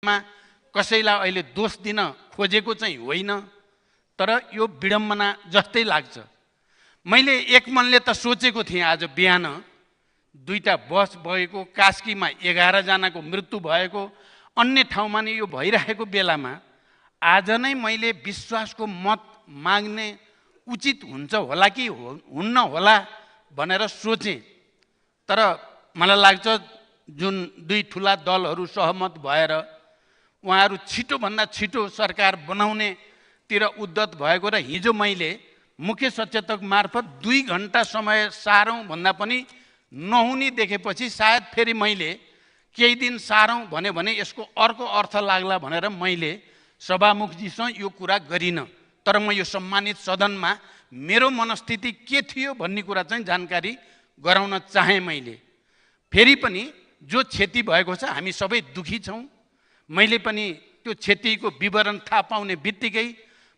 मा कसैलाई अहिले दोष दिन खोजेको चाहिँ होइन, तर यो विडम्बना जस्तै लाग्छ। मैले एक मनले त सोचेको थिएँ आज बिहान दुईटा बस बगेको, कास्कीमा 11 जनाको मृत्यु भएको, अन्य ठाउँमा नि यो भइरहेको बेलामा आज नै मैले विश्वासको मत माग्ने उचित हुन्छ होला कि हुन्न होला भनेर सोचेँ। तर मलाई लाग्छ जुन दुई ठुला दलहरू सहमत भएर उहाँहरू छिटोभन्दा छिटो सरकार बनाउनेतिर उद्यत भएको र हिजो मैले मुख्य सचेतक मार्फत 2 घण्टा समय सारौँ भन्दा पनि नहुने देखेपछि सायद फेरि मैले केही दिन सारौँ भने यसको अर्को अर्थ लाग्ला भनेर मैले सभामुखजीसँग यो कुरा गरिनँ। तर म यो सम्मानित सदनमा मेरो मनस्थिति के थियो भन्ने कुरा चाहिँ जानकारी गराउन चाहे। मैले फेरि पनि जो क्षति भएको छ हामी सबै दुखी छौँ। मैले पनि त्यो क्षतिको विवरण थाहा पाउने बित्तिकै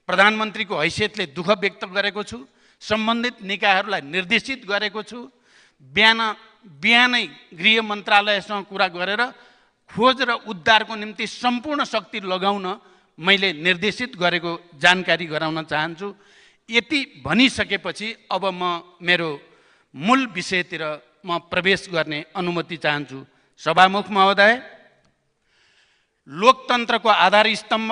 प्रधानमन्त्रीको हैसियतले दुःख व्यक्त गरेको छु, सम्बन्धित निकायहरूलाई निर्देशित गरेको छु। बिहानै गृह मन्त्रालयसँग कुरा गरेर खोज र उद्धारको निम्ति सम्पूर्ण शक्ति लगाउन मैले निर्देशित गरेको जानकारी गराउन चाहन्छु। यति भनिसकेपछि अब म मेरो मूल विषयतिर म प्रवेश गर्ने अनुमति चाहन्छु। सभामुख महोदय, लोकतन्त्रको आधार स्तम्भ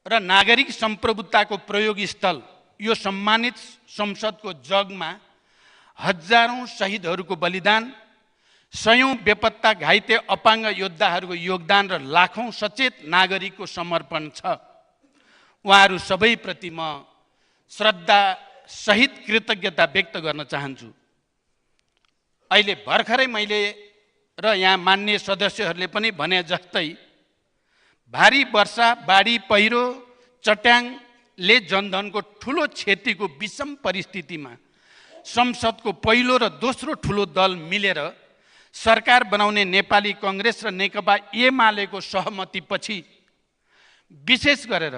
र नागरिक सम्प्रभुताको प्रयोग स्थल यो सम्मानित संसदको जगमा हजारौं शहीदहरूको बलिदान, सयौं बेपत्ता घाइते अपाङ्ग योद्धाहरूको योगदान र लाखौं सचेत नागरिकको समर्पण छ। उहाँहरू सबैप्रति म श्रद्धा सहित कृतज्ञता व्यक्त गर्न चाहन्छु। अहिले भर्खरै मैले र यहाँ माननीय सदस्यहरूले पनि भने जस्तै भारी वर्षा, बाढी, पहिरो, चट्याङले जनधनको ठुलो क्षतिको विषम परिस्थितिमा संसदको पहिलो र दोस्रो ठुलो दल मिलेर सरकार बनाउने नेपाली कांग्रेस र नेकपा एमालेको सहमतिपछि, विशेष गरेर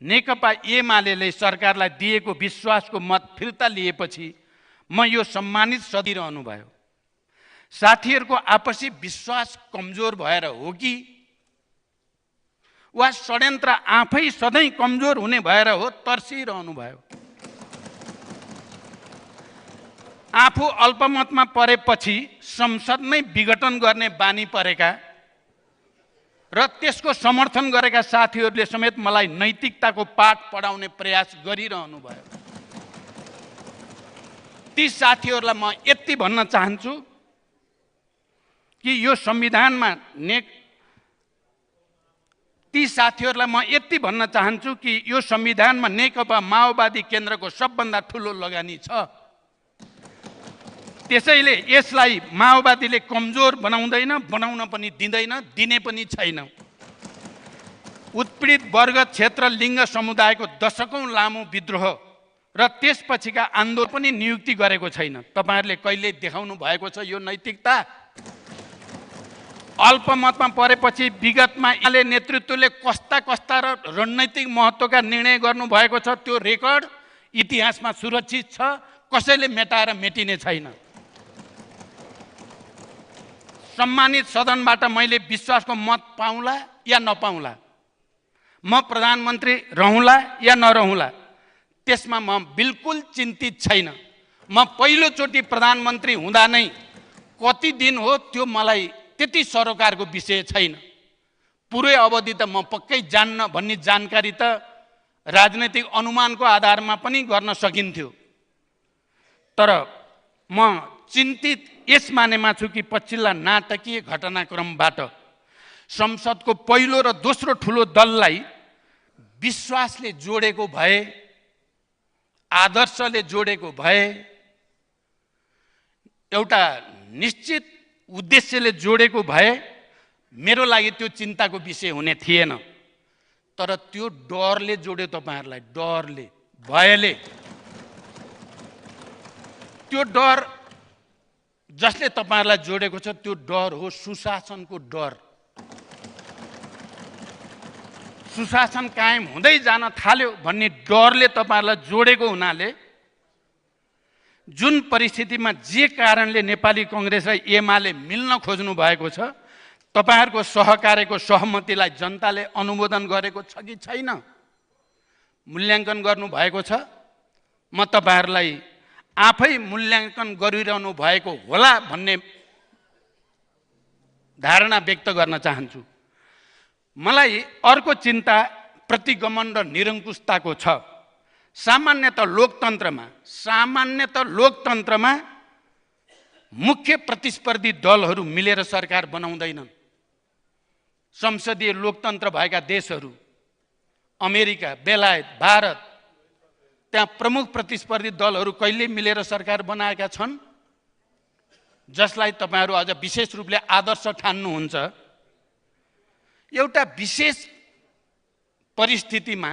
नेकपा एमालेले सरकारलाई दिएको विश्वासको मत फिर्ता लिएपछि म यो सम्मानित सदिरहनु भयो। साथीहरूको आपसी विश्वास कमजोर भएर हो कि वा षड्यन्त्र आफै सधैँ कमजोर हुने भएर हो तर्सिरहनु भयो। आफू अल्पमतमा परेपछि संसद नै विघटन गर्ने बानी परेका र त्यसको समर्थन गरेका साथीहरूले समेत मलाई नैतिकताको पाठ पढाउने प्रयास गरिरहनु भयो। ती साथीहरूलाई म यति भन्न चाहन्छु कि यो संविधानमा नेकपा माओवादी केन्द्रको सबभन्दा ठुलो लगानी छ। त्यसैले यसलाई माओवादीले कमजोर बनाउँदैन, बनाउन पनि दिँदैन, दिने पनि छैन। उत्पीडित वर्ग, क्षेत्र, लिङ्ग समुदायको दशकौं लामो विद्रोह र त्यसपछिका आन्दोलन पनि नियुक्ति गरेको छैन। तपाईहरुले कहिले देखाउनु भएको छ यो नैतिकता? अल्पमतमा परेपछि विगतमा यहाँले नेतृत्वले कस्ता र रणनैतिक महत्त्वका निर्णय गर्नु भएको छ त्यो रेकर्ड इतिहासमा सुरक्षित छ, कसैले मेटाएर मेटिने छैन। सम्मानित सदनबाट मैले विश्वासको मत पाउँला या नपाउँला, म प्रधानमन्त्री रहँला या नरहँला, त्यसमा म बिल्कुल चिन्तित छैन। म पहिलोचोटि प्रधानमन्त्री हुँदा नै कति दिन हो त्यो मलाई त्यति सरोकारको विषय छैन। पुरै अवधि त म पक्कै जान्न भन्ने जानकारी त राजनैतिक अनुमानको आधारमा पनि गर्न सकिन्थ्यो। तर म चिन्तित यस मानेमा छु कि पछिल्ला नाटकीय घटनाक्रमबाट संसदको पहिलो र दोस्रो ठुलो दललाई विश्वासले जोडेको भए, आदर्शले जोडेको भए, एउटा निश्चित उद्देश्यले जोडेको भए मेरो लागि त्यो चिन्ताको विषय हुने थिएन। तर त्यो डरले जोड्यो तपाईहरुलाई, डरले, भयले। त्यो डर जसले तपाईहरुलाई जोडेको छ त्यो डर हो सुशासनको डर। सुशासन कायम हुँदै जान थाल्यो भन्ने डरले तपाईहरुलाई जोडेको हुनाले जुन परिस्थितिमा जे कारणले नेपाली कांग्रेस र एमाले मिल्न खोज्नु भएको छ तपाईहरुको सहकार्यको सहमतिलाई जनताले अनुमोदन गरेको छ कि छैन मूल्याङ्कन गर्नु भएको छ। म तपाईहरुलाई आफै मूल्याङ्कन गरिरहनु भएको होला भन्ने धारणा व्यक्त गर्न चाहन्छु। मलाई अर्को चिन्ता प्रतिगमन र निरङ्कुशताको छ। सामान्यतः लोकतन्त्रमा मुख्य प्रतिस्पर्धी दलहरू मिलेर सरकार बनाउँदैनन्। संसदीय लोकतन्त्र भएका देशहरू अमेरिका, बेलायत, भारत, त्यहाँ प्रमुख प्रतिस्पर्धी दलहरू कहिले मिलेर सरकार बनाएका छन्, जसलाई तपाईहरु अझ विशेष रूपले आदर्श ठान्नुहुन्छ। एउटा विशेष परिस्थितिमा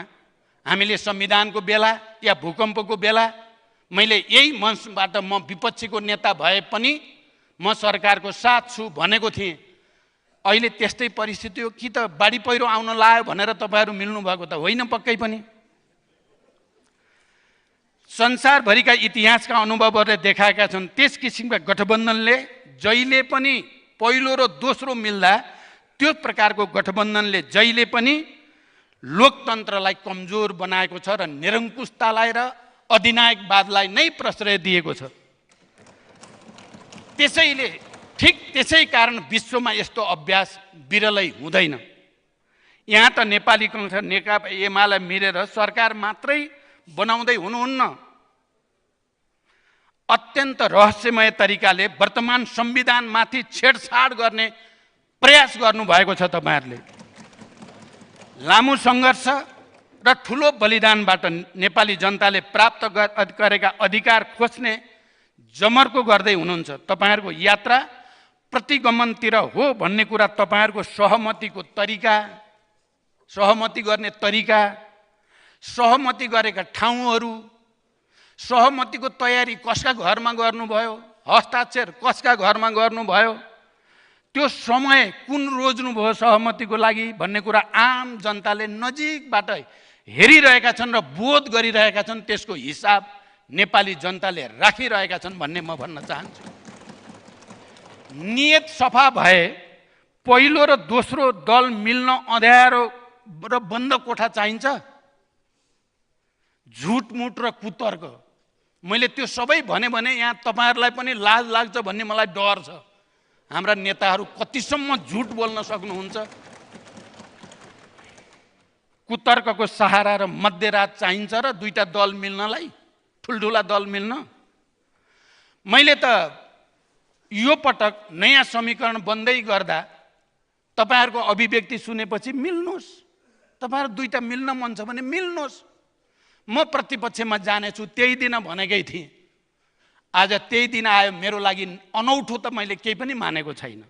हामीले संविधानको बेला या भूकम्पको बेला मैले यही मञ्चबाट म विपक्षीको नेता भए पनि म सरकारको साथ छु भनेको थिएँ। अहिले त्यस्तै परिस्थिति हो कि त बाढी पहिरो आउन लाग्यो भनेर तपाईहरु मिल्नु भएको त होइन, पक्कै पनि। संसारभरिका इतिहासका अनुभवहरूले देखाएका छन् त्यस किसिमका गठबन्धनले जहिले पनि पहिलो र दोस्रो मिल्दा त्यो प्रकारको गठबन्धनले जहिले पनि लोकतन्त्रलाई कमजोर बनाएको छ र निरङ्कुशतालाई र अधिनायकवादलाई नै प्रश्रय दिएको छ। त्यसै कारण विश्वमा यस्तो अभ्यास विरलै हुँदैन। यहाँ त नेपाली कङ्ग्रेस नेकपा एमाले मिलेर सरकार मात्रै बनाउँदै हुनुहुन्न, अत्यन्त रहस्यमय तरिकाले वर्तमान संविधानमाथि छेडछाड गर्ने प्रयास गर्नुभएको छ। तपाईहरुले लामो सङ्घर्ष र ठुलो बलिदानबाट नेपाली जनताले प्राप्त गरेका अधिकार खोज्ने जमर्को गर्दै हुनुहुन्छ। तपाईहरुको यात्रा प्रतिगमनतिर हो भन्ने कुरा तपाईहरुको सहमतिको तरिका, सहमति गर्ने तरिका, सहमति गरेका ठाउँहरू, सहमतिको तयारी कसका घरमा गर्नुभयो, हस्ताक्षर कसका घरमा गर्नुभयो, त्यो समय कुन रोज्नुभयो सहमतिको लागि भन्ने कुरा आम जनताले नजिकबाट हेरिरहेका छन् र बोध गरिरहेका छन्। त्यसको हिसाब नेपाली जनताले राखिरहेका छन् भन्ने म भन्न चाहन्छु। नियत सफा भए पहिलो र दोस्रो दल मिल्न अँध्यारो र बन्द कोठा चाहिन्छ, झुटमुट र कुतर्क। मैले त्यो सबै भने यहाँ तपाईहरुलाई पनि लाज लाग्छ भन्ने मलाई डर छ। हाम्रा नेताहरू कतिसम्म झुट बोल्न सक्नुहुन्छ। कुतर्कको सहारा र मध्यरात चाहिन्छ र दुईटा दल मिल्नलाई, ठुल्ठुला दल मिल्न। मैले त यो पटक नयाँ समीकरण बन्दै गर्दा तपाईहरुको अभिव्यक्ति सुनेपछि मिल्नुहोस्, तपाईहरु दुईटा मिल्न मन छ भने मिल्नुहोस्, म प्रतिपक्षमा जानेछु त्यही दिन भनेकै थिएँ। आज त्यही दिन आयो, मेरो लागि अनौठो त मैले केही पनि मानेको छैन।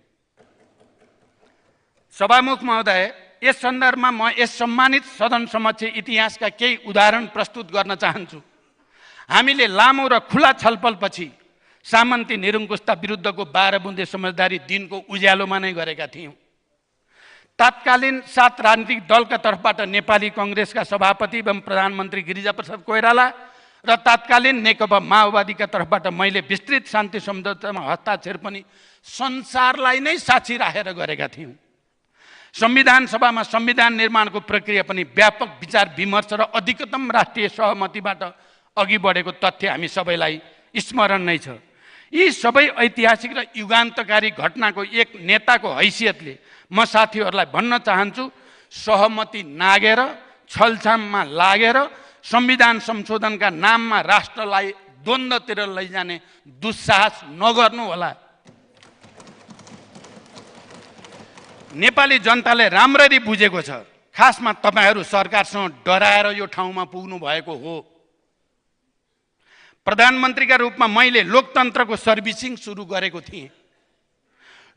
सभामुख महोदय, यस सन्दर्भमा म यस सम्मानित सदन समक्ष इतिहासका केही उदाहरण प्रस्तुत गर्न चाहन्छु। हामीले लामो र खुला छलफलपछि सामन्ती निरङ्कुशता विरुद्धको 12 बुँदे समझदारी दिनको उज्यालोमा नै गरेका थियौँ। तत्कालीन 7 राजनीतिक दलका तर्फबाट नेपाली कङ्ग्रेसका सभापति एवं प्रधानमन्त्री गिरिजाप्रसाद कोइराला र तत्कालीन नेकपा माओवादीका तर्फबाट मैले विस्तृत शान्ति सम्झौतामा हस्ताक्षर पनि संसारलाई नै साक्षी राखेर गरेका थियौँ। संविधान सभामा संविधान निर्माणको प्रक्रिया पनि व्यापक विचार विमर्श र अधिकतम राष्ट्रिय सहमतिबाट अघि बढेको तथ्य हामी सबैलाई स्मरण नै छ। यी सबै ऐतिहासिक र युगान्तकारी घटनाको एक नेताको हैसियतले म साथीहरूलाई भन्न चाहन्छु, सहमति नागेर छलछाममा लागेर संविधान संशोधनका नाममा राष्ट्रलाई द्वन्द्वतिर लैजाने दुस्साहस नगर्नु होला। नेपाली जनताले राम्ररी बुझेको छ, खासमा तपाईहरु सरकारसँग डराएर यो ठाउँमा पुग्नु भएको हो। प्रधानमन्त्रीका रूपमा मैले लोकतन्त्रको सर्भिसिङ सुरु गरेको थिएँ,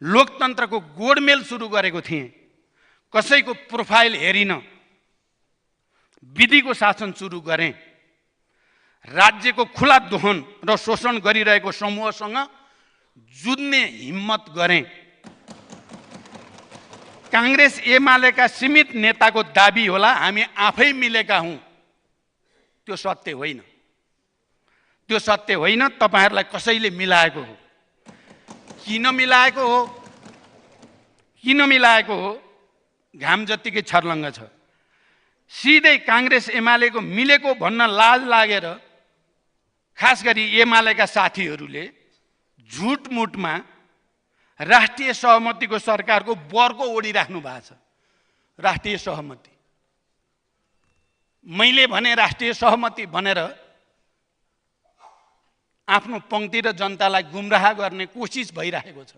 लोकतन्त्रको गोडमेल सुरु गरेको थिएँ। कसैको प्रोफाइल हेरिन विधिको शासन सुरु गरेँ। राज्यको खुला दोहन र शोषण गरिरहेको समूहसँग जुझ्ने हिम्मत गरेँ। कांग्रेस एमालेका सीमित नेताको दाबी होला हामी आफै मिलेका हौं, त्यो सत्य होइन। त्यो सत्य होइन, तपाईहरुलाई कसैले मिलाएको हो। किन मिलाएको हो? किन मिलाएको हो? घाम जत्तिकै छर्लङ्ग छ। सिधै काङ्ग्रेस एमालेको मिलेको भन्न लाज लागेर खास गरी एमालेका साथीहरूले झुटमुटमा राष्ट्रिय सहमतिको सरकारको बर्को ओढिराख्नु भएको छ। राष्ट्रिय सहमति मैले भने राष्ट्रिय सहमति भनेर आफ्नो पंक्ति र जनतालाई गुमराह गर्ने कोसिस भइरहेको छ।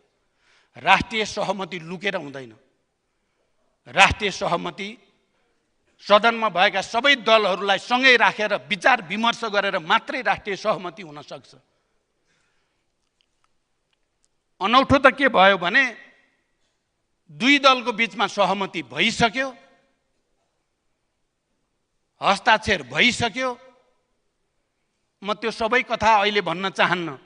राष्ट्रिय सहमति लुकेर हुँदैन। राष्ट्रिय सहमति सदनमा भएका सबै दलहरूलाई सँगै राखेर विचार विमर्श गरेर मात्रै राष्ट्रिय सहमति हुन सक्छ। अनौठो त के भयो भने दुई दलको बीचमा सहमति भइसक्यो, हस्ताक्षर भइसक्यो। म त्यो सबै कथा अहिले भन्न चाहन्न।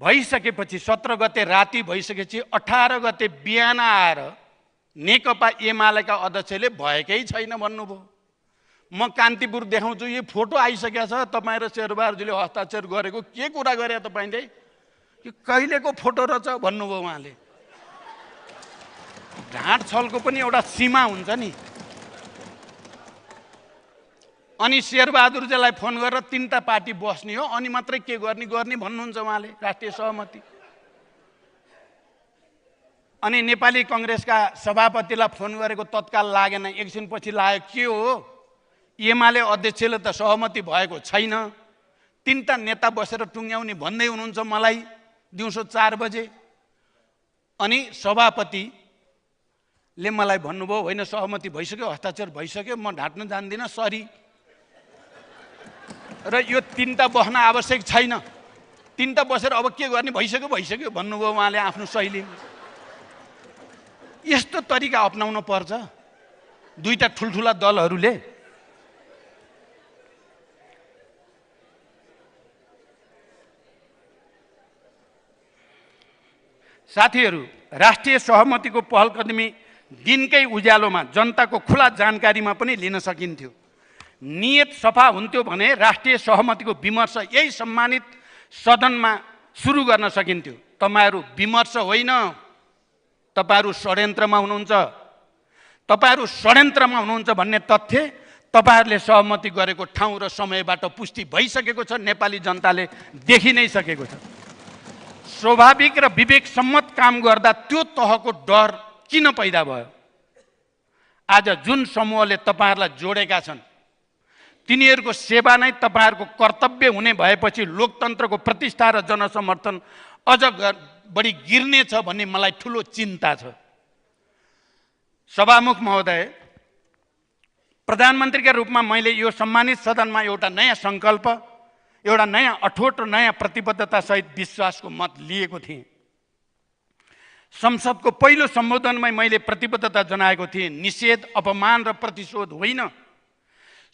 भइसकेपछि 17 गते राति भइसकेपछि 18 गते बिहान आएर नेकपा एमालेका अध्यक्षले भएकै छैन भन्नुभयो। म कान्तिपुर देखाउँछु, यो फोटो आइसकेको छ। तपाईँ र शेरबहादुरजीले हस्ताक्षर गरेको के कुरा गरे तपाईँले? यो कहिलेको फोटो रहेछ भन्नुभयो उहाँले। ढाँट छलको पनि एउटा सीमा हुन्छ नि। अनि शेरबहादुरजीलाई फोन गरेर 3टा पार्टी बस्ने हो अनि मात्रै के गर्ने भन्नुहुन्छ उहाँले राष्ट्रिय सहमति। अनि नेपाली कांग्रेसका सभापतिलाई फोन गरेको तत्काल लागेन, एकछिनपछि लाग्यो। के हो? एमाले अध्यक्षले त सहमति भएको छैन। 3टा नेता बसेर टुङ्ग्याउने भन्दै हुनुहुन्छ मलाई दिउँसो 4 बजे। अनि सभापतिले मलाई भन्नुभयो होइन सहमति भइसक्यो, हस्ताक्षर भइसक्यो, म ढाँट्न जान्दिनँ, सरी। र यो 3टा बस्न आवश्यक छैन। 3टा बसेर अब के गर्ने, भइसक्यो भन्नुभयो उहाँले आफ्नो शैलीमा। यस्तो तरिका अपनाउन पर्छ दुईटा ठुलठुला दलहरूले। साथीहरू, राष्ट्रिय सहमतिको पहलकदमी दिनकै उज्यालोमा जनताको खुला जानकारीमा पनि लिन सकिन्थ्यो। नियत सफा हुन्थ्यो भने राष्ट्रिय सहमतिको विमर्श यही सम्मानित सदनमा सुरु गर्न सकिन्थ्यो। तपाईहरू विमर्श होइन, तपाईहरू षड्यन्त्रमा हुनुहुन्छ। तपाईहरू षड्यन्त्रमा हुनुहुन्छ भन्ने तथ्य तपाईहरूले सहमति गरेको ठाउँ र समयबाट पुष्टि भइसकेको छ। नेपाली जनताले देखि नै सकेको छ। स्वाभाविक र विवेक सम्मत काम गर्दा त्यो तहको डर किन पैदा भयो? आज जुन समूहले तपाईहरूलाई जोडेका छन् तिनीहरूको सेवा नै तपाईहरूको कर्तव्य हुने भएपछि लोकतन्त्रको प्रतिष्ठा र जनसमर्थन अझ बढी गिर्ने छ भन्ने मलाई ठुलो चिन्ता छ। सभामुख महोदय, प्रधानमन्त्रीका रूपमा मैले यो सम्मानित सदनमा एउटा नयाँ सङ्कल्प, एउटा नयाँ अठोट र नयाँ प्रतिबद्धता सहित विश्वासको मत लिएको थिएँ। संसदको पहिलो सम्बोधनमै मैले प्रतिबद्धता जनाएको थिएँ, निषेध, अपमान र प्रतिशोध होइन,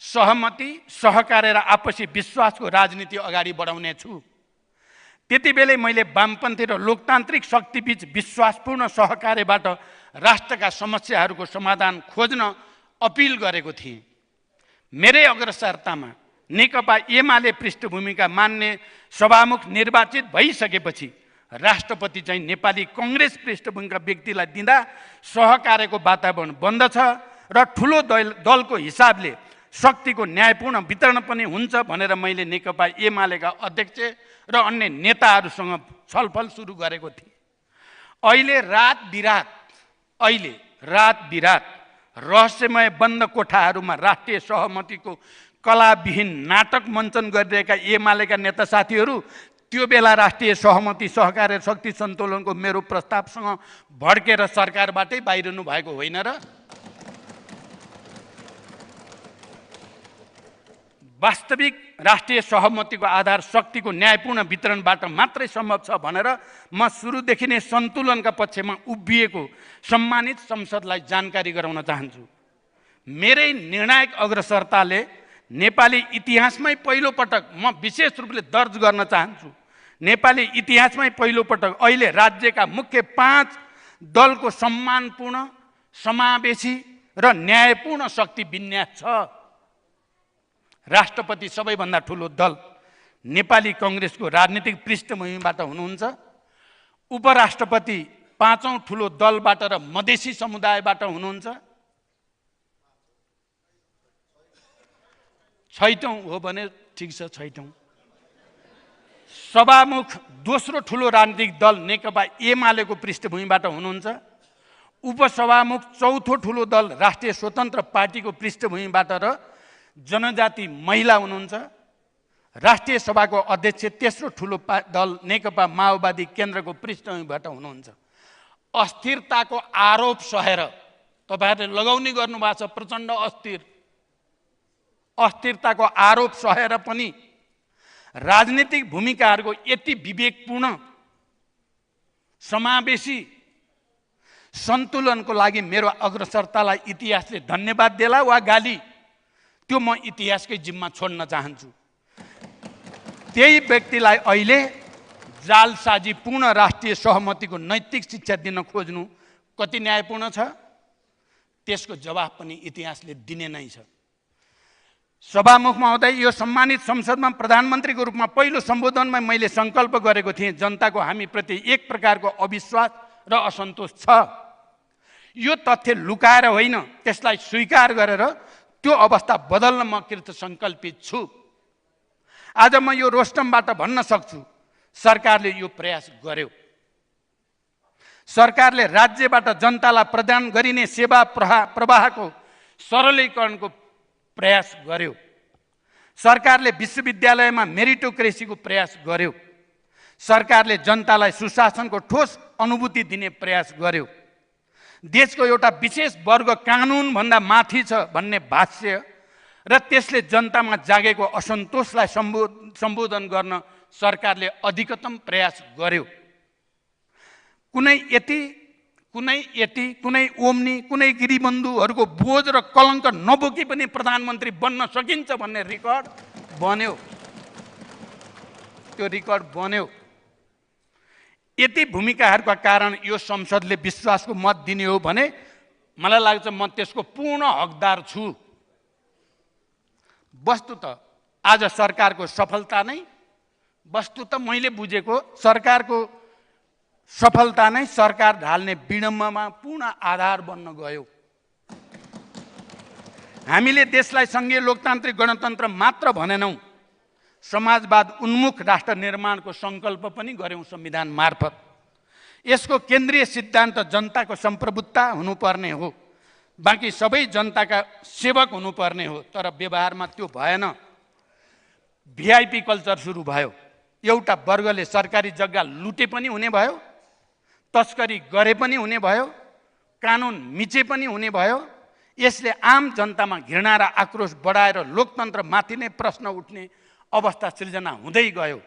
सहमति, सहकार्य र आपसी विश्वासको राजनीति अगाडि बढाउने छु। त्यतिबेलै मैले वामपन्थी र लोकतान्त्रिक शक्तिबीच विश्वासपूर्ण सहकार्यबाट राष्ट्रका समस्याहरूको समाधान खोज्न अपिल गरेको थिएँ। मेरै अग्रसरतामा नेकपा एमाले पृष्ठभूमिका मान्ने सभामुख निर्वाचित भइसकेपछि राष्ट्रपति चाहिँ नेपाली कांग्रेस पृष्ठभूमिका व्यक्तिलाई दिँदा सहकार्यको वातावरण बन्दछ र ठुलो दलको हिसाबले शक्तिको न्यायपूर्ण वितरण पनि हुन्छ भनेर मैले नेकपा एमालेका अध्यक्ष र अन्य नेताहरूसँग छलफल सुरु गरेको थिएँ। अहिले रात बिरात रहस्यमय बन्द कोठाहरूमा राष्ट्रिय सहमतिको कलाविहीन नाटक मञ्चन गरिरहेका एमालेका नेता साथीहरू त्यो बेला राष्ट्रिय सहमति, सहकार्य, शक्ति सन्तुलनको मेरो प्रस्तावसँग भड्केर सरकारबाटै बाहिरिनु भएको होइन र? वास्तविक राष्ट्रिय सहमतिको आधार शक्तिको न्यायपूर्ण वितरणबाट मात्रै सम्भव छ भनेर म सुरुदेखि नै सन्तुलनका पक्षमा उभिएको सम्मानित संसदलाई जानकारी गराउन चाहन्छु। मेरै निर्णायक अग्रसरताले नेपाली इतिहासमै पहिलोपटक म विशेष रूपले दर्ज गर्न चाहन्छु, नेपाली इतिहासमै पहिलोपटक अहिले राज्यका मुख्य 5 दलको सम्मानपूर्ण, समावेशी र न्यायपूर्ण शक्ति विन्यास छ। राष्ट्रपति सबैभन्दा ठुलो दल नेपाली कांग्रेसको राजनीतिक पृष्ठभूमिबाट हुनुहुन्छ। उपराष्ट्रपति पाँचौं ठुलो दलबाट र मधेसी समुदायबाट हुनुहुन्छ? छैटौं हो भने ठिक छ, छैटौं। सभामुख दोस्रो ठुलो राजनीतिक दल नेकपा एमालेको पृष्ठभूमिबाट हुनुहुन्छ? उपसभामुख चौथो ठुलो दल राष्ट्रिय स्वतन्त्र पार्टीको पृष्ठभूमिबाट र जनजाति महिला हुनुहुन्छ? राष्ट्रिय सभाको अध्यक्ष तेस्रो ठुलो दल नेकपा माओवादी केन्द्रको पृष्ठभूमिबाट हुनुहुन्छ? अस्थिरताको आरोप सहेर तपाईहरुले लगाउने गर्नुभएको छ, प्रचण्ड अस्थिरताको आरोप सहेर पनि राजनीतिक भूमिकाहरूको यति विवेकपूर्ण समावेशी सन्तुलनको लागि मेरो अग्रसरतालाई इतिहासले धन्यवाद देला वा गाली, त्यो म इतिहासकै जिम्मा छोड्न चाहन्छु। त्यही व्यक्तिलाई अहिले जालसाजीपूर्ण राष्ट्रिय सहमतिको नैतिक शिक्षा दिन खोज्नु कति न्यायपूर्ण छ? त्यसको जवाफ पनि इतिहासले दिने नै छ। सभामुख महोदय, यो सम्मानित संसदमा प्रधानमन्त्रीको रूपमा पहिलो सम्बोधनमा मैले संकल्प गरेको थिएँ, जनताको हामीप्रति एक प्रकारको अविश्वास र असन्तोष छ। यो तथ्य लुकाएर होइन, त्यसलाई स्वीकार गरेर त्यो अवस्था बदल्न म कृत सङ्कल्पित छु। आज म यो रोस्टमबाट भन्न सक्छु, सरकारले यो प्रयास गर्यो। सरकारले राज्यबाट जनतालाई प्रदान गरिने सेवा प्रवाहको सरलीकरणको प्रयास गर्यो। सरकारले विश्वविद्यालयमा मेरिटोक्रेसीको प्रयास गर्यो। सरकारले जनतालाई सुशासनको ठोस अनुभूति दिने प्रयास गर्यो। देशको एउटा विशेष वर्ग कानुनभन्दा माथि छ भन्ने भाष्य र त्यसले जनतामा जागेको असन्तोषलाई सम्बोधन गर्न सरकारले अधिकतम प्रयास गर्यो। कुनै ओम्नी, कुनै गिरिबन्धुहरूको बोझ र कलङ्क नबोकी पनि प्रधानमन्त्री बन्न सकिन्छ भन्ने रेकर्ड बन्यो। त्यो रेकर्ड बन्यो। यति भूमिकाहरूका कारण यो संसदले विश्वासको मत दिने हो भने मलाई लाग्छ म त्यसको पूर्ण हकदार छु। वस्तुत आज सरकारको सफलता नै, वस्तुत मैले बुझेको सरकारको सफलता नै सरकार ढाल्ने विडम्बनामा पूर्ण आधार बन्न गयो। हामीले देशलाई सङ्घीय लोकतान्त्रिक गणतन्त्र मात्र भनेनौँ, समाजवाद उन्मुख राष्ट्र निर्माणको सङ्कल्प पनि गर्यौँ संविधान मार्फत। यसको केन्द्रीय सिद्धान्त जनताको सम्प्रभुता हुनुपर्ने हो, बाँकी सबै जनताका सेवक हुनुपर्ने हो। तर व्यवहारमा त्यो भएन। भिआइपी कल्चर सुरु भयो। एउटा वर्गले सरकारी जग्गा लुटे पनि हुने भयो, तस्करी गरे पनि हुने भयो, कानुन मिचे पनि हुने भयो। यसले आम जनतामा घृणा र आक्रोश बढाएर लोकतन्त्रमाथि नै प्रश्न उठ्ने अवस्था सृजना हुँदै गयो।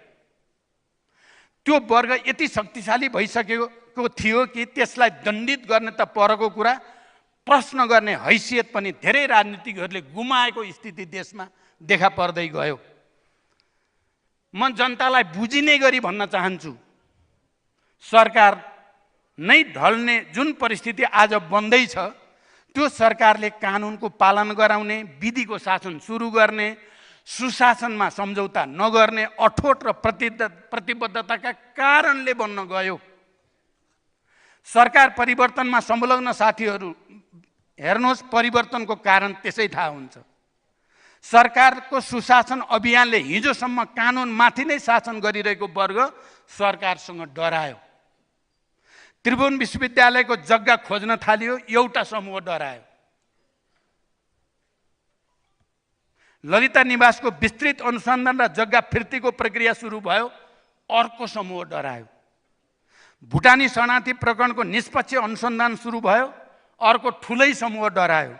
त्यो वर्ग यति शक्तिशाली भइसकेको थियो कि त्यसलाई दण्डित गर्ने त परको कुरा, प्रश्न गर्ने हैसियत पनि धेरै राजनीतिकहरूले गुमाएको स्थिति देशमा देखा पर्दै गयो। म जनतालाई बुझिने गरी भन्न चाहन्छु, सरकार नै ढल्ने जुन परिस्थिति आज बन्दैछ, त्यो सरकारले कानुनको पालन गराउने, विधिको शासन सुरु गर्ने, सुशासनमा सम्झौता नगर्ने अठोट र प्रतिबद्धताका कारणले बन्न गयो। सरकार परिवर्तनमा संलग्न साथीहरू हेर्नुहोस्, परिवर्तनको कारण त्यसै थाहा हुन्छ। सरकारको सुशासन अभियानले हिजोसम्म कानुनमाथि नै शासन गरिरहेको वर्ग सरकारसँग डरायो। त्रिभुवन विश्वविद्यालयको जग्गा खोज्न थाल्यो, एउटा समूह डरायो। ललिता निवासको विस्तृत अनुसन्धान र जग्गा फिर्तीको प्रक्रिया सुरु भयो, अर्को समूह डरायो। भुटानी शरणार्थी प्रकरणको निष्पक्ष अनुसन्धान सुरु भयो, अर्को ठुलै समूह डरायो।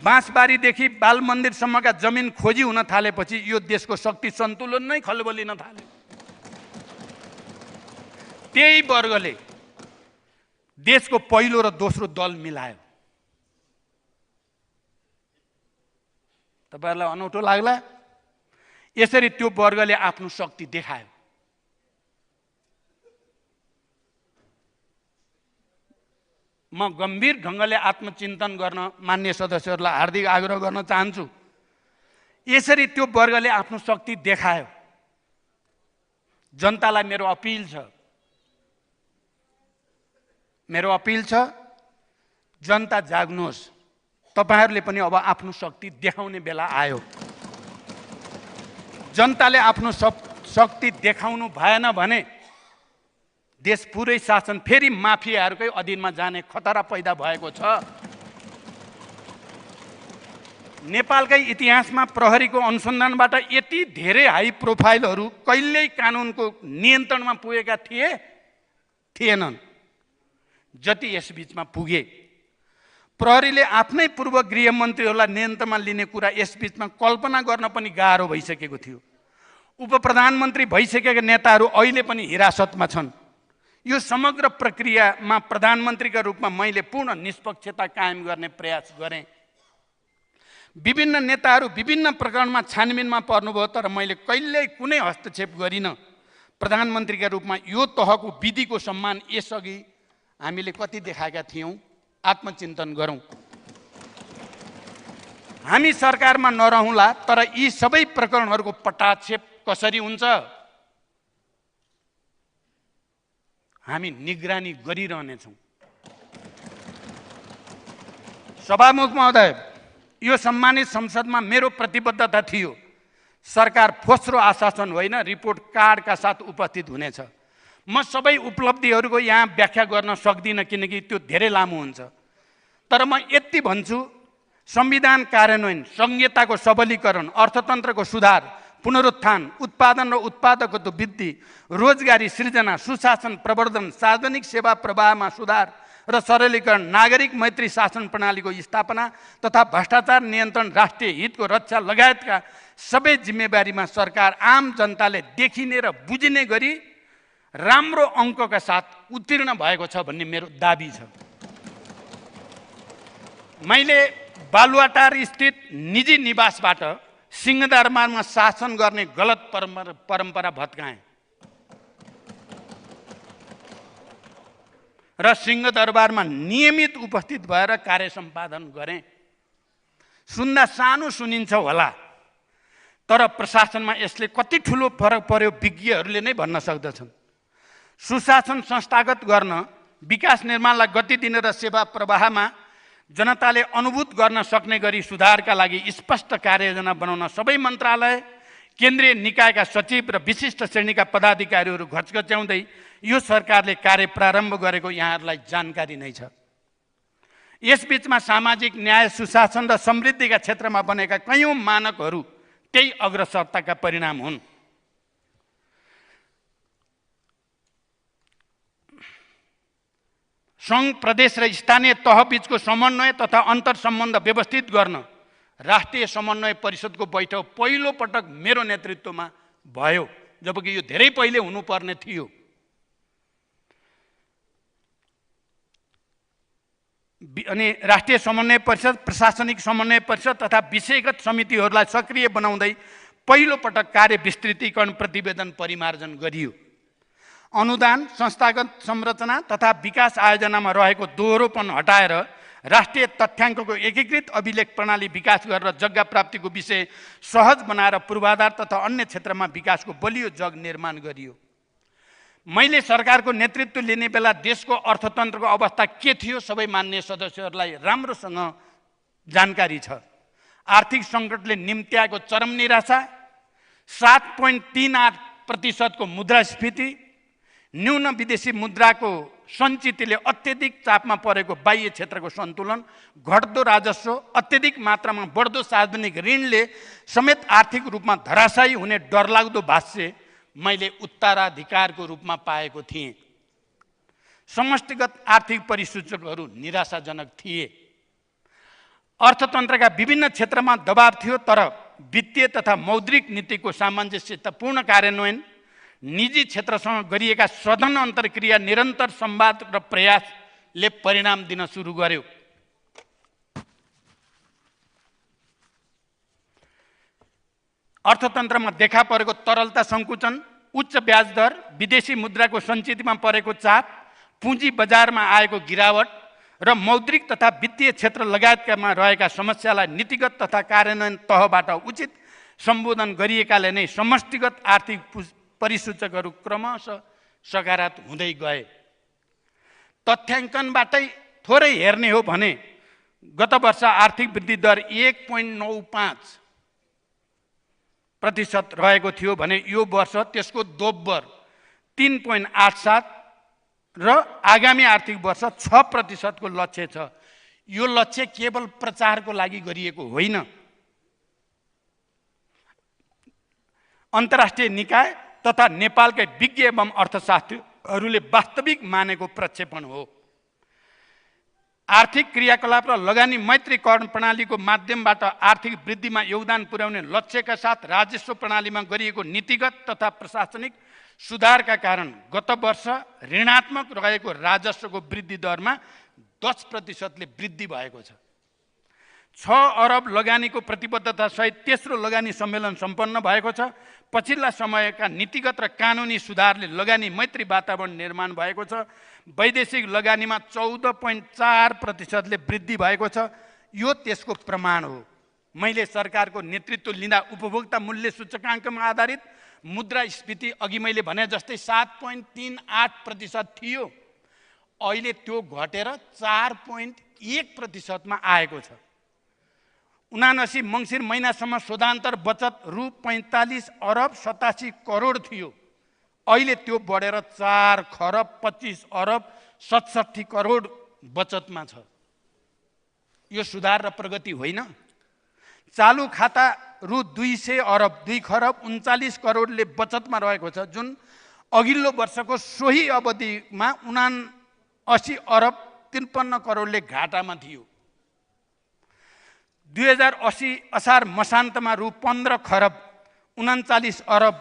बाँसबारीदेखि बाल मन्दिरसम्मका जमिन खोजी हुन थालेपछि यो देशको शक्ति सन्तुलन नै खलबलिन थाल्यो। त्यही वर्गले देशको पहिलो र दोस्रो दल मिलायो। तपाईहरुलाई अनौठो लाग्ला? यसरी त्यो वर्गले आफ्नो शक्ति देखायो। म गम्भीर ढङ्गले आत्मचिन्तन गर्न मान्य सदस्यहरूलाई हार्दिक आग्रह गर्न चाहन्छु। यसरी त्यो वर्गले आफ्नो शक्ति देखायो। जनतालाई मेरो अपिल छ, जनता जाग्नुहोस्। तपाईहरुले पनि अब आफ्नो शक्ति देखाउने बेला आयो। जनताले आफ्नो शक्ति देखाउनु भएन भने देश पुरै शासन फेरि माफियाहरूकै अधीनमा जाने खतरा पैदा भएको छ। नेपालकै इतिहासमा प्रहरीको अनुसन्धानबाट यति धेरै हाई प्रोफाइलहरू कहिल्यै कानुनको नियन्त्रणमा पुगेका थिएनन् जति यस बीचमा पुगे। प्रहरीले आफ्नै पूर्व गृहमन्त्रीहरूलाई नियन्त्रणमा लिने कुरा यस बीचमा कल्पना गर्न पनि गाह्रो भइसकेको थियो। उपप्रधानमन्त्री भइसकेका नेताहरू अहिले पनि हिरासतमा छन्। यो समग्र प्रक्रियामा प्रधानमन्त्रीका रूपमा मैले पूर्ण निष्पक्षता कायम गर्ने प्रयास गरेँ। विभिन्न नेताहरू विभिन्न प्रकरणमा छानबिनमा पर्नुभयो, तर मैले कहिल्यै कुनै हस्तक्षेप गरिनँ। प्रधानमन्त्रीका रूपमा यो तहको विधिको सम्मान यसअघि हामीले कति देखाएका थियौँ, आत्मचिन्तन गरौँ। हामी सरकारमा नरहौँला, तर यी सबै प्रकरणहरूको पटाक्षेप कसरी हुन्छ हामी निगरानी गरिरहनेछौँ। सभामुख महोदय, यो सम्मानित संसदमा मेरो प्रतिबद्धता थियो। सरकार फोस्रो आश्वासन होइन, रिपोर्ट कार्डका साथ उपस्थित हुनेछ। म सबै उपलब्धिहरूको यहाँ व्याख्या गर्न सक्दिनँ किनकि त्यो धेरै लामो हुन्छ। तर म यति भन्छु, संविधान कार्यान्वयन, संहिताको सबलीकरण, अर्थतन्त्रको सुधार, पुनरुत्थान, उत्पादन र उत्पादकत्व वृद्धि, रोजगारी सृजना, सुशासन प्रवर्धन, सार्वजनिक सेवा प्रवाहमा सुधार र सरलीकरण, नागरिक मैत्री शासन प्रणालीको स्थापना तथा भ्रष्टाचार नियन्त्रण, राष्ट्रिय हितको रक्षा लगायतका सबै जिम्मेवारीमा सरकार आम जनताले देखिने र बुझिने गरी राम्रो अङ्कका साथ उत्तीर्ण भएको छ भन्ने मेरो दाबी छ। मैले बालुवाटार स्थित निजी निवासबाट सिंहदरबारमा शासन गर्ने गलत परम्परा भत्काएँ र सिंहदरबारमा नियमित उपस्थित भएर कार्य सम्पादन गरेँ। सुन्दा सानो सुनिन्छ होला, तर प्रशासनमा यसले कति ठुलो फरक पर्यो विज्ञहरूले नै भन्न सक्दछन्। सुशासन संस्थागत गर्न, विकास निर्माणलाई गति दिन र सेवा प्रवाहमा जनताले अनुभूत गर्न सक्ने गरी सुधारका लागि स्पष्ट कार्ययोजना बनाउन सबै मन्त्रालय, केन्द्रीय निकायका सचिव र विशिष्ट श्रेणीका पदाधिकारीहरू घचघच्याउँदै यो सरकारले कार्य प्रारम्भ गरेको यहाँहरूलाई जानकारी नै छ। यसबीचमा सामाजिक न्याय, सुशासन र समृद्धिका क्षेत्रमा बनेका कयौं मानकहरू त्यही अग्रसरताका परिणाम हुन्। सङ्घ, प्रदेश र स्थानीय तहबीचको समन्वय तथा अन्तर सम्बन्ध व्यवस्थित गर्न राष्ट्रिय समन्वय परिषदको बैठक पहिलो पटक मेरो नेतृत्वमा भयो, जबकि यो धेरै पहिले हुनुपर्ने थियो। अनि राष्ट्रिय समन्वय परिषद, प्रशासनिक समन्वय परिषद तथा विषयगत समितिहरूलाई सक्रिय बनाउँदै पहिलो पटक कार्य विस्तृतीकरण प्रतिवेदन परिमार्जन गरियो। अनुदान, संस्थागत संरचना तथा विकास आयोजनामा रहेको दोहोरोपन हटाएर राष्ट्रिय तथ्याङ्कको एकीकृत अभिलेख प्रणाली विकास गरेर जग्गा प्राप्तिको विषय सहज बनाएर पूर्वाधार तथा अन्य क्षेत्रमा विकासको बलियो जग निर्माण गरियो। मैले सरकारको नेतृत्व लिने बेला देशको अर्थतन्त्रको अवस्था के थियो सबै मान्य सदस्यहरूलाई राम्रोसँग जानकारी छ। आर्थिक सङ्कटले निम्त्याएको चरम निराशा, 7.38% मुद्रास्फीति, न्यून विदेशी मुद्राको सञ्चितले अत्यधिक चापमा परेको बाह्य क्षेत्रको सन्तुलन, घट्दो राजस्व, अत्यधिक मात्रामा बढ्दो सार्वजनिक ऋणले समेत आर्थिक रूपमा धराशायी हुने डरलाग्दो भाष्य मैले उत्तराधिकारको रूपमा पाएको थिएँ। समष्टिगत आर्थिक परिसूचकहरू निराशाजनक थिए। अर्थतन्त्रका विभिन्न क्षेत्रमा दबाव थियो, तर वित्तीय तथा मौद्रिक नीतिको सामञ्जस्यतापूर्ण कार्यान्वयन, निजी क्षेत्रसँग गरिएका सघन अन्तर्क्रिया, निरन्तर संवाद र प्रयासले परिणाम दिन सुरु गर्यो। अर्थतन्त्रमा देखा परेको तरलता सङ्कुचन, उच्च ब्याज दर, विदेशी मुद्राको सञ्चितमा परेको चाप, पुँजी बजारमा आएको गिरावट र मौद्रिक तथा वित्तीय क्षेत्र लगायतकामा रहेका समस्यालाई नीतिगत तथा कार्यान्वयन तहबाट उचित सम्बोधन गरिएकाले नै समष्टिगत आर्थिक परिसूचकहरू क्रमशः सकारात्मक हुँदै गए। तथ्याङ्कनबाटै थोरै हेर्ने हो भने गत वर्ष आर्थिक वृद्धि दर 1.95% रहेको थियो भने यो वर्ष त्यसको दोब्बर 3.87 र आगामी आर्थिक वर्ष 6% को लक्ष्य छ। यो लक्ष्य केवल प्रचारको लागि गरिएको होइन। अन्तर्राष्ट्रिय निकाय तथा नेपालकै विज्ञ एवं अर्थशास्त्रीहरूले वास्तविक मानेको प्रक्षेपण हो। आर्थिक क्रियाकलाप र लगानी मैत्री कर प्रणालीको माध्यमबाट आर्थिक वृद्धिमा योगदान पुर्याउने लक्ष्यका साथ राजस्व प्रणालीमा गरिएको नीतिगत तथा प्रशासनिक सुधारका कारण गत वर्ष ऋणात्मक रहेको राजस्वको वृद्धि दरमा 10% वृद्धि भएको छ। 6 अरब लगानीको प्रतिबद्धता सहित तेस्रो लगानी सम्मेलन सम्पन्न भएको छ। पछिल्ला समयका नीतिगत र कानुनी सुधारले लगानी मैत्री वातावरण निर्माण भएको छ। वैदेशिक लगानीमा 14.4% वृद्धि भएको छ। यो त्यसको प्रमाण हो। मैले सरकारको नेतृत्व लिँदा उपभोक्ता मूल्य सूचकाङ्कमा आधारित मुद्रास्फीति अघि मैले भने जस्तै 7.38% थियो। अहिले त्यो घटेर 4.1% मा आएको छ। 79 मङ्सिर महिनासम्म शोधान्तर बचत रु 45 अरब 87 करोड थियो। अहिले त्यो बढेर 4 खरब 25 अरब 67 करोड बचतमा छ। यो सुधार र प्रगति होइन। चालु खाता रु 200 अरब 2 खरब 39 करोडले बचतमा रहेको छ, जुन अघिल्लो वर्षको सोही अवधिमा 79 अरब 53 करोडले घाटामा थियो। 2080 असार मसान्तमा रु 15 खरब 39 अरब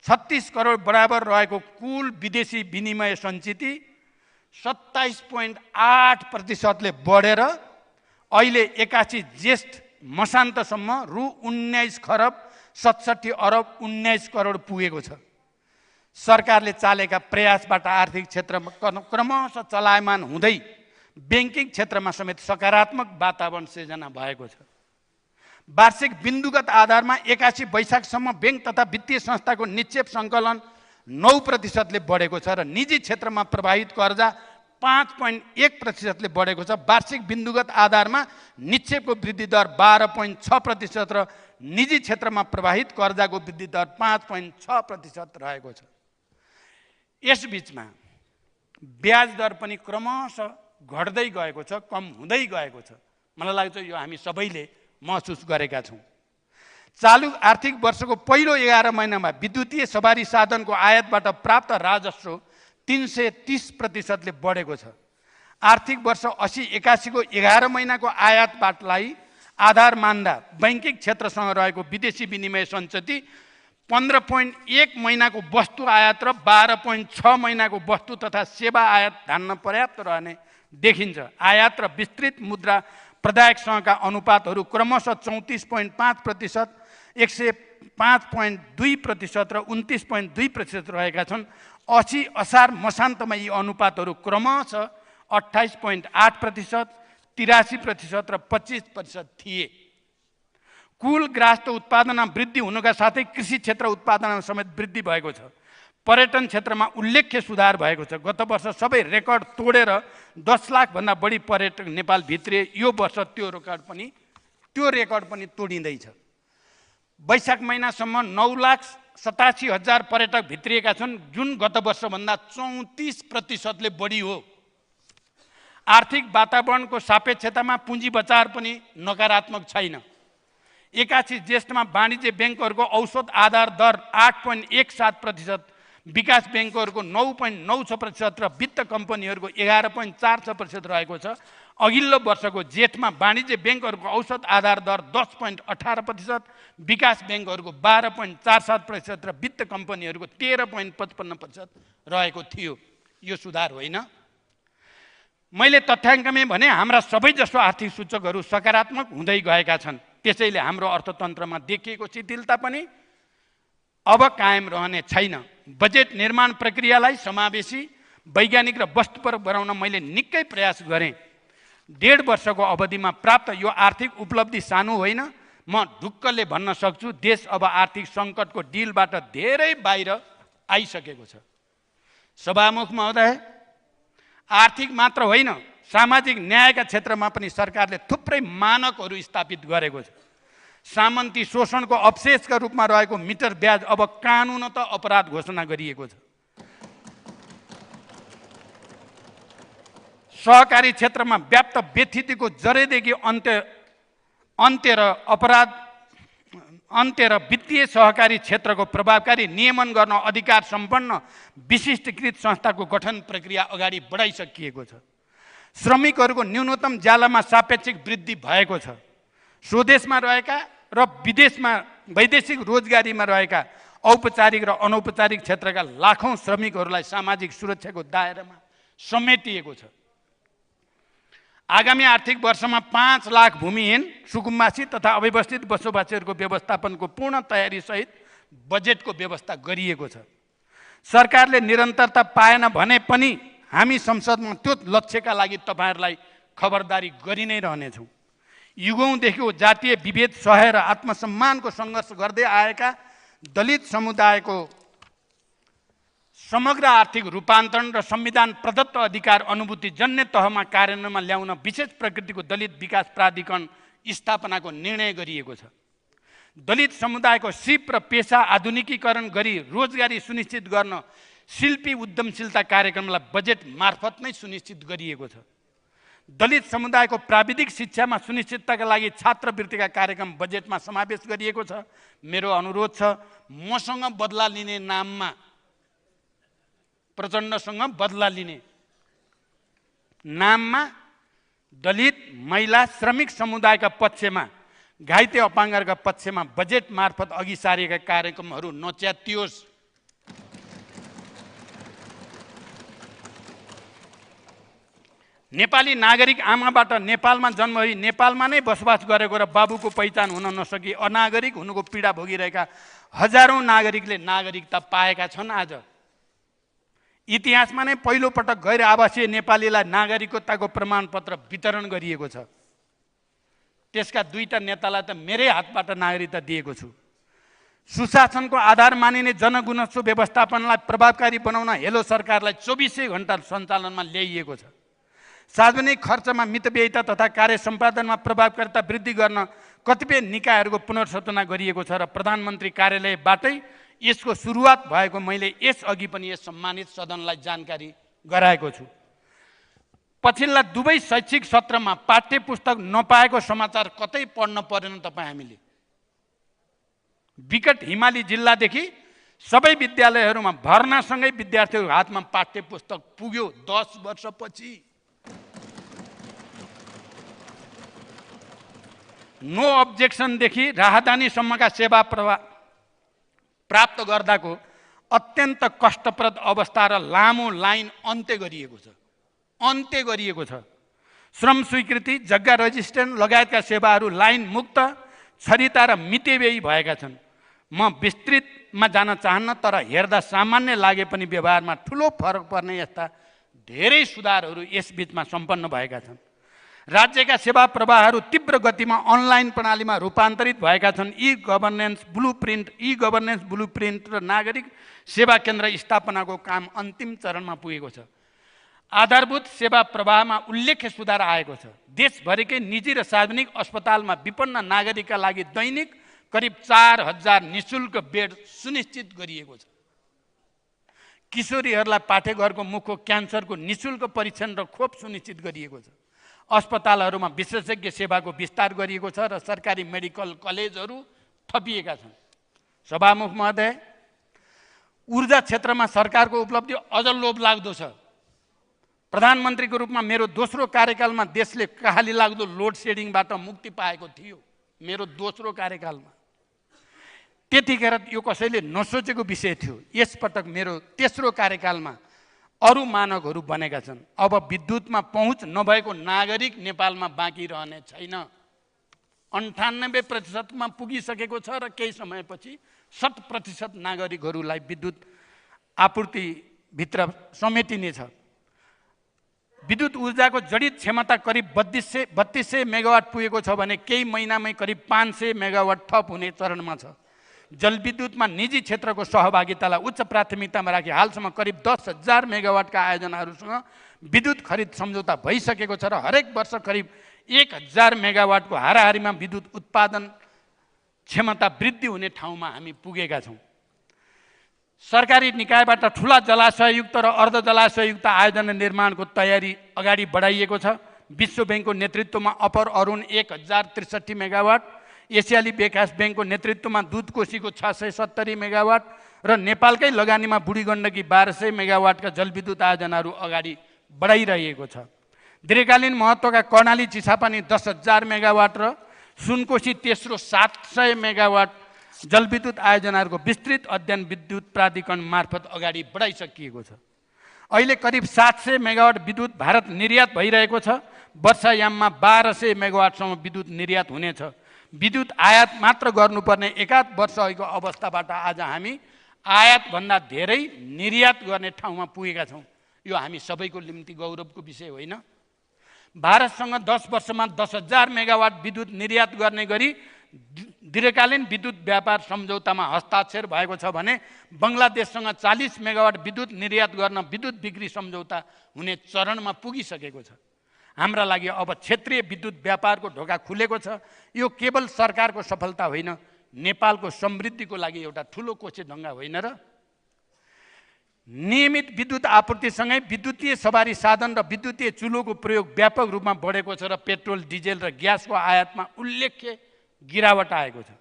36 करोड बराबर रहेको कुल विदेशी विनिमय सञ्चिति 27.8% ले बढेर अहिले 81 ज्येष्ठ मसान्तसम्म रु 19 खरब 67 अरब 19 करोड पुगेको छ। सरकारले चालेका प्रयासबाट आर्थिक क्षेत्रमा क्रमशः चलायमान हुँदै बैंकिङ क्षेत्रमा समेत सकारात्मक वातावरण सिर्जना भएको छ। वार्षिक बिन्दुगत आधारमा 81 वैशाखसम्म बैंक तथा वित्तीय संस्थाको निक्षेप सङ्कलन 9% ले बढेको छ र निजी क्षेत्रमा प्रवाहित कर्जा 5.1% ले बढेको छ। वार्षिक बिन्दुगत आधारमा निक्षेपको वृद्धि दर 12.6% र निजी क्षेत्रमा प्रवाहित कर्जाको वृद्धि दर 5.6% रहेको छ। यसबीचमा ब्याज दर पनि क्रमशः घट्दै गएको छ, कम हुँदै गएको छ। मलाई लाग्छ यो हामी सबैले महसुस गरेका छौँ। चालु आर्थिक वर्षको पहिलो 11 महिनामा विद्युतीय सवारी साधनको आयातबाट प्राप्त राजस्व 330% ले बढेको छ। आर्थिक वर्ष 80-81 को 11 महिनाको आयातबाटलाई आधार मान्दा बैंकिङ क्षेत्रसँग रहेको विदेशी विनिमय सञ्चिति 15.1 महिनाको वस्तु आयात र 12.6 महिनाको वस्तु तथा सेवा आयात धान्न पर्याप्त रहने देखिन्छ। आयात र विस्तृत मुद्रा प्रदायकसँगका अनुपातहरू क्रमशः 34.5%, 105.2% र 29.2% रहेका छन्। 80 असार मसान्तमा यी अनुपातहरू क्रमशः 28.8%, 83% र 25% थिए। कुल ग्राहस्थ उत्पादनमा वृद्धि हुनुका साथै कृषि क्षेत्र उत्पादनमा समेत वृद्धि भएको छ। पर्यटन क्षेत्रमा उल्लेख्य सुधार भएको छ। गत वर्ष सबै रेकर्ड तोडेर 10 लाख भन्दा बढी पर्यटक नेपाल भित्रिए। यो वर्ष त्यो रेकर्ड पनि तोडिँदैछ। वैशाख महिनासम्म 9,87,000 पर्यटक भित्रिएका छन्, जुन गत वर्षभन्दा 34% ले बढी हो। आर्थिक वातावरणको सापेक्षतामा पुँजी बजार पनि नकारात्मक छैन। 81 ज्येष्ठमा वाणिज्य ब्याङ्कहरूको औसत आधार दर 8.17%, विकास ब्याङ्कहरूको 9.96% र वित्त कम्पनीहरूको 11.46% रहेको छ। अघिल्लो वर्षको जेठमा वाणिज्य ब्याङ्कहरूको औसत आधार दर 10.18%, विकास ब्याङ्कहरूको 12.47% र वित्त कम्पनीहरूको 13.55% रहेको थियो। यो सुधार होइन। मैले तथ्याङ्कमै भने हाम्रा सबैजसो आर्थिक सूचकहरू सकारात्मक हुँदै गएका छन्। त्यसैले हाम्रो अर्थतन्त्रमा देखिएको शिथिलता पनि अब कायम रहने छैन। बजेट निर्माण प्रक्रियालाई समावेशी, वैज्ञानिक र वस्तुपर बनाउन मैले निकै प्रयास गरेँ। 1.5 वर्षको अवधिमा प्राप्त यो आर्थिक उपलब्धि सानो होइन। म ढुक्कले भन्न सक्छु देश अब आर्थिक सङ्कटको डिलबाट धेरै बाहिर आइसकेको छ। सभामुख महोदय, आर्थिक मात्र होइन, सामाजिक न्यायका क्षेत्रमा पनि सरकारले थुप्रै मानकहरू स्थापित गरेको छ। सामन्ती शोषणको अवशेषका रूपमा रहेको मिटर ब्याज अब कानुनत अपराध घोषणा गरिएको छ। सहकारी क्षेत्रमा व्याप्त व्यथितिको जरेदेखि अन्त्य र वित्तीय सहकारी क्षेत्रको प्रभावकारी नियमन गर्न अधिकार सम्पन्न विशिष्टकृत संस्थाको गठन प्रक्रिया अगाडि बढाइसकिएको छ। श्रमिकहरूको न्यूनतम ज्यालामा सापेक्षिक वृद्धि भएको छ। स्वदेशमा रहेका र वैदेशिक रोजगारीमा रहेका औपचारिक र अनौपचारिक क्षेत्रका लाखौं श्रमिकहरूलाई सामाजिक सुरक्षाको दायरामा समेटिएको छ। आगामी आर्थिक वर्षमा 5 लाख भूमिहीन, सुकुम्बासी तथा अव्यवस्थित बसोबासीहरूको व्यवस्थापनको पूर्ण तयारी सहित बजेटको व्यवस्था गरिएको छ। सरकारले निरन्तरता पाएन भने पनि हामी संसदमा त्यो लक्ष्यका लागि तपाईहरुलाई खबरदारी गरि नै रहनेछौँ। युगौंदेखि जातीय विभेद सहे र आत्मसम्मानको सङ्घर्ष गर्दै आएका दलित समुदायको समग्र आर्थिक रूपान्तरण र संविधान प्रदत्त अधिकार अनुभूति जन्य तहमा कार्यान्वयनमा ल्याउन विशेष प्रकृतिको दलित विकास प्राधिकरण स्थापनाको निर्णय गरिएको छ। दलित समुदायको सिप र पेशा आधुनिकीकरण गरी रोजगारी सुनिश्चित गर्न शिल्पी उद्यमशीलता कार्यक्रमलाई बजेट मार्फत नै सुनिश्चित गरिएको छ। दलित समुदायको प्राविधिक शिक्षामा सुनिश्चितताका लागि छात्रवृत्तिका कार्यक्रम बजेटमा समावेश गरिएको छ। मेरो अनुरोध छ, मसँग बदला लिने नाममा, प्रचण्डसँग बदला लिने नाममा दलित, महिला, श्रमिक समुदायका पक्षमा, घाइते अपाङ्गका पक्षमा बजेट मार्फत अघि सारेका कार्यक्रमहरू नच्यातियोस्। नेपाली नागरिक आमाबाट नेपालमा जन्म भई नेपालमा नै बसोबास गरेको र बाबुको पहिचान हुन नसकी अनागरिक हुनुको पीडा भोगिरहेका हजारौं नागरिकले नागरिकता पाएका छन्। आज इतिहासमा नै पहिलो पटक गैर आवासीय नेपालीलाई नागरिकताको प्रमाणपत्र वितरण गरिएको छ। त्यसका दुईटा नेतालाई त मेरै हातबाट नागरिकता दिएको छु। सुशासनको आधार मानिने जनगुनस्सो व्यवस्थापनलाई प्रभावकारी बनाउन हेलो सरकारलाई 24 घण्टा सञ्चालनमा ल्याइएको छ। सार्वजनिक खर्चमा मितव्ययिता तथा कार्य सम्पादनमा प्रभावकारिता वृद्धि गर्न कतिपय निकायहरूको पुनर्संरचना गरिएको छ र प्रधानमन्त्री कार्यालयबाटै यसको सुरुवात भएको मैले यसअघि पनि यस सम्मानित सदनलाई जानकारी गराएको छु। पछिल्ला दुवै शैक्षिक सत्रमा पाठ्य पुस्तक नपाएको समाचार कतै पढ्न परेन तपाईँ हामीले। विकट हिमाली जिल्लादेखि सबै विद्यालयहरूमा भर्नासँगै विद्यार्थीहरूको हातमा पाठ्य पुस्तक पुग्यो 10 वर्षपछि। नो अब्जेक्सनदेखि राहदानीसम्मका सेवा प्राप्त गर्दाको अत्यन्त कष्टप्रद अवस्था र लामो लाइन अन्त्य गरिएको छ। श्रम स्वीकृति, जग्गा रजिस्ट्रेसन लगायतका सेवाहरू लाइन मुक्त, छरिता र मितव्ययी भएका छन्। म विस्तृतमा जान चाहन्न, तर हेर्दा सामान्य लागे पनि व्यवहारमा ठुलो फरक पर्ने यस्ता धेरै सुधारहरू यसबीचमा सम्पन्न भएका छन्। राज्यका सेवा प्रवाहहरू तीव्र गतिमा अनलाइन प्रणालीमा रूपान्तरित भएका छन्। ई गभर्नेन्स ब्लुप्रिन्ट र नागरिक सेवा केन्द्र स्थापनाको काम अन्तिम चरणमा पुगेको छ। आधारभूत सेवा प्रवाहमा उल्लेख्य सुधार आएको छ। देशभरिकै निजी र सार्वजनिक अस्पतालमा विपन्न नागरिकका लागि दैनिक करिब 4000 निःशुल्क बेड सुनिश्चित गरिएको छ। किशोरीहरूलाई पाठेघरको मुखको क्यान्सरको निःशुल्क परीक्षण र खोप सुनिश्चित गरिएको छ। अस्पतालहरूमा विशेषज्ञ सेवाको विस्तार गरिएको छ र सरकारी मेडिकल कलेजहरू थपिएका छन्। सभामुख महोदय, ऊर्जा क्षेत्रमा सरकारको उपलब्धि अझ लोभलाग्दो छ। प्रधानमन्त्रीको रूपमा मेरो दोस्रो कार्यकालमा देशले कहाली लाग्दो लोड सेडिङबाट मुक्ति पाएको थियो। मेरो दोस्रो कार्यकालमा त्यतिखेर यो कसैले नसोचेको विषय थियो। यसपटक मेरो तेस्रो कार्यकालमा अरू मानकहरू बनेका छन्। अब विद्युतमा पहुँच नभएको नागरिक नेपालमा बाँकी रहने छैन। 98% पुगिसकेको छ र केही समयपछि 100% नागरिकहरूलाई विद्युत आपूर्तिभित्र समेटिनेछ। विद्युत ऊर्जाको जडित क्षमता करिब 3200 मेगावाट पुगेको छ भने केही महिनामै करिब 500 मेगावाट थप हुने चरणमा छ। जलविद्युतमा निजी क्षेत्रको सहभागितालाई उच्च प्राथमिकतामा राखी हालसम्म करिब 10,000 मेगावाटका आयोजनाहरूसँग विद्युत खरिद सम्झौता भइसकेको छ र हरेक वर्ष करिब 1,000 मेगावाटको हाराहारीमा विद्युत उत्पादन क्षमता वृद्धि हुने ठाउँमा हामी पुगेका छौँ। सरकारी निकायबाट ठुला जलाशययुक्त र अर्ध जलाशययुक्त आयोजना निर्माणको तयारी अगाडि बढाइएको छ। विश्व ब्याङ्कको नेतृत्वमा अपर अरुण 1,063 मेगावाट, एसियाली विकास ब्याङ्कको नेतृत्वमा दुधकोशीको 670 मेगावाट र नेपालकै लगानीमा बुढी गण्डकी 1200 मेगावाटका जलविद्युत आयोजनाहरू अगाडि बढाइरहेको छ। दीर्घकालीन महत्त्वका कर्णाली चिसापानी 10,000 मेगावाट र सुनकोशी तेस्रो 700 मेगावाट जलविद्युत आयोजनाहरूको विस्तृत अध्ययन विद्युत प्राधिकरण मार्फत अगाडि बढाइसकिएको छ। अहिले करिब 700 मेगावाट विद्युत भारत निर्यात भइरहेको छ। वर्षायाममा 1200 मेगावाटसम्म विद्युत निर्यात हुनेछ। विद्युत आयात मात्र गर्नुपर्ने एकाध वर्ष अघिको अवस्थाबाट आज हामी आयातभन्दा धेरै निर्यात गर्ने ठाउँमा पुगेका छौँ। यो हामी सबैको निम्ति गौरवको विषय होइन। भारतसँग 10 वर्षमा 10,000 मेगावाट विद्युत निर्यात गर्ने गरी दीर्घकालीन विद्युत व्यापार सम्झौतामा हस्ताक्षर भएको छ भने बङ्गलादेशसँग 40 मेगावाट विद्युत निर्यात गर्न विद्युत बिक्री सम्झौता हुने चरणमा पुगिसकेको छ। हाम्रा लागि अब क्षेत्रीय विद्युत व्यापारको ढोका खुलेको छ। यो केवल सरकारको सफलता होइन, नेपालको समृद्धिको लागि एउटा ठुलो कोसेढङ्गा होइन र? नियमित विद्युत आपूर्तिसँगै विद्युतीय सवारी साधन र विद्युतीय चुलोको प्रयोग व्यापक रूपमा बढेको छ र पेट्रोल, डिजेल र ग्यासको आयातमा उल्लेख्य गिरावट आएको छ।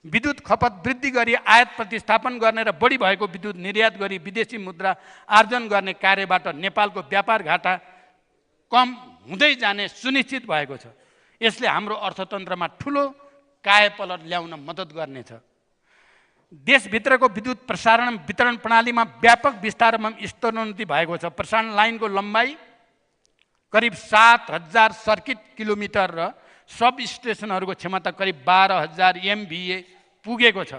विद्युत खपत वृद्धि गरी आयात प्रतिस्थापन गर्ने र बढी भएको विद्युत निर्यात गरी विदेशी मुद्रा आर्जन गर्ने कार्यबाट नेपालको व्यापार घाटा कम हुँदै जाने सुनिश्चित भएको छ। यसले हाम्रो अर्थतन्त्रमा ठुलो कायापलट ल्याउन मद्दत गर्नेछ। देशभित्रको विद्युत प्रसारण वितरण प्रणालीमा व्यापक विस्तारमा स्तरोन्नति भएको छ। प्रसारण लाइनको लम्बाइ करिब 7,000 सर्किट किलोमिटर र सब स्टेसनहरूको क्षमता करिब 12,000 MVA पुगेको छ।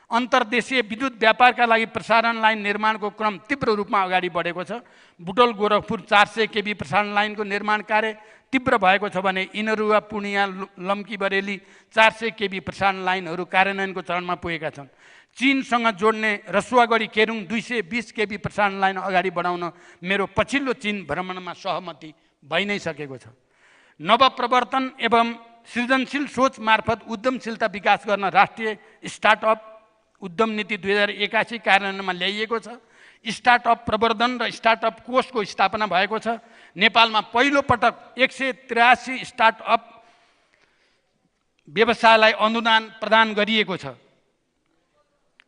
अन्तर्देशीय विद्युत व्यापारका लागि प्रसारण लाइन निर्माणको क्रम तीव्र रूपमा अगाडि बढेको छ। बुटोल गोरखपुर 400 kV प्रसारण लाइनको निर्माण कार्य तीव्र भएको छ भने इनरुवा पूर्णिया लम्की बरेली 400 kV प्रसारण लाइनहरू कार्यान्वयनको चरणमा पुगेका छन्। चीनसँग जोड्ने रसुवागढी केरुङ 220 kV प्रसारण लाइन अगाडि बढाउन मेरो पछिल्लो चीन भ्रमणमा सहमति भइ नै सकेको छ। नवप्रवर्तन एवं सृजनशील सोच मार्फत उद्यमशीलता विकास गर्न राष्ट्रिय स्टार्टअप उद्यम नीति 2081 कार्यान्वयनमा ल्याइएको छ। स्टार्टअप प्रवर्धन र स्टार्टअप कोषको स्थापना भएको छ। नेपालमा पहिलो पटक 183 स्टार्टअप व्यवसायलाई अनुदान प्रदान गरिएको छ।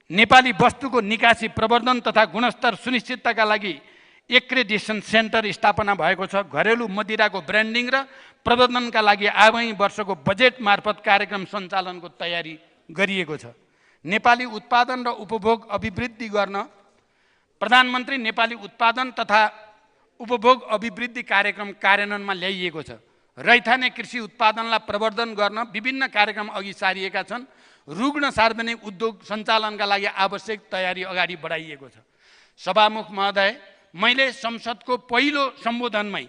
नेपाली वस्तुको निकासी प्रवर्धन तथा गुणस्तर सुनिश्चितताका लागि एक्रेडिसन सेन्टर स्थापना भएको छ। घरेलु मदिराको ब्रान्डिङ र प्रवर्धनका लागि आगामी वर्षको बजेट मार्फत कार्यक्रम सञ्चालनको तयारी गरिएको छ। नेपाली उत्पादन र उपभोग अभिवृद्धि गर्न प्रधानमन्त्री नेपाली उत्पादन तथा उपभोग अभिवृद्धि कार्यक्रम कार्यान्वयनमा ल्याइएको छ। रैथाने कृषि उत्पादनलाई प्रवर्धन गर्न विभिन्न कार्यक्रम अघि सारिएका छन्। रुग्ण सार्वजनिक उद्योग सञ्चालनका लागि आवश्यक तयारी अगाडि बढाइएको छ। सभामुख महोदय, मैले संसदको पहिलो सम्बोधनमै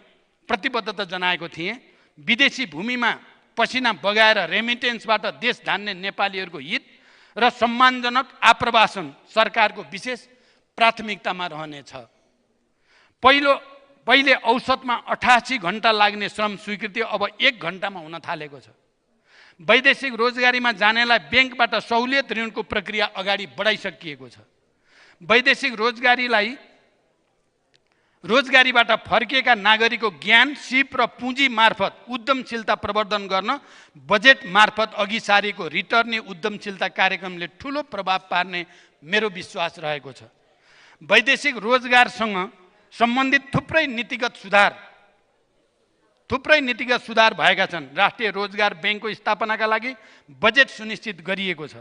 प्रतिबद्धता जनाएको थिएँ। विदेशी भूमिमा पसिना बगाएर रेमिटेन्सबाट देश धान्ने नेपालीहरूको हित र सम्मानजनक आप्रवासन सरकारको विशेष प्राथमिकतामा रहनेछ। पहिले औसतमा 88 घण्टा लाग्ने श्रम स्वीकृति अब 1 घण्टामा हुन थालेको छ। वैदेशिक रोजगारीमा जानेलाई ब्याङ्कबाट सहुलियत ऋणको प्रक्रिया अगाडि बढाइसकिएको छ। वैदेशिक रोजगारीबाट फर्किएका नागरिकको ज्ञान, सिप र पुँजी मार्फत उद्यमशीलता प्रवर्धन गर्न बजेट मार्फत अघि सारेको रिटर्नी उद्यमशीलता कार्यक्रमले ठुलो प्रभाव पार्ने मेरो विश्वास रहेको छ। वैदेशिक रोजगारसँग सम्बन्धित थुप्रै नीतिगत सुधार भएका छन्। राष्ट्रिय रोजगार ब्याङ्कको स्थापनाका लागि बजेट सुनिश्चित गरिएको छ।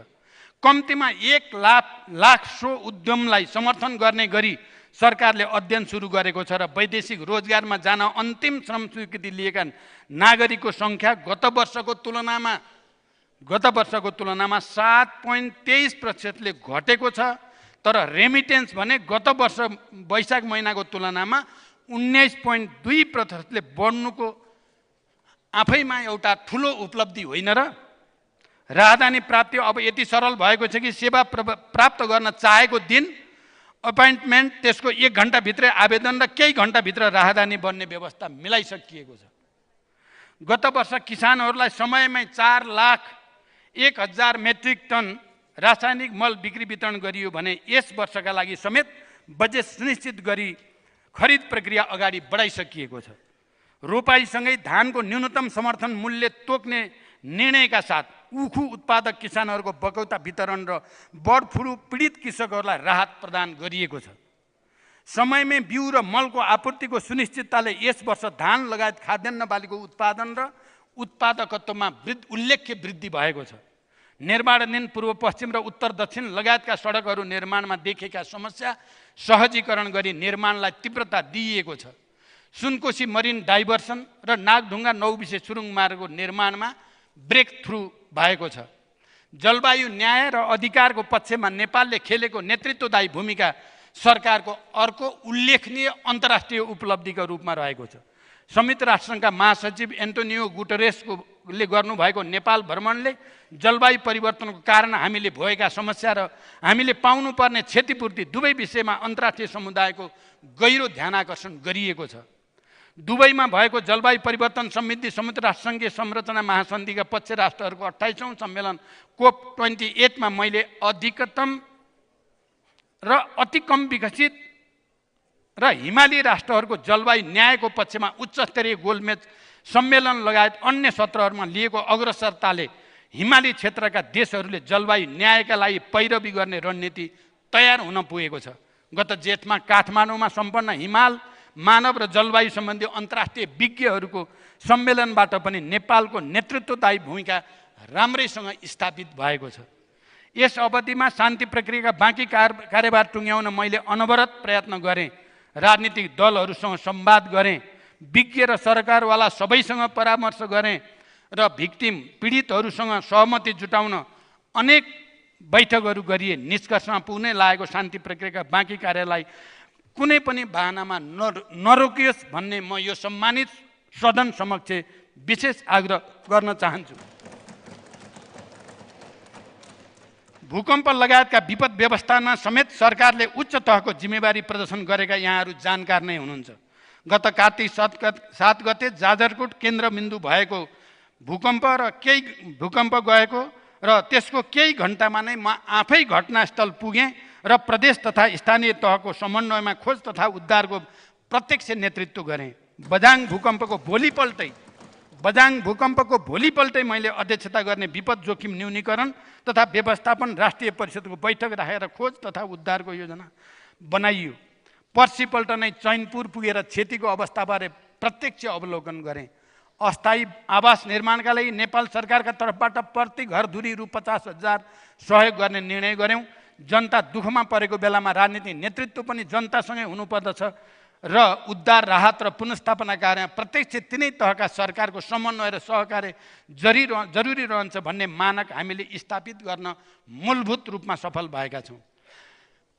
कम्तीमा 1 लाख स्व उद्यमलाई समर्थन गर्ने गरी सरकारले अध्ययन सुरु गरेको छ र वैदेशिक रोजगारमा जान अन्तिम श्रम स्वीकृति लिएका नागरिकको सङ्ख्या गत वर्षको तुलनामा 7.23% घटेको छ। तर रेमिटेन्स भने गत वर्ष वैशाख महिनाको तुलनामा 19.2%ले बढ्नुको आफैमा एउटा ठुलो उपलब्धि होइन र? राहदानी प्राप्ति अब यति सरल भएको छ कि सेवा प्राप्त गर्न चाहेको दिन अपोइन्टमेन्ट, त्यसको 1 घण्टाभित्रै आवेदन र केही घण्टाभित्र राहदानी बन्ने व्यवस्था मिलाइसकिएको छ। गत वर्ष किसानहरूलाई समयमै 4,01,000 मेट्रिक टन रासायनिक मल बिक्री वितरण गरियो भने यस वर्षका लागि समेत बजेट सुनिश्चित गरी खरिद प्रक्रिया अगाडि बढाइसकिएको छ। रोपाईसँगै धानको न्यूनतम समर्थन मूल्य तोक्ने निर्णयका साथ उखु उत्पादक किसानहरूको बकौता वितरण र बर्ड फ्लू पीडित कृषकहरूलाई राहत प्रदान गरिएको छ। समयमै बिउ र मलको आपूर्तिको सुनिश्चितताले यस वर्ष धान लगायत खाद्यान्न बालीको उत्पादन र उत्पादकत्वमा उल्लेख्य वृद्धि भएको छ। निर्माणाधीन पूर्व पश्चिम र उत्तर दक्षिण लगायतका सडकहरू निर्माणमा देखेका समस्या सहजीकरण गरी निर्माणलाई तीव्रता दिइएको छ। सुनकोशी मरिन डाइभर्सन र नागढुङ्गा नौबिसे सुरुङ मार्गको निर्माणमा ब्रेक थ्रु भएको छ। जलवायु न्याय र अधिकारको पक्षमा नेपालले खेलेको नेतृत्वदायी भूमिका सरकारको अर्को उल्लेखनीय अन्तर्राष्ट्रिय उपलब्धिको रूपमा रहेको छ। संयुक्त राष्ट्रसङ्घका महासचिव एन्टोनियो गुटेरेसले गर्नुभएको नेपाल भ्रमणले जलवायु परिवर्तनको कारण हामीले भएका समस्या र हामीले पाउनुपर्ने क्षतिपूर्ति दुवै विषयमा अन्तर्राष्ट्रिय समुदायको गहिरो ध्यानाकर्षण गरिएको छ। दुबईमा भएको जलवायु परिवर्तन सम्बन्धी संयुक्त राष्ट्रसङ्घीय संरचना महासन्धिका पक्ष राष्ट्रहरूको 28औं सम्मेलन COP28 मा मैले अधिकतम र अति कम विकसित र हिमाली राष्ट्रहरूको जलवायु न्यायको पक्षमा उच्चस्तरीय गोलमेज सम्मेलन लगायत अन्य सत्रहरूमा लिएको अग्रसरताले हिमाली क्षेत्रका देशहरूले जलवायु न्यायका लागि पैरवी गर्ने रणनीति तयार हुन पुगेको छ। गत जेठमा काठमाडौँमा सम्पन्न हिमाल मानव र जलवायु सम्बन्धी अन्तर्राष्ट्रिय विज्ञहरूको सम्मेलनबाट पनि नेपालको नेतृत्वदायी भूमिका राम्रैसँग स्थापित भएको छ। यस अवधिमा शान्ति प्रक्रियाका बाँकी कार्यभार टुङ्ग्याउन मैले अनवरत प्रयत्न गरेँ। राजनीतिक दलहरूसँग संवाद गरेँ, विज्ञ र सरकारवाला सबैसँग परामर्श गरेँ र भिक्टिम पीडितहरूसँग सहमति जुटाउन अनेक बैठकहरू गरिए। निष्कर्षमा पुग्नै लागेको शान्ति प्रक्रियाका बाँकी कार्यलाई कुनै पनि बहानामा नरोकियोस् भन्ने म यो सम्मानित सदन समक्ष विशेष आग्रह गर्न चाहन्छु। भूकम्प लगायतका विपद व्यवस्थापनमा समेत सरकारले उच्च तहको जिम्मेवारी प्रदर्शन गरेका यहाँहरू जानकार नै हुनुहुन्छ। गत कार्तिक 7 गते जाजरकोट केन्द्रबिन्दु भएको भूकम्प गएको र त्यसको केही घण्टामा नै म आफै घटनास्थल पुगेँ र प्रदेश तथा स्थानीय तहको समन्वयमा खोज तथा उद्धारको प्रत्यक्ष नेतृत्व गरेँ। बझाङ भूकम्पको भोलिपल्टै मैले अध्यक्षता गर्ने विपद जोखिम न्यूनीकरण तथा व्यवस्थापन राष्ट्रिय परिषदको बैठक राखेर खोज तथा उद्धारको योजना बनाइयो। पर्सिपल्ट नै चैनपुर पुगेर क्षतिको अवस्थाबारे प्रत्यक्ष अवलोकन गरेँ। अस्थायी आवास निर्माणका लागि नेपाल सरकारका तर्फबाट प्रति घर धुरी रु 50,000 सहयोग गर्ने निर्णय गऱ्यौँ। जनता दुःखमा परेको बेलामा राजनीतिक नेतृत्व पनि जनतासँगै हुनुपर्दछ र उद्धार राहत र पुनर्स्थापना कार्य प्रत्यक्ष तिनै तहका सरकारको समन्वय र सहकार्य जरुरी रहन्छ भन्ने मानक हामीले स्थापित गर्न मूलभूत रूपमा सफल भएका छौँ।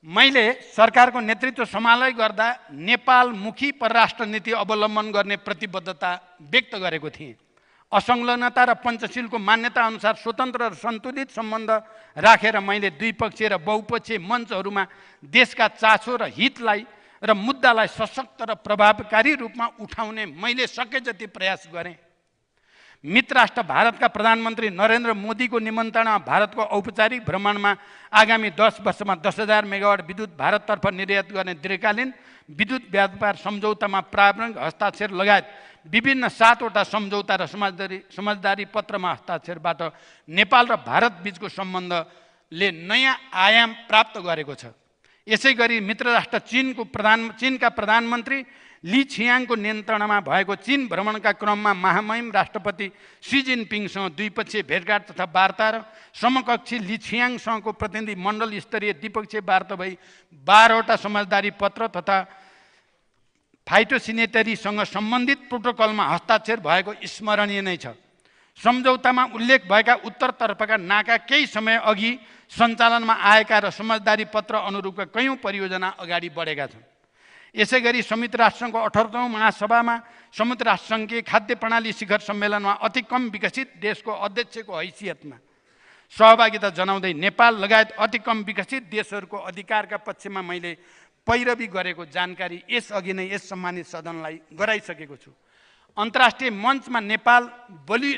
मैले सरकारको नेतृत्व सम्हाल्दै गर्दा नेपालमुखी परराष्ट्र नीति अवलम्बन गर्ने प्रतिबद्धता व्यक्त गरेको थिएँ। असंलग्नता र पञ्चशीलको मान्यता अनुसार स्वतन्त्र र सन्तुलित सम्बन्ध राखेर मैले द्विपक्षीय र बहुपक्षीय मञ्चहरूमा देशका चासो र हितलाई र मुद्दालाई सशक्त र प्रभावकारी रूपमा उठाउने मैले सके जति प्रयास गरेँ। मित्र राष्ट्र भारतका प्रधानमन्त्री नरेन्द्र मोदीको निमन्त्रणा भारतको औपचारिक भ्रमणमा आगामी 10 वर्षमा 10,000 मेगावाट विद्युत भारततर्फ निर्यात गर्ने दीर्घकालीन विद्युत व्यापार सम्झौतामा प्रारम्भिक हस्ताक्षर लगायत विभिन्न 7वटा सम्झौता र समझदारी पत्रमा हस्ताक्षरबाट नेपाल र भारत बीचको सम्बन्धले नयाँ आयाम प्राप्त गरेको छ। यसै गरी मित्र राष्ट्र चीनका प्रधानमन्त्री ली छियाङको नियन्त्रणामा भएको चीन भ्रमणका क्रममा महामहिम राष्ट्रपति सी जिनपिङसँग द्विपक्षीय भेटघाट तथा वार्ता र समकक्षी ली छियाङसँगको प्रतिनिधि मण्डल स्तरीय द्विपक्षीय वार्ता भई 12वटा समझदारी पत्र तथा फाइटोसिनेटरीसँग सम्बन्धित प्रोटोकलमा हस्ताक्षर भएको स्मरणीय नै छ। सम्झौतामा उल्लेख भएका उत्तरतर्फका नाका केही समय अघि सञ्चालनमा आएका र समझदारी पत्र अनुरूपका कयौं परियोजना अगाडि बढेका छन्। यसै गरी संयुक्त राष्ट्रसङ्घको 18औं महासभामा संयुक्त राष्ट्रसङ्घीय खाद्य प्रणाली शिखर सम्मेलनमा अति कम विकसित देशको अध्यक्षको हैसियतमा सहभागिता जनाउँदै नेपाल लगायत अति कम विकसित देशहरूको अधिकारका पक्षमा मैले पैरवी गरेको जानकारी यसअघि नै यस सम्मानित सदनलाई गराइसकेको छु। अन्तर्राष्ट्रिय मञ्चमा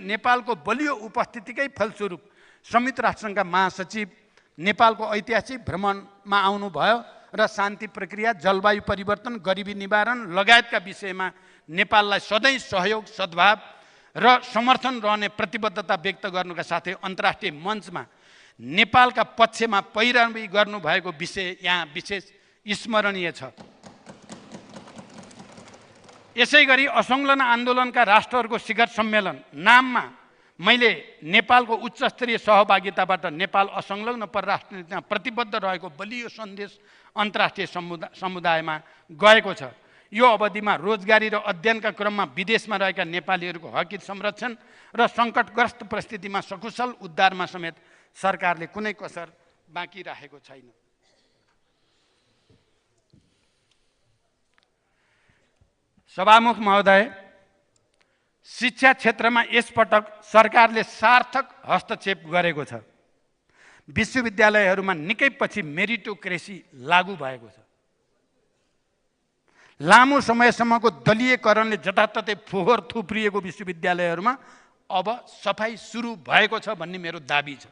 नेपालको बलियो उपस्थितिकै फलस्वरूप संयुक्त राष्ट्रसङ्घका महासचिव नेपालको ऐतिहासिक भ्रमणमा आउनुभयो र शान्ति प्रक्रिया, जलवायु परिवर्तन, गरिबी निवारण लगायतका विषयमा नेपाललाई सधैँ सहयोग, सद्भाव र समर्थन रहने प्रतिबद्धता व्यक्त गर्नुका साथै अन्तर्राष्ट्रिय मञ्चमा नेपालका पक्षमा पैरवी गर्नुभएको विषय यहाँ विशेष स्मरणीय छ। यसै गरी असंलग्न आन्दोलनका राष्ट्रहरूको शिखर सम्मेलन नाममा मैले नेपालको उच्चस्तरीय सहभागिताबाट नेपाल असंलग्न परराष्ट्र नीतिमा प्रतिबद्ध रहेको बलियो सन्देश अन्तर्राष्ट्रिय समुदायमा गएको छ। यो अवधिमा रोजगारी र अध्ययनका क्रममा विदेशमा रहेका नेपालीहरूको हकित संरक्षण र सङ्कटग्रस्त परिस्थितिमा सकुशल उद्धारमा समेत सरकारले कुनै कसर बाँकी राखेको छैन। सभामुख महोदय, शिक्षा क्षेत्रमा यसपटक सरकारले सार्थक हस्तक्षेप गरेको छ। विश्वविद्यालयहरूमा निकै पछि मेरिटोक्रेसी लागू भएको छ। लामो समयसम्मको दलीयकरणले जताततै फोहोर थुप्रिएको विश्वविद्यालयहरूमा अब सफाई सुरु भएको छ भन्ने मेरो दाबी छ।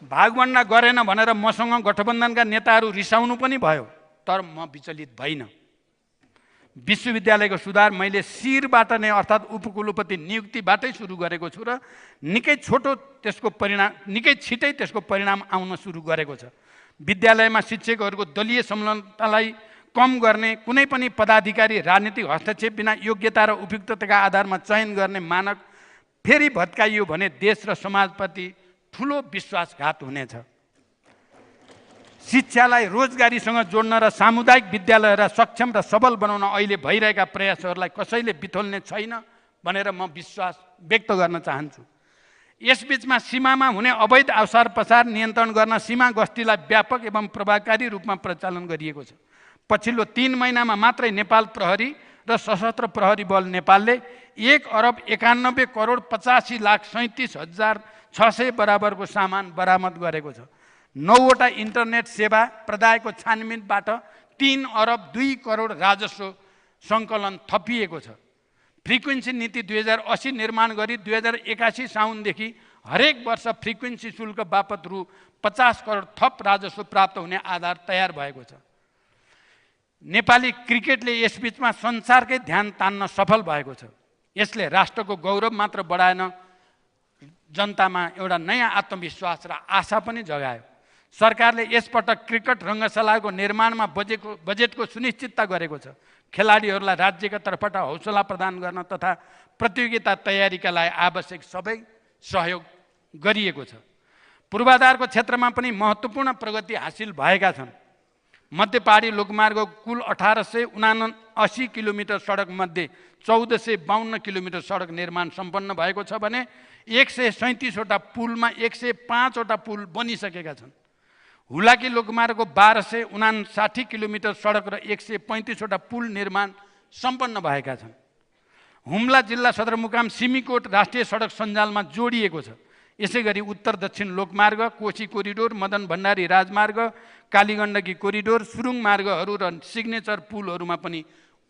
भागभण्डा गरेन भनेर मसँग गठबन्धनका नेताहरू रिसाउनु पनि भयो, तर म विचलित भइन। विश्वविद्यालयको सुधार मैले शिरबाट नै अर्थात् उपकुलपति नियुक्तिबाटै सुरु गरेको छु र निकै छिटै त्यसको परिणाम आउन सुरु गरेको छ। विद्यालयमा शिक्षकहरूको दलीय संलग्नतालाई कम गर्ने, कुनै पनि पदाधिकारी राजनीतिक हस्तक्षेप बिना योग्यता र उपयुक्तताका आधारमा चयन गर्ने मानक फेरि भत्काइयो भने देश र समाजप्रति ठुलो विश्वासघात हुनेछ। शिक्षालाई रोजगारीसँग जोड्न र सामुदायिक विद्यालयहरूलाई सक्षम र सबल बनाउन अहिले भइरहेका प्रयासहरूलाई कसैले बिथोल्ने छैन भनेर म विश्वास व्यक्त गर्न चाहन्छु। यसबीचमा सीमामा हुने अवैध अवसर पसार नियन्त्रण गर्न सीमा गस्तीलाई व्यापक एवं प्रभावकारी रूपमा प्रचालन गरिएको छ। पछिल्लो 3 महिनामा मात्रै नेपाल प्रहरी र सशस्त्र प्रहरी बल नेपालले 1,91,85,37,600 बराबरको सामान बरामद गरेको छ। 9वटा इन्टरनेट सेवा प्रदायको छानबिनबाट 3,02,00,00,000 राजस्व सङ्कलन थपिएको छ। फ्रिक्वेन्सी नीति 2080 निर्माण गरी 2081 साउनदेखि हरेक वर्ष फ्रिक्वेन्सी शुल्क बापत रु 50 करोड थप राजस्व प्राप्त हुने आधार तयार भएको छ। नेपाली क्रिकेटले यसबीचमा संसारकै ध्यान तान्न सफल भएको छ। यसले राष्ट्रको गौरव मात्र बढाएन, जनतामा एउटा नयाँ आत्मविश्वास र आशा पनि जगायो। सरकारले यसपटक क्रिकेट रङ्गशालाको निर्माणमा बजेटको सुनिश्चितता गरेको छ। खेलाडीहरूलाई राज्यका तर्फबाट हौसला प्रदान गर्न तथा प्रतियोगिता तयारीका लागि आवश्यक सबै सहयोग गरिएको छ। पूर्वाधारको क्षेत्रमा पनि महत्त्वपूर्ण प्रगति हासिल भएका छन्। मध्य पहाडी लोकमार्गको कुल 1879 किलोमिटर सडक मध्ये 1452 किलोमिटर सडक निर्माण सम्पन्न भएको छ भने 137वटा पुलमा 105वटा पुल बनिसकेका छन्। हुलाकी लोकमार्गको 1259 किलोमिटर सडक र 135वटा पुल निर्माण सम्पन्न भएका छन्। हुम्ला जिल्ला सदरमुकाम सिमीकोट राष्ट्रिय सडक सञ्जालमा जोडिएको छ। यसै गरी उत्तर दक्षिण लोकमार्ग, कोशी कोरिडोर, मदन भण्डारी राजमार्ग, कालीगण्डकी कोरिडोर, सुरुङ मार्गहरू र सिग्नेचर पुलहरूमा पनि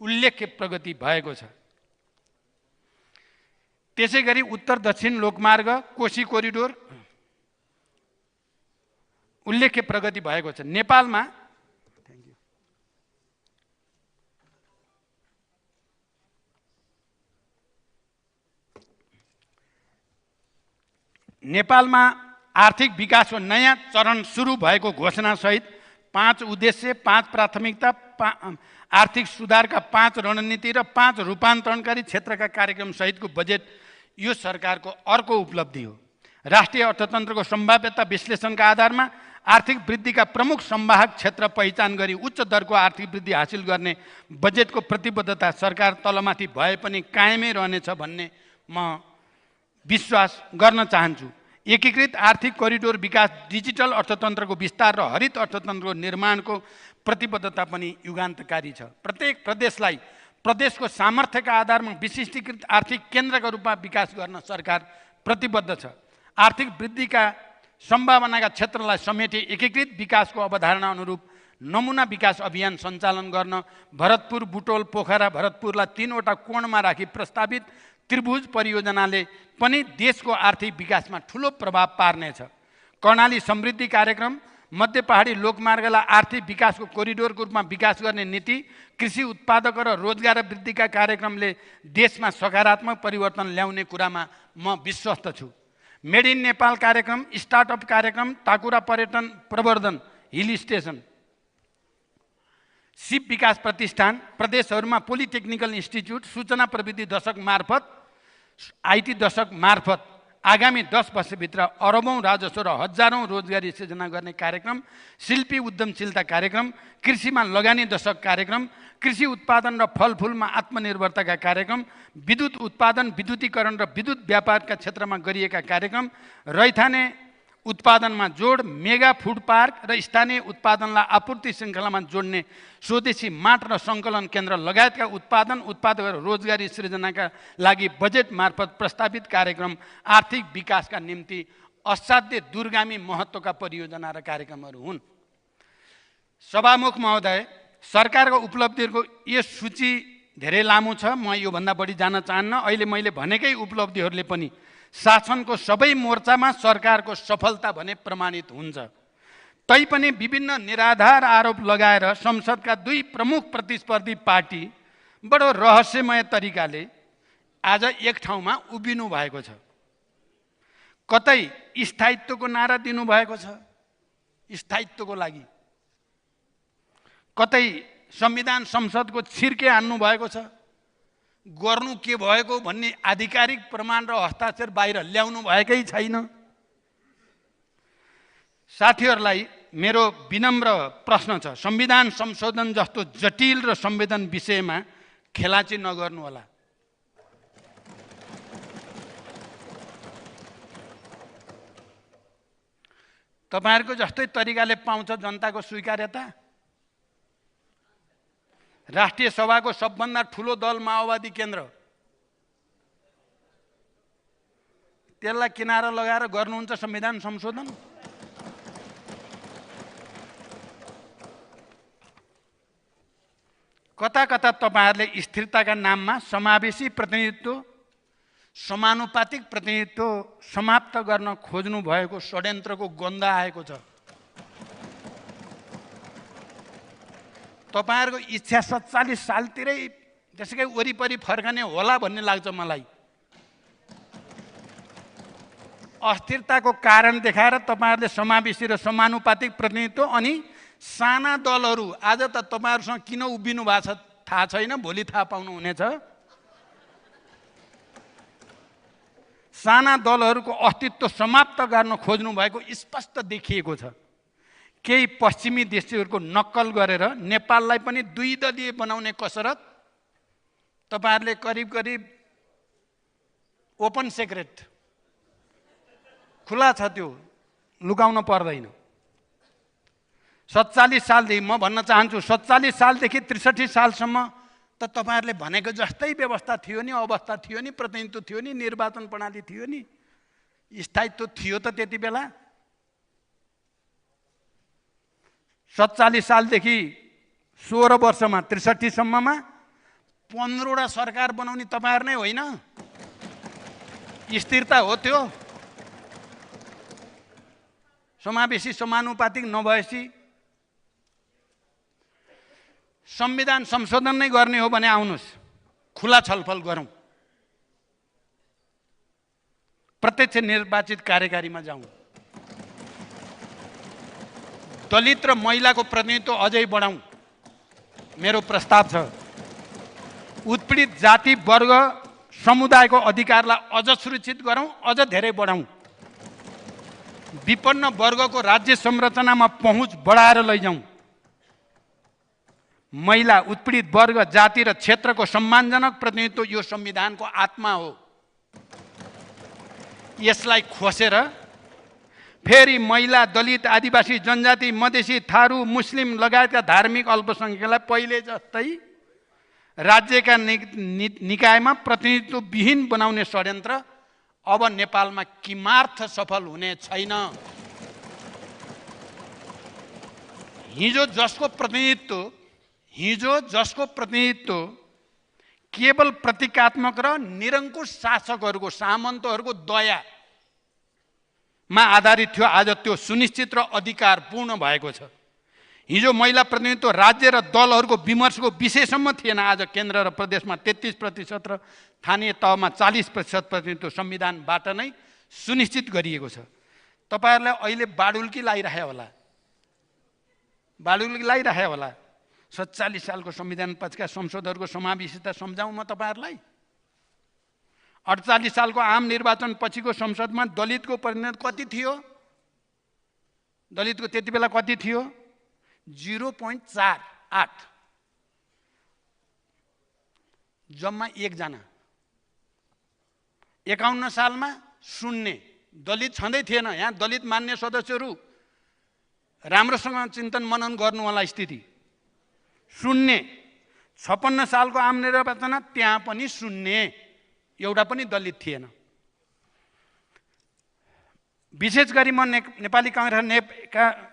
उल्लेख्य प्रगति भएको छ। त्यसै गरी उत्तर दक्षिण लोकमार्ग, कोशी कोरिडोर उल्लेख्य प्रगति भएको छ। नेपालमा आर्थिक विकासको नयाँ चरण सुरु भएको घोषणासहित 5 उद्देश्य, 5 प्राथमिकता, आर्थिक सुधारका 5 रणनीति र 5 रूपान्तरणकारी क्षेत्रका कार्यक्रम सहितको बजेट यो सरकारको अर्को उपलब्धि हो। राष्ट्रिय अर्थतन्त्रको सम्भाव्यता विश्लेषणका आधारमा आर्थिक वृद्धिका प्रमुख सम्वाहक क्षेत्र पहिचान गरी उच्च दरको आर्थिक वृद्धि हासिल गर्ने बजेटको प्रतिबद्धता सरकार तलमाथि भए पनि कायमै रहनेछ भन्ने म विश्वास गर्न चाहन्छु। एकीकृत आर्थिक करिडोर विकास, डिजिटल अर्थतन्त्रको विस्तार र हरित अर्थतन्त्रको निर्माणको प्रतिबद्धता पनि युगान्तकारी छ। प्रत्येक प्रदेशलाई प्रदेशको सामर्थ्यका आधारमा विशिष्टीकृत आर्थिक केन्द्रका रूपमा विकास गर्न सरकार प्रतिबद्ध छ। आर्थिक वृद्धिका सम्भावनाका क्षेत्रलाई समेटे एकीकृत विकासको अवधारणा अनुरूप नमुना विकास अभियान सञ्चालन गर्न भरतपुर, बुटोल, पोखरा, भरतपुरलाई 3 वटा कोणमा राखी प्रस्तावित त्रिभुज परियोजनाले पनि देशको आर्थिक विकासमा ठूलो प्रभाव पार्नेछ। कर्णाली समृद्धि कार्यक्रम, मध्य पहाडी लोकमार्गलाई आर्थिक विकासको कोरिडोरको रूपमा विकास गर्ने नीति, कृषि उत्पादक र रोजगार वृद्धिका कार्यक्रमले देशमा सकारात्मक परिवर्तन ल्याउने कुरामा म विश्वस्त छु। मेड इन नेपाल कार्यक्रम, स्टार्टअप कार्यक्रम, टाकुरा पर्यटन प्रवर्धन, हिल स्टेसन, सिप विकास प्रतिष्ठान, प्रदेशहरूमा पोलिटेक्निकल इन्स्टिच्युट, सूचना प्रविधि दशक मार्फत, आइटी दशक मार्फत आगामी 10 वर्षभित्र अरबौं राजस्व र हजारौं रोजगारी सृजना गर्ने कार्यक्रम, शिल्पी उद्यमशीलता कार्यक्रम, कृषिमा लगानी दशक कार्यक्रम, कृषि उत्पादन र फलफुलमा आत्मनिर्भरताका कार्यक्रम, विद्युत उत्पादन, विद्युतीकरण र विद्युत व्यापारका क्षेत्रमा गरिएका कार्यक्रम, रैथाने उत्पादनमा जोड, मेगा फुड पार्क र स्थानीय उत्पादनलाई आपूर्ति श्रृङ्खलामा जोड्ने स्वदेशी माट र सङ्कलन केन्द्र लगायतका उत्पादक र रोजगारी सृजनाका लागि बजेट मार्फत प्रस्तावित कार्यक्रम आर्थिक विकासका निम्ति असाध्य दूरगामी महत्त्वका परियोजना र कार्यक्रमहरू हुन्। सभामुख महोदय, सरकारको उपलब्धिहरूको यो सूची धेरै लामो छ, म योभन्दा बढी जान चाहन्न। अहिले मैले भनेकै उपलब्धिहरूले पनि शासनको सबै मोर्चामा सरकारको सफलता भने प्रमाणित हुन्छ। तैपनि विभिन्न निराधार आरोप लगाएर संसदका 2 प्रमुख प्रतिस्पर्धी पार्टी बडो रहस्यमय तरिकाले आज एक ठाउँमा उभिनु भएको छ। कतै स्थायित्वको नारा दिनुभएको छ स्थायित्वको लागि, कतै संविधान संसदको छिर्के हान्नु भएको छ, गर्नु के भएको भन्ने आधिकारिक प्रमाण र हस्ताक्षर बाहिर ल्याउनु भएकै छैन। साथीहरूलाई मेरो विनम्र प्रश्न छ, संविधान संशोधन जस्तो जटिल र संवेदन विषयमा खेलाची नगर्नु होला। तपाईहरुको जस्तै तरिकाले पाउँछ जनताको स्वीकार्यता। राष्ट्रिय सभाको सबभन्दा ठूलो दल माओवादी केन्द्र, त्यसलाई किनारा लगाएर गर्नुहुन्छ संविधान संशोधन? कता कता तपाईहरुले स्थिरताका नाममा समावेशी प्रतिनिधित्व, समानुपातिक प्रतिनिधित्व समाप्त गर्न खोज्नु भएको षड्यन्त्रको गन्ध आएको छ। तपाईहरुको इच्छा 47 सालतिरै त्यसैकै वरिपरि फर्कने होला भन्ने लाग्छ मलाई। अस्थिरताको कारण देखाएर तपाईहरुले समावेशी र समानुपातिक प्रतिनिधित्व अनि साना दलहरू, आज त तपाईहरुसँग किन उभिनु भएको छ थाहा छैन, भोलि थाहा पाउनु हुनेछ। साना दलहरूको अस्तित्व समाप्त गर्न खोज्नु भएको स्पष्ट देखिएको छ। केही पश्चिमी देशहरूको नक्कल गरेर नेपाललाई पनि 2 दलीय बनाउने कसरत तपाईहरुले करिब करिब ओपन सेक्रेट खुला छ, त्यो लुकाउन पर्दैन। 47 सालदेखि म भन्न चाहन्छु, 47 सालदेखि 63 सालसम्म त तपाईहरुले भनेको जस्तै व्यवस्था थियो नि, अवस्था थियो नि, प्रतिनिधित्व थियो नि, निर्वाचन प्रणाली थियो नि, स्थायित्व थियो त त्यति बेला। 47 सालदेखि 16 वर्षमा 63 सम्ममा 15 वटा सरकार बनाउने तपाईहरु नै होइन? स्थिरता हो त्यो? समावेशी समानुपातिक नभएपछि संविधान संशोधन नै गर्ने हो भने आउनुस्, खुला छलफल गरौँ, प्रत्यक्ष निर्वाचित कार्यकारीमा जाउँ, दलित र महिलाको प्रतिनिधित्व अझै बढाउँ। मेरो प्रस्ताव छ, उत्पीडित जाति वर्ग समुदायको अधिकारलाई अझ सुरक्षित गरौँ, अझ धेरै बढाउँ। विपन्न वर्गको राज्य संरचनामा पहुँच बढाएर लैजाउँ। महिला, उत्पीडित वर्ग, जाति र क्षेत्रको सम्मानजनक प्रतिनिधित्व यो संविधानको आत्मा हो। यसलाई खोसेर फेरि महिला, दलित, आदिवासी, जनजाति, मधेसी, थारू, मुस्लिम लगायतका धार्मिक अल्पसङ्ख्यकलाई पहिले जस्तै राज्यका निकायमा प्रतिनिधित्वविहीन बनाउने षड्यन्त्र अब नेपालमा किमार्थ सफल हुने छैन। हिजो जसको प्रतिनिधित्व केवल प्रतीकात्मक र निरङ्कुश शासकहरूको, सामन्तहरूको दयामा आधारित थियो, आज त्यो सुनिश्चित र अधिकारपूर्ण भएको छ। हिजो महिला प्रतिनिधित्व राज्य र दलहरूको विमर्शको विषयसम्म थिएन। आज केन्द्र र प्रदेशमा 33% र स्थानीय तहमा 40% प्रतिनिधित्व संविधानबाट नै सुनिश्चित गरिएको छ। तपाईहरुलाई अहिले बाडुल्की लागिरहे होला। 47 सालको संविधान पछिका संसदहरूको समावेशिता सम्झाउँ म तपाईहरुलाई। 48 सालको आम निर्वाचन पछिको संसदमा दलितको प्रतिनिधित्व कति थियो? दलितको त्यति बेला कति थियो? 0.48, जम्मा 1 जना। 51 सालमा 0, दलित छँदै थिएन। यहाँ दलित मान्ने सदस्यहरू राम्रोसँग चिन्तन मनन गर्नुहोला। स्थिति 0। 56 सालको आम निर्वाचनमा त्यहाँ पनि 0, एउटा पनि दलित थिएन। विशेष गरी म नेपाली कांग्रेस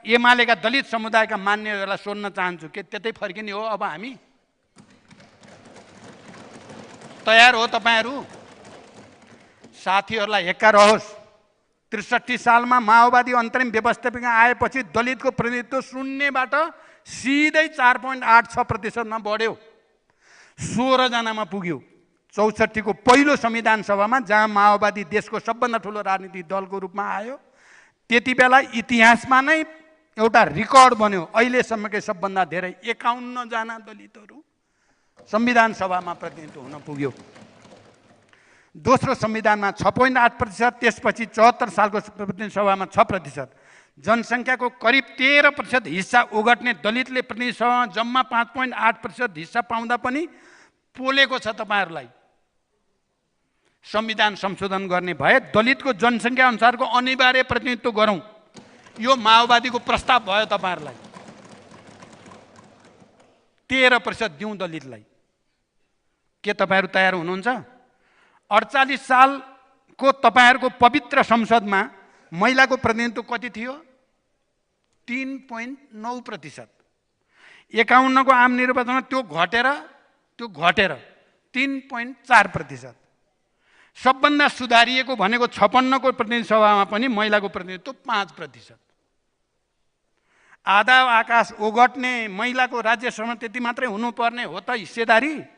एमालेका दलित समुदायका मान्यहरूलाई सोध्न चाहन्छु के त्यतै फर्किने हो? अब हामी तयार हो? तपाईहरु साथीहरूलाई हेक्का रहोस्। 63 सालमा माओवादी अन्तरिम व्यवस्थापिका आएपछि दलितको प्रतिनिधित्व 0बाट सिधै 4.86% मा बढ्यो, 16 जनामा पुग्यो। 64 को पहिलो संविधान सभामा जहाँ माओवादी देशको सबभन्दा ठुलो राजनीतिक दलको रूपमा आयो, त्यति बेला इतिहासमा नै एउटा रेकर्ड बन्यो। अहिलेसम्मकै सबभन्दा धेरै 51 जना दलितहरू संविधान सभामा प्रतिनिधित्व हुन पुग्यो। दोस्रो संविधानमा 6.8%, त्यसपछि 74 सालको प्रतिनिधि सभामा 6%। जनसङ्ख्याको करिब 13% हिस्सा ओगट्ने दलितले प्रतिनिधि सभामा जम्मा 5.8% हिस्सा पाउँदा पनि पोलेको छ। तपाईहरुलाई संविधान संशोधन गर्ने भए दलितको जनसङ्ख्या अनुसारको अनिवार्य प्रतिनिधित्व गरौँ। यो माओवादीको प्रस्ताव भयो। तपाईहरुलाई 13% दिउँ दलितलाई। के तपाईहरु तयार हुनुहुन्छ? 48 सालको तपाईहरुको पवित्र संसदमा महिलाको प्रतिनिधित्व कति थियो? 3.9%। 51 को आम निर्वाचनमा त्यो घटेर 3.4%। सबभन्दा सुधारिएको भनेको 56 को प्रतिनिधि सभामा पनि महिलाको प्रतिनिधित्व 5%। आधा आकाश ओगट्ने महिलाको राज्यसभा त्यति मात्रै हुनुपर्ने हो त हिस्सेदारी?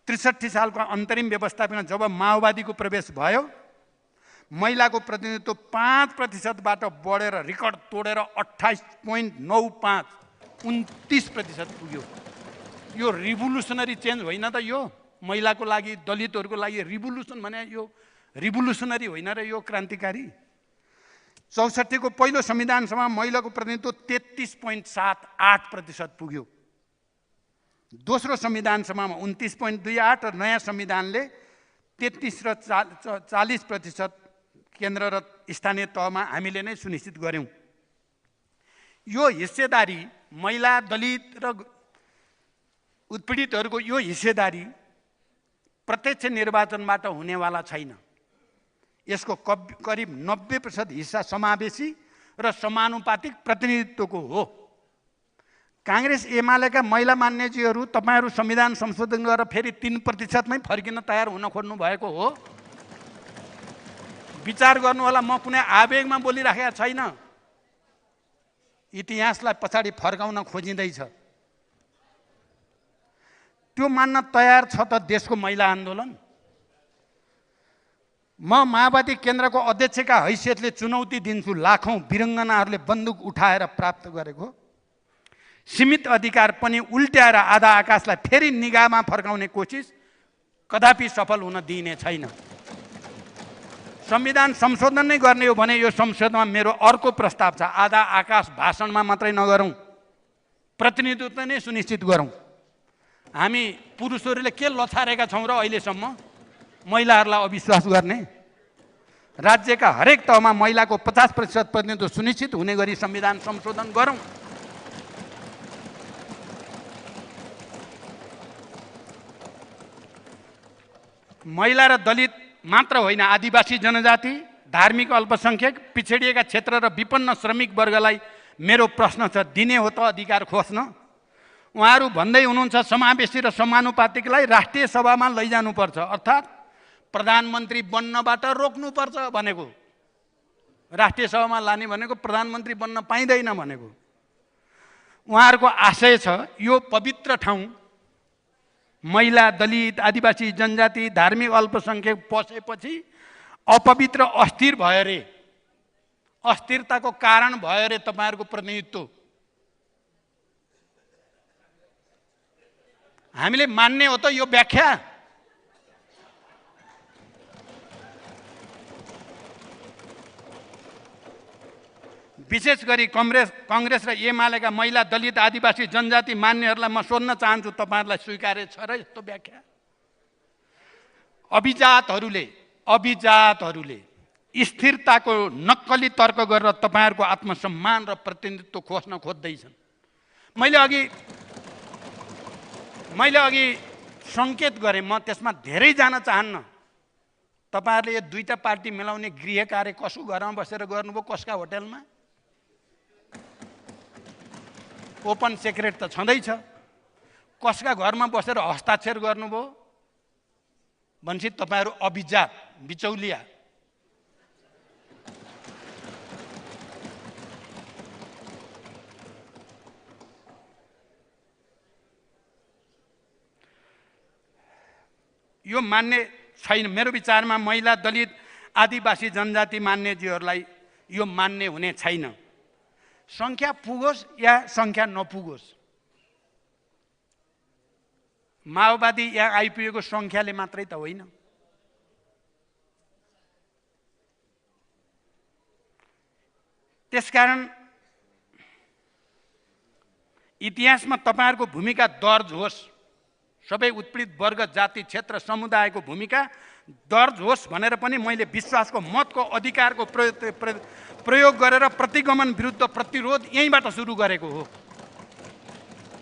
63 सालको अन्तरिम व्यवस्थापन जब माओवादीको प्रवेश भयो, महिलाको प्रतिनिधित्व 5%बाट बढेर रेकर्ड तोडेर 28.95, 29% पुग्यो। यो रिभोल्युसनरी चेन्ज होइन त? यो महिलाको लागि, दलितहरूको लागि रिभोल्युसन भने यो रिभोल्युसनरी होइन र? यो क्रान्तिकारी। 64 को पहिलो संविधान सभामा महिलाको प्रतिनिधित्व 33.78% पुग्यो। दोस्रो संविधान सभामा 29.28 र नयाँ संविधानले 33 र 40% केन्द्र र स्थानीय तहमा हामीले नै सुनिश्चित गर्यौं। यो हिस्सेदारी महिला, दलित र उत्पीडितहरूको यो हिस्सेदारी प्रत्यक्ष निर्वाचनबाट हुनेवाला छैन। यसको करिब 90% हिस्सा समावेशी र समानुपातिक प्रतिनिधित्वको हो। कांग्रेस एमालेका महिला मान्यजीहरू तपाईहरु संविधान संशोधन गरेर फेरि 3% मै फर्किन तयार हुन खोज्नु भएको हो? विचार गर्नु होला। म कुनै आवेगमा बोलिराखेको छैन। इतिहासलाई पछाडी फर्काउन खोजिँदैछ। त्यो मान्न तयार छ त देशको महिला आन्दोलन? म माओवादी केन्द्रको अध्यक्षका हैसियतले चुनौती दिन्छु। लाखौं वीरङ्गनाहरूले बन्दुक उठाएर प्राप्त गरेको सीमित अधिकार पनि उल्ट्याएर आधा आकाशलाई फेरि निगाहमा फर्काउने कोसिस कदापि सफल हुन दिइने छैन। संविधान संशोधन नै गर्ने हो भने यो संसदमा मेरो अर्को प्रस्ताव छ। आधा आकाश भाषणमा मात्रै नगरौं, प्रतिनिधित्व नै सुनिश्चित गरौं। हामी पुरुषहरूले के लछारेका छौं र अहिलेसम्म महिलाहरूलाई अविश्वास गर्ने? राज्यका हरेक तहमा महिलाको 50% प्रतिनिधित्व सुनिश्चित हुने गरी संविधान संशोधन गरौँ। महिला र दलित मात्र होइन, आदिवासी जनजाति, धार्मिक अल्पसंख्यक, पिछडिएका क्षेत्र र विपन्न श्रमिक वर्गलाई मेरो प्रश्न छ, दिने हो त अधिकार खोज्न? उहाँहरू भन्दै हुनुहुन्छ समावेशी र समानुपातिकलाई राष्ट्रिय सभामा लैजानुपर्छ, अर्थात् प्रधानमन्त्री बन्नबाट रोक्नुपर्छ भनेको। राष्ट्रिय सभामा लाने भनेको प्रधानमन्त्री बन्न पाइँदैन भनेको। उहाँहरूको आशय छ यो पवित्र ठाउँ महिला, दलित, आदिवासी जनजाति, धार्मिक अल्पसंख्यक पसेपछि अपवित्र अस्थिर भयो रे, अस्थिरताको कारण भयो रे तपाईहरुको प्रतिनिधित्व। हामीले मान्ने हो त यो व्याख्या? विशेष गरी कांग्रेस र एमालेका महिला, दलित, आदिवासी जनजाति मान्नेहरूलाई म सोध्न चाहन्छु, तपाईहरुलाई स्वीकार्य छ र यस्तो व्याख्या? अभिजातहरूले स्थिरताको नक्कली तर्क गरेर तपाईहरुको आत्मसम्मान र प्रतिनिधित्व खोज्दैछन्। मैले अघि संकेत गरेँ, म त्यसमा धेरै जान चाहन्न। तपाईहरुले यो दुईटा पार्टी मिलाउने गृह कार्य कसको घरमा बसेर गर्नुभयो, कसका होटलमा? ओपन सेक्रेट त छँदैछ। कसका घरमा बसेर हस्ताक्षर गर्नुभयो भनेपछि तपाईहरु अभिजात, बिचौलिया। यो मान्ने छैन। मेरो विचारमा महिला, दलित, आदिवासी जनजाति मान्नेजीहरूलाई यो मान्ने हुने छैन। संख्या पुगोस् या संख्या नपुगोस्, माओवादी या आइपुगेको संख्याले मात्रै त होइन। त्यसकारण इतिहासमा तपाईहरुको भूमिका दर्ज होस्, सबै उत्पीडित वर्ग, जाति, क्षेत्र, समुदायको भूमिका दर्ज होस् भनेर पनि मैले विश्वासको मतको अधिकारको प्रयोग गरेर प्रतिगमन विरुद्ध प्रतिरोध यहीँबाट सुरु गरेको हो।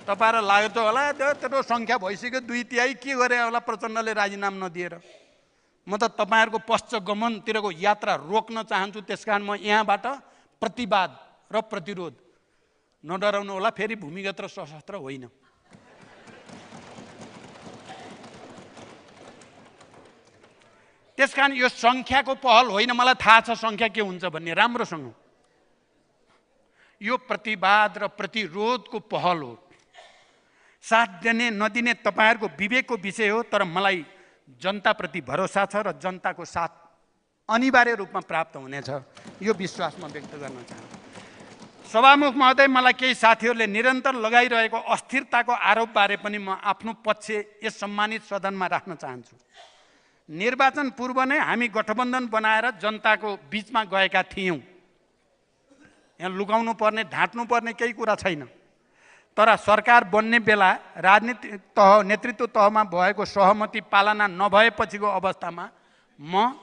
तपाईहरुलाई लाग्छ होला त्यत्रो संख्या भइसक्यो, 2/3 के गरे होला प्रचण्डले राजीनामा नदिएर। म त तपाईहरुको पश्चगमनतिरको यात्रा रोक्न चाहन्छु। त्यसकारण म यहाँबाट प्रतिवाद र प्रतिरोध, नडराउनु होला, फेरि भूमिगत र सशस्त्र होइन। त्यसकारण यो संख्याको पहल होइन, मलाई थाहा छ संख्या के हुन्छ भन्ने राम्रोसँग। यो प्रतिवाद र प्रतिरोधको पहल हो। साथ दिने नदिने तपाईहरुको विवेकको विषय हो, तर मलाई जनताप्रति भरोसा छ र जनताको साथ अनिवार्य रूपमा प्राप्त हुनेछ, यो विश्वास म व्यक्त गर्न चाहन्छु। सभामुख महोदय, मलाई केही साथीहरूले निरन्तर लगाइरहेको अस्थिरताको आरोपबारे पनि म आफ्नो पक्ष यस सम्मानित सदनमा राख्न चाहन्छु। निर्वाचन पूर्व नै हामी गठबन्धन बनाएर जनताको बीचमा गएका थियौँ। यहाँ लुकाउनु पर्ने, ढाँट्नु पर्ने केही कुरा छैन। तर सरकार बन्ने बेला राजनीतिक तह, नेतृत्व तहमा भएको सहमति पालना नभएपछिको अवस्थामा म,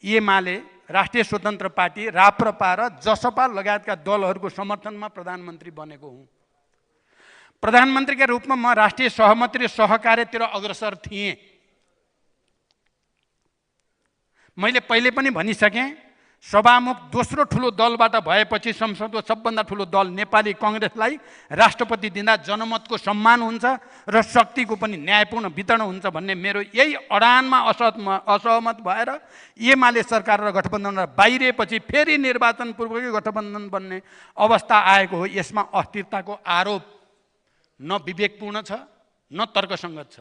एमाले, राष्ट्रिय स्वतन्त्र पार्टी, राप्रपा र जसपा लगायतका दलहरूको समर्थनमा प्रधानमन्त्री बनेको हुँ। प्रधानमन्त्रीका रूपमा म राष्ट्रिय सहमति र सहकार्यतिर अग्रसर थिएँ। मैले पहिले पनि भनिसकेँ, सभामुख दोस्रो ठुलो दलबाट भएपछि संसदको सबभन्दा ठुलो दल नेपाली कांग्रेसलाई राष्ट्रपति दिँदा जनमतको सम्मान हुन्छ र शक्तिको पनि न्यायपूर्ण वितरण हुन्छ भन्ने मेरो यही अडानमा असहमत भएर एमाले सरकार र गठबन्धन बाहिरिएपछि फेरि निर्वाचन पूर्वकै गठबन्धन बन्ने अवस्था आएको हो। यसमा अस्थिरताको आरोप न विवेकपूर्ण छ न तर्कसङ्गत छ।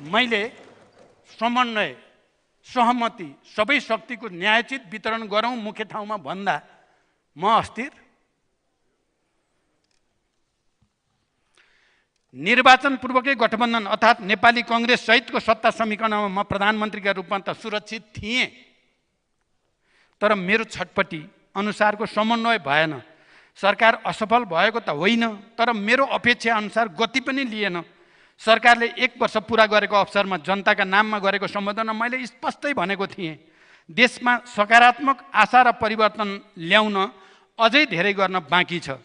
मैले समन्वय, सहमति, सबै शक्तिको न्यायोचित वितरण गरौँ मुख्य ठाउँमा भन्दा म अस्थिर? निर्वाचन पूर्वकै गठबन्धन अर्थात् नेपाली कांग्रेस सहितको सत्ता समीकरणमा म प्रधानमन्त्रीका रूपमा त सुरक्षित थिएँ, तर मेरो छटपटी अनुसारको समन्वय भएन। सरकार असफल भएको त होइन, तर मेरो अपेक्षा अनुसार गति पनि लिएन। सरकारले 1 वर्ष पुरा गरेको अवसरमा जनताका नाममा गरेको सम्बोधनमा मैले स्पष्टै भनेको थिएँ, देशमा सकारात्मक आशा र परिवर्तन ल्याउन अझै धेरै गर्न बाँकी छ।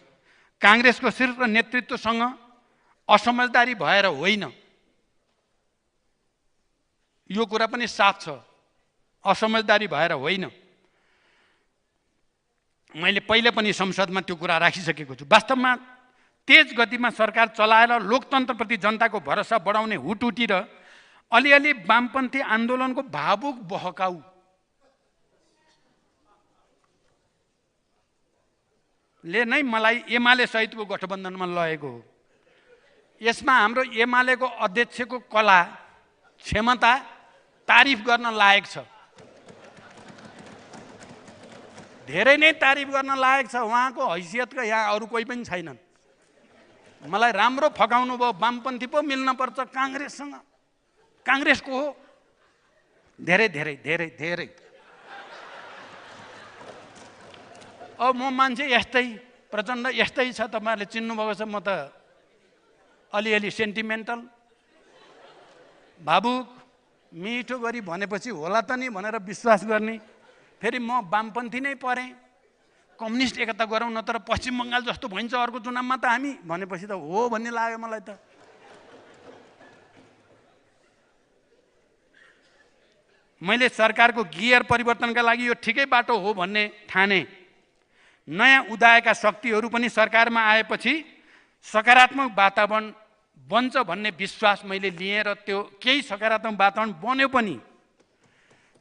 काङ्ग्रेसको शीर्ष नेतृत्वसँग असमझदारी भएर होइन, यो कुरा पनि साफ छ, असमझदारी भएर होइन। मैले पहिले पनि संसदमा त्यो कुरा राखिसकेको छु। वास्तवमा तेज गतिमा सरकार चलाएर लोकतन्त्रप्रति जनताको भरोसा बढाउने हुटुटी र अलिअलि वामपन्थी आन्दोलनको भावुक बहकाउ ले नै मलाई एमाले सहितको गठबन्धनमा लगेको हो। यसमा हाम्रो एमालेको अध्यक्षको कला, क्षमता तारिफ गर्न लायक छ, धेरै नै तारिफ गर्न लायक छ। उहाँको हैसियतका यहाँ अरू कोही पनि छैनन्। मलाई राम्रो फकाउनु भयो, वामपन्थी पो मिल्न पर्छ काङ्ग्रेससँग, काङ्ग्रेसको हो। धेरै धेरै धेरै धेरै अब म मान्छे यस्तै प्रचण्ड यस्तै छ, तपाईँहरूले चिन्नुभएको छ। म त अलिअलि सेन्टिमेन्टल, भावुक, मिठो गरी भनेपछि होला त नि भनेर विश्वास गर्ने। फेरि म वामपन्थी नै परेँ, कम्युनिस्ट एकता गरौँ न तर पश्चिम बङ्गाल जस्तो भइन्छ अर्को चुनावमा त हामी भनेपछि त हो भन्ने लाग्यो मलाई त। मैले सरकारको गियर परिवर्तनका लागि यो ठिकै बाटो हो भन्ने ठाने। नयाँ उदाएका शक्तिहरू पनि सरकारमा आएपछि सकारात्मक वातावरण बन्छ भन्ने विश्वास मैले लिएँ र त्यो केही सकारात्मक वातावरण बन्यो पनि।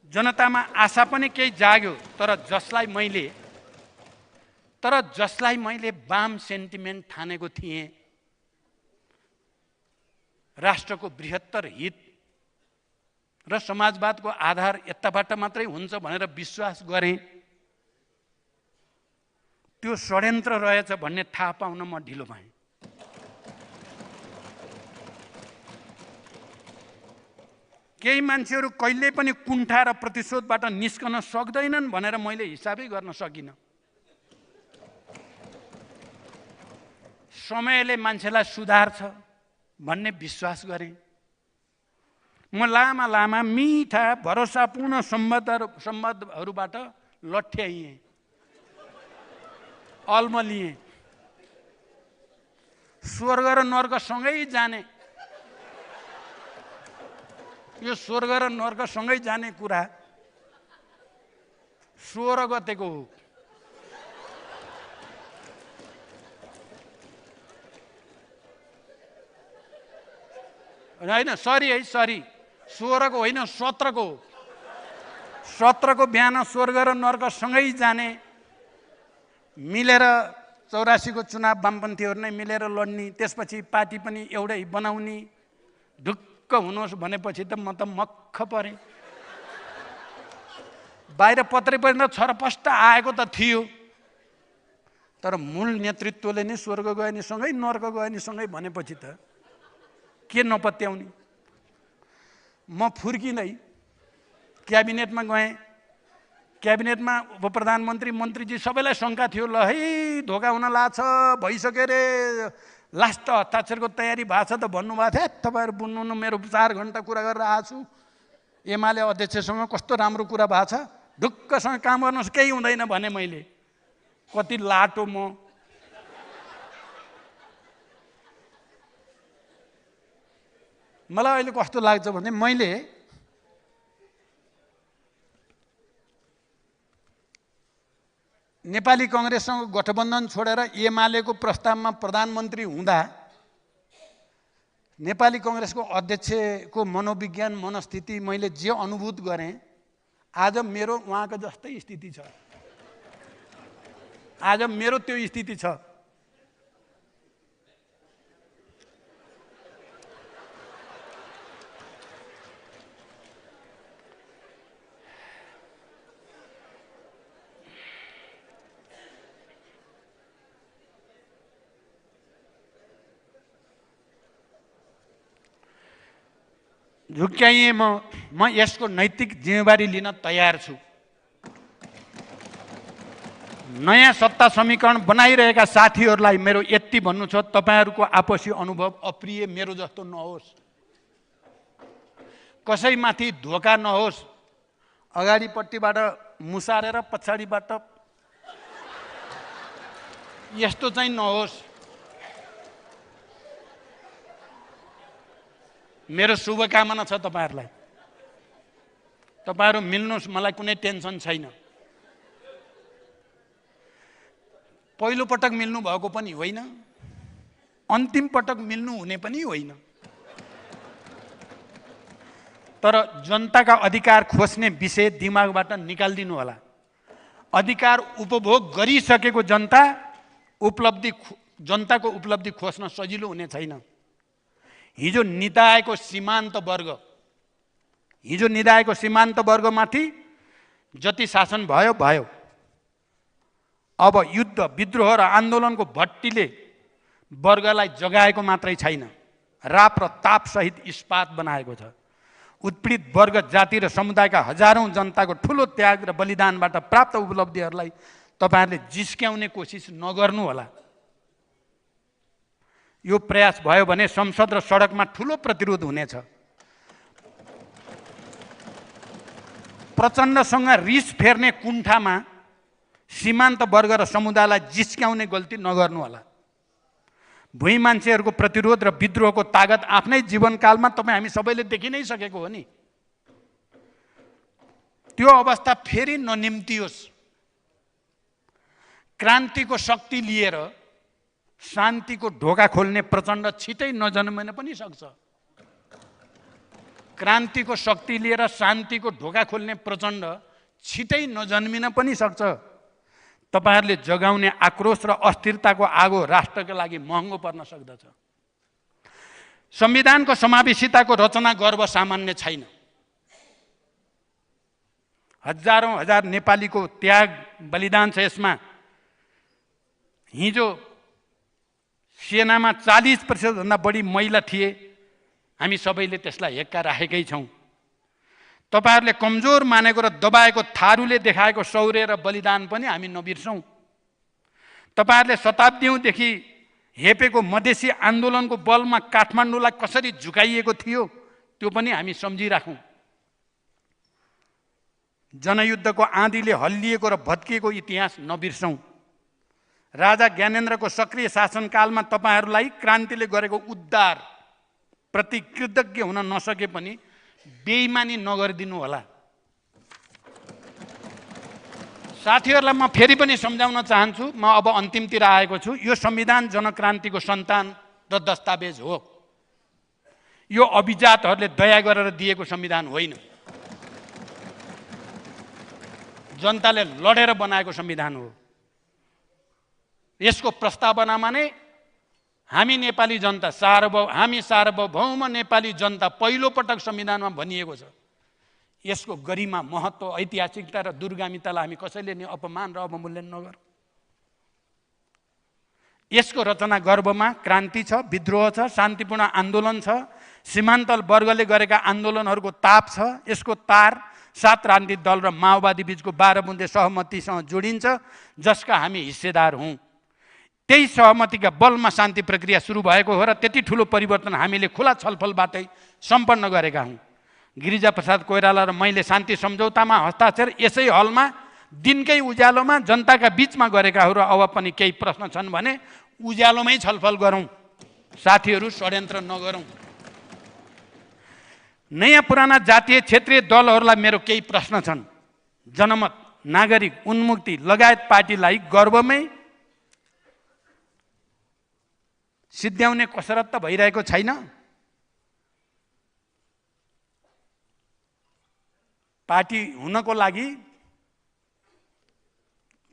जनतामा आशा पनि केही जाग्यो, तर जसलाई मैले वाम सेन्टिमेन्ट ठानेको थिएँ, राष्ट्रको बृहत्तर हित र समाजवादको आधार यताबाट मात्रै हुन्छ भनेर विश्वास गरेँ, त्यो षड्यन्त्र रहेछ भन्ने थाहा पाउन म ढिलो भएँ। केही मान्छेहरू कहिल्यै पनि कुण्ठा र प्रतिशोधबाट निस्कन सक्दैनन् भनेर मैले हिसाबै गर्न सकिनँ। समयले मान्छेलाई सुधार्छ भन्ने विश्वास गरेँ। म लामा लामा मिठा भरोसापूर्ण सम्बन्धहरूबाट लट्ठ्याइएँ, अल्मलिएँ। स्वर्ग र नर्क सँगै जाने, यो स्वर्ग र नर्क सँगै जाने कुरा 16 गतेको हो। होइन, सरी है, सरी, 16 को होइन 17 को। 17 को बिहान स्वर्ग र नर्क सँगै जाने, मिलेर 84 को चुनाव वामपन्थीहरू नै मिलेर लड्ने, त्यसपछि पार्टी पनि एउटै बनाउने, ढुक्क हुनुहोस् भनेपछि त म त मक्ख परेँ। बाहिर पत्रै पनि त छरपष्ट आएको त थियो, तर मूल नेतृत्वले नै स्वर्ग गए नि सँगै नर्क गए नि सँगै भनेपछि त के नपत्याउने। म फुर्किँदै क्याबिनेटमा गएँ। क्याबिनेटमा उपप्रधानमन्त्री, मन्त्रीजी सबैलाई शङ्का थियो, ल है धोका हुन लाग्छ, भइसक्यो रे, लास्ट हस्ताक्षरको तयारी भएको छ त भन्नुभएको थियो। तपाईँहरू बुझ्नु, मेरो 4 घन्टा कुरा गरेर आएको छु। एमाले अध्यक्षसँग कस्तो राम्रो कुरा भएको छ, ढुक्कसँग काम गर्नुहोस्, केही हुँदैन भने मैले। कति लाटो म। मलाई अहिले कस्तो लाग्छ भने मैले नेपाली काङ्ग्रेससँग गठबन्धन छोडेर एमालेको प्रस्तावमा प्रधानमन्त्री हुँदा नेपाली काङ्ग्रेसको अध्यक्षको मनोविज्ञान, मनस्थिति मैले जे अनुभूत गरेँ, आज मेरो उहाँको जस्तै स्थिति छ। आज मेरो त्यो स्थिति छ। झुक्क्याइएँ म यसको नैतिक जिम्मेवारी लिन तयार छु। नयाँ सत्ता समीकरण बनाइरहेका साथीहरूलाई मेरो यति भन्नु छ, तपाईहरूको आपसी अनुभव अप्रिय मेरो जस्तो नहोस्, कसैमाथि धोका नहोस्, अगाडिपट्टिबाट मुसारेर पछाडिबाट यस्तो चाहिँ नहोस्। मेरो शुभकामना छ तपाईहरूलाई। तपाईहरू मिल्नुहोस्, मलाई कुनै टेन्सन छैन। पहिलो पटक मिल्नु भएको पनि होइन, अन्तिम पटक मिल्नु हुने पनि होइन। तर जनताका अधिकार खोज्ने विषय दिमागबाट निकाल्दिनु होला। अधिकार उपभोग गरिसकेको जनताको उपलब्धि खोज्न सजिलो हुने छैन। हिजो निदाएको सीमान्त वर्गमाथि जति शासन भयो भयो। अब युद्ध विद्रोह र आन्दोलनको भट्टीले वर्गलाई जगाएको मात्रै छैन, राप र ताप सहित इस्पात बनाएको छ। उत्पीडित वर्ग, जाति र समुदायका हजारौं जनताको ठूलो त्याग र बलिदानबाट प्राप्त उपलब्धिहरूलाई तपाईहरुले जिस्क्याउने कोसिस नगर्नु होला। यो प्रयास भयो भने संसद र सडकमा ठूलो प्रतिरोध हुनेछ। प्रचण्डसँग रिस फेर्ने कुण्ठामा सीमान्त वर्ग र समुदायलाई जिस्क्याउने गल्ती नगर्नु होला। भुइँ मान्छेहरूको प्रतिरोध र विद्रोहको तागत आफ्नै जीवनकालमा तपाईँ हामी सबैले देखि नै सकेको हो नि। त्यो अवस्था फेरि ननिम्तियोस्। क्रान्तिको शक्ति लिएर शान्तिको ढोका खोल्ने प्रचण्ड छिटै नजन्मिन पनि सक्छ। क्रान्तिको शक्ति लिएर शान्तिको ढोका खोल्ने प्रचण्ड छिटै नजन्मिन पनि सक्छ। तपाईहरुले जगाउने आक्रोश र अस्थिरताको आगो राष्ट्रका लागि महँगो पर्न सक्दछ। संविधानको समावेशिताको रचना गर्व सामान्य छैन। हजारौं हजार नेपालीको त्याग बलिदान छ यसमा। हिजो सेनामा 40% भन्दा बढी महिला थिए। हामी सबैले त्यसलाई हेक्का राखेकै छौं। तपाईहरुले कमजोर मानेको र दबाएको थारूले देखाएको शौर्य र बलिदान पनि हामी नबिर्सौं। तपाईहरुले शताब्दीौंदेखि हेपेको मधेसी आन्दोलनको बलमा काठमाडौँलाई कसरी झुकाइएको थियो त्यो पनि हामी सम्झिराखौं। जनयुद्धको आँधीले हल्लिएको र भत्किएको इतिहास नबिर्सौं। राजा ज्ञानेन्द्रको सक्रिय शासनकालमा तपाईहरुलाई क्रान्तिले गरेको उद्धार प्रति कृतज्ञ हुन नसके पनि बेइमानी नगरिदिनु होला। साथीहरुलाई म फेरि पनि सम्झाउन चाहन्छु, म अब अन्तिमतिर आएको छु। यो संविधान जनक्रान्तिको सन्तान र दस्तावेज हो। यो अभिजातहरूले दया गरेर दिएको संविधान होइन। जनताले लडेर बनाएको संविधान हो। यसको प्रस्तावनामा नै हामी नेपाली जनता हामी सार्वभौम नेपाली जनता पहिलो पटक संविधानमा भनिएको छ। यसको गरिमा, महत्त्व, ऐतिहासिकता र दूरगामितालाई हामी कसैले नि अपमान र अवमूल्यन नगरौँ। यसको रचना गर्भमा क्रान्ति छ, विद्रोह छ, शान्तिपूर्ण आन्दोलन छ, सीमान्तल वर्गले गरेका आन्दोलनहरूको ताप छ। यसको तार 7 राजनीतिक दल र माओवादी बीचको 12 बुँदे सहमतिसँग जोडिन्छ, जसका हामी हिस्सेदार हौं। त्यही सहमतिका बलमा शान्ति प्रक्रिया सुरु भएको हो र त्यति ठूलो परिवर्तन हामीले खुला छलफलबाटै सम्पन्न गरेका हौं। गिरिजा प्रसाद कोइराला र मैले शान्ति सम्झौतामा हस्ताक्षर यसै हलमा दिनकै उज्यालोमा जनताका बीचमा गरेका हो र अब पनि केही प्रश्न छन् भने उज्यालोमै छलफल गरौँ। साथीहरू, षड्यन्त्र नगरौँ। नयाँ पुराना जातीय क्षेत्रीय दलहरूलाई मेरो केही प्रश्न छन्। जनमत, नागरिक उन्मुक्ति लगायत पार्टीलाई गर्वमै सिद्ध्याउने कसरत त भइरहेको छैन। पार्टी हुनको लागि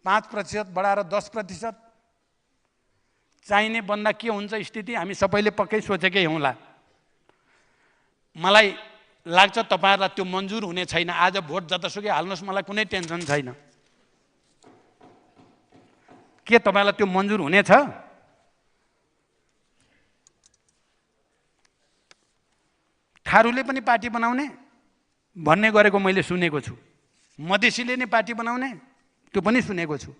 5% बढाएर 10% चाहिने भन्दा के हुन्छ स्थिति हामी सबैले पक्कै सोचेकै हौंला। मलाई लाग्छ तपाईहरुलाई त्यो मन्जुर हुने छैन। आज भोट जतासुकै हाल्नुस्, मलाई कुनै टेन्सन छैन। के तपाईहरुलाई त्यो मन्जुर हुनेछ? थारूले पनि पार्टी बनाउने भन्ने गरेको मैले सुनेको छु। मधेसीले नै पार्टी बनाउने त्यो पनि सुनेको छु।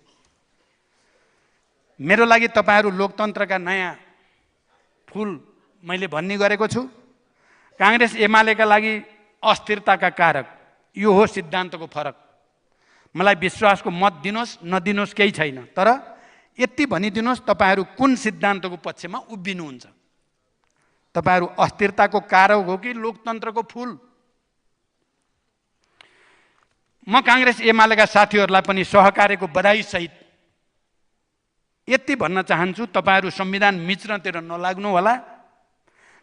मेरो लागि तपाईहरू लोकतन्त्रका नयाँ फुल मैले भन्ने गरेको छु। कांग्रेस एमालेका लागि अस्थिरताका कारक यो हो सिद्धान्तको फरक। मलाई विश्वासको मत दिनुहोस् नदिनुहोस् केही छैन, तर यति भनिदिनुहोस् तपाईहरू कुन सिद्धान्तको पक्षमा उभिनुहुन्छ। तपाईहरू अस्थिरताको कारक हो कि लोकतन्त्रको फुल? म कांग्रेस एमालेका साथीहरूलाई पनि सहकार्यको बधाई सहित यति भन्न चाहन्छु, तपाईहरू संविधान मिच्नतिर नलाग्नु होला।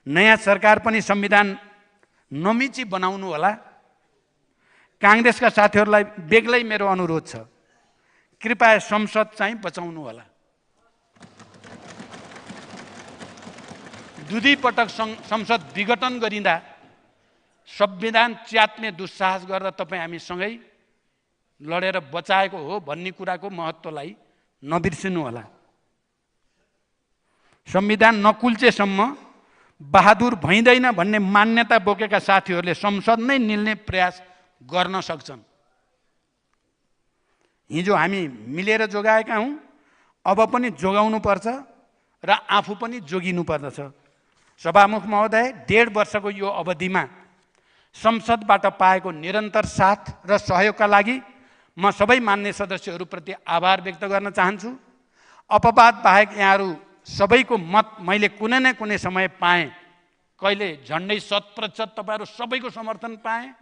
नयाँ सरकार पनि संविधान नमिची बनाउनु होला। कांग्रेसका साथीहरूलाई बेग्लै मेरो अनुरोध छ, कृपया संसद चाहिँ बचाउनु होला। दुई पटक संसद विघटन गरिँदा संविधान च्यात्ने दुस्साहस गर्दा तपाईँ हामी सँगै लडेर बचाएको हो भन्ने कुराको महत्त्वलाई नबिर्सिनु होला। संविधान नकुल्चेसम्म बहादुर भइँदैन भन्ने मान्यता बोकेका साथीहरूले संसद नै निल्ने प्रयास गर्न सक्छन्। हिजो हामी मिलेर जोगाएका हौं, अब पनि जोगाउनु पर्छ र आफू पनि जोगिनु पर्दछ। सभामुख महोदय, 1.5 वर्षको यो अवधिमा संसदबाट पाएको निरन्तर साथ र सहयोगका लागि म सबै मान्य सदस्यहरूप्रति आभार व्यक्त गर्न चाहन्छु। अपवाद बाहेक यहाँहरू सबैको मत मैले कुनै न कुनै समय पाएँ। कहिले झन्डै 100% तपाईहरू सबैको समर्थन पाएँ,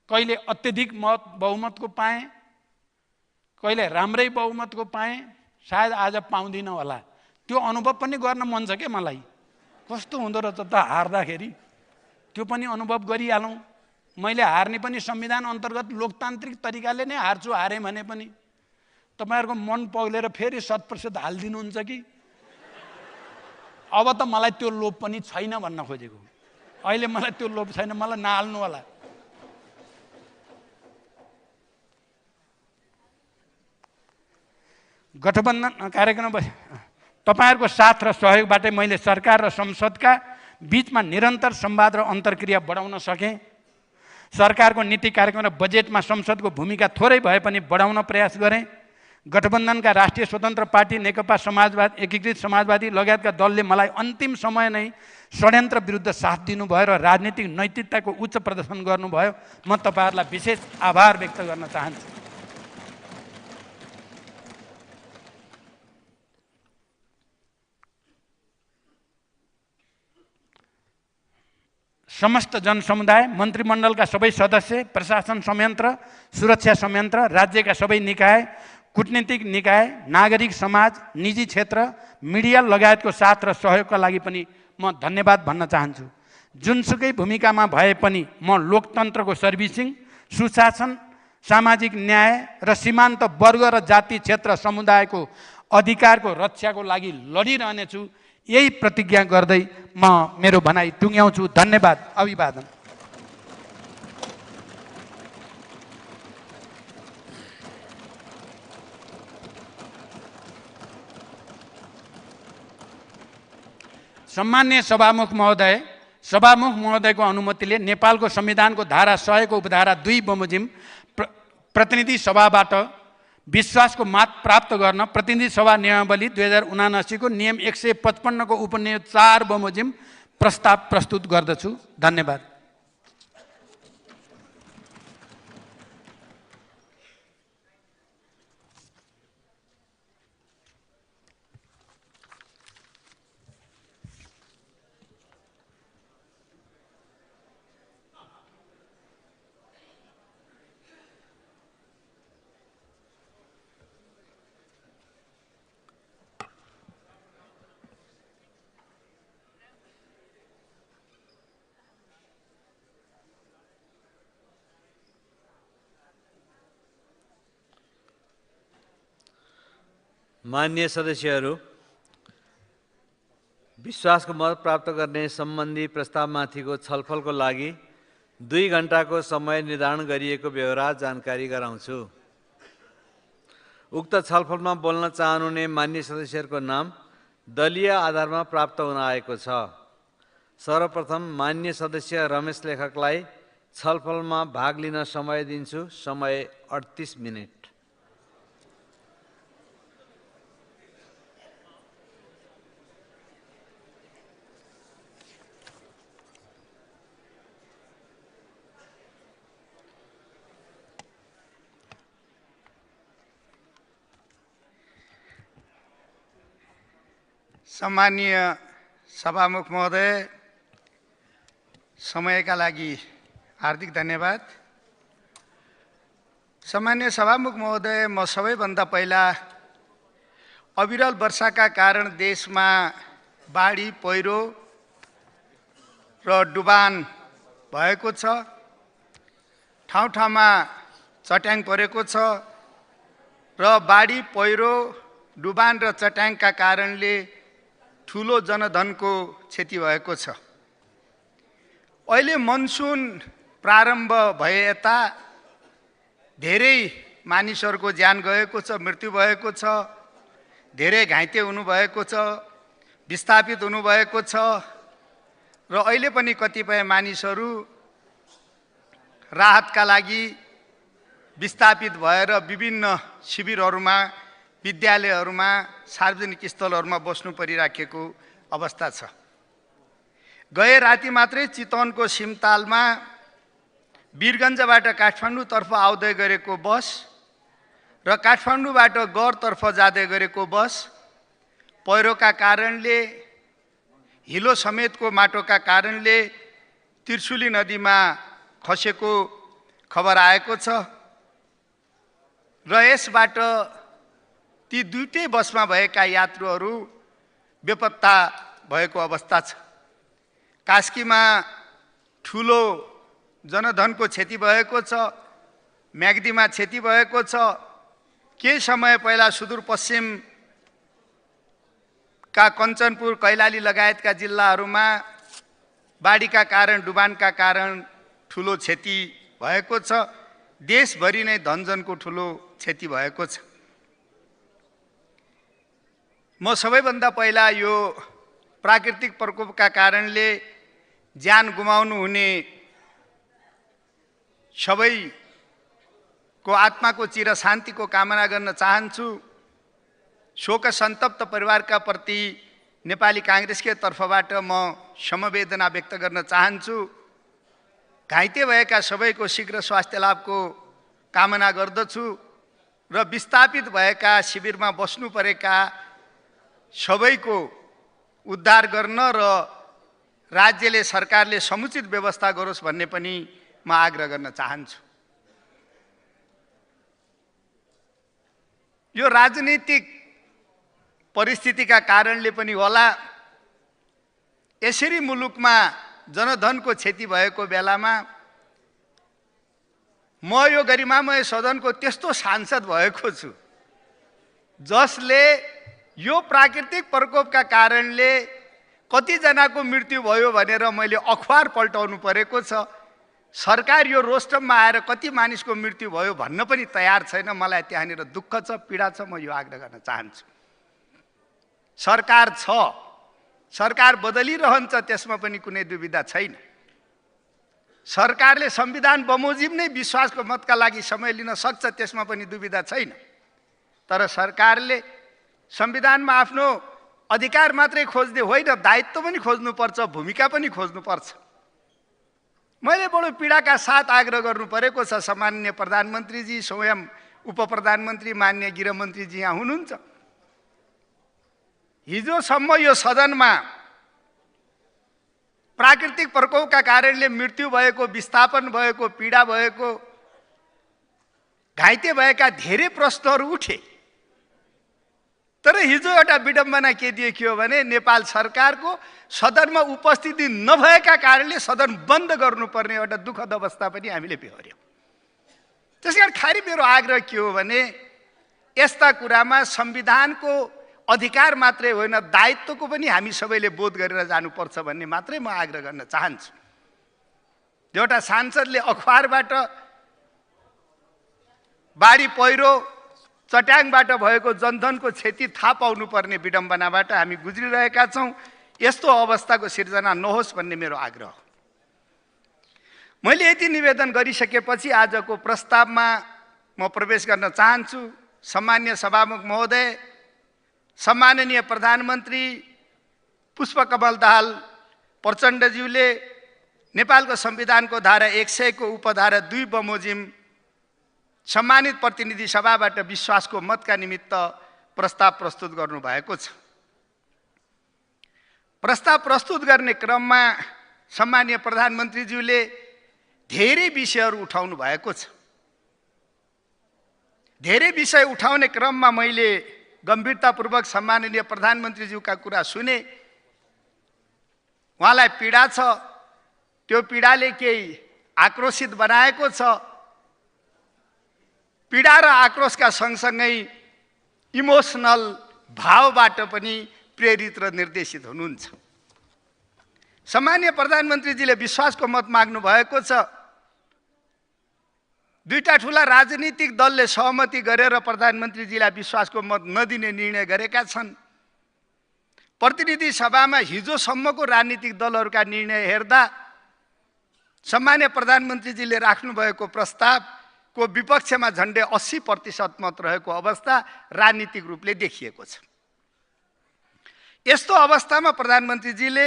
कहिले अत्यधिक मत बहुमतको पाएँ, कहिले राम्रै बहुमतको पाएँ, सायद आज पाउँदिन होला। त्यो अनुभव पनि गर्न मन छ के मलाई। कस्तो हुँदो रहेछ त हार्दाखेरि, त्यो पनि अनुभव गरिहालौँ। मैले हार्ने पनि संविधान अन्तर्गत लोकतान्त्रिक तरिकाले नै हार्छु। हारेँ भने पनि तपाईहरुको मन पग्लेर फेरि 100% हाल्दिनुहुन्छ कि? अब त मलाई त्यो लोभ पनि छैन भन्न खोजेको। अहिले मलाई त्यो लोभ छैन, मलाई नहाल्नु होला। गठबन्धन कार्यक्रम तपाईहरुको साथ र सहयोगबाटै मैले सरकार र संसदका बीचमा निरन्तर संवाद र अन्तर्क्रिया बढाउन सकेँ। सरकारको नीति कार्यक्रम र बजेटमा संसदको भूमिका थोरै भए पनि बढाउन प्रयास गरेँ। गठबन्धनका राष्ट्रिय स्वतन्त्र पार्टी, नेकपा समाजवादी, एकीकृत समाजवादी लगायतका दलले मलाई अन्तिम समय नै षड्यन्त्र विरुद्ध साथ दिनुभयो र राजनीतिक नैतिकताको उच्च प्रदर्शन गर्नुभयो। म तपाईहरुलाई विशेष आभार व्यक्त गर्न चाहन्छु। समस्त जनसमुदाय, मन्त्रीमण्डलका सबै सदस्य, प्रशासन संयन्त्र, सुरक्षा संयन्त्र, राज्यका सबै निकाय, कूटनीतिक निकाय, नागरिक समाज, निजी क्षेत्र, मिडिया लगायतको साथ र सहयोगका लागि पनि म धन्यवाद भन्न चाहन्छु। जुनसुकै भूमिकामा भए पनि म लोकतन्त्रको सर्भिसिङ, सुशासन, सामाजिक न्याय र सीमान्त वर्ग र जाति क्षेत्र समुदायको अधिकारको रक्षाको लागि लडिरहनेछु। यही प्रतिज्ञा गर्दै म मेरो भनाइ टुङ्ग्याउँछु। धन्यवाद। अभिवादन। सम्माननीय सभामुख महोदयको अनुमतिले नेपालको संविधानको धारा 100 को उपधारा 2 बमोजिम प्रतिनिधि सभाबाट विश्वासको मत प्राप्त गर्न प्रतिनिधि सभा नियमावली 2079 को नियम 155 को उपनियम 4 बमोजिम प्रस्ताव प्रस्तुत गर्दछु। धन्यवाद। मान्य सदस्यहरू, विश्वासको मत प्राप्त गर्ने सम्बन्धी प्रस्तावमाथिको छलफलको लागि 2 घण्टाको समय निर्धारण गरिएको व्यवहार जानकारी गराउँछु। उक्त छलफलमा बोल्न चाहनुहुने मान्य सदस्यहरूको नाम दलीय आधारमा प्राप्त हुन आएको छ। सर्वप्रथम मान्य सदस्य रमेश लेखकलाई छलफलमा भाग लिन समय दिन्छु। समय 38 मिनेट। सम्मानीय सभामुख महोदय, समयका लागि हार्दिक धन्यवाद। सम्मानीय सभामुख महोदय, म सबैभन्दा पहिला अविरल वर्षाका कारण देशमा बाढी, पहिरो र डुबान भएको छ, ठाउँ ठाउँमा चट्याङ परेको छ र बाढी, पहिरो, डुबान र चट्याङका कारणले ठुलो जनधनको क्षति भएको छ। अहिले मनसुन प्रारम्भ भए यता धेरै मानिसहरूको ज्यान गएको छ, मृत्यु भएको छ, धेरै घाइते हुनुभएको छ, विस्थापित हुनुभएको छ र अहिले पनि कतिपय मानिसहरू राहतका लागि विस्थापित भएर विभिन्न शिविरहरूमा, विद्यालयहरूमा, सार्वजनिक स्थलहरूमा बस्नु परिराखेको अवस्था छ। गए राति मात्रै चितवनको सिमतालमा वीरगञ्जबाट काठमाडौँतर्फ आउँदै गरेको बस र काठमाडौँबाट गौरतर्फ जाँदै गरेको बस पहिरोका कारणले, हिलो समेतको माटोका कारणले त्रिशुली नदीमा खसेको खबर आएको छ र यसबाट ती दुईटै बसमा भएका यात्रुहरू बेपत्ता भएको अवस्था छ। कास्कीमा ठुलो जनधनको क्षति भएको छ, म्याग्दीमा क्षति भएको छ। केही समय पहिला सुदूरपश्चिमका कञ्चनपुर, कैलाली लगायतका जिल्लाहरूमा बाढीका कारण, डुबानका कारण ठुलो क्षति भएको छ। देशभरि नै धनजनको ठुलो क्षति भएको छ। म सबैभन्दा पहिला यो प्राकृतिक प्रकोपका कारणले ज्यान गुमाउनु हुने सबैको आत्माको चिर शान्तिको कामना गर्न चाहन्छु। शोक सन्तप्त परिवारका प्रति नेपाली काङ्ग्रेसकै तर्फबाट म समवेदना व्यक्त गर्न चाहन्छु। घाइते भएका सबैको शीघ्र स्वास्थ्य लाभको कामना गर्दछु र विस्थापित भएका शिविरमा बस्नु परेका सबैको उद्धार गर्न र राज्यले, सरकारले समुचित व्यवस्था गरोस् भन्ने पनि म आग्रह गर्न चाहन्छु। यो राजनीतिक परिस्थितिका कारणले पनि होला, यसरी मुलुकमा जनधनको क्षति भएको बेलामा म यो गरिमामय सदनको त्यस्तो सांसद भएको छु जसले यो प्राकृतिक प्रकोपका कारणले कतिजनाको मृत्यु भयो भनेर मैले अखबार पल्टाउनु परेको छ। सरकार यो रोस्टममा आएर कति मानिसको मृत्यु भयो भन्न पनि तयार छैन। मलाई त्यहाँनिर दुःख छ, पीडा छ। म यो आग्रह गर्न चाहन्छु। सरकार छ, सरकार बदलिरहन्छ, त्यसमा पनि कुनै दुविधा छैन। सरकारले संविधान बमोजिम नै विश्वासको मतका लागि समय लिन सक्छ, त्यसमा पनि दुविधा छैन। तर सरकारले संविधानमा आफ्नो अधिकार मात्रै खोज्दै होइन, दायित्व पनि खोज्नुपर्छ, भूमिका पनि खोज्नुपर्छ। मैले बडो पीडाका साथ आग्रह गर्नु परेको छ। सम्माननीय प्रधानमन्त्रीजी, स्वयं उप प्रधानमन्त्री माननीय गृहमन्त्रीजी यहाँ हुनुहुन्छ। हिजोसम्म यो सदनमा प्राकृतिक प्रकोपका कारणले मृत्यु भएको, विस्थापन भएको, पीडा भएको, घाइते भएका धेरै प्रश्नहरू उठे। तर हिजो एउटा विडम्बना के देखियो भने नेपाल सरकारको सदनमा उपस्थिति नभएका कारणले सदन बन्द गर्नुपर्ने एउटा दुःखद अवस्था पनि हामीले बेहोर्यौँ। त्यसकारण खाली मेरो आग्रह के हो भने यस्ता कुरामा संविधानको अधिकार मात्रै होइन, दायित्वको पनि हामी सबैले बोध गरेर जानुपर्छ भन्ने मात्रै म आग्रह गर्न चाहन्छु। एउटा सांसदले अखबारबाट बाढी, पहिरो, चट्याङबाट भएको जनधनको क्षति थाहा पाउनुपर्ने विडम्बनाबाट हामी गुज्रिरहेका छौँ। यस्तो अवस्थाको सिर्जना नहोस् भन्ने मेरो आग्रह हो। मैले यति निवेदन गरिसकेपछि आजको प्रस्तावमा म प्रवेश गर्न चाहन्छु। सम्माननीय सभामुख महोदय, सम्माननीय प्रधानमन्त्री पुष्पकमल दाहाल प्रचण्डज्यूले नेपालको संविधानको धारा 100 को उपधारा 2 बमोजिम सम्मानित प्रतिनिधि सभाबाट विश्वासको मतका निमित्त प्रस्ताव प्रस्तुत गर्नुभएको छ। प्रस्ताव प्रस्तुत गर्ने क्रममा सम्माननीय प्रधानमन्त्रीज्यूले धेरै विषयहरू उठाउनु भएको छ। धेरै विषय उठाउने क्रममा मैले गम्भीरतापूर्वक सम्माननीय प्रधानमन्त्रीज्यूका कुरा सुने। उहाँलाई पीडा छ, त्यो पीडाले केही आक्रोशित बनाएको छ। पीडा र आक्रोशका सँगसँगै इमोसनल भावबाट पनि प्रेरित र निर्देशित हुनुहुन्छ। सम्माननीय प्रधानमन्त्रीजीले विश्वासको मत माग्नु भएको छ। दुईटा ठुला राजनीतिक दलले सहमति गरेर प्रधानमन्त्रीजीलाई विश्वासको मत नदिने निर्णय गरेका छन्। प्रतिनिधि सभामा हिजोसम्मको राजनीतिक दलहरूका निर्णय हेर्दा सम्माननीय प्रधानमन्त्रीजीले राख्नुभएको प्रस्तावको विपक्षमा झन्डै 80% मत रहेको अवस्था राजनीतिक रूपले देखिएको छ। यस्तो अवस्थामा प्रधानमन्त्रीजीले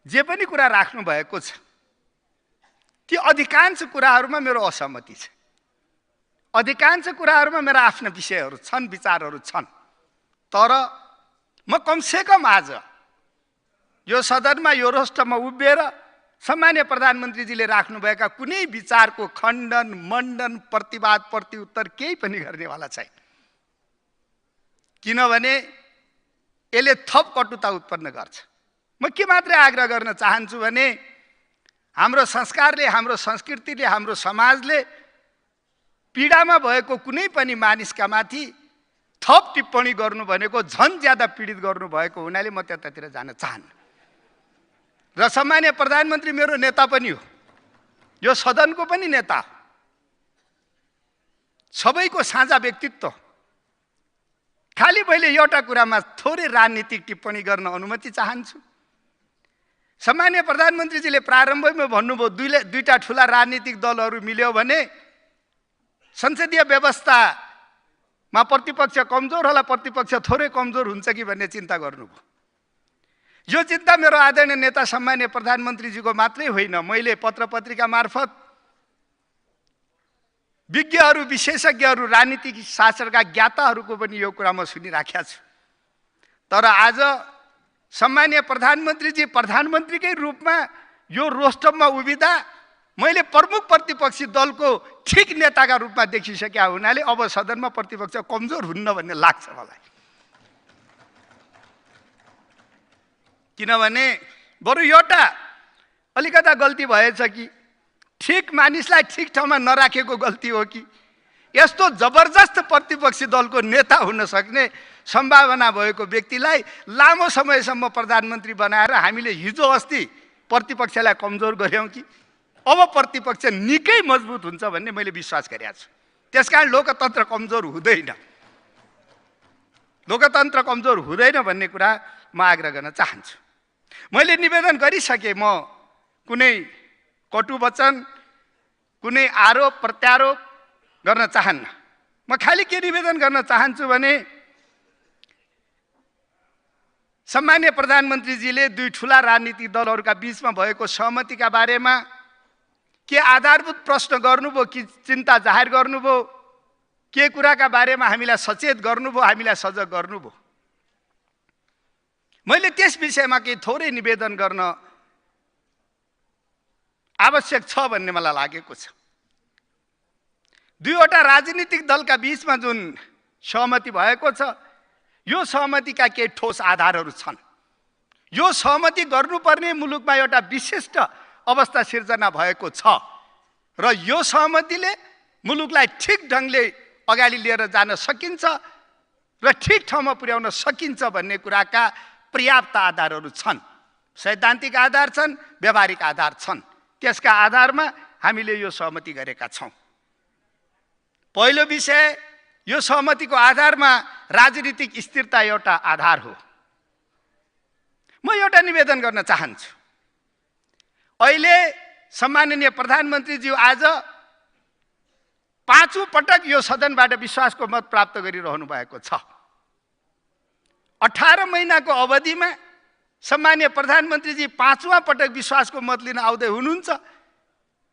जे पनि कुरा राख्नु भएको छ, ती अधिकांश कुराहरूमा मेरो असहमति छ। अधिकांश कुराहरूमा मेरा आफ्ना विषयहरू छन्, विचारहरू छन्। तर म कमसेकम आज यो सदनमा यो रोस्टरमा उभिएर सम्माननीय प्रधानमन्त्रीजीले राख्नुभएका कुनै विचारको खण्डन, मण्डन, प्रतिवाद, प्रत्युत्तर केही पनि गर्नेवाला छैन। किनभने यसले थप कटुता उत्पन्न गर्छ। म के मात्रै आग्रह गर्न चाहन्छु भने हाम्रो संस्कारले, हाम्रो संस्कृतिले, हाम्रो समाजले पीडामा भएको कुनै पनि मानिसका माथि थप टिप्पणी गर्नु भनेको झन् ज्यादा पीडित गर्नु भएको हुनाले म त्यतातिर जान चाहन्न। र सम्माननीय प्रधानमन्त्री मेरो नेता पनि हो, यो सदनको पनि नेता हो, सबैको साझा व्यक्तित्व। खालि मैले एउटा कुरामा थोरै राजनीतिक टिप्पणी गर्न अनुमति चाहन्छु। सम्माननीय प्रधानमन्त्रीजीले प्रारम्भमै भन्नुभयो दुईटा ठुला राजनीतिक दलहरू मिल्यो भने संसदीय व्यवस्थामा प्रतिपक्ष कमजोर होला, प्रतिपक्ष थोरै कमजोर हुन्छ कि भन्ने चिन्ता गर्नुभयो। यो चिन्ता मेरो आदरणीय नेता सम्माननीय प्रधानमन्त्रीजीको मात्रै होइन, मैले पत्र पत्रिका मार्फत विज्ञहरू, विशेषज्ञहरू, राजनीतिक शास्त्रका ज्ञाताहरूको पनि यो कुरा म सुनिराखेको छु। तर आज सम्माननीय प्रधानमन्त्रीजी प्रधानमन्त्रीकै रूपमा यो रोस्टममा उभिँदा मैले प्रमुख प्रतिपक्षी दलको ठिक नेताका रूपमा देखिसकेका हुनाले अब सदनमा प्रतिपक्ष कमजोर हुन्न भन्ने लाग्छ मलाई। किनभने बरु एउटा अलिकता गल्ती भएछ कि ठिक मानिसलाई ठिक ठाउँमा नराखेको गल्ती हो कि यस्तो जबरजस्त प्रतिपक्षी दलको नेता हुन सक्ने सम्भावना भएको व्यक्तिलाई लामो समयसम्म प्रधानमन्त्री बनाएर हामीले हिजो अस्ति प्रतिपक्षलाई कमजोर गर्यौँ कि अब प्रतिपक्ष निकै मजबुत हुन्छ भन्ने मैले विश्वास गरेको छु। त्यसकारण लोकतन्त्र कमजोर हुँदैन, लोकतन्त्र कमजोर हुँदैन भन्ने कुरा म आग्रह गर्न चाहन्छु। मैले निवेदन गरिसकेँ, म कुनै कटु वचन, कुनै आरोप प्रत्यारोप गर्न चाहन्न। म खालि के निवेदन गर्न चाहन्छु भने सम्माननीय प्रधानमन्त्रीजीले दुई ठुला राजनीतिक दलहरूका बीचमा भएको सहमतिका बारेमा के आधारभूत प्रश्न गर्नुभयो, कि चिन्ता जाहेर गर्नुभयो, के कुराका बारेमा हामीलाई सचेत गर्नुभयो, हामीलाई सजग गर्नुभयो। मैले त्यस विषयमा केही थोरै निवेदन गर्न आवश्यक छ भन्ने मलाई लागेको छ। दुईवटा राजनीतिक दलका बीचमा जुन सहमति भएको छ, यो सहमतिका केही ठोस आधारहरू छन्। यो सहमति गर्नुपर्ने मुलुकमा एउटा विशिष्ट अवस्था सिर्जना भएको छ र यो सहमतिले मुलुकलाई ठिक ढङ्गले अगाडि लिएर जान सकिन्छ र ठिक ठाउँमा पुर्याउन सकिन्छ भन्ने कुराका पर्याप्त आधारहरू छन्। सैद्धान्तिक आधार छन्, व्यावहारिक आधार छन्। त्यसका आधारमा हामीले यो सहमति गरेका छौँ। पहिलो विषय, यो सहमतिको आधारमा राजनीतिक स्थिरता एउटा आधार हो। म एउटा निवेदन गर्न चाहन्छु। अहिले सम्माननीय प्रधानमन्त्रीज्यू आज 5औं पटक यो सदनबाट विश्वासको मत प्राप्त गरिरहनु भएको छ। 18 महिनाको अवधिमा सम्माननीय प्रधानमन्त्रीजी 5वां पटक विश्वासको मत लिन आउँदै हुनुहुन्छ।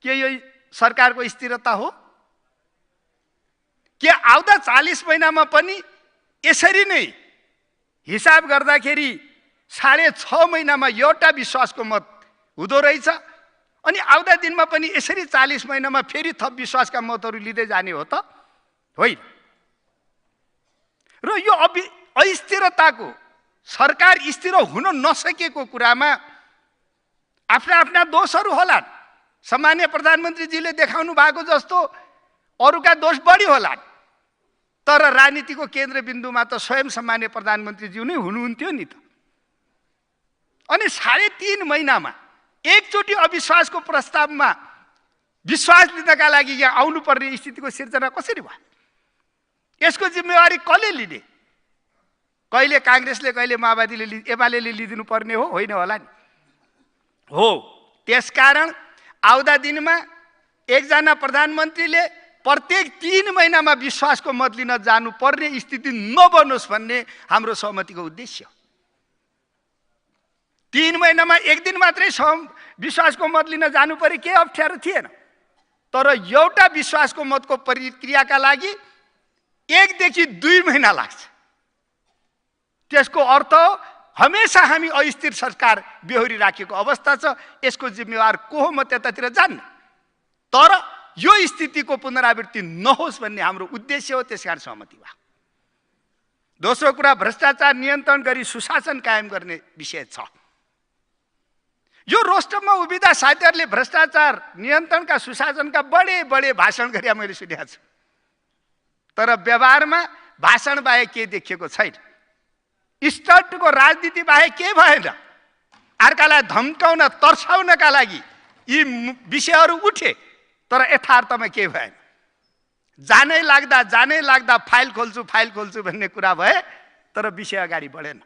के यो सरकारको स्थिरता हो? के आउँदा 40 महिनामा पनि यसरी नै हिसाब गर्दाखेरि 6.5 महिनामा एउटा विश्वासको मत हुँदो रहेछ। अनि आउँदा दिनमा पनि यसरी 40 महिनामा फेरि थप विश्वासका मतहरू लिँदै जाने हो त होइन। र यो अस्थिरताको सरकार स्थिर हुन नसकेको कुरामा आफ्ना आफ्ना दोषहरू होलान्। सामान्य प्रधानमन्त्रीजीले देखाउनु भएको जस्तो अरूका दोष बढी होलान्, तर राजनीतिको केन्द्रबिन्दुमा त स्वयं सामान्य प्रधानमन्त्रीज्यू नै हुनुहुन्थ्यो नि त। अनि 3.5 महिनामा एकचोटि अविश्वासको प्रस्तावमा विश्वास लिनका लागि यहाँ आउनुपर्ने स्थितिको सिर्जना कसरी भयो? यसको जिम्मेवारी कसले लिने? कहिले काङ्ग्रेसले, कहिले माओवादीले, एमालेले लिदिनु पर्ने हो? होइन होला नि। हो, त्यसकारण आउँदा दिनमा एकजना प्रधानमन्त्रीले प्रत्येक 3 महिनामा विश्वासको मत लिन जानुपर्ने स्थिति नबनोस् भन्ने हाम्रो सहमतिको उद्देश्य हो। 3 महिनामा एक दिन मात्रै विश्वासको मत लिन जानु परे केही अप्ठ्यारो थिएन, तर एउटा विश्वासको मतको प्रक्रियाका लागि 1 देखि 2 महिना लाग्छ। त्यसको अर्थ हमेसा हामी अस्थिर सरकार बेहोरी राखेको अवस्था छ। यसको जिम्मेवार को हो म त्यतातिर जान्न, तर यो स्थितिको पुनरावृत्ति नहोस् भन्ने हाम्रो उद्देश्य हो। त्यसकारण सहमति भयो। दोस्रो कुरा, भ्रष्टाचार नियन्त्रण गरी सुशासन कायम गर्ने विषय छ। यो रोस्टममा उभिँदा साथीहरूले भ्रष्टाचार नियन्त्रणका सुशासनका बडे बडे भाषण गरे मैले सुनेको छु, तर व्यवहारमा भाषण बाहेक केही देखिएको छैन। स्टन्टको राजनीति बाहेक केही भएन। अर्कालाई धम्काउन तर्साउनका लागि यी विषयहरू उठे, तर यथार्थमा केही भएन। जानै लाग्दा फाइल खोल्छु भन्ने कुरा भए, तर विषय अगाडि बढेन।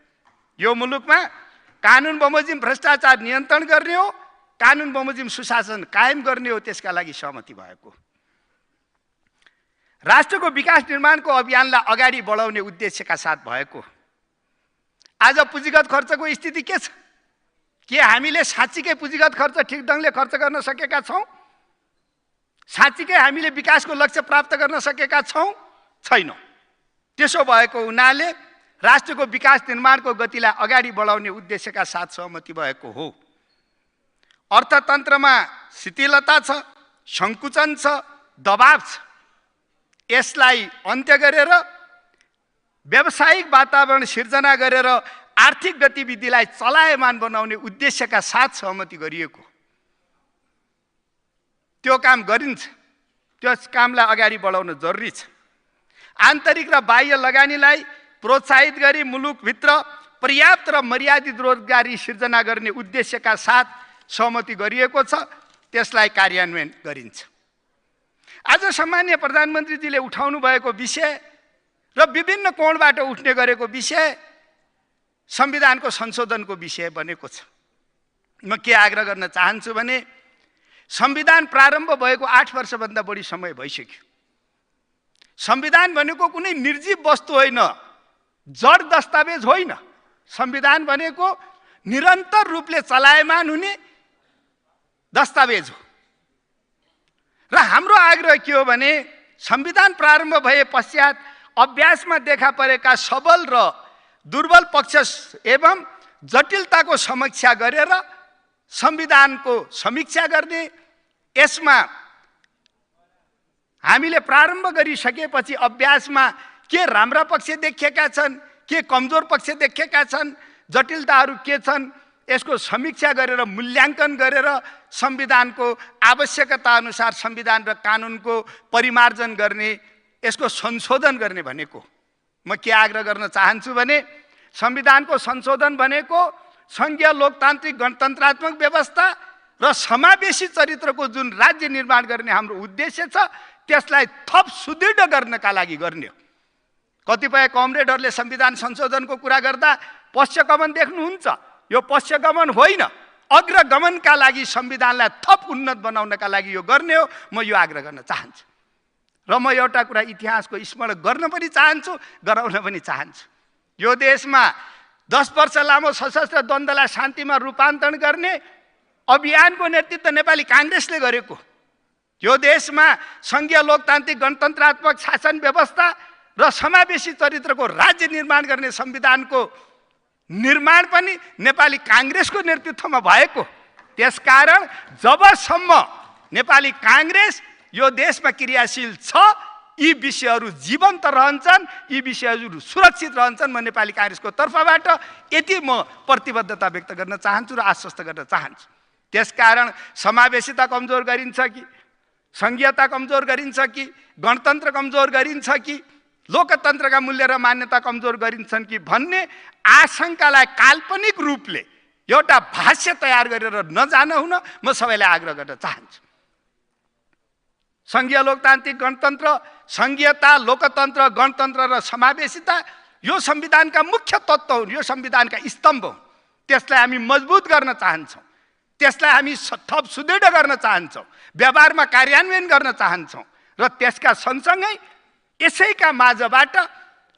यो मुलुकमा कानुन बमोजिम भ्रष्टाचार नियन्त्रण गर्ने हो, कानुन बमोजिम सुशासन कायम गर्ने हो। त्यसका लागि सहमति भएको। राष्ट्रको विकास निर्माणको अभियानलाई अगाडि बढाउने उद्देश्यका साथ भएको। आज पुँजीगत खर्चको स्थिति के छ? के हामीले साँच्चीकै पुँजीगत खर्च ठिक ढङ्गले खर्च गर्न सकेका छौँ? साँच्चीकै हामीले विकासको लक्ष्य प्राप्त गर्न सकेका छौँ? छैनौँ। त्यसो भएको हुनाले राष्ट्रको विकास निर्माणको गतिलाई अगाडि बढाउने उद्देश्यका साथ सहमति भएको हो। अर्थतन्त्रमा शिथिलता छ, सङ्कुचन छ, दबाव छ। यसलाई अन्त्य गरेर व्यावसायिक वातावरण सिर्जना गरेर आर्थिक गतिविधिलाई चलायमान बनाउने उद्देश्यका साथ सहमति गरिएको। त्यो काम गरिन्छ। त्यस कामलाई अगाडि बढाउन जरुरी छ। आन्तरिक र बाह्य लगानीलाई प्रोत्साहित गरी मुलुकभित्र पर्याप्त र मर्यादित रोजगारी सिर्जना गर्ने उद्देश्यका साथ सहमति गरिएको छ। त्यसलाई कार्यान्वयन गरिन्छ। आज सामान्य प्रधानमन्त्रीजीले उठाउनु भएको विषय र विभिन्न कोणबाट उठ्ने गरेको विषय संविधानको संशोधनको विषय बनेको छ। म के आग्रह गर्न चाहन्छु भने, संविधान प्रारम्भ भएको 8 वर्षभन्दा बढी समय भइसक्यो। संविधान भनेको कुनै निर्जीव वस्तु होइन, जड दस्तावेज होइन। संविधान भनेको निरन्तर रूपले चलायमान हुने दस्तावेज हो। र हाम्रो आग्रह के हो भने, संविधान प्रारम्भ भए पश्चात अभ्यासमा देखा परेका सबल र दुर्बल पक्ष एवं जटिलताको समीक्षा गरेर संविधानको समीक्षा गर्ने, यसमा हामीले प्रारम्भ गरिसकेपछि अभ्यासमा के राम्रा पक्ष देखिएका छन्, के कमजोर पक्ष देखिएका छन्, जटिलताहरू के छन्, यसको समीक्षा गरेर मूल्याङ्कन गरेर संविधानको आवश्यकता अनुसार संविधान र कानुनको परिमार्जन गर्ने, यसको संशोधन गर्ने भनेको। म के आग्रह गर्न चाहन्छु भने, संविधानको संशोधन भनेको संघीय लोकतान्त्रिक गणतन्त्रात्मक व्यवस्था र समावेशी चरित्रको जुन राज्य निर्माण गर्ने हाम्रो उद्देश्य छ, त्यसलाई थप सुदृढ गर्नका लागि गर्ने हो। कतिपय कमरेडहरूले संविधान संशोधनको कुरा गर्दा पश्चगमन देख्नुहुन्छ। यो पश्चगमन होइन, अग्रगमनका लागि संविधानलाई थप उन्नत बनाउनका लागि यो गर्ने हो। म यो आग्रह गर्न चाहन्छु। र म एउटा कुरा इतिहासको स्मरण गर्न पनि चाहन्छु, गराउन पनि चाहन्छु। यो देशमा 10 वर्ष लामो सशस्त्र द्वन्द्वलाई शान्तिमा रूपान्तरण गर्ने अभियानको नेतृत्व नेपाली काङ्ग्रेसले गरेको। यो देशमा संघीय लोकतान्त्रिक गणतन्त्रात्मक शासन व्यवस्था र समावेशी चरित्रको राज्य निर्माण गर्ने संविधानको निर्माण पनि नेपाली काङ्ग्रेसको नेतृत्वमा भएको। त्यसकारण जबसम्म नेपाली काङ्ग्रेस यो देशमा क्रियाशील छ, यी विषयहरू जीवन्त रहन्छन्, यी विषयहरू सुरक्षित रहन्छन्। म नेपाली काङ्ग्रेसको तर्फबाट यति म प्रतिबद्धता व्यक्त गर्न चाहन्छु र आश्वस्त गर्न चाहन्छु। त्यसकारण समावेशिता कमजोर गरिन्छ कि, संघीयता कमजोर गरिन्छ कि, गणतन्त्र कमजोर गरिन्छ कि, लोकतन्त्रका मूल्य र मान्यता कमजोर गरिन्छन् कि भन्ने आशंकालाई काल्पनिक रूपले एउटा भाष्य तयार गरेर नजान हुन म सबैलाई आग्रह गर्न चाहन्छु। संघीय लोकतान्त्रिक गणतन्त्र, संघीयता, लोकतन्त्र, गणतन्त्र र समावेशिता यो संविधानका मुख्य तत्त्व हुन्, यो संविधानका स्तम्भ हुन्। त्यसलाई हामी मजबुत गर्न चाहन्छौँ, त्यसलाई हामी थप सुदृढ गर्न चाहन्छौँ, व्यवहारमा कार्यान्वयन गर्न चाहन्छौँ र त्यसका सँगसँगै यसैका माझबाट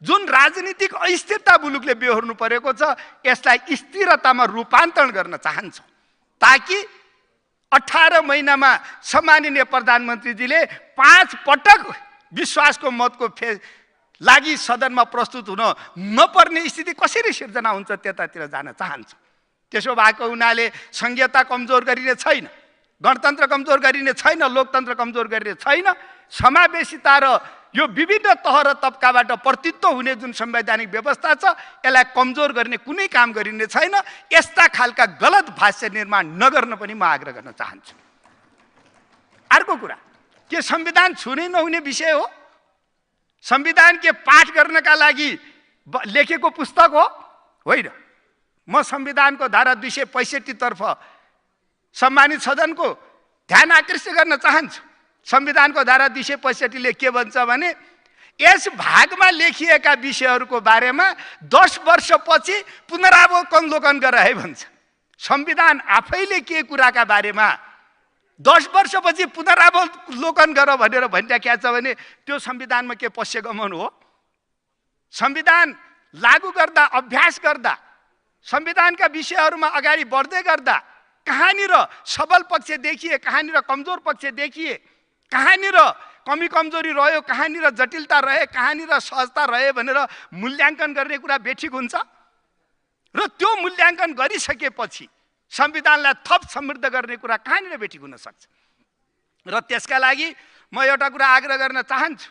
जुन राजनीतिक अस्थिरता मुलुकले बेहोर्नु परेको छ यसलाई स्थिरतामा रूपान्तरण गर्न चाहन्छौँ, ताकि 18 महिनामा सम्माननीय प्रधानमन्त्रीजीले 5 पटक विश्वासको मतको लागि सदनमा प्रस्तुत हुन नपर्ने स्थिति कसरी सिर्जना हुन्छ त्यतातिर जान चाहन्छौँ। त्यसो भएको हुनाले संघीयता कमजोर गरिने छैन, गणतन्त्र कमजोर गरिने छैन, लोकतन्त्र कमजोर गरिने छैन। समावेशिता र यो विभिन्न तह र तबकाबाट प्रतित्व हुने जुन संवैधानिक व्यवस्था छ यसलाई कमजोर गर्ने कुनै काम गरिने छैन। यस्ता खालका गलत भाष्य निर्माण नगर्न पनि म आग्रह गर्न चाहन्छु। अर्को कुरा के संविधान छुनै नहुने विषय हो? संविधान के पाठ गर्नका लागि लेखेको पुस्तक हो? होइन। म संविधानको धारा 265 तर्फ सम्मानित सदनको ध्यान आकर्षित गर्न चाहन्छु। संविधानको धारा 265ले के भन्छ भने यस भागमा लेखिएका विषयहरूको बारेमा 10 वर्षपछि पुनरावलोकन गर है भन्छ। संविधान आफैले के कुराका बारेमा 10 वर्षपछि पुनरावलोकन गर भनेर भनिराखेको छ भने त्यो संविधानमा के पश्यगमन हो? संविधान लागू गर्दा, अभ्यास गर्दा, संविधानका विषयहरूमा अगाडि बढ्दै गर्दा कहाँनिर सबल पक्ष देखिए, कहाँनिर कमजोर पक्ष देखिए, कहाँनिर कमी कमजोरी रह्यो, कहाँनिर जटिलता रहे, कहाँनिर सहजता रहे भनेर मूल्याङ्कन गर्ने कुरा बेठिक हुन्छ र त्यो मूल्याङ्कन गरिसकेपछि संविधानलाई थप समृद्ध गर्ने कुरा कहाँनिर बेठिक हुन सक्छ। र त्यसका लागि म एउटा कुरा आग्रह गर्न चाहन्छु,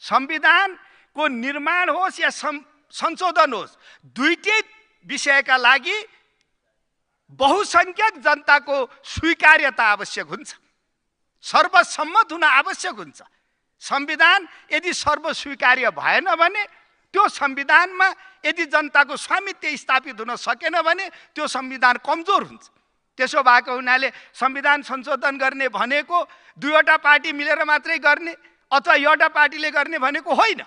संविधानको निर्माण होस् या संशोधन होस्, दुईटै विषयका लागि बहुसंख्यक जनताको स्वीकार्यता आवश्यक हुन्छ, सर्वसम्मत हुन आवश्यक हुन्छ। संविधान यदि सर्वस्वीकार्य भएन भने, त्यो संविधानमा यदि जनताको स्वामित्व स्थापित हुन सकेन भने त्यो संविधान कमजोर हुन्छ। त्यसो भएको हुनाले संविधान संशोधन गर्ने भनेको दुईवटा पार्टी मिलेर मात्रै गर्ने अथवा एउटा पार्टीले गर्ने भनेको होइन।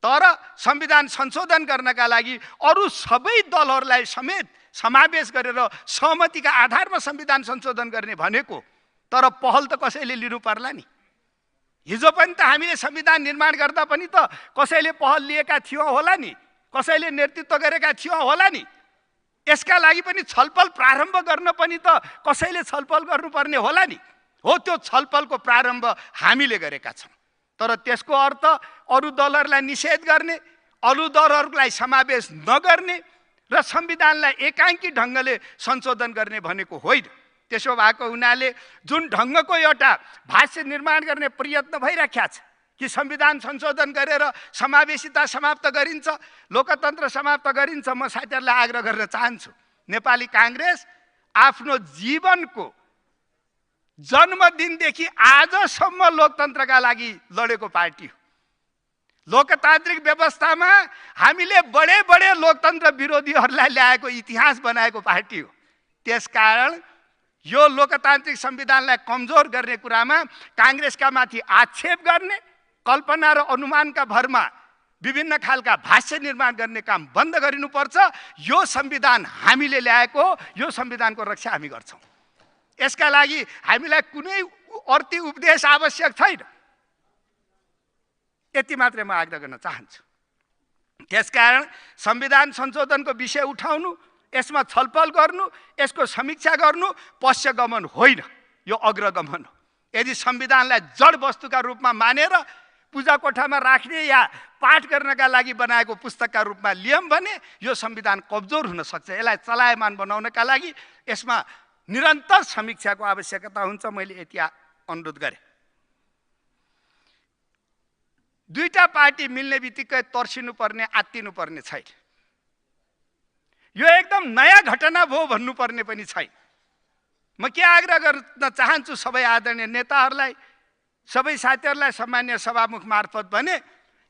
तर संविधान संशोधन गर्नका लागि अरू सबै दलहरूलाई समेत समावेश गरेर सहमतिका आधारमा संविधान संशोधन गर्ने भनेको। तर पहल त कसैले लिनु पर्ला नि। हिजो पनि त हामीले संविधान निर्माण गर्दा पनि त कसैले पहल लिएका थियौँ होला नि, कसैले नेतृत्व गरेका थियौँ होला नि। यसका लागि पनि छलफल प्रारम्भ गर्न पनि त कसैले छलफल गर्नुपर्ने होला नि। हो, त्यो छलफलको प्रारम्भ हामीले गरेका छौँ। तर त्यसको अर्थ अरू दलहरूलाई निषेध गर्ने, अरू दलहरूलाई समावेश नगर्ने र संविधानलाई एकाङ्की ढङ्गले संशोधन गर्ने भनेको होइन। त्यसो भएको हुनाले जुन ढङ्गको एउटा भाष्य निर्माण गर्ने प्रयत्न भइरहेको छ कि संविधान संशोधन गरेर समावेशिता समाप्त गरिन्छ, लोकतन्त्र समाप्त गरिन्छ, म साथीहरूलाई आग्रह गर्न चाहन्छु, नेपाली काङ्ग्रेस आफ्नो जीवनको जन्मदिनदेखि आजसम्म लोकतन्त्रका लागि लडेको पार्टी हो। लोकतान्त्रिक व्यवस्थामा हामीले बडे बडे लोकतन्त्र विरोधीहरूलाई ल्याएको इतिहास बनाएको पार्टी हो। त्यसकारण यो लोकतान्त्रिक संविधानलाई कमजोर गर्ने कुरामा काङ्ग्रेसका माथि आक्षेप गर्ने, कल्पना र अनुमानका भरमा विभिन्न खालका भाष्य निर्माण गर्ने काम बन्द गरिनुपर्छ। यो संविधान हामीले ल्याएको, यो संविधानको रक्षा हामी गर्छौँ। यसका लागि हामीलाई कुनै अर्थी उपदेश आवश्यक छैन। यति मात्रै म आग्रह गर्न चाहन्छु। त्यसकारण संविधान संशोधनको विषय उठाउनु, यसमा छलफल गर्नु, यसको समीक्षा गर्नु पश्चगमन होइन, यो अग्रगमन हो। यदि संविधानलाई जड वस्तुका रूपमा मानेर पूजा कोठामा राख्ने या पाठ गर्नका लागि बनाएको पुस्तकका रूपमा लियौँ भने यो संविधान कमजोर हुन सक्छ। यसलाई चलायमान बनाउनका लागि यसमा निरन्तर समीक्षाको आवश्यकता हुन्छ। मैले यति अनुरोध गरेँ। दुईटा पार्टी मिल्ने बित्तिकै तर्सिनु पर्ने, आत्तिनु पर्ने छैन। यो एकदम नयाँ घटना भयो भन्नुपर्ने पनि छैन। म के आग्रह गर्न चाहन्छु सबै आदरणीय नेताहरूलाई, सबै साथीहरूलाई सामान्य सभामुख मार्फत भने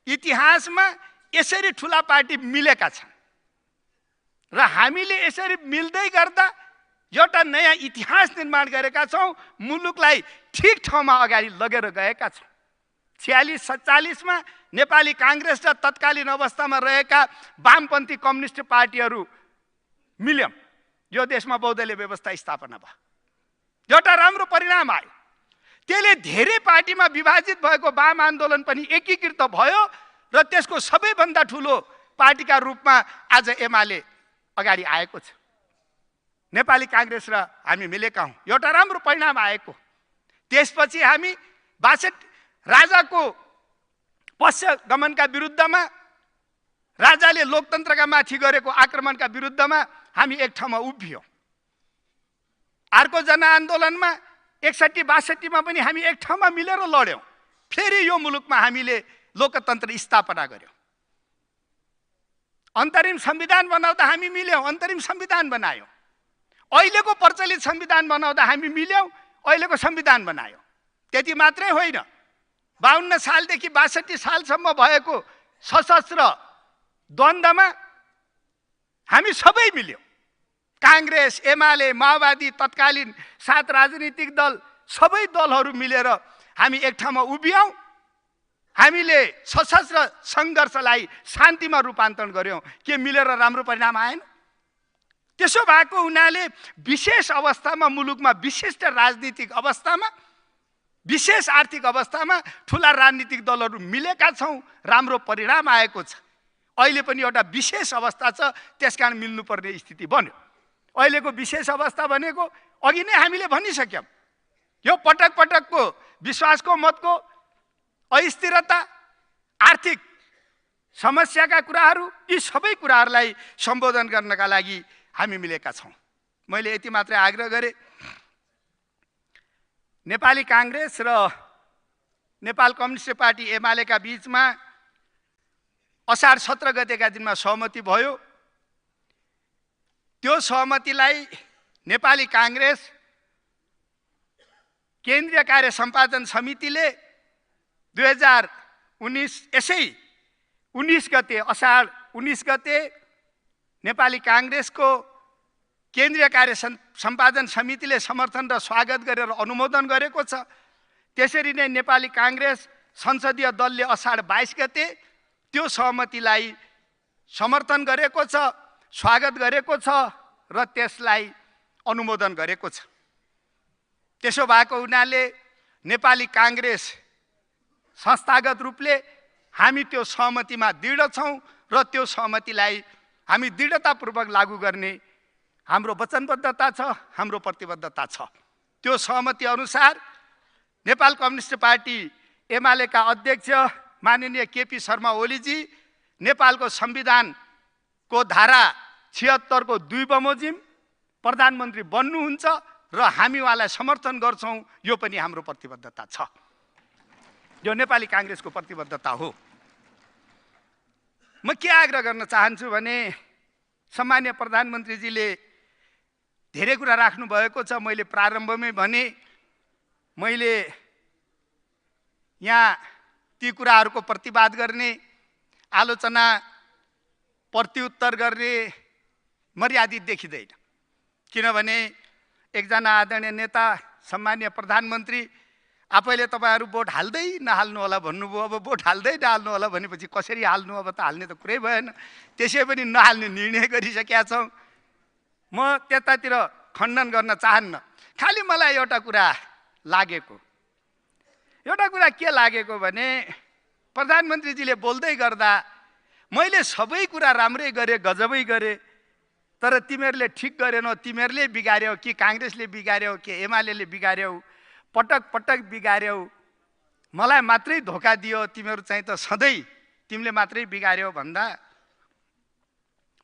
इतिहासमा यसरी ठुला पार्टी मिलेका छन् र हामीले यसरी मिल्दै गर्दा एउटा नयाँ इतिहास निर्माण गरेका छौँ। मुलुकलाई ठिक ठाउँमा अगाडि लगेर गएका छौँ। 46-47मा नेपाली काङ्ग्रेस र तत्कालीन अवस्थामा रहेका वामपन्थी कम्युनिस्ट पार्टीहरू मिल्यौँ। यो देशमा बहुदलीय व्यवस्था स्थापना भयो। एउटा राम्रो परिणाम आयो। त्यसले धेरै पार्टीमा विभाजित भएको वाम आन्दोलन पनि एकीकृत भयो र त्यसको सबैभन्दा ठुलो पार्टीका रूपमा आज एमाले अगाडि आएको छ। नेपाली काङ्ग्रेस र हामी मिलेका हौँ। एउटा राम्रो परिणाम आएको। त्यसपछि हामी 62 राजाको पश्चगमनका विरुद्धमा, राजाले लोकतन्त्रका माथि गरेको आक्रमणका विरुद्धमा हामी एक ठाउँमा उभियौँ। अर्को जनआन्दोलनमा 61-62मा पनि हामी एक ठाउँमा मिलेर लड्यौँ। फेरि यो मुलुकमा हामीले लोकतन्त्र स्थापना गर्यौँ। अन्तरिम संविधान बनाउँदा हामी मिल्यौँ, अन्तरिम संविधान बनायौँ। अहिलेको प्रचलित संविधान बनाउँदा हामी मिल्यौँ, अहिलेको संविधान बनायौँ। त्यति मात्रै होइन, 52 सालदेखि 62 सालसम्म भएको सशस्त्र द्वन्द्वमा हामी सबै मिल्यौँ। काङ्ग्रेस, एमाले, माओवादी, तत्कालीन 7 राजनीतिक दल, सबै दलहरू मिलेर हामी एक ठाउँमा उभियौँ। हामीले सशस्त्र सङ्घर्षलाई शान्तिमा रूपान्तरण गर्यौँ। के मिलेर राम्रो परिणाम आएन? त्यसो भएको हुनाले विशेष अवस्थामा, मुलुकमा विशिष्ट राजनीतिक अवस्थामा, विशेष आर्थिक अवस्थामा ठुला राजनीतिक दलहरू मिलेका छौँ। राम्रो परिणाम आएको छ। अहिले पनि एउटा विशेष अवस्था छ, त्यसकारण मिल्नुपर्ने स्थिति बन्यो। अहिलेको विशेष अवस्था भनेको अघि नै हामीले भनिसक्यौँ। यो पटक पटकको विश्वासको मतको अस्थिरता, आर्थिक समस्याका कुराहरू, यी सबै कुराहरूलाई सम्बोधन गर्नका लागि हामी मिलेका छौँ। मैले यति मात्रै आग्रह गरेँ। नेपाली काङ्ग्रेस र नेपाल कम्युनिस्ट पार्टी एमालेका बीचमा असार 17 गतेका दिनमा सहमति भयो। त्यो सहमतिलाई नेपाली काङ्ग्रेस केन्द्रीय कार्य सम्पादन समितिले 2019 यसै 19 गते, असार 19 गते नेपाली काङ्ग्रेसको केन्द्रीय कार्य सम्पादन समितिले समर्थन र स्वागत गरेर अनुमोदन गरेको छ। त्यसरी नै नेपाली काङ्ग्रेस संसदीय दलले असार 22 गते त्यो सहमतिलाई समर्थन गरेको छ, स्वागत गरेको छ र त्यसलाई अनुमोदन गरेको छ। त्यसो भएको हुनाले नेपाली काङ्ग्रेस संस्थागत रूपले हामी त्यो सहमतिमा दृढ छौँ र त्यो सहमतिलाई हामी दृढतापूर्वक लागू गर्ने हाम्रो वचनबद्धता छ, हाम्रो प्रतिबद्धता छ। त्यो सहमति अनुसार नेपाल कम्युनिस्ट पार्टी एमालेका अध्यक्ष माननीय केपी शर्मा ओलीजी नेपालको संविधानको धारा 76 को 2 बमोजिम प्रधानमन्त्री बन्नुहुन्छ र हामी उहाँलाई समर्थन गर्छौँ। यो पनि हाम्रो प्रतिबद्धता छ। यो नेपाली काङ्ग्रेसको प्रतिबद्धता हो। म के आग्रह गर्न चाहन्छु भने सम्माननीय प्रधानमन्त्रीजीले धेरै कुरा राख्नु भएको छ। मैले प्रारम्भमै भने मैले यहाँ ती कुराहरूको प्रतिवाद गर्ने, आलोचना प्रत्युत्तर गर्ने मर्यादित देखिँदैन। किनभने एकजना आदरणीय नेता सम्माननीय प्रधानमन्त्री आफैले तपाईँहरू भोट हाल्दै नहाल्नु होला भन्नुभयो। अब भोट हाल्दै नहाल्नु होला भनेपछि कसरी हाल्नु? अब त हाल्ने त कुरै भएन। त्यसै पनि नहाल्ने निर्णय गरिसकेका छौँ। म त्यतातिर खण्डन गर्न चाहन्न। खालि मलाई एउटा कुरा लागेको के लागेको भने प्रधानमन्त्रीजीले बोल्दै गर्दा मैले सबै कुरा राम्रै गरेँ, गजबै गरेँ, तर तिमीहरूले ठिक गरेनौ, तिमीहरूले बिगार्यौ कि काङ्ग्रेसले बिगार्यौ कि एमाले बिगार्यौ, पटक पटक बिगार्यौ मलाई मात्रै धोका दियो, तिमीहरू चाहिँ त सधैँ तिमीले मात्रै बिगार्यो भन्दा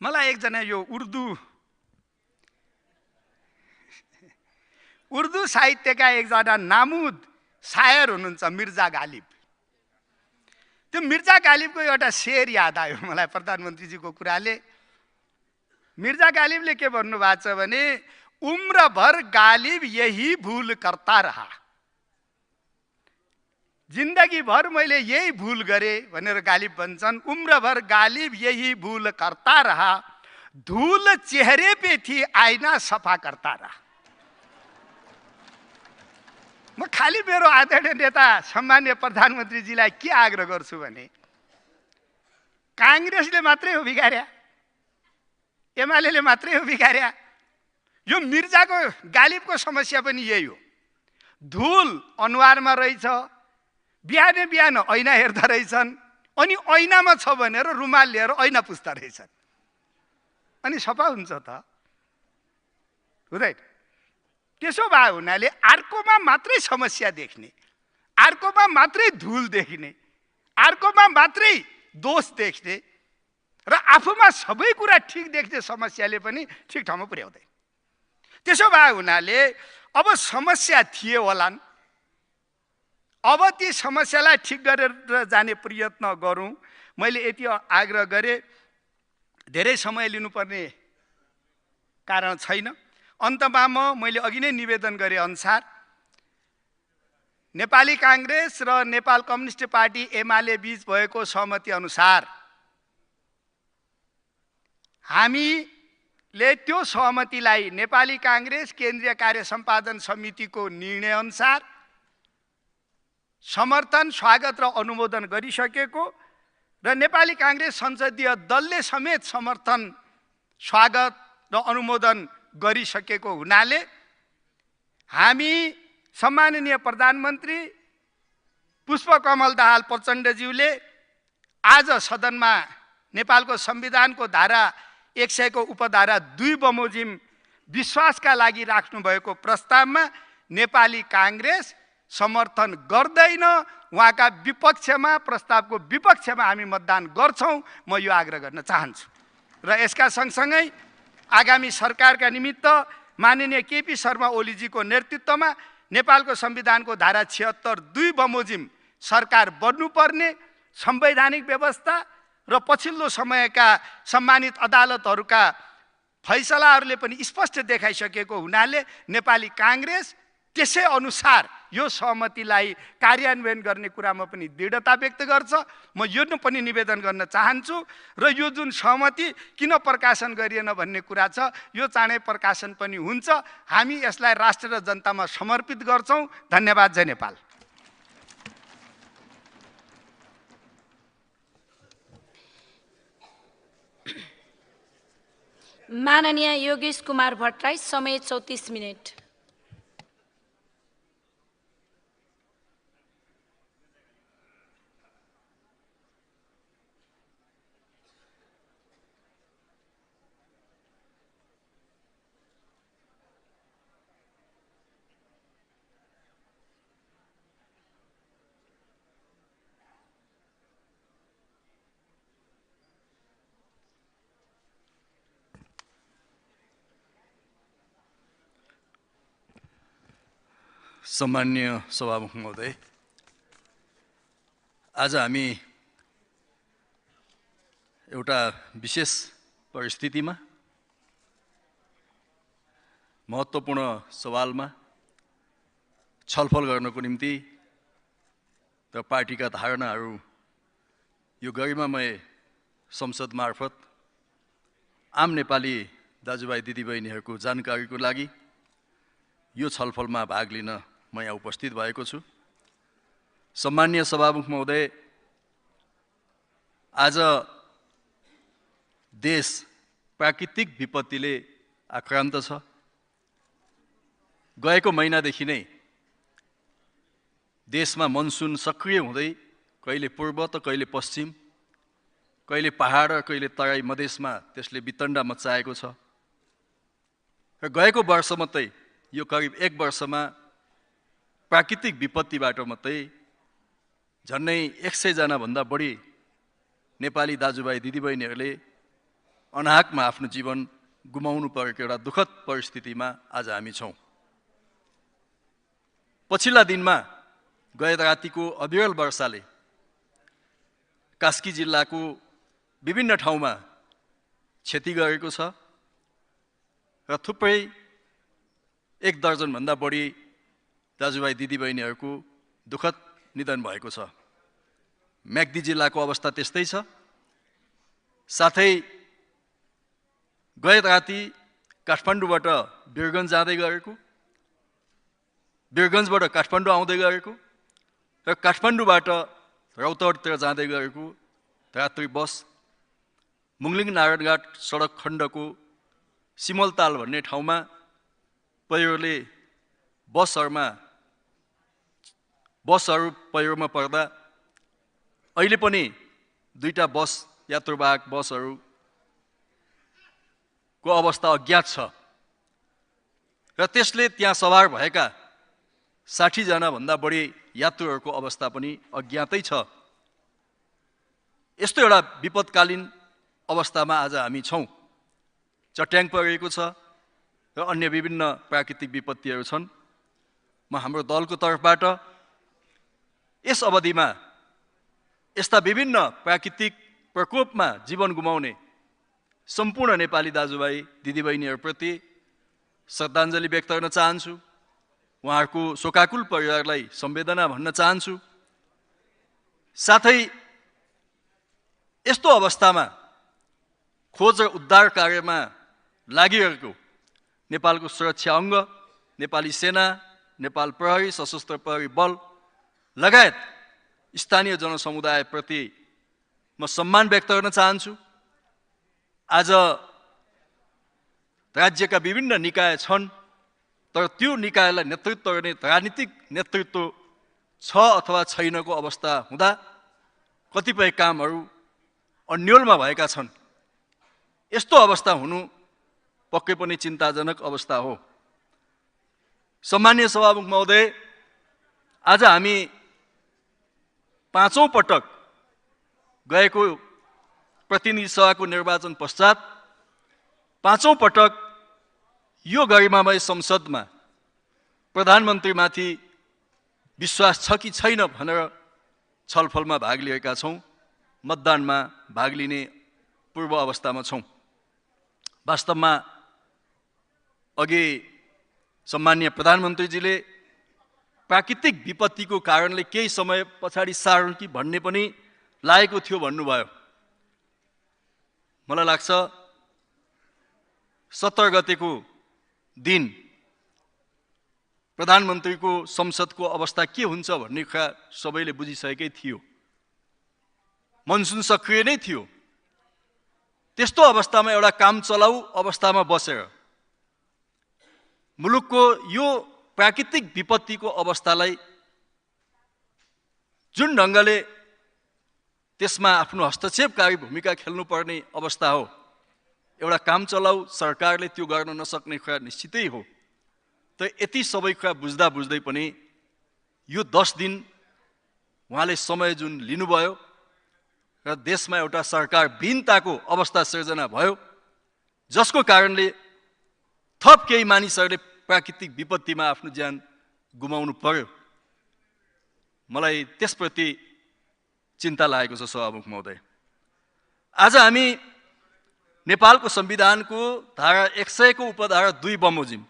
मलाई एकजना यो उर्दू साहित्यका एकजना नामुद शायर हुनुहुन्छ मिर्जा गालिब। त्यो मिर्जा गालिबको एउटा शेर याद आयो मलाई प्रधानमन्त्रीजीको कुराले। मिर्जा गालिबले के भन्नुभएको छ भने उम्रभर गालिब यही भूल करता रहा, जिन्दगी भर मैले यही भूल गरेँ भनेर गालिब भन्छन्। उम्रभर गालिब यही भूल करता रहा, धूल चेहरे पे थी आईना सफा करता रहा। म खाली मेरो आदरणीय नेता सम्मान्य प्रधानमन्त्रीजीलाई के आग्रह गर्छु भने काङ्ग्रेसले मात्रै हो बिगार्या, एमाले मात्रै हो बिगार्या। यो मिर्जाको गालिबको समस्या पनि यही हो। धुल अनुहारमा रहेछ, बिहानै बिहान ऐना हेर्दा रहेछन्, अनि ऐनामा छ भनेर रुमाल लिएर ऐना पुस्ता रहेछन्, अनि सफा हुन्छ त हुँदैन। त्यसो भए हुनाले अर्कोमा मात्रै समस्या देख्ने, अर्कोमा मात्रै धुल देख्ने, अर्कोमा मात्रै दोष देख्ने र आफूमा सबै कुरा ठिक देख्ने समस्याले पनि ठिक ठाउँमा पुर्याउँदैन। त्यसो भए हुनाले अब समस्या थिए होलान्, अब ती समस्यालाई ठिक गरेर जाने प्रयत्न गरौँ। मैले यति आग्रह गरेँ, धेरै समय लिनुपर्ने कारण छैन। अन्तमा मैले अघि नै निवेदन गरे अनुसार नेपाली काङ्ग्रेस र नेपाल कम्युनिस्ट पार्टी एमाले बीच भएको सहमति अनुसार हामीले त्यो सहमतिलाई नेपाली काङ्ग्रेस केन्द्रीय कार्य सम्पादन समितिको निर्णय अनुसार समर्थन, स्वागत र अनुमोदन गरिसकेको र नेपाली काङ्ग्रेस संसदीय दलले समेत समर्थन, स्वागत र अनुमोदन गरिसकेको हुनाले हामी सम्माननीय प्रधानमन्त्री पुष्पकमल दाहाल प्रचण्डज्यूले आज सदनमा नेपालको संविधानको धारा 100 को उपधारा 2 बमोजिम विश्वासका लागि राख्नु भएको प्रस्तावमा नेपाली काङ्ग्रेस समर्थन गर्दैन। उहाँका विपक्षमा, प्रस्तावको विपक्षमा हामी मतदान गर्छौँ, म यो आग्रह गर्न चाहन्छु। र यसका सँगसँगै आगामी सरकारका निमित्त माननीय केपी शर्मा ओलीजीको नेतृत्वमा नेपालको संविधानको धारा 76(2) बमोजिम सरकार बन्नुपर्ने, संवैधानिक व्यवस्था र पछिल्लो समयका सम्मानित अदालतहरूका फैसलाहरूले पनि स्पष्ट देखाइसकेको हुनाले नेपाली काङ्ग्रेस त्यसै अनुसार यो सहमतिलाई कार्यान्वयन गर्ने कुरामा पनि दृढता व्यक्त गर्छ। म यो पनि निवेदन गर्न चाहन्छु र यो जुन सहमति किन प्रकाशन गरिएन भन्ने कुरा छ, यो चाँडै प्रकाशन पनि हुन्छ। हामी यसलाई राष्ट्र र जनतामा समर्पित गर्छौँ। धन्यवाद। जय नेपाल। माननीय योगेश कुमार भट्टराई, समय 34 मिनेट। सम्मान्य सभामुख महोदय, आज हामी एउटा विशेष परिस्थितिमा महत्त्वपूर्ण सवालमा छलफल गर्नको निम्ति र पार्टीका धारणाहरू यो गरिमामय संसद मार्फत आम नेपाली दाजुभाइ दिदीबहिनीहरूको जानकारीको लागि यो छलफलमा भाग लिन म यहाँ उपस्थित भएको छु। सम्मान्य सभामुख महोदय, आज देश प्राकृतिक विपत्तिले आक्रान्त छ। गएको महिनादेखि नै देशमा मनसुन सक्रिय हुँदै कहिले पूर्व त कहिले पश्चिम, कहिले पहाड र कहिले तराई मधेसमा त्यसले वितण्डा मच्चाएको छ। र गएको वर्ष मात्रै, यो करिब 1 वर्षमा प्राकृतिक विपत्तिबाट मात्रै झन्नै 100 जनाभन्दा बढी नेपाली दाजुभाइ दिदीबहिनीहरूले अनाहकमा आफ्नो जीवन गुमाउनु परेको एउटा दुःखद परिस्थितिमा आज हामी छौँ। पछिल्ला दिनमा गए रातिको अविरल वर्षाले कास्की जिल्लाको विभिन्न ठाउँमा क्षति गरेको छ र थुप्रै 1 दर्जनभन्दा बढी दाजुभाइ दिदीबहिनीहरूको दुःखद निधन भएको छ। म्याग्दी जिल्लाको अवस्था त्यस्तै छ। साथै गए राति काठमाडौँबाट वीरगञ्ज जाँदै गरेको, वीरगञ्जबाट काठमाडौँ आउँदै गरेको र काठमाडौँबाट रौतहटतिर जाँदै गरेको रात्रि बस मुङलिङ नारायणघाट सडक खण्डको सिमलताल भन्ने ठाउँमा पहिरोले बसहरू पहिरोमा पर्दा अहिले पनि 2टा बस यात्रुवाहक बसहरूको अवस्था अज्ञात छ र त्यसले त्यहाँ सवार भएका 60 जनाभन्दा बढी यात्रुहरूको अवस्था पनि अज्ञातै छ। यस्तो एउटा विपदकालीन अवस्थामा आज हामी छौँ। चट्याङ परेको छ र अन्य विभिन्न प्राकृतिक विपत्तिहरू छन्। म हाम्रो दलको तर्फबाट यस अवधिमा यस्ता विभिन्न प्राकृतिक प्रकोपमा जीवन गुमाउने सम्पूर्ण नेपाली दाजुभाइ दिदीबहिनीहरूप्रति श्रद्धाञ्जली व्यक्त गर्न चाहन्छु। उहाँहरूको शोकाकुल परिवारलाई सम्वेदना भन्न चाहन्छु। साथै यस्तो अवस्थामा खोज र उद्धार कार्यमा लागिरहेको नेपालको सुरक्षा अङ्ग, नेपाली सेना, नेपाल प्रहरी, सशस्त्र प्रहरी बल लगायत स्थानीय जनसमुदायप्रति म सम्मान व्यक्त गर्न चाहन्छु। आज राज्यका विभिन्न निकाय छन्, तर त्यो निकायलाई नेतृत्व गर्ने राजनीतिक नेतृत्व छ अथवा छैनको अवस्था हुँदा कतिपय कामहरू अन्योलमा भएका छन्। यस्तो अवस्था हुनु पक्कै पनि चिन्ताजनक अवस्था हो। सम्माननीय सभामुख महोदय, आज हामी 5औं पटक गएको प्रतिनिधि सभाको निर्वाचन पश्चात 5औं पटक यो गरिमामय संसदमा प्रधानमन्त्रीमाथि विश्वास छ कि छैन भनेर छलफलमा भाग लिएका छौँ। मतदानमा भाग लिने पूर्व अवस्थामा छौँ। वास्तवमा अघि सम्माननीय प्रधानमन्त्रीजीले प्राकृतिक विपत्तिको कारणले केही समय पछाडि सारौँ कि भन्ने पनि लागेको थियो भन्नुभयो। मलाई लाग्छ 17 गतेको दिन प्रधानमन्त्रीको संसदको अवस्था के हुन्छ भन्ने कुरा सबैले बुझिसकेकै थियो। मनसुन सक्रिय नै थियो। त्यस्तो अवस्थामा एउटा काम चलाऊ अवस्थामा बसेर मुलुकको यो प्राकृतिक विपत्तिको अवस्थालाई जुन ढङ्गले त्यसमा आफ्नो हस्तक्षेपकारी भूमिका खेल्नुपर्ने अवस्था हो, एउटा काम चलाऊ सरकारले त्यो गर्न नसक्ने कुरा निश्चितै हो। तर यति सबै कुरा बुझ्दा बुझ्दै पनि यो 10 दिन उहाँले समय जुन लिनुभयो र देशमा एउटा सरकार विहीनताको अवस्था सिर्जना भयो, जसको कारणले थप केही मानिसहरूले प्राकृतिक विपत्तिमा आफ्नो ज्यान गुमाउनु पर्यो। मलाई त्यसप्रति चिन्ता लागेको छ सभामुख महोदय। आज हामी नेपालको संविधानको धारा 100 को उपधारा 2 बमोजिम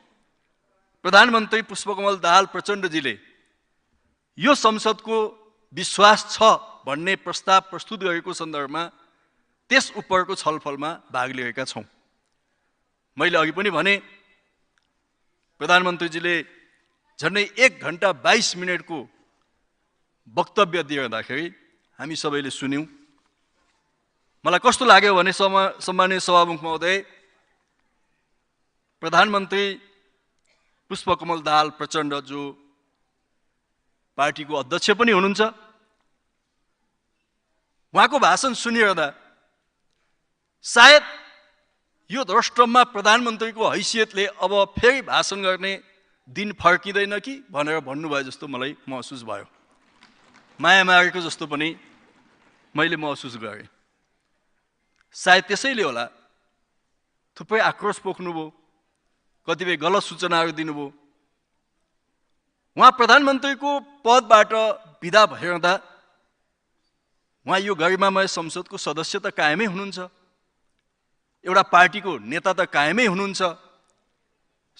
प्रधानमन्त्री पुष्पकमल दाहाल प्रचण्डजीले यो संसदको विश्वास छ भन्ने प्रस्ताव प्रस्तुत गरेको सन्दर्भमा त्यस उपरको छलफलमा भाग लिएका छौँ। मैले अघि पनि भने प्रधानमन्त्रीजीले झन्डै 1 घण्टा 22 मिनटको वक्तव्य दिँदाखेरि हामी सबैले सुन्यौँ। मलाई कस्तो लाग्यो भने सम्माननीय सभामुख महोदय, प्रधानमन्त्री पुष्पकमल दाहाल प्रचण्ड जो पार्टीको अध्यक्ष पनि हुनुहुन्छ, उहाँको भाषण सुनिरहँदा सायद यो राष्ट्रमा प्रधानमन्त्रीको हैसियतले अब फेरि भाषण गर्ने दिन फर्किँदैन कि भनेर भन्नुभयो जस्तो मलाई महसुस भयो। माया मारेको जस्तो पनि मैले महसुस गरेँ। सायद त्यसैले होला थुप्रै आक्रोश पोख्नुभयो, कतिपय गलत सूचनाहरू दिनुभयो। उहाँ प्रधानमन्त्रीको पदबाट विदा भइरहँदा उहाँ यो गरिमामय संसदको सदस्य त कायमै हुनुहुन्छ, एउटा पार्टीको नेता त कायमै हुनुहुन्छ।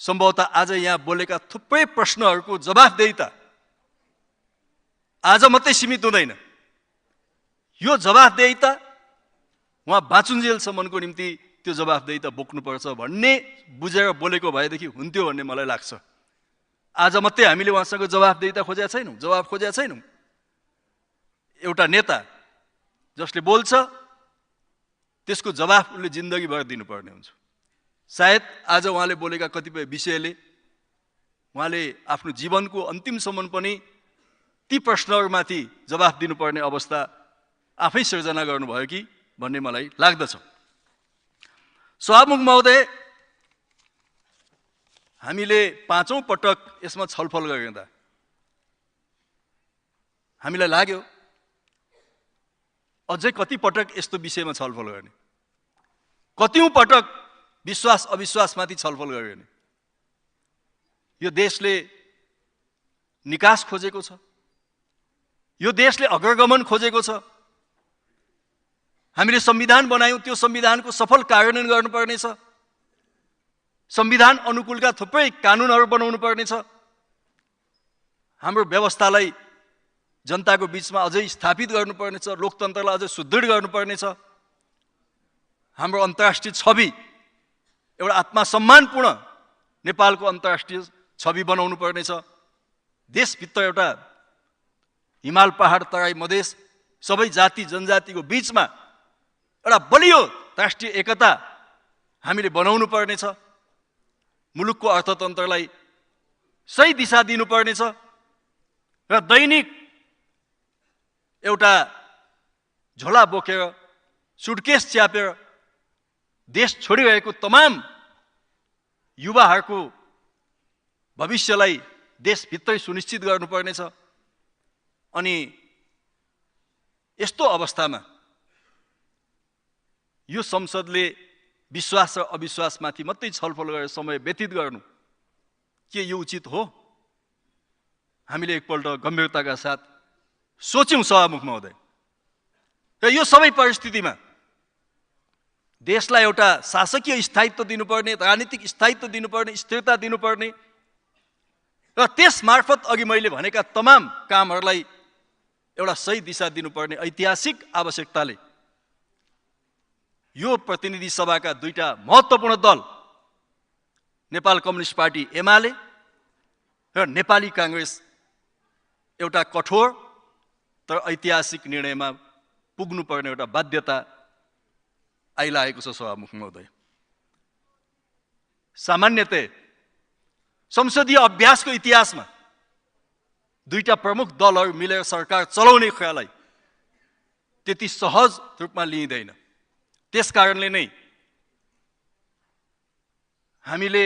सम्भवतः आज यहाँ बोलेका थुप्रै प्रश्नहरूको जवाफदेहिता आज मात्रै सीमित हुँदैन। यो जवाफदेहिता उहाँ बाँचुन्जेलसम्मको निम्ति त्यो जवाफदेहिता बोक्नुपर्छ भन्ने बुझेर बोलेको भएदेखि हुन्थ्यो भन्ने मलाई लाग्छ। आज मात्रै हामीले उहाँसँग जवाफदेहिता खोजेका छैनौँ, जवाफ खोजेका छैनौँ। एउटा नेता जसले बोल्छ त्यसको जवाफ उसले जिन्दगीभर दिनुपर्ने हुन्छ। सायद आज उहाँले बोलेका कतिपय विषयले उहाँले आफ्नो जीवनको अन्तिमसम्म पनि ती प्रश्नहरूमाथि जवाफ दिनुपर्ने अवस्था आफै सृजना गर्नुभयो कि भन्ने मलाई लाग्दछ। सभामुख महोदय, हामीले 5औं पटक यसमा छलफल गरिँदा हामीलाई लाग्यो अझै कति पटक यस्तो विषयमा छलफल गर्ने, कतिौं पटक विश्वास अविश्वासमाथि छलफल गर्ने। यो देशले निकास खोजेको छ, यो देशले अग्रगमन खोजेको छ। हामीले संविधान बनायौँ, त्यो संविधानको सफल कार्यान्वयन गर्नुपर्नेछ। संविधान अनुकूलका थुप्रै कानुनहरू बनाउनु पर्नेछ। हाम्रो व्यवस्थालाई जनताको बीचमा अझै स्थापित गर्नुपर्नेछ, लोकतन्त्रलाई अझै सुदृढ गर्नुपर्नेछ। हाम्रो अन्तर्राष्ट्रिय छवि एउटा आत्मसम्मानपूर्ण नेपालको अन्तर्राष्ट्रिय छवि बनाउनु पर्नेछ। देशभित्र एउटा हिमाल पहाड तराई मधेस सबै जाति जनजातिको बीचमा एउटा बलियो राष्ट्रिय एकता हामीले बनाउनु पर्नेछ। मुलुकको अर्थतन्त्रलाई सही दिशा दिनुपर्नेछ र दैनिक एउटा झोला बोकेर सुटकेस च्यापेर देश छोडिरहेको तमाम युवाहरूको भविष्यलाई देशभित्रै सुनिश्चित गर्नुपर्नेछ। अनि यस्तो अवस्थामा यो संसदले विश्वास र अविश्वासमाथि मात्रै छलफल गरेर समय व्यतीत गर्नु के यो उचित हो? हामीले एकपल्ट गम्भीरताका साथ सोच्यौं सभामुख महोदय। र यो सबै परिस्थितिमा देशलाई एउटा शासकीय स्थायित्व दिनुपर्ने, राजनीतिक स्थायित्व दिनुपर्ने, स्थिरता दिनुपर्ने र त्यस मार्फत अघि मैले भनेका तमाम कामहरूलाई एउटा सही दिशा दिनुपर्ने ऐतिहासिक आवश्यकताले यो प्रतिनिधि सभाका दुईटा महत्त्वपूर्ण दल नेपाल कम्युनिस्ट पार्टी एमाले र नेपाली कांग्रेस एउटा कठोर तर ऐतिहासिक निर्णयमा पुग्नुपर्ने एउटा बाध्यता आइलागेको छ सभामुख महोदय। सामान्यतः संसदीय अभ्यासको इतिहासमा दुईटा प्रमुख दलहरू मिलेर सरकार चलाउने ख्याललाई त्यति सहज रूपमा लिइँदैन। त्यसकारणले नै हामीले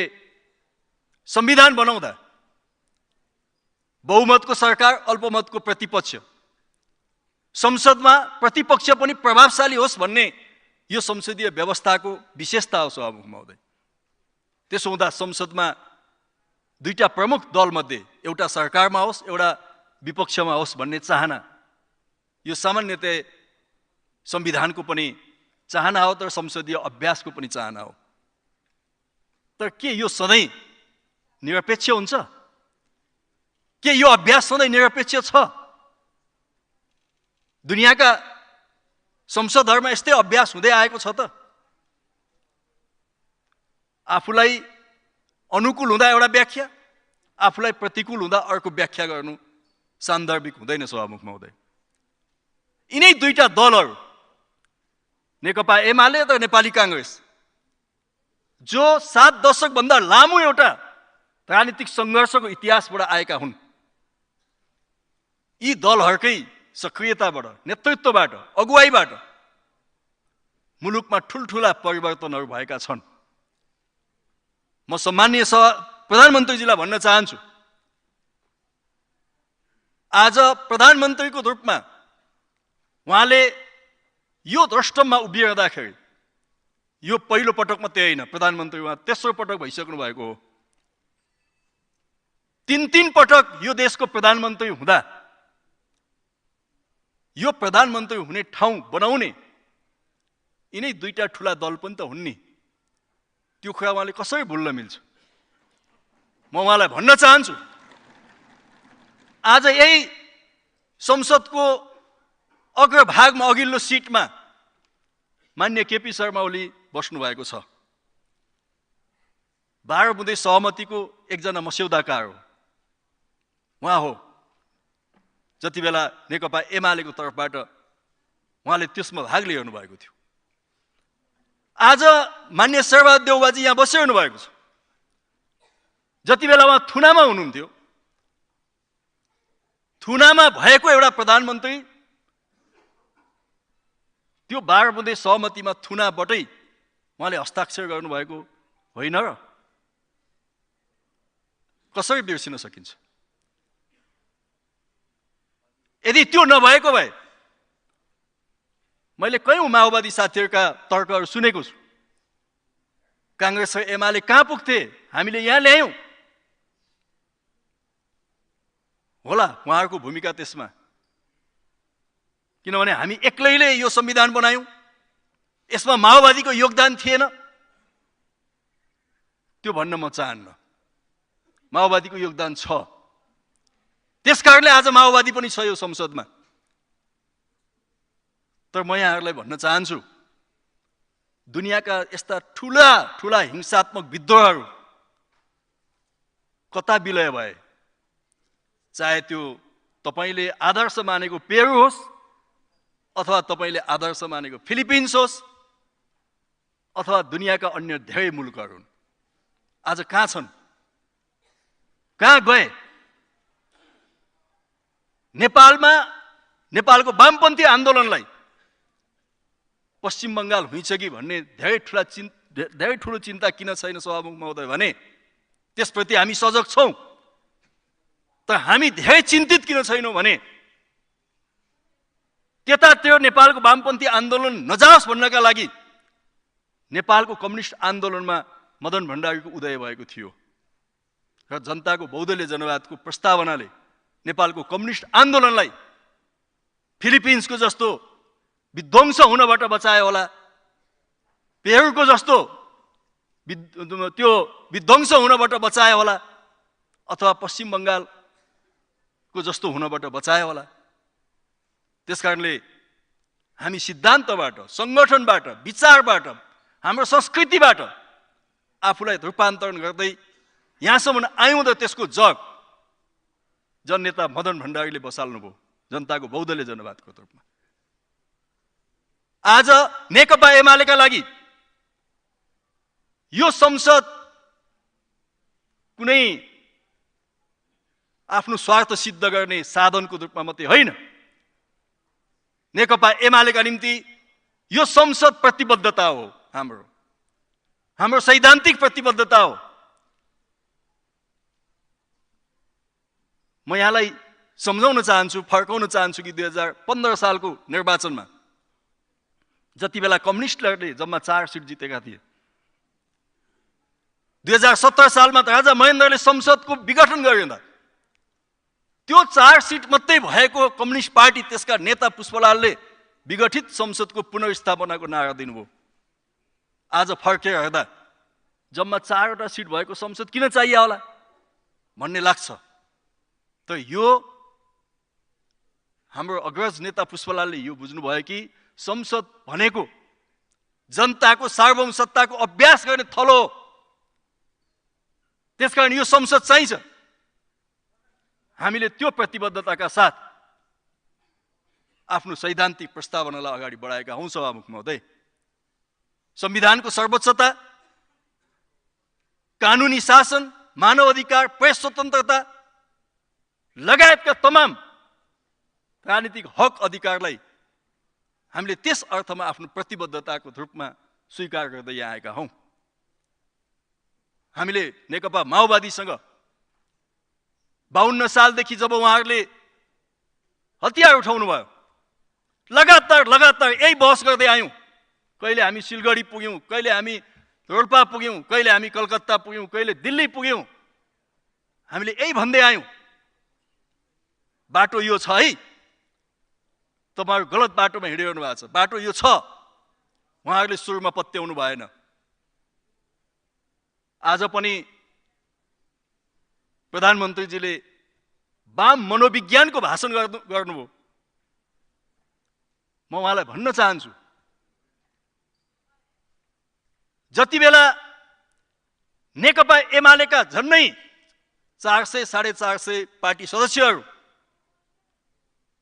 संविधान बनाउँदा बहुमतको सरकार, अल्पमतको प्रतिपक्ष, संसदमा प्रतिपक्ष पनि प्रभावशाली होस् भन्ने यो संसदीय व्यवस्थाको विशेषता हो सभामुख महोदय। त्यसो हुँदा संसदमा दुईटा प्रमुख दलमध्ये एउटा सरकारमा होस्, एउटा विपक्षमा होस् भन्ने चाहना यो सामान्यतः संविधानको पनि चाहना हो, तर संसदीय अभ्यासको पनि चाहना हो। तर के यो सधैँ निरपेक्ष हुन्छ? के यो अभ्यास सधैँ निरपेक्ष छ? दुनियाँका संसदहरूमा यस्तै अभ्यास हुँदै आएको छ त? आफूलाई अनुकूल हुँदा एउटा व्याख्या, आफूलाई प्रतिकूल हुँदा अर्को व्याख्या गर्नु सान्दर्भिक हुँदैन सभामुख महोदय। यिनै दुईटा दलहरू नेकपा एमाले र नेपाली कांग्रेस जो 7 दशकभन्दा लामो एउटा राजनीतिक सङ्घर्षको इतिहासबाट आएका हुन्, यी दलहरूकै सक्रियताबाट, नेतृत्वबाट, अगुवाईबाट मुलुकमा ठुल्ठुला परिवर्तनहरू भएका छन्। म सम्माननीय प्रधानमन्त्रीजीलाई भन्न चाहन्छु, आज प्रधानमन्त्रीको रूपमा उहाँले यो द्रष्टममा उभिरहँदाखेरि यो पहिलो पटक मात्रै होइन, प्रधानमन्त्री उहाँ तेस्रो पटक भइसक्नु भएको हो। 3 पटक यो देशको प्रधानमन्त्री हुँदा यो प्रधानमन्त्री हुने ठाउँ बनाउने यिनै दुईटा ठुला दल पनि त हुन् नि। त्यो कुरा उहाँले कसरी भुल्न मिल्छ? म उहाँलाई भन्न चाहन्छु, आज यही संसदको अग्रभागमा अघिल्लो सिटमा मान्य केपी शर्मा ओली बस्नु भएको छ। 12 बुँदे सहमतिको एकजना मस्यौदाकार हो उहाँ हो। जति बेला नेकपा एमालेको तर्फबाट उहाँले त्यसमा भाग लिइरहनु भएको थियो। आज मान्य शेरबहादुर देउवाजी यहाँ बसिरहनु भएको छ। जति बेला उहाँ थुनामा हुनुहुन्थ्यो, थुनामा भएको एउटा प्रधानमन्त्री त्यो 12 बुँदे सहमतिमा थुनाबाटै उहाँले हस्ताक्षर गर्नुभएको होइन र? कसरी बिर्सिन सकिन्छ? यदि त्यो नभएको भए मैले कयौं माओवादी साथीहरूका तर्कहरू सुनेको छु। कांग्रेस र एमाले कहाँ पुग्थे, हामीले यहाँ ल्यायौं होला उहाँहरूको भूमिका त्यसमा। किनभने हामी एक्लैले यो संविधान बनायौं, यसमा माओवादीको योगदान थिएन, त्यो भन्न म चाहन्न। माओवादीको योगदान छ, त्यसकारणले आज माओवादी पनि छ यो संसदमा। तर म यहाँहरूलाई भन्न चाहन्छु, दुनियाँका यस्ता ठुला ठुला हिंसात्मक विद्रोहहरू कता विलय भए, चाहे त्यो तपाईले आदर्श मानेको पेरु होस् अथवा तपाईले आदर्श मानेको फिलिपिन्स होस् अथवा दुनियाँका अन्य धेरै मुलुकहरू हुन्, आज कहाँ छन्, कहाँ गए? नेपालमा नेपालको वामपन्थी आन्दोलनलाई पश्चिम बङ्गाल हुन्छ कि भन्ने धेरै ठुलो चिन्ता किन छैन सभामुख महोदय भने त्यसप्रति हामी सजग छौं। तर हामी धेरै चिन्तित किन छैनौं भने त्यतातिर नेपालको वामपन्थी आन्दोलन नजाओस् भन्नका लागि नेपालको कम्युनिस्ट आन्दोलनमा मदन भण्डारीको उदय भएको थियो र जनताको बहुदलीय जनवादको प्रस्तावनाले नेपालको कम्युनिस्ट आन्दोलनलाई फिलिपिन्सको जस्तो विध्वंस हुनबाट बचायो होला, पेरुको जस्तो त्यो विध्वंस हुनबाट बचायो होला, अथवा पश्चिम बङ्गालको जस्तो हुनबाट बचायो होला। त्यसकारणले हामी सिद्धान्तबाट, संगठनबाट, विचारबाट, हाम्रो संस्कृतिबाट आफूलाई रूपान्तरण गर्दै यहाँसम्म आयौं र त्यसको जग जननेता मदन भण्डारीले बसाल्नुभयो जनताको बहुदलीय जनवादको रूपमा। आज नेकपा एमालेका लागि यो संसद कुनै आफ्नो स्वार्थ सिद्ध गर्ने साधनको रूपमा मात्रै होइन, नेकपा एमालेका निम्ति यो संसद प्रतिबद्धता हो, हाम्रो सैद्धान्तिक प्रतिबद्धता हो। म यहाँलाई सम्झाउन चाहन्छु, फर्काउन चाहन्छु कि 2015 सालको निर्वाचनमा जति बेला कम्युनिस्टहरूले जम्मा 4 सिट जितेका थिए, 2017 सालमा त राजा महेन्द्रले संसदको विघटन गरिँदा त्यो 4 सिट मात्रै भएको कम्युनिस्ट पार्टी त्यसका नेता पुष्पलालले विघटित संसदको पुनर्स्थापनाको नारा दिनुभयो। आज फर्केर हेर्दा जम्मा 4 वटा सिट भएको संसद किन चाहिए होला भन्ने लाग्छ। तर यो हाम्रो अग्रज नेता पुष्पलालले यो बुझ्नुभयो कि संसद भनेको जनताको सार्वभौम सत्ताको अभ्यास गर्ने थलो हो। त्यसकारण यो संसद चाहिन्छ। हामीले त्यो प्रतिबद्धताका साथ आफ्नो सैद्धान्तिक प्रस्तावनालाई अगाडि बढाएका हौं। सभामुख महोदय, संविधानको सर्वोच्चता, कानुनी शासन, मानव अधिकार, प्रेस स्वतन्त्रता लगायतका तमाम राजनीतिक हक अधिकारलाई हामीले त्यस अर्थमा आफ्नो प्रतिबद्धताको रूपमा स्वीकार गर्दै यहाँ आएका हौं। हामीले नेकपा माओवादीसँग 52 सालदेखि जब उहाँहरूले हतियार उठाउनु भयो। लगातार यही बहस गर्दै आयौँ। कहिले हामी सिलगढी पुग्यौँ, कहिले हामी रोल्पा पुग्यौँ, कहिले हामी कलकत्ता पुग्यौँ, कहिले दिल्ली पुग्यौँ। हामीले यही भन्दै आयौँ, बाटो यो छ है, तपाईँहरू गलत बाटोमा हिँडिरहनु भएको छ, बाटो यो छ। उहाँहरूले सुरुमा पत्याउनु भएन। आज पनि प्रधानमन्त्रीजीले वाम मनोविज्ञानको भाषण गर्नुभयो। म उहाँलाई भन्न चाहन्छु, जति बेला नेकपा एमालेका झन्नै 400 साढे 400 पार्टी सदस्यहरू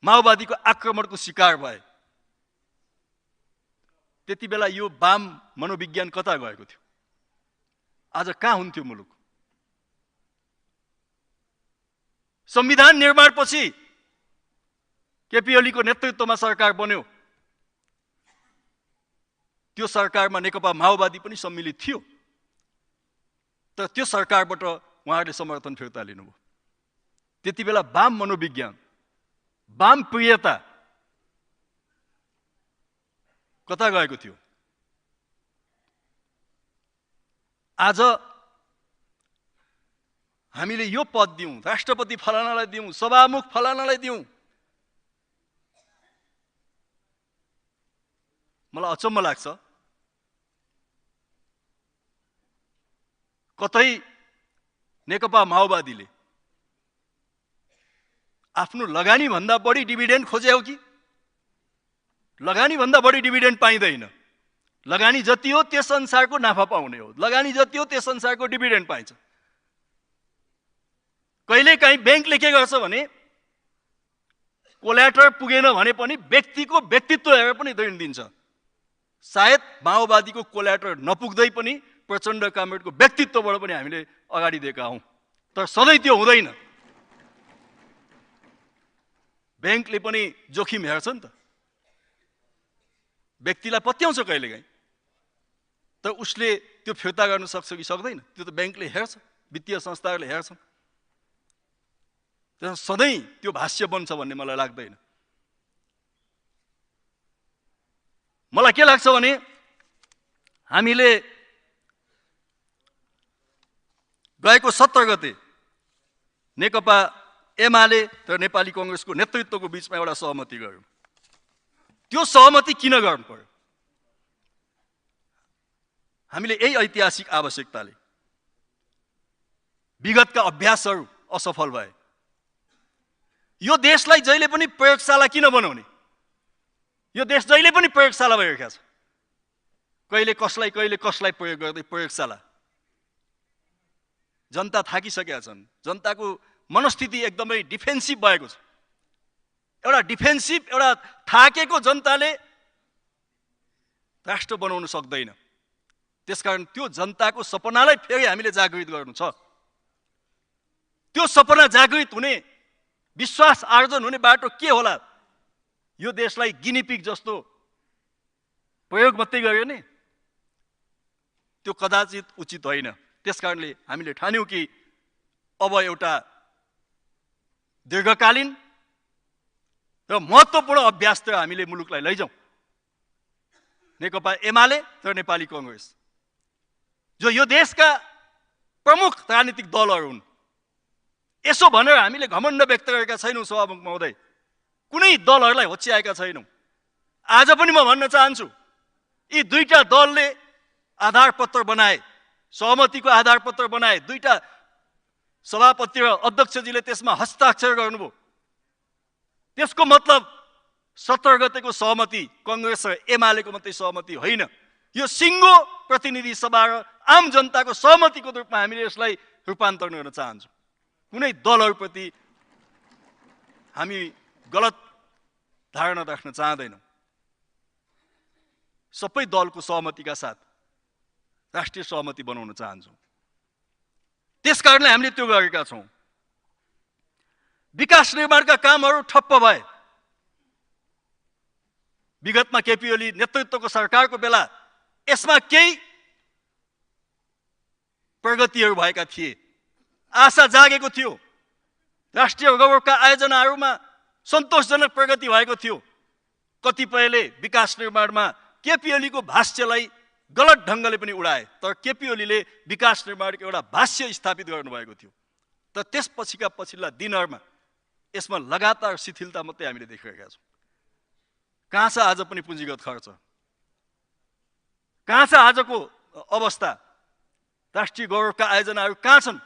माओवादीको आक्रमणको शिकार भए, त्यति बेला यो वाम मनोविज्ञान कता गएको थियो? आज कहाँ हुन्थ्यो मुलुक? संविधान निर्माणपछि केपी ओलीको नेतृत्वमा सरकार बन्यो। त्यो सरकारमा नेकपा माओवादी पनि सम्मिलित थियो, तर त्यो सरकारबाट उहाँहरूले समर्थन फिर्ता लिनुभयो। त्यति बेला वाम मनोविज्ञान, वाम प्रियता कता गएको थियो? आज हामीले यो पद दिउँ, राष्ट्रपति फलानालाई दिउँ, सभामुख फलानालाई दिउँ, मलाई अचम्म लाग्छ। कतै नेकपा माओवादीले आफ्नो लगानी भन्दा बढी डिभिडेन्ड खोजे हो कि? लगानी भन्दा बढी डिभिडेन्ड पाइँदैन। लगानी जति हो त्यस अनुसारको नाफा पाउने हो, लगानी जति हो त्यस अनुसारको डिभिडेन्ड पाइन्छ। कहिलेकाहीँ ब्याङ्कले के गर्छ भने कोल्याटर पुगेन भने पनि व्यक्तिको व्यक्तित्व हेरेर पनि ऋण दिन्छ। सायद माओवादीको कोल्याटर नपुग्दै पनि प्रचण्ड कामरेडको व्यक्तित्वबाट पनि हामीले अगाडि दिएका हौँ, तर सधैँ त्यो हुँदैन। ब्याङ्कले पनि जोखिम हेर्छ नि त, व्यक्तिलाई पत्याउँछ कहिलेकाहीँ, तर उसले त्यो फिर्ता गर्न सक्छ कि सक्दैन त्यो त ब्याङ्कले हेर्छ, वित्तीय संस्थाहरूले हेर्छन्। सधैँ त्यो भाष्य बन्छ भन्ने मलाई लाग्दैन। मलाई के लाग्छ भने हामीले गएको 17 गते नेकपा एमाले र नेपाली कङ्ग्रेसको नेतृत्वको बीचमा एउटा सहमति गर्यौँ। त्यो सहमति किन गर्नु पर्यो? हामीले यही ऐतिहासिक आवश्यकताले विगतका अभ्यासहरू असफल भए। यो देशलाई जहिले पनि प्रयोगशाला किन बनाउने? यो देश जहिले पनि प्रयोगशाला भइरहेको छ। कहिले कसलाई प्रयोग गर्दै प्रयोगशाला। जनता थाकिसकेका छन्। जनताको मनस्थिति एकदमै डिफेन्सिभ भएको छ। एउटा डिफेन्सिभ, एउटा थाकेको जनताले राष्ट्र बनाउन सक्दैन। त्यसकारण त्यो जनताको सपनालाई फेरि हामीले जागृत गर्नु छ। त्यो सपना जागृत हुने, विश्वास आर्जन हुने बाटो के होला? यो देशलाई गिनीपिग जस्तो प्रयोग मात्रै गर्यो नि, त्यो कदाचित उचित होइन। त्यसकारणले हामीले ठान्यौँ कि अब एउटा दीर्घकालीन र महत्त्वपूर्ण अभ्यासतिर हामीले मुलुकलाई लैजाउँ। नेकपा एमाले र नेपाली कङ्ग्रेस जो यो देशका प्रमुख राजनीतिक दलहरू हुन्, यसो भनेर हामीले घमण्ड व्यक्त गरेका छैनौँ सभामुख महोदय। कुनै दलहरूलाई होच्याएका छैनौँ। आज पनि म भन्न चाहन्छु, यी दुईटा दलले आधारपत्र बनाए, सहमतिको आधारपत्र बनाए, दुईटा सभापति र अध्यक्षजीले त्यसमा हस्ताक्षर गर्नुभयो। त्यसको मतलब 17 गतेको सहमति कङ्ग्रेस र एमालेको मात्रै सहमति होइन, यो सिङ्गो प्रतिनिधि सभा र आम जनताको सहमतिको रूपमा हामीले यसलाई रूपान्तरण गर्न चाहन्छौँ। कुनै दलहरूप्रति हामी गलत धारणा राख्न चाहदैनौँ। सबै दलको सहमतिका साथ राष्ट्रिय सहमति बनाउन चाहन्छौँ। त्यसकारणले हामीले त्यो गरेका छौँ। विकास निर्माणका कामहरू ठप्प भए। विगतमा केपी ओली नेतृत्वको सरकारको बेला यसमा केही प्रगतिहरू भएका थिए, आशा जागेको थियो। राष्ट्रिय गौरवका आयोजनाहरूमा सन्तोषजनक प्रगति भएको थियो। कतिपयले विकास निर्माणमा केपी ओलीको भाष्यलाई गलत ढङ्गले पनि उडाए, तर केपी ओलीले विकास निर्माणको एउटा भाष्य स्थापित गर्नुभएको थियो। तर त्यसपछिका पछिल्ला दिनहरूमा यसमा लगातार शिथिलता मात्रै हामीले देखिरहेका छौँ। कहाँ छ आज पनि पुँजीगत खर्च? कहाँ छ आजको अवस्था? राष्ट्रिय गौरवका आयोजनाहरू कहाँ छन्?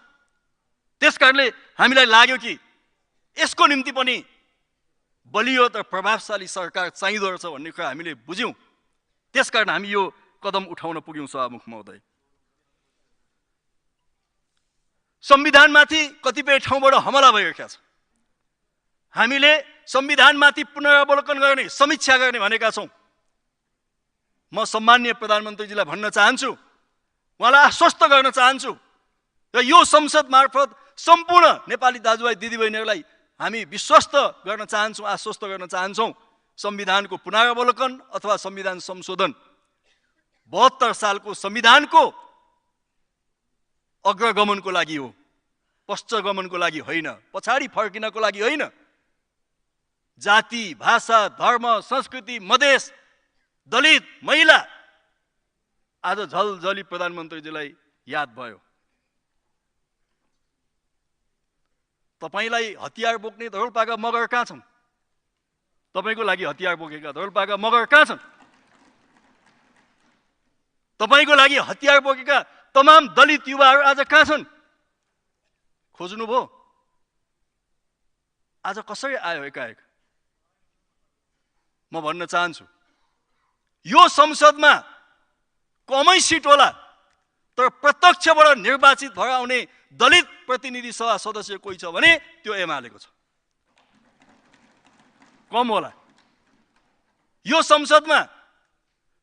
त्यसकारणले हामीलाई लाग्यो कि यसको निम्ति पनि बलियो र प्रभावशाली सरकार चाहिँदो रहेछ भन्ने कुरा हामीले बुझ्यौँ। त्यसकारण हामी यो कदम उठाउन पुग्यौँ। सभामुख महोदय, संविधानमाथि कतिपय ठाउँबाट हमला भइरहेका छ। हामीले संविधानमाथि पुनरावलोकन गर्ने, समीक्षा गर्ने भनेका छौँ। म सम्माननीय प्रधानमन्त्रीजीलाई भन्न चाहन्छु, उहाँलाई आश्वस्त गर्न चाहन्छु र यो संसद मार्फत सम्पूर्ण नेपाली दाजुभाइ दिदीबहिनीहरूलाई हामी विश्वस्त गर्न चाहन्छौँ, आश्वस्त गर्न चाहन्छौँ। संविधानको पुनरावलोकन अथवा संविधान संशोधन 72 सालको संविधानको अग्रगमनको लागि हो, पश्चगमनको लागि होइन, पछाडि फर्किनको लागि होइन। जाति, भाषा, धर्म, संस्कृति, मधेस, दलित, महिला आज झलझली प्रधानमन्त्रीजीलाई याद भयो। तपाईलाई हतियार बोक्ने रोल्पाका मगर कहाँ छन्? तपाईको लागि हतियार बोकेका रोल्पाका मगर कहाँ छन्? तपाईको लागि हतियार बोकेका तमाम दलित युवाहरू आज कहाँ छन्? खोज्नुभयो? आज कसरी आयो एकाएक? म भन्न चाहन्छु, यो संसदमा कमै सिट होला, तर प्रत्यक्षबाट निर्वाचित भएर आउने दलित प्रतिनिधि सभा सदस्य कोही छ भने त्यो एमालेको छ। कम होला। यो संसदमा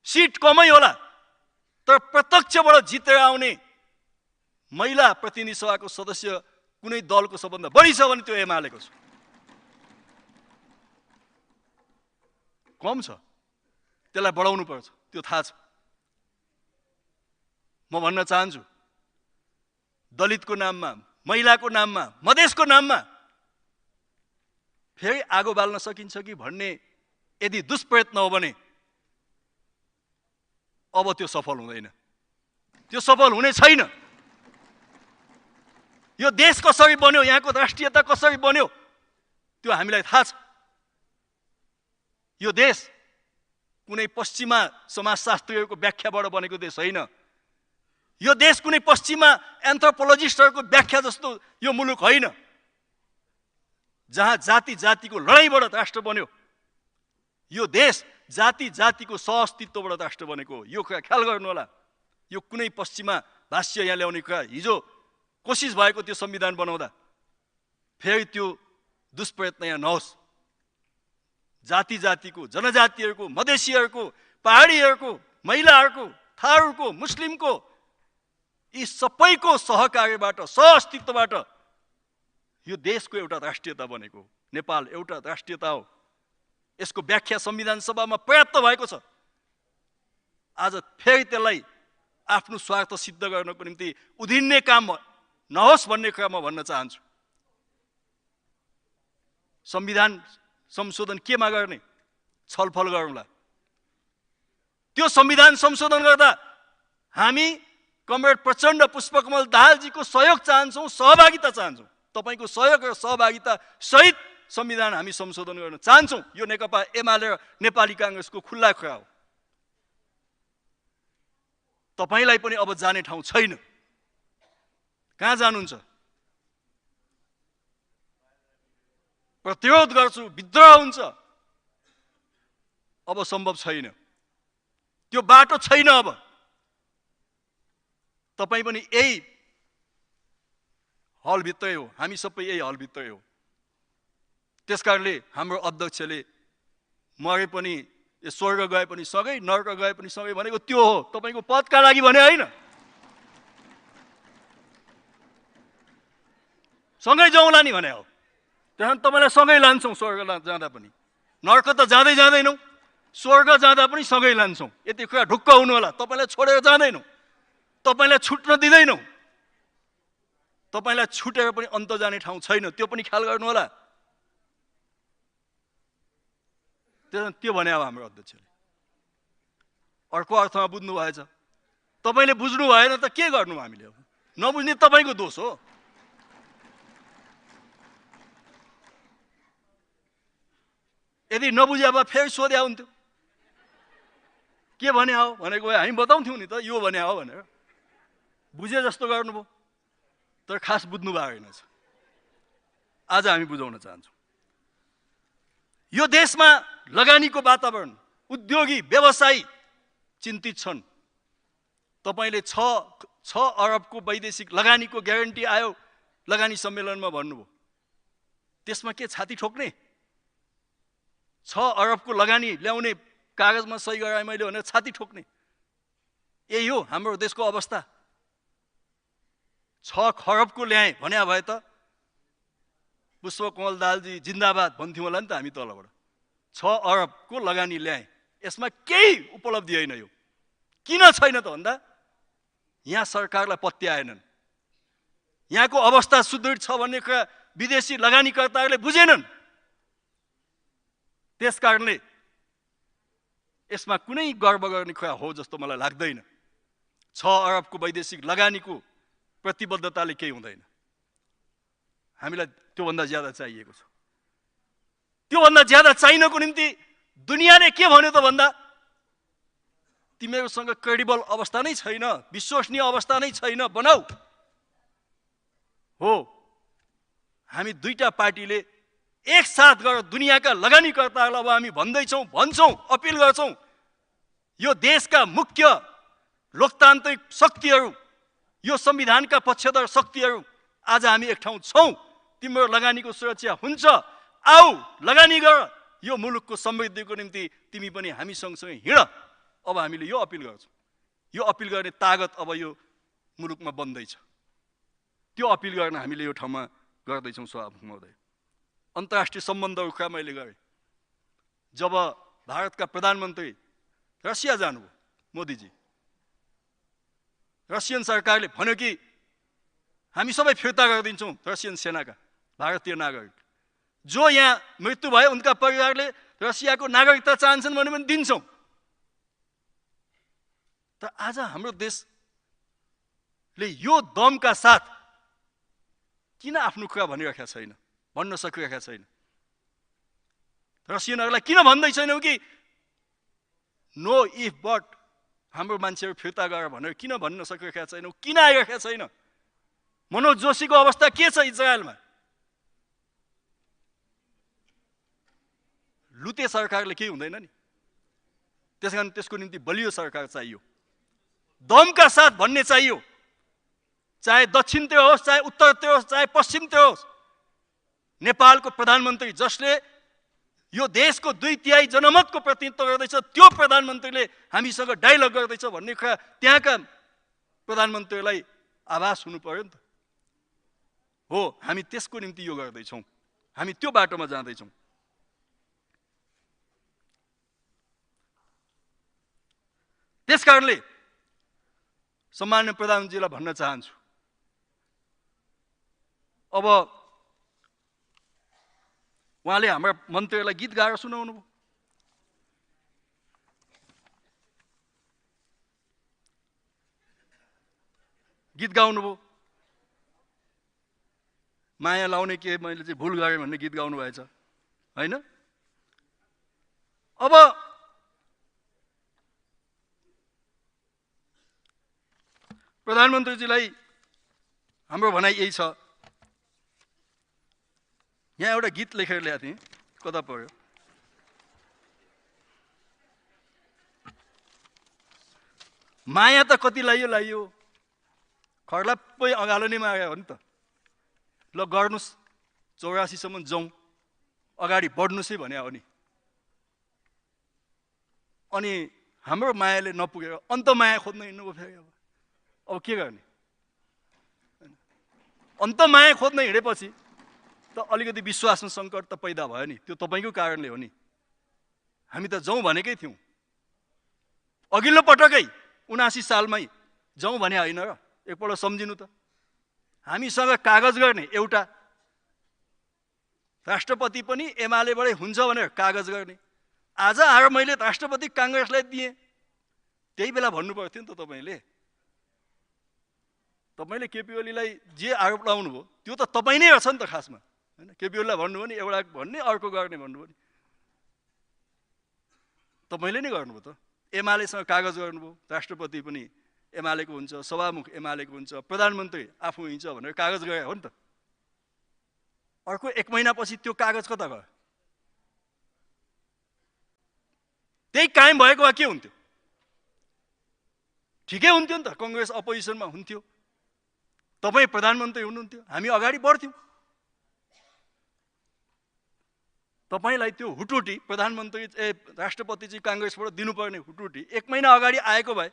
सिट कमै होला, तर प्रत्यक्षबाट जितेर आउने महिला प्रतिनिधि सभाको सदस्य कुनै दलको सबभन्दा बढी छ भने त्यो एमालेको छ। कम छ, त्यसलाई बढाउनु पर्छ, त्यो थाहा छ। म भन्न चाहन्छु, दलितको नाममा, महिलाको नाममा, मधेसको नाममा फेरि आगो बाल्न सकिन्छ कि भन्ने यदि दुष्प्रयत्न हो भने अब त्यो सफल हुँदैन, त्यो सफल हुने छैन। यो देश कसरी बन्यो, यहाँको राष्ट्रियता कसरी बन्यो, त्यो हामीलाई थाहा छ। यो देश कुनै पश्चिमा समाजशास्त्रीहरूको व्याख्याबाट बनेको देश होइन। यो देश कुनै पश्चिमा एन्थ्रोपोलोजिस्टहरूको व्याख्या जस्तो यो मुलुक होइन, जहाँ जाति जातिको लडाइँबाट राष्ट्र बन्यो। यो देश जाति जातिको सहअस्तित्वबाट राष्ट्र बनेको हो। यो कुरा ख्याल गर्नु होला। यो कुनै पश्चिमा भाष्य यहाँ ल्याउने कुरा हिजो कोसिस भएको त्यो संविधान बनाउँदा फेरि त्यो दुष्प्रयत्न यहाँ नहोस्। जाति जातिको, जनजातिहरूको, मधेसीहरूको, पहाडीहरूको, महिलाहरूको, थारूको, मुस्लिमको, यी सबैको सहकार्यबाट, सहअस्तित्वबाट यो देशको एउटा राष्ट्रियता बनेको हो। नेपाल एउटा राष्ट्रियता हो। यसको व्याख्या संविधान सभामा पर्याप्त भएको छ। आज फेरि त्यसलाई आफ्नो स्वार्थ सिद्ध गर्नको निम्ति उधिन्ने काम नहोस् भन्ने कुरा म भन्न चाहन्छु। संविधान संशोधन केमा गर्ने? छलफल गरौँला। त्यो संविधान संशोधन गर्दा हामी कमरेड प्रचण्ड, पुष्पकमल दाहालजीको सहयोग चाहन्छौँ, सहभागिता चाहन्छौँ। तपाईको सहयोग र सहभागिता सहित संविधान हामी संशोधन गर्न चाहन्छौँ। यो नेकपा एमाले र नेपाली काङ्ग्रेसको खुल्ला कुरा हो। तपाईलाई पनि अब जाने ठाउँ छैन। कहाँ जानुहुन्छ? प्रतिरोध गर्छु, विद्रोह हुन्छ, अब सम्भव छैन। त्यो बाटो छैन। अब तपाईँ पनि यही हलभित्रै हो, हामी सबै यही हलभित्रै हो। त्यसकारणले हाम्रो अध्यक्षले मरे पनि, स्वर्ग गए पनि सँगै, नर्क गए पनि सँगै भनेको त्यो हो। तपाईँको पदका लागि भने होइन। सँगै जाउँला नि भने हो। त्यहाँदेखि तपाईँलाई सँगै लान्छौँ स्वर्ग जाँदा पनि। नर्क त जाँदै जाँदैनौँ, स्वर्ग जाँदा पनि सँगै लान्छौँ। यति कुरा ढुक्क हुनु होला। तपाईँलाई छोडेर जाँदैनौँ, तपाईँलाई छुट्न दिँदैनौँ। तपाईँलाई छुटेर पनि अन्त जाने ठाउँ छैन, त्यो पनि ख्याल गर्नु होला। त्यो भने अब हाम्रो अध्यक्षले अर्को अर्थमा बुझ्नु भएछ। तपाईँले बुझ्नु भएन त के गर्नु हामीले? अब नबुझ्ने तपाईँको दोष हो। यदि नबुझे भए फेरि सोध्या हुन्थ्यो के भने हो भनेको भए हामी बताउँथ्यौँ नि त यो भने हो भनेर। बुझे जस्तो गर्नुभयो तर खास बुझ्नु भएको रहेनछ। आज हामी बुझाउन चाहन्छौँ। यो देशमा लगानीको वातावरण, उद्योगी व्यवसायी चिन्तित छन्। तपाईँले 6 अरबको वैदेशिक लगानीको ग्यारेन्टी आयो लगानी सम्मेलनमा भन्नुभयो। त्यसमा के छाती ठोक्ने? 6 अरबको लगानी ल्याउने कागजमा सही गराए मैले भनेर छाती ठोक्ने? यही हो हाम्रो देशको अवस्था। 6 खरबको ल्याएँ भने भए त पुष्पकमल दालजी जिन्दाबाद भन्थ्यौँ होला नि त हामी तलबाट। 6 अरबको लगानी ल्याएँ, यसमा केही उपलब्धि होइन। यो किन छैन त भन्दा यहाँ सरकारलाई पत्याएनन्। यहाँको अवस्था सुदृढ छ भन्ने कुरा विदेशी लगानीकर्ताहरूले बुझेनन्। त्यस कारणले यसमा कुनै गर्व गर्ने कुरा हो जस्तो मलाई लाग्दैन। 6 अरबको वैदेशिक लगानीको प्रतिबद्धताले केही हुँदैन। हामीलाई त्योभन्दा ज्यादा चाहिएको छ। त्योभन्दा ज्यादा चाहिनको निम्ति दुनियाँले के भन्यो त भन्दा तिमीहरूसँग क्रेडिबल अवस्था नै छैन, विश्वसनीय अवस्था नै छैन, बनाऊ। हो, हामी दुईटा पार्टीले एकसाथ गरेर दुनियाँका लगानीकर्ताहरूलाई अब हामी भन्छौँ, अपिल गर्छौँ। यो देशका मुख्य लोकतान्त्रिक शक्तिहरू, यो संविधानका पक्षधर शक्तिहरू, आज हामी एक ठाउँ छौँ। तिम्रो लगानीको सुरक्षा हुन्छ, आऊ लगानी गर। यो मुलुकको समृद्धिको निम्ति तिमी पनि हामी सँगसँगै हिँड। अब हामीले यो अपिल गर्छौँ। यो अपिल गर्ने तागत अब यो मुलुकमा बन्दैछ। त्यो अपिल गर्न हामीले यो ठाउँमा गर्दैछौँ। सभामुख महोदय, अन्तर्राष्ट्रिय सम्बन्धहरू कुरा मैले गरेँ। जब भारतका प्रधानमन्त्री रसिया जानुभयो, मोदीजी, रसियन सरकारले भन्यो कि हामी सबै फिर्ता गरिदिन्छौँ रसियन सेनाका भारतीय नागरिक। जो यहाँ मृत्यु भयो उनका परिवारले रसियाको नागरिकता चाहन्छन् भने पनि दिन्छौँ। तर आज हाम्रो देशले यो दमका साथ किन आफ्नो कुरा भनिरहेका छैन, भन्न सकिरहेका छैन? रसियनहरूलाई किन भन्दै छैनौँ कि नो इफ बट हाम्रो मान्छेहरू फिर्ता गर भनेर किन भन्न सकिरहेका छैनौँ? किन आइरहेका छैन? मनोज जोशीको अवस्था के छ इजरायलमा? लुते सरकारले केही हुँदैन नि। त्यसकारण त्यसको निम्ति बलियो सरकार चाहियो, दमका साथ भन्ने चाहियो। चाहे दक्षिणतिर होस्, चाहे उत्तरतिर होस्, चाहे पश्चिमतिर होस्। नेपालको प्रधानमन्त्री जसले यो देशको 2/3 जनमतको प्रतिनिधित्व गर्दैछ, त्यो प्रधानमन्त्रीले हामीसँग डायलग गर्दैछ भन्ने कुरा त्यहाँका प्रधानमन्त्रीलाई आभास हुनु पर्यो नि त। हो, हामी त्यसको निम्ति यो गर्दैछौँ, हामी त्यो बाटोमा जाँदैछौँ। त्यस कारणले सम्माननीय प्रधानमन्त्रीलाई भन्न चाहन्छु, अब उहाँले हाम्रा मन्त्रीहरूलाई गीत गाएर सुनाउनु भयो। गीत गाउनु भयो। माया लाउने के मैले चाहिँ भुल गरेँ भन्ने गीत गाउनु भएछ होइन? अब प्रधानमन्त्रीजीलाई हाम्रो भनाइ यही छ। यहाँ एउटा गीत लेखेर ल्याएको थिएँ, कता पर्यो? माया त कति लाइयो, खर्लाप्पै अँगालो नै माग्यो हो नि त। ल गर्नुहोस्, 84 सम्म जाउँ, अगाडि बढ्नुहोस् है भने हो नि। अनि हाम्रो मायाले नपुगेर अन्त माया खोज्न हिँड्नुभयो फेरि। अब के गर्ने? अन्त माया खोज्न हिँडेपछि त अलिकति विश्वासमा सङ्कट त पैदा भयो नि। त्यो तपाईँको कारणले हो नि। हामी त जाउँ भनेकै थियौँ, अघिल्लो पटकै 79 सालमै जाउँ भने होइन र? एकपल्ट सम्झिनु त। हामीसँग कागज गर्ने एउटा राष्ट्रपति पनि एमालेबाटै हुन्छ भनेर कागज गर्ने, आज आएर मैले राष्ट्रपति काङ्ग्रेसलाई दिएँ, त्यही बेला भन्नु पर्थ्यो नि त तपाईँले केपी ओलीलाई जे आरोप लगाउनुभयो त्यो त तपाईँ नै रहेछ नि त खासमा, होइन? केपी ओलीलाई भन्नुभयो नि एउटा भन्ने अर्को गर्ने भन्नुभयो नि, तपाईँले नै गर्नुभयो त। एमालेसँग कागज गर्नुभयो, राष्ट्रपति पनि एमालेको हुन्छ, सभामुख एमालेको हुन्छ, प्रधानमन्त्री आफू हिँड्छ भनेर कागज गरे हो नि त। अर्को 1 महिनापछि त्यो कागज कता गयो? त्यही कायम भएको भए के हुन्थ्यो? ठिकै हुन्थ्यो नि त, कङ्ग्रेस अपोजिसनमा हुन्थ्यो, तपाईँ प्रधानमन्त्री हुनुहुन्थ्यो, हामी अगाडि बढ्थ्यौँ। तपाईँलाई त्यो हुटुटी प्रधानमन्त्री राष्ट्रपति चाहिँ काङ्ग्रेसबाट दिनुपर्ने हुटुटी 1 महिना अगाडि आएको भए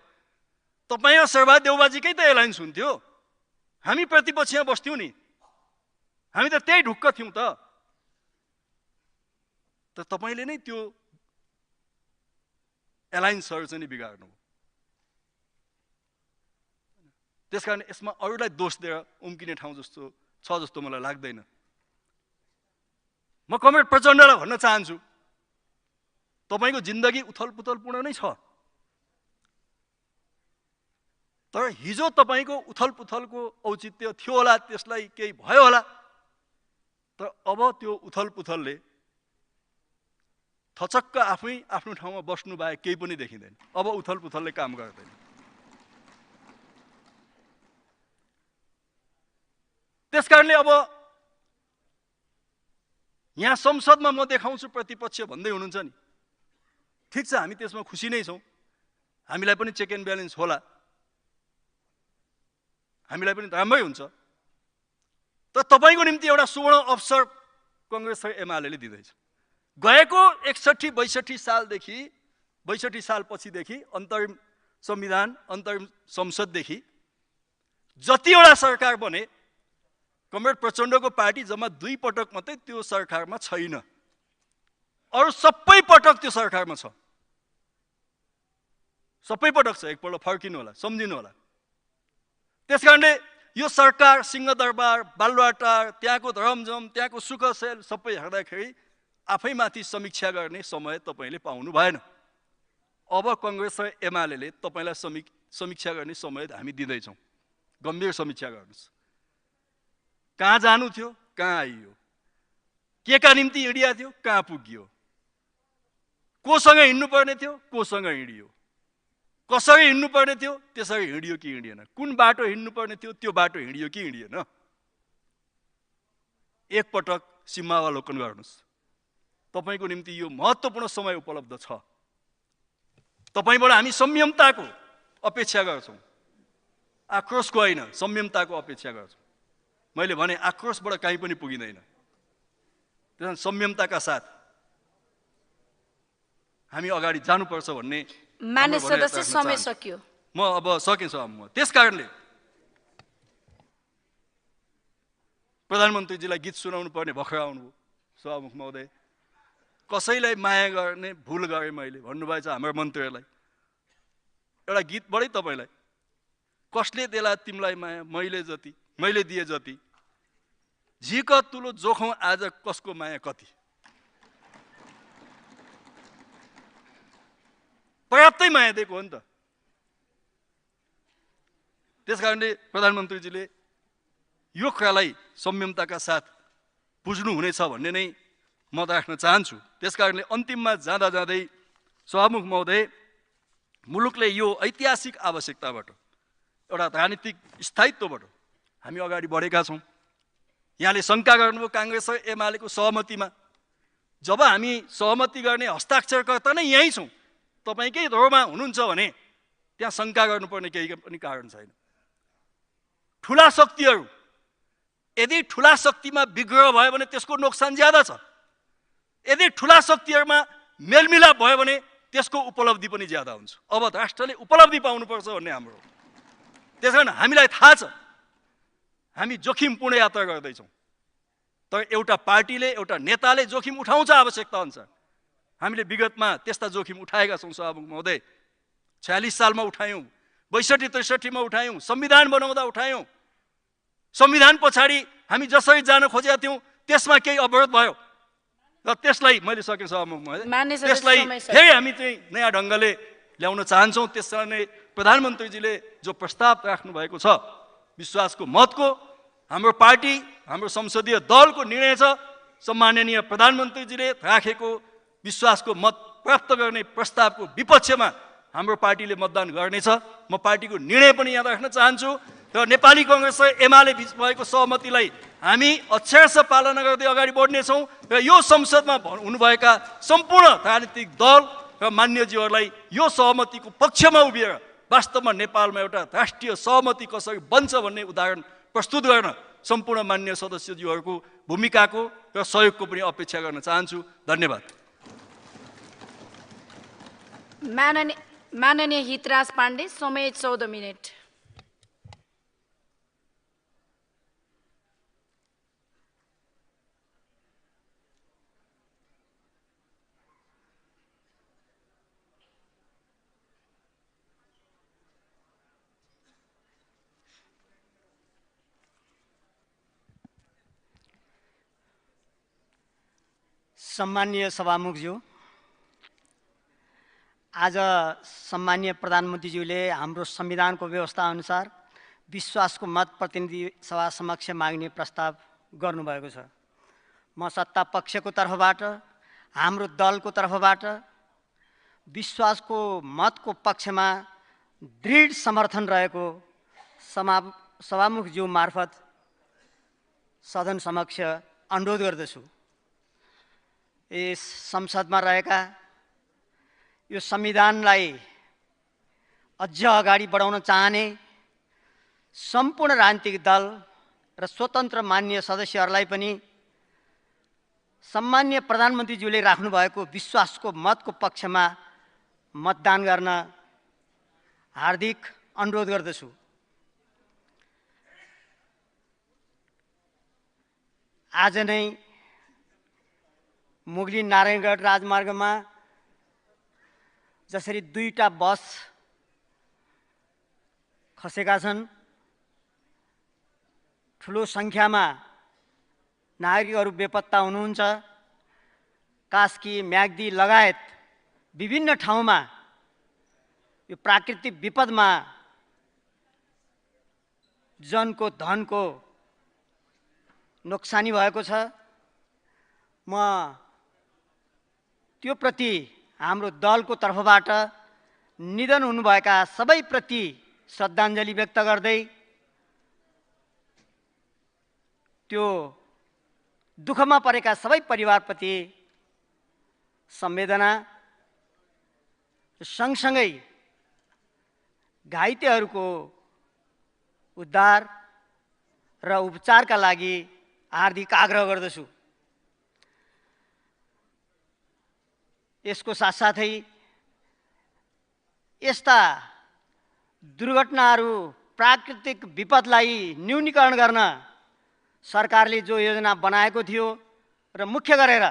तपाईँ र शेरबहादुर देउबाजीकै त एलायन्स हुन्थ्यो, हामी प्रतिपक्षमा बस्थ्यौँ नि, हामी त त्यही ढुक्क थियौँ त। तपाईँले नै त्यो एलायन्सहरू चाहिँ नि बिगार्नु। त्यसकारण यसमा अरूलाई दोष दिएर उम्किने ठाउँ जस्तो छ जस्तो मलाई लाग्दैन। म कमरेड प्रचण्डलाई भन्न चाहन्छु, तपाईँको जिन्दगी उथलपुथलपूर्ण नै छ, तर हिजो तपाईँको उथलपुथलको औचित्य थियो होला, त्यसलाई केही भयो होला, तर अब त्यो उथलपुथलले थचक्क आफै आफ्नो ठाउँमा बस्नु बाहेक केही पनि देखिँदैन। अब उथलपुथलले काम गर्दैन। त्यसकारणले अब यहाँ संसदमा म देखाउँछु प्रतिपक्ष भन्दै हुनुहुन्छ नि, ठिक छ, हामी त्यसमा खुसी नै छौँ, हामीलाई पनि चेक एन्ड ब्यालेन्स होला, हामीलाई पनि राम्रै हुन्छ। तर तपाईँको निम्ति एउटा सुवर्ण अवसर कङ्ग्रेस र एमाले दिँदैछ। गएको 61-62 सालदेखि 62 सालपछिदेखि अन्तरिम संविधान, अन्तरिम संसददेखि जतिवटा सरकार बने, कमरेड प्रचण्डको पार्टी जम्मा 2 पटक मात्रै त्यो सरकारमा छैन, अरू सबै पटक त्यो सरकारमा छ। सबै पटक छ, एकपल्ट फर्किनु होला, सम्झिनु होला। त्यसकारणले यो सरकार सिंहदरबार, बालुवाटार, त्यहाँको धरमझम, त्यहाँको सुखसेल सबै हेर्दाखेरि आफैमाथि समीक्षा गर्ने समय तपाईँले पाउनु भएन। अब कङ्ग्रेस र एमाले तपाईँलाई समीक्षा गर्ने समय हामी दिँदैछौँ। गम्भीर समीक्षा गर्नुहोस्, कहाँ जानु थियो, कहाँ आइयो, के का निम्ति हिँडिया थियो, कहाँ पुगियो, कोसँग हिँड्नुपर्ने थियो, कोसँग हिँडियो, कसरी हिँड्नुपर्ने थियो, त्यसरी हिँडियो कि हिँडिएन, कुन बाटो हिँड्नुपर्ने थियो, त्यो बाटो हिँडियो कि हिँडिएन। एकपटक सीमावलोकन गर्नुहोस्। तपाईँको निम्ति यो महत्त्वपूर्ण समय उपलब्ध छ। तपाईँबाट हामी संयमताको अपेक्षा गर्छौँ, आक्रोशको होइन, संयमताको अपेक्षा गर्छौँ। मैले भने आक्रोशबाट कहीँ पनि पुगिँदैन। त्यसमा संयमताका साथ हामी अगाडि जानुपर्छ भन्ने। मान्य सदस्य, समय सकियो। म अब सकेँ म। त्यसकारणले प्रधानमन्त्रीजीलाई गीत सुनाउनु पर्ने भर्खर आउनुभयो सभामुख महोदय। कसैलाई माया गर्ने भुल गरेँ मैले भन्नुभएछ हाम्रो मन्त्रीहरूलाई। एउटा गीत बढै तपाईँलाई, कसले देला तिमीलाई माया मैले दिए जति, झिक तुलो जोखौँ आज कसको माया कति। पर्याप्तै माया दिएको हो नि त। त्यसकारणले प्रधानमन्त्रीजीले यो कुरालाई संयमताका साथ बुझ्नुहुनेछ भन्ने नै म राख्न चाहन्छु। त्यसकारणले अन्तिममा जाँदा जाँदै सभामुख महोदय, मुलुकले यो ऐतिहासिक आवश्यकताबाट, एउटा राजनीतिक स्थायित्वबाट हामी अगाडि बढेका छौँ। यहाँले शङ्का गर्नुभयो काङ्ग्रेस र एमालेको सहमतिमा। जब हामी सहमति गर्ने हस्ताक्षरकर्ता नै यहीँ छौँ, तपाईँकै धोरमा हुनुहुन्छ भने त्यहाँ शङ्का गर्नुपर्ने केही पनि कारण छैन। ठुला शक्तिहरू, यदि ठुला शक्तिमा विग्रह भयो भने त्यसको नोक्सान ज्यादा छ, यदि ठुला शक्तिहरूमा मेलमिलाप भयो भने त्यसको उपलब्धि पनि ज्यादा हुन्छ। अब राष्ट्रले उपलब्धि पाउनुपर्छ भन्ने हाम्रो। त्यसकारण हामीलाई थाहा छ हामी जोखिमपूर्ण यात्रा गर्दैछौँ, तर एउटा पार्टीले, एउटा नेताले जोखिम उठाउँछ आवश्यकता अनुसार। हामीले विगतमा त्यस्ता जोखिम उठाएका छौँ सभामुख महोदय। 46 सालमा उठायौँ, 62-63 मा उठायौँ, संविधान बनाउँदा उठायौँ। संविधान पछाडि हामी जसरी जान खोजेका थियौँ त्यसमा केही अवरोध भयो, र त्यसलाई मैले सके सभामुख मान्य सदस्य, त्यसलाई समय सकियो। फेरि हामी चाहिँ नयाँ ढङ्गले ल्याउन चाहन्छौँ। त्यसकारणले प्रधानमन्त्रीजीले जो प्रस्ताव राख्नु भएको छ विश्वासको मतको, हाम्रो पार्टी हाम्रो संसदीय दलको निर्णय छ। सम्माननीय प्रधानमन्त्रीजीले राखेको विश्वासको मत प्राप्त गर्ने प्रस्तावको विपक्षमा हाम्रो पार्टीले मतदान गर्नेछ। म पार्टीको निर्णय पनि याद राख्न चाहन्छु र नेपाली कङ्ग्रेस र एमाले बिच भएको सहमतिलाई हामी अक्षरशः पालना गर्दै अगाडि बढ्नेछौँ र यो संसदमा हुनुभएका सम्पूर्ण राजनीतिक दल र मान्यज्यूहरूलाई यो सहमतिको पक्षमा उभिएर वास्तवमा नेपालमा एउटा राष्ट्रिय सहमति कसरी बन्छ भन्ने उदाहरण प्रस्तुत गर्न सम्पूर्ण मान्य सदस्यज्यूहरूको भूमिकाको र सहयोगको पनि अपेक्षा गर्न चाहन्छु। धन्यवाद। माननीय हितराज पाण्डे, समय 14 मिनट। सम्मानीय सभामुखज्यू, आज सम्मानीय प्रधानमन्त्रीज्यूले हाम्रो संविधानको व्यवस्था अनुसार विश्वासको मत प्रतिनिधि सभा समक्ष माग्ने प्रस्ताव गर्नुभएको छ। म सत्ता पक्षको तर्फबाट, हाम्रो दलको तर्फबाट विश्वासको मतको पक्षमा दृढ समर्थन रहेको सभामुखज्यू मार्फत सदन समक्ष अनुरोध गर्दछु। यस संसदमा रहेका यो संविधानलाई अझ अगाडि बढाउन चाहने सम्पूर्ण राजनीतिक दल र स्वतन्त्र मान्य सदस्यहरूलाई पनि सम्मान्य प्रधानमन्त्रीज्यूले राख्नुभएको विश्वासको मतको पक्षमा मतदान गर्न हार्दिक अनुरोध गर्दछु। आज नै मुगलिन नारायणगढ राजमार्गमा जसरी 2टा बस खसेका छन्, ठुलो सङ्ख्यामा नागरिकहरू बेपत्ता हुनुहुन्छ। कास्की, म्याग्दी लगायत विभिन्न ठाउँमा यो प्राकृतिक विपदमा जनको धनको नोक्सानी भएको छ। म त्यो प्रति हाम्रो दलको तर्फबाट निधन हुनुभएका सबैप्रति श्रद्धाञ्जली व्यक्त गर्दै त्यो दुःखमा परेका सबै परिवारप्रति संवेदना, सँगसँगै घाइतेहरूको उद्धार र उपचारका लागि हार्दिक आग्रह गर्दछु। यसको साथसाथै यस्ता दुर्घटनाहरू, प्राकृतिक विपदलाई न्यूनीकरण गर्न सरकारले जो योजना बनाएको थियो र मुख्य गरेर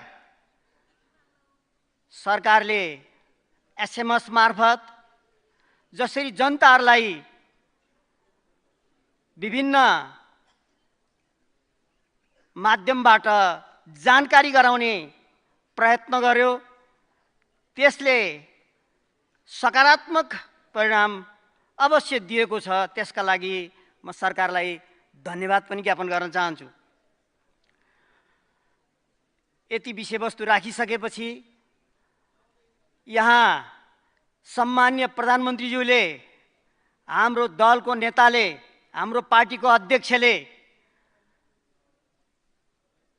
सरकारले SMS मार्फत जसरी जनताहरूलाई विभिन्न माध्यमबाट जानकारी गराउने प्रयत्न गर्यो, त्यसले सकारात्मक परिणाम अवश्य दिएको छ। त्यसका लागि म सरकारलाई धन्यवाद पनि ज्ञापन गर्न चाहन्छु। यति विषयवस्तु राखिसकेपछि यहाँ सम्मान्य प्रधानमन्त्रीज्यूले, हाम्रो दलको नेताले, हाम्रो पार्टीको अध्यक्षले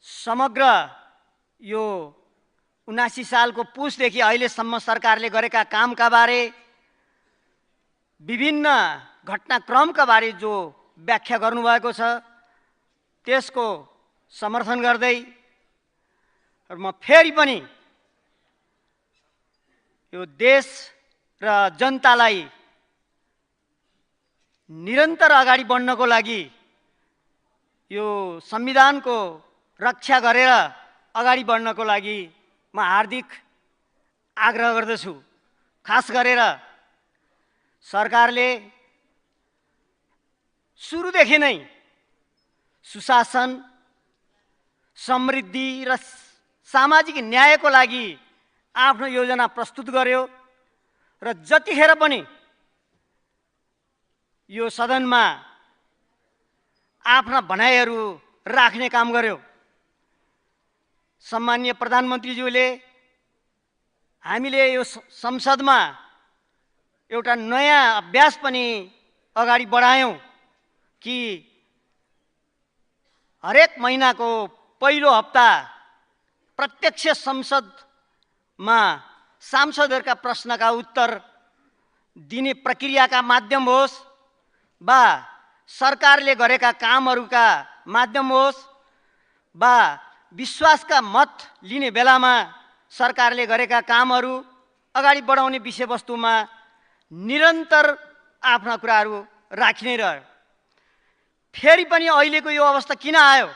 समग्र यो 79 सालको पुसदेखि अहिलेसम्म सरकारले गरेका कामका बारे, विभिन्न घटनाक्रमका बारे जो व्याख्या गर्नुभएको छ, त्यसको समर्थन गर्दै म फेरि पनि यो देश र जनतालाई निरन्तर अगाडि बढ्नको लागि, यो संविधानको रक्षा गरेर अगाडि बढ्नको लागि म हार्दिक आग्रह गर्दछु। खास गरेर सरकारले सुरुदेखि नै सुशासन, समृद्धि र सामाजिक न्यायको लागि आफ्नो योजना प्रस्तुत गर्यो र जतिखेर पनि यो सदनमा आफ्ना भनाइहरू राख्ने काम गर्यो। सम्माननीय प्रधानमन्त्रीज्यूले हामीले यो संसदमा एउटा नयाँ अभ्यास पनि अगाडि बढायौँ कि हरेक महिनाको पहिलो हप्ता प्रत्यक्ष संसदमा सांसदहरूका प्रश्नका उत्तर दिने प्रक्रियाका माध्यम होस् वा सरकारले गरेका कामहरूका माध्यम होस् वा विश्वासका मत लिने बेलामा सरकारले गरेका कामहरू अगाडि बढाउने विषयवस्तुमा निरन्तर आफ्ना कुराहरू राखिने रह्यो। फेरि पनि अहिलेको यो अवस्था किन आयो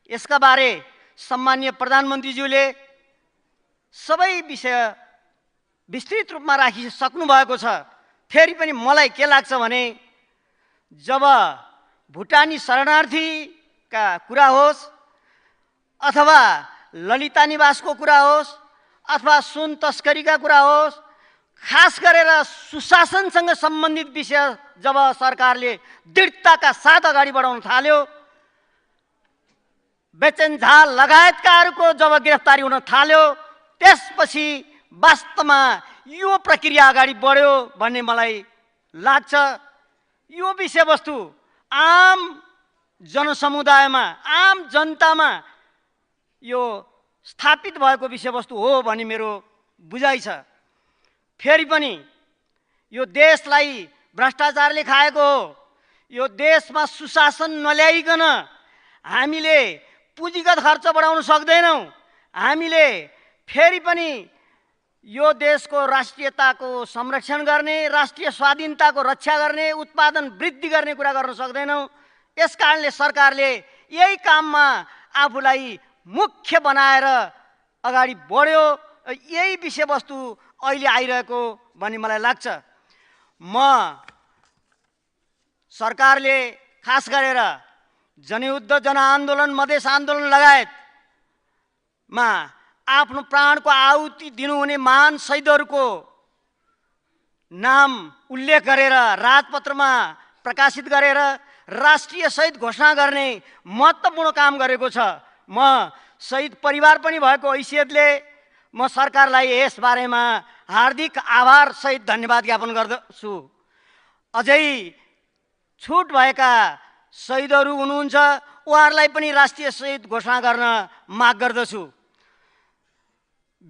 यसका बारे सम्माननीय प्रधानमन्त्रीज्यूले सबै विषय विस्तृत रूपमा राखिसक्नु भएको छ। फेरि पनि मलाई के लाग्छ भने जब भुटानी शरणार्थीका कुरा होस् अथवा ललिता निवासको कुरा होस् अथवा सुन तस्करीका कुरा होस्, खास गरेर सुशासनसँग सम्बन्धित विषय जब सरकारले दृढताका साथ अगाडि बढाउन थाल्यो, बेचेन झा लगायतकाहरूको जब गिरफ्तारी हुन थाल्यो, त्यसपछि वास्तवमा यो प्रक्रिया अगाडि बढ्यो भन्ने मलाई लाग्छ। यो विषयवस्तु आम जनसमुदायमा, आम जनतामा यो स्थापित भएको विषयवस्तु हो भन्ने मेरो बुझाइ छ। फेरि पनि यो देशलाई भ्रष्टाचारले खाएको हो। यो देशमा सुशासन नल्याइकन हामीले पुँजीगत खर्च बढाउन सक्दैनौँ। हामीले फेरि पनि यो देशको राष्ट्रियताको संरक्षण गर्ने, राष्ट्रिय स्वाधीनताको रक्षा गर्ने, उत्पादन वृद्धि गर्ने कुरा गर्न सक्दैनौँ। यसकारणले सरकारले यही काममा आफूलाई मुख्य बनाएर अगाडि बढ्यो। यही विषयवस्तु अहिले आइरहेको भन्ने मलाई लाग्छ। म सरकारले खास गरेर जनयुद्ध, जनआन्दोलन, मधेस आन्दोलन लगायतमा आफ्नो प्राणको आहुति दिनुहुने महान शहीदहरूको नाम उल्लेख गरेर राजपत्रमा प्रकाशित गरेर राष्ट्रिय शहीद घोषणा गर्ने महत्त्वपूर्ण काम गरेको छ। म शहीद परिवार पनि भएको हैसियतले म सरकारलाई यसबारेमा हार्दिक आभार सहित धन्यवाद ज्ञापन गर्दछु। अझै छुट भएका शहीदहरू हुनुहुन्छ, उहाँहरूलाई पनि राष्ट्रिय शहीद घोषणा गर्न माग गर्दछु।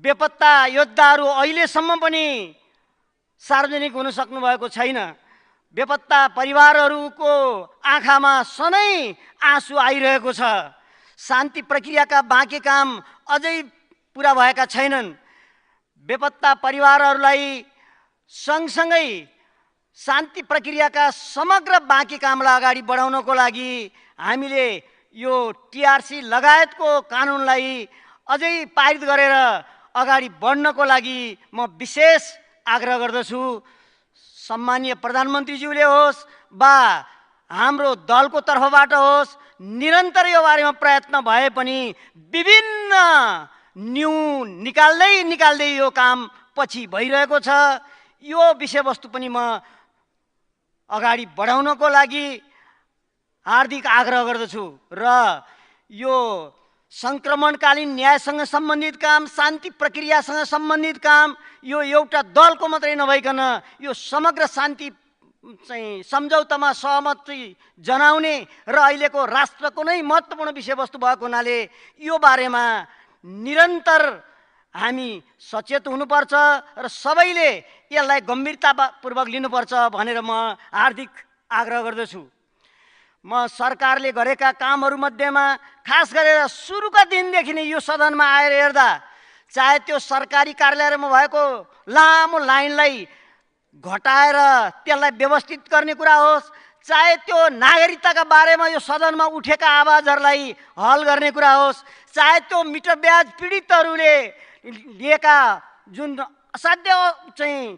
बेपत्ता योद्धाहरू अहिलेसम्म पनि सार्वजनिक हुन सक्नु भएको छैन। बेपत्ता परिवारहरूको आँखामा सधैँ आँसु आइरहेको छ। शान्ति प्रक्रियाका बाँकी काम अझै पुरा भएका छैनन्। बेपत्ता परिवारहरूलाई सँगसँगै शान्ति प्रक्रियाका समग्र बाँकी कामलाई अगाडि बढाउनको लागि हामीले यो टिआरसी लगायतको कानुनलाई अझै पारित गरेर अगाडि बढ्नको लागि म विशेष आग्रह गर्दछु। सम्माननीय प्रधानमन्त्रीज्यूले होस् वा हाम्रो दलको तर्फबाट होस्, निरन्तर यो बारेमा प्रयत्न भए पनि विभिन्न न्यू निकाल्दै यो काम पछि भइरहेको छ। यो विषयवस्तु पनि म अगाडि बढाउनको लागि हार्दिक आग्रह गर्दछु र यो सङ्क्रमणकालीन न्यायसँग सम्बन्धित काम, शान्ति प्रक्रियासँग सम्बन्धित काम यो एउटा दलको मात्रै नभइकन यो समग्र शान्ति चाहिँ सम्झौतामा सहमति जनाउने र अहिलेको राष्ट्रको नै महत्त्वपूर्ण विषयवस्तु भएको हुनाले यो बारेमा निरन्तर हामी सचेत हुनुपर्छ र सबैले यसलाई गम्भीरतापूर्वक लिनुपर्छ भनेर म हार्दिक आग्रह गर्दछु। म सरकारले गरेका कामहरूमध्येमा खास गरेर सुरुका दिनदेखि नै यो सदनमा आएर हेर्दा, चाहे त्यो सरकारी कार्यालयमा भएको लामो लाइनलाई घटाएर त्यसलाई व्यवस्थित गर्ने कुरा होस्, चाहे त्यो नागरिकताका बारेमा यो सदनमा उठेका आवाजहरूलाई हल गर्ने कुरा होस्, चाहे त्यो मिटर ब्याज पीडितहरूले लिएका जुन असाध्य चाहिँ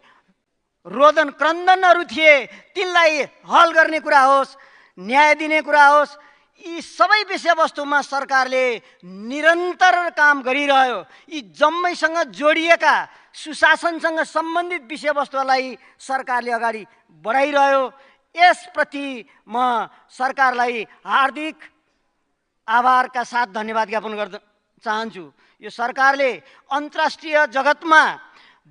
रोदन क्रन्दनहरू थिए तिनलाई हल गर्ने कुरा होस्, न्याय दिने कुरा होस्, यी सबै विषयवस्तुमा सरकारले निरन्तर काम गरिरह्यो। यी जम्मैसँग जोडिएका सुशासनसँग सम्बन्धित विषयवस्तुलाई सरकारले अगाडि बढाइरह्यो। यसप्रति म सरकारलाई हार्दिक आभारका साथ धन्यवाद ज्ञापन गर्न चाहन्छु। यो सरकारले अन्तर्राष्ट्रिय जगतमा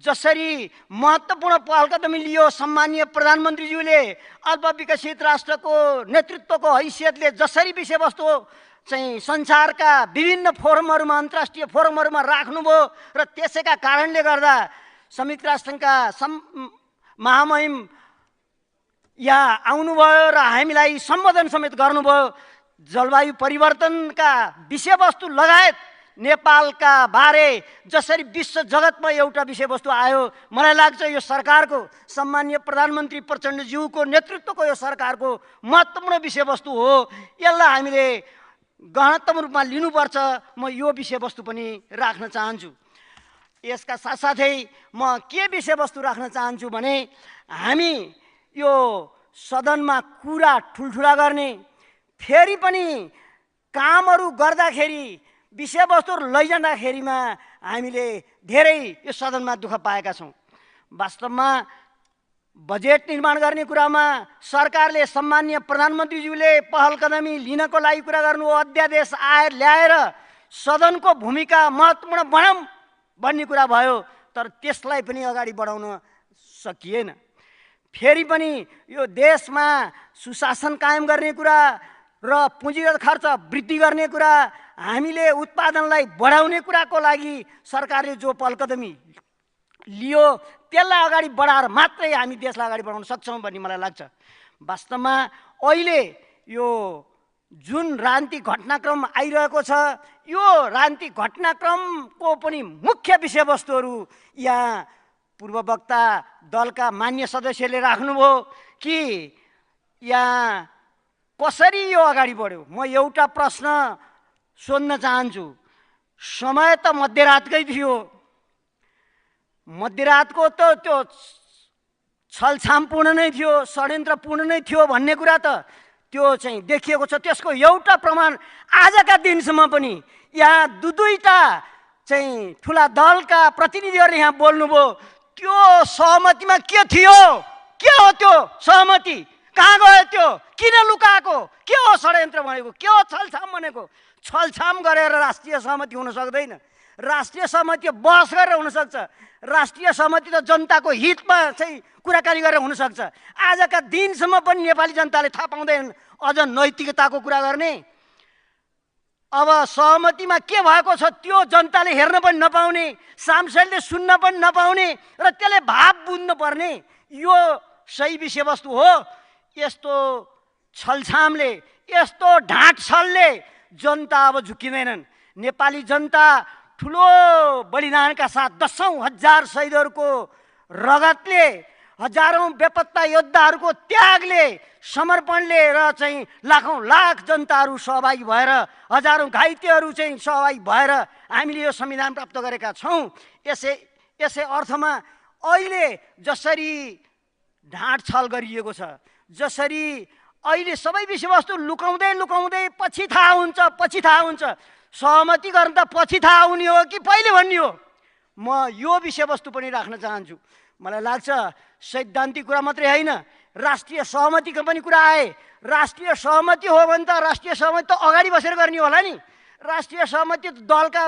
जसरी महत्त्वपूर्ण पहल कदमी लियो, सम्मानीय प्रधानमन्त्रीज्यूले अल्पविकसित राष्ट्रको नेतृत्वको हैसियतले जसरी विषयवस्तु चाहिँ संसारका विभिन्न फोरमहरूमा, अन्तर्राष्ट्रिय फोरमहरूमा राख्नुभयो र त्यसैका कारणले गर्दा संयुक्त राष्ट्रसङ्घका महामहिम यहाँ आउनुभयो र हामीलाई सम्बोधन समेत गर्नुभयो। जलवायु परिवर्तनका विषयवस्तु लगायत नेपालका बारे जसरी विश्व जगतमा एउटा विषयवस्तु आयो, मलाई लाग्छ यो सरकारको सम्मानीय प्रधानमन्त्री प्रचण्डज्यूको नेतृत्वको यो सरकारको महत्त्वपूर्ण विषयवस्तु हो। यसलाई हामीले गहनतम रूपमा लिनुपर्छ। म यो विषयवस्तु पनि राख्न चाहन्छु। यसका साथसाथै म के विषयवस्तु राख्न चाहन्छु भने हामी यो सदनमा कुरा ठुल्ठुला गर्ने, फेरि पनि कामहरू गर्दाखेरि विषयवस्तुहरू लैजाँदाखेरिमा हामीले धेरै यो सदनमा दुःख पाएका छौँ। वास्तवमा बजेट निर्माण गर्ने कुरामा सरकारले सम्मानीय प्रधानमन्त्रीज्यूले पहल कदमी लिनको लागि कुरा गर्नु, अध्यादेश ल्याएर सदनको भूमिका महत्त्वपूर्ण बनाऊँ भन्ने कुरा भयो, तर त्यसलाई पनि अगाडि बढाउन सकिएन। फेरि पनि यो देशमा सुशासन कायम गर्ने कुरा र पुँजीगत खर्च वृद्धि गर्ने कुरा, हामीले उत्पादनलाई बढाउने कुराको लागि सरकारले जो पहल कदमी लियो त्यसलाई अगाडि बढाएर मात्रै हामी देशलाई अगाडि बढाउन सक्छौँ भन्ने मलाई लाग्छ। वास्तवमा अहिले यो जुन राजनीतिक घटनाक्रम आइरहेको छ, यो राजनीतिक घटनाक्रमको पनि मुख्य विषयवस्तुहरू यहाँ पूर्ववक्ता दलका मान्य सदस्यले राख्नुभयो कि यहाँ कसरी यो अगाडि बढ्यो। म एउटा प्रश्न सोध्न चाहन्छु। समय त मध्यरातकै थियो, मध्यरातको त त्यो छलछामपूर्ण नै थियो, षड्यन्त्रपूर्ण नै थियो भन्ने कुरा त त्यो चाहिँ देखिएको छ। त्यसको एउटा प्रमाण आजका दिनसम्म पनि यहाँ दुईटा चाहिँ ठुला दलका प्रतिनिधिहरूले यहाँ बोल्नुभयो। त्यो सहमतिमा के थियो? के हो त्यो सहमति? कहाँ गयो त्यो? किन लुकाएको? के हो षड्यन्त्र भनेको? के हो छलछाम भनेको? छलछाम गरेर राष्ट्रिय सहमति हुन सक्दैन। राष्ट्रिय सहमति बहस गरेर हुनसक्छ, राष्ट्रिय सहमति त जनताको हितमा चाहिँ कुराकानी गरेर हुनसक्छ। आजका दिनसम्म पनि नेपाली जनताले थाहा पाउँदैन अझ नैतिकताको कुरा गर्ने। अब सहमतिमा के भएको छ त्यो जनताले हेर्न पनि नपाउने, सांसदले सुन्न पनि नपाउने र त्यसले भाव बुझ्न पर्ने, यो सही विषयवस्तु हो। यस्तो छलछामले, यस्तो ढाँट छलले जनता अब झुक्किँदैनन्। नेपाली जनता ठुलो बलिदानका साथ दशौं हजार शहीदहरूको रगतले, हजारौं बेपत्ता योद्धाहरूको त्यागले, समर्पणले र चाहिँ लाखौं लाख जनताहरू सहभागी भएर, हजारौं घाइतेहरू चाहिँ सहभागी भएर हामीले यो संविधान प्राप्त गरेका छौँ। यसै अर्थमा अहिले जसरी ढाँट छल गरिएको छ, जसरी अहिले सबै विषयवस्तु लुकाउँदै लुकाउँदै पछि थाहा हुन्छ, सहमति गर्न त पछि थाहा हुने हो कि पहिले भन्ने हो। म यो विषयवस्तु पनि राख्न चाहन्छु। मलाई लाग्छ सैद्धान्तिक कुरा मात्रै होइन, राष्ट्रिय सहमतिको पनि कुरा आए। राष्ट्रिय सहमति हो भने त राष्ट्रिय सहमति त अगाडि बसेर गर्ने होला नि। राष्ट्रिय सहमति दलका